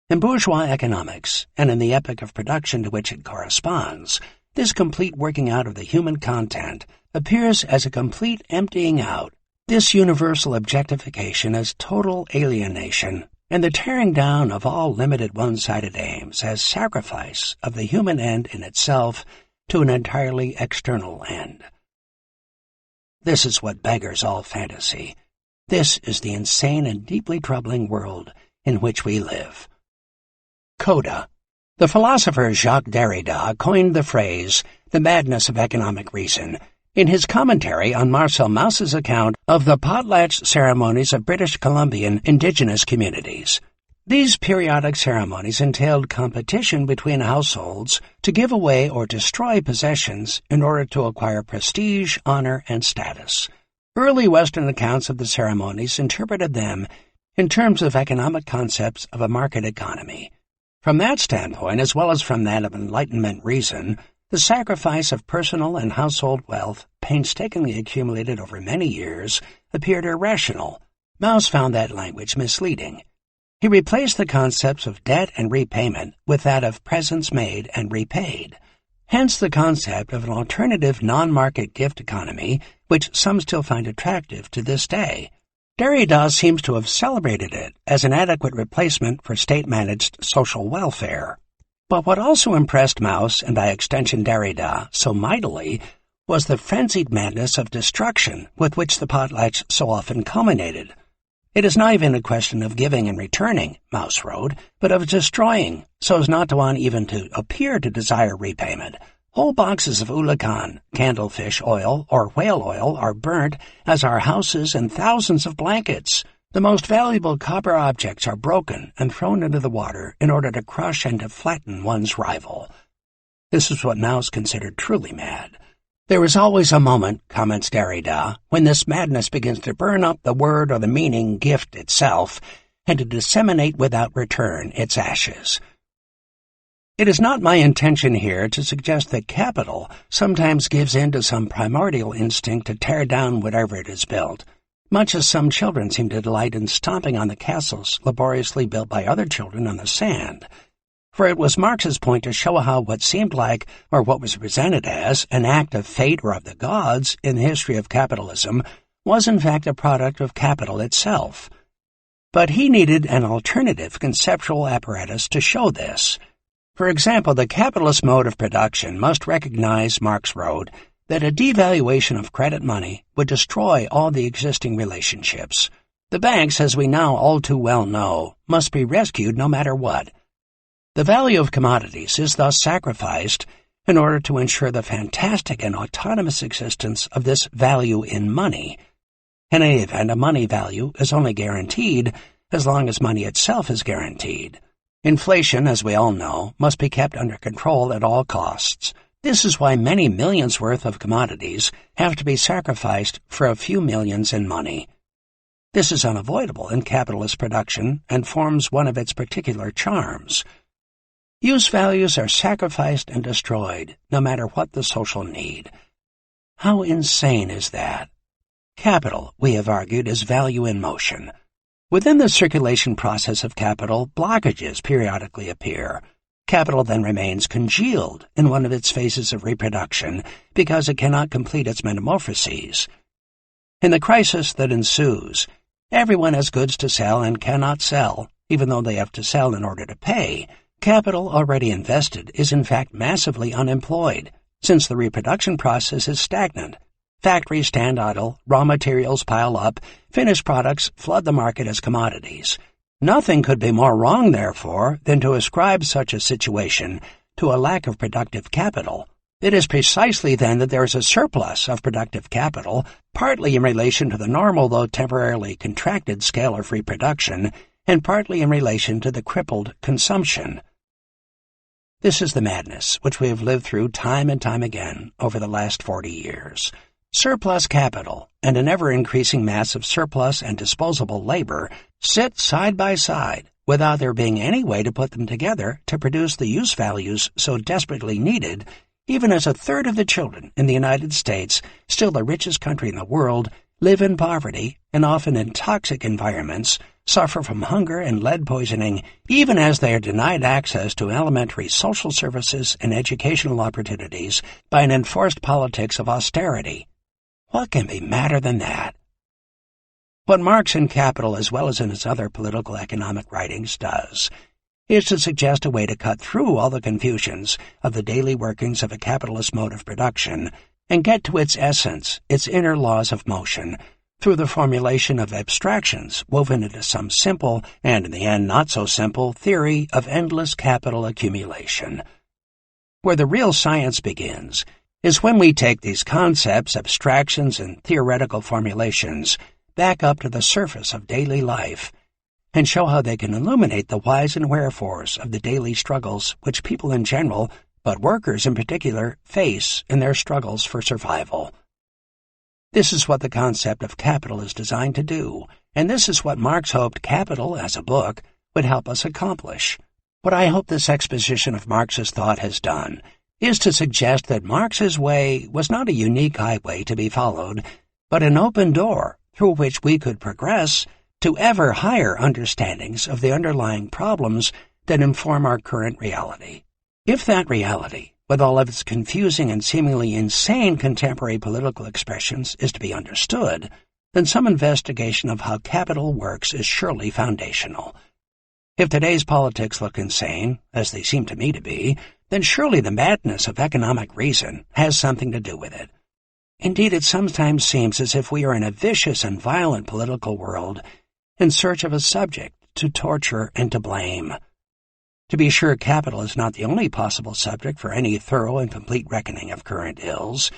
In bourgeois economics, and in the epoch of production to which it corresponds, this complete working out of the human content appears as a complete emptying out, this universal objectification as total alienation, and the tearing down of all limited one-sided aims as sacrifice of the human end in itself to an entirely external end. This is what beggars all fantasy. This is the insane and deeply troubling world in which we live. Coda. The philosopher Jacques Derrida coined the phrase, the madness of economic reason, in his commentary on Marcel Mauss's account of the potlatch ceremonies of British Columbian indigenous communities. These periodic ceremonies entailed competition between households to give away or destroy possessions in order to acquire prestige, honor, and status. Early Western accounts of the ceremonies interpreted them in terms of economic concepts of a market economy. From that standpoint, as well as from that of Enlightenment reason, the sacrifice of personal and household wealth, painstakingly accumulated over many years, appeared irrational. Mauss found that language misleading. He replaced the concepts of debt and repayment with that of presents made and repaid. Hence the concept of an alternative non-market gift economy, which some still find attractive to this day. Derrida seems to have celebrated it as an adequate replacement for state-managed social welfare. But what also impressed Mauss, and by extension Derrida, so mightily was the frenzied madness of destruction with which the potlatch so often culminated. It is not even a question of giving and returning, Mauss wrote, but of destroying, so as not to want even to appear to desire repayment. Whole boxes of oolakan, candlefish oil, or whale oil are burnt, as are houses and thousands of blankets. The most valuable copper objects are broken and thrown into the water in order to crush and to flatten one's rival. This is what Mauss considered truly mad. There is always a moment, comments Derrida, when this madness begins to burn up the word or the meaning gift itself, and to disseminate without return its ashes. It is not my intention here to suggest that capital sometimes gives in to some primordial instinct to tear down whatever it has built, much as some children seem to delight in stomping on the castles laboriously built by other children on the sand. For it was Marx's point to show how what seemed like, or what was presented as, an act of fate or of the gods in the history of capitalism was in fact a product of capital itself. But he needed an alternative conceptual apparatus to show this. For example, the capitalist mode of production must recognize, Marx wrote, that a devaluation of credit money would destroy all the existing relationships. The banks, as we now all too well know, must be rescued no matter what. The value of commodities is thus sacrificed in order to ensure the fantastic and autonomous existence of this value in money. In any event, a money value is only guaranteed as long as money itself is guaranteed. Inflation, as we all know, must be kept under control at all costs. This is why many millions worth of commodities have to be sacrificed for a few millions in money. This is unavoidable in capitalist production and forms one of its particular charms. Use values are sacrificed and destroyed, no matter what the social need. How insane is that? Capital, we have argued, is value in motion. Within the circulation process of capital, blockages periodically appear. Capital then remains congealed in one of its phases of reproduction because it cannot complete its metamorphoses. In the crisis that ensues, everyone has goods to sell and cannot sell, even though they have to sell in order to pay. Capital already invested is in fact massively unemployed, since the reproduction process is stagnant. Factories stand idle, raw materials pile up, finished products flood the market as commodities. Nothing could be more wrong, therefore, than to ascribe such a situation to a lack of productive capital. It is precisely then that there is a surplus of productive capital, partly in relation to the normal though temporarily contracted scale of reproduction, and partly in relation to the crippled consumption. This is the madness which we have lived through time and time again over the last 40 years. Surplus capital and an ever-increasing mass of surplus and disposable labor sit side by side without there being any way to put them together to produce the use values so desperately needed, even as a third of the children in the United States, still the richest country in the world, live in poverty and often in toxic environments, suffer from hunger and lead poisoning, even as they are denied access to elementary social services and educational opportunities by an enforced politics of austerity. What can be madder than that? What Marx in Capital, as well as in his other political economic writings, does is to suggest a way to cut through all the confusions of the daily workings of a capitalist mode of production and get to its essence, its inner laws of motion, through the formulation of abstractions woven into some simple, and in the end not so simple, theory of endless capital accumulation. Where the real science begins is when we take these concepts, abstractions, and theoretical formulations back up to the surface of daily life and show how they can illuminate the whys and wherefores of the daily struggles which people in general, but workers in particular, face in their struggles for survival. This is what the concept of capital is designed to do, and this is what Marx hoped Capital, as a book, would help us accomplish. What I hope this exposition of Marx's thought has done is to suggest that Marx's way was not a unique highway to be followed, but an open door through which we could progress to ever higher understandings of the underlying problems that inform our current reality. If that reality, with all of its confusing and seemingly insane contemporary political expressions, is to be understood, then some investigation of how capital works is surely foundational. If today's politics look insane, as they seem to me to be, then surely the madness of economic reason has something to do with it. Indeed, it sometimes seems as if we are in a vicious and violent political world in search of a subject to torture and to blame. To be sure, capital is not the only possible subject for any thorough and complete reckoning of current ills,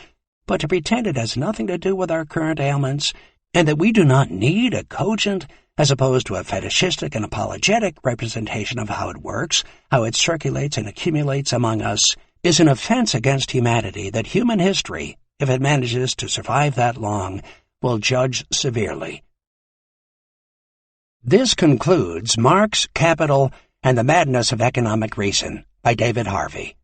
but to pretend it has nothing to do with our current ailments, and that we do not need a cogent, as opposed to a fetishistic and apologetic representation of how it works, how it circulates and accumulates among us, is an offense against humanity that human history, if it manages to survive that long, will judge severely. This concludes Marx, Capital, and the Madness of Economic Reason by David Harvey.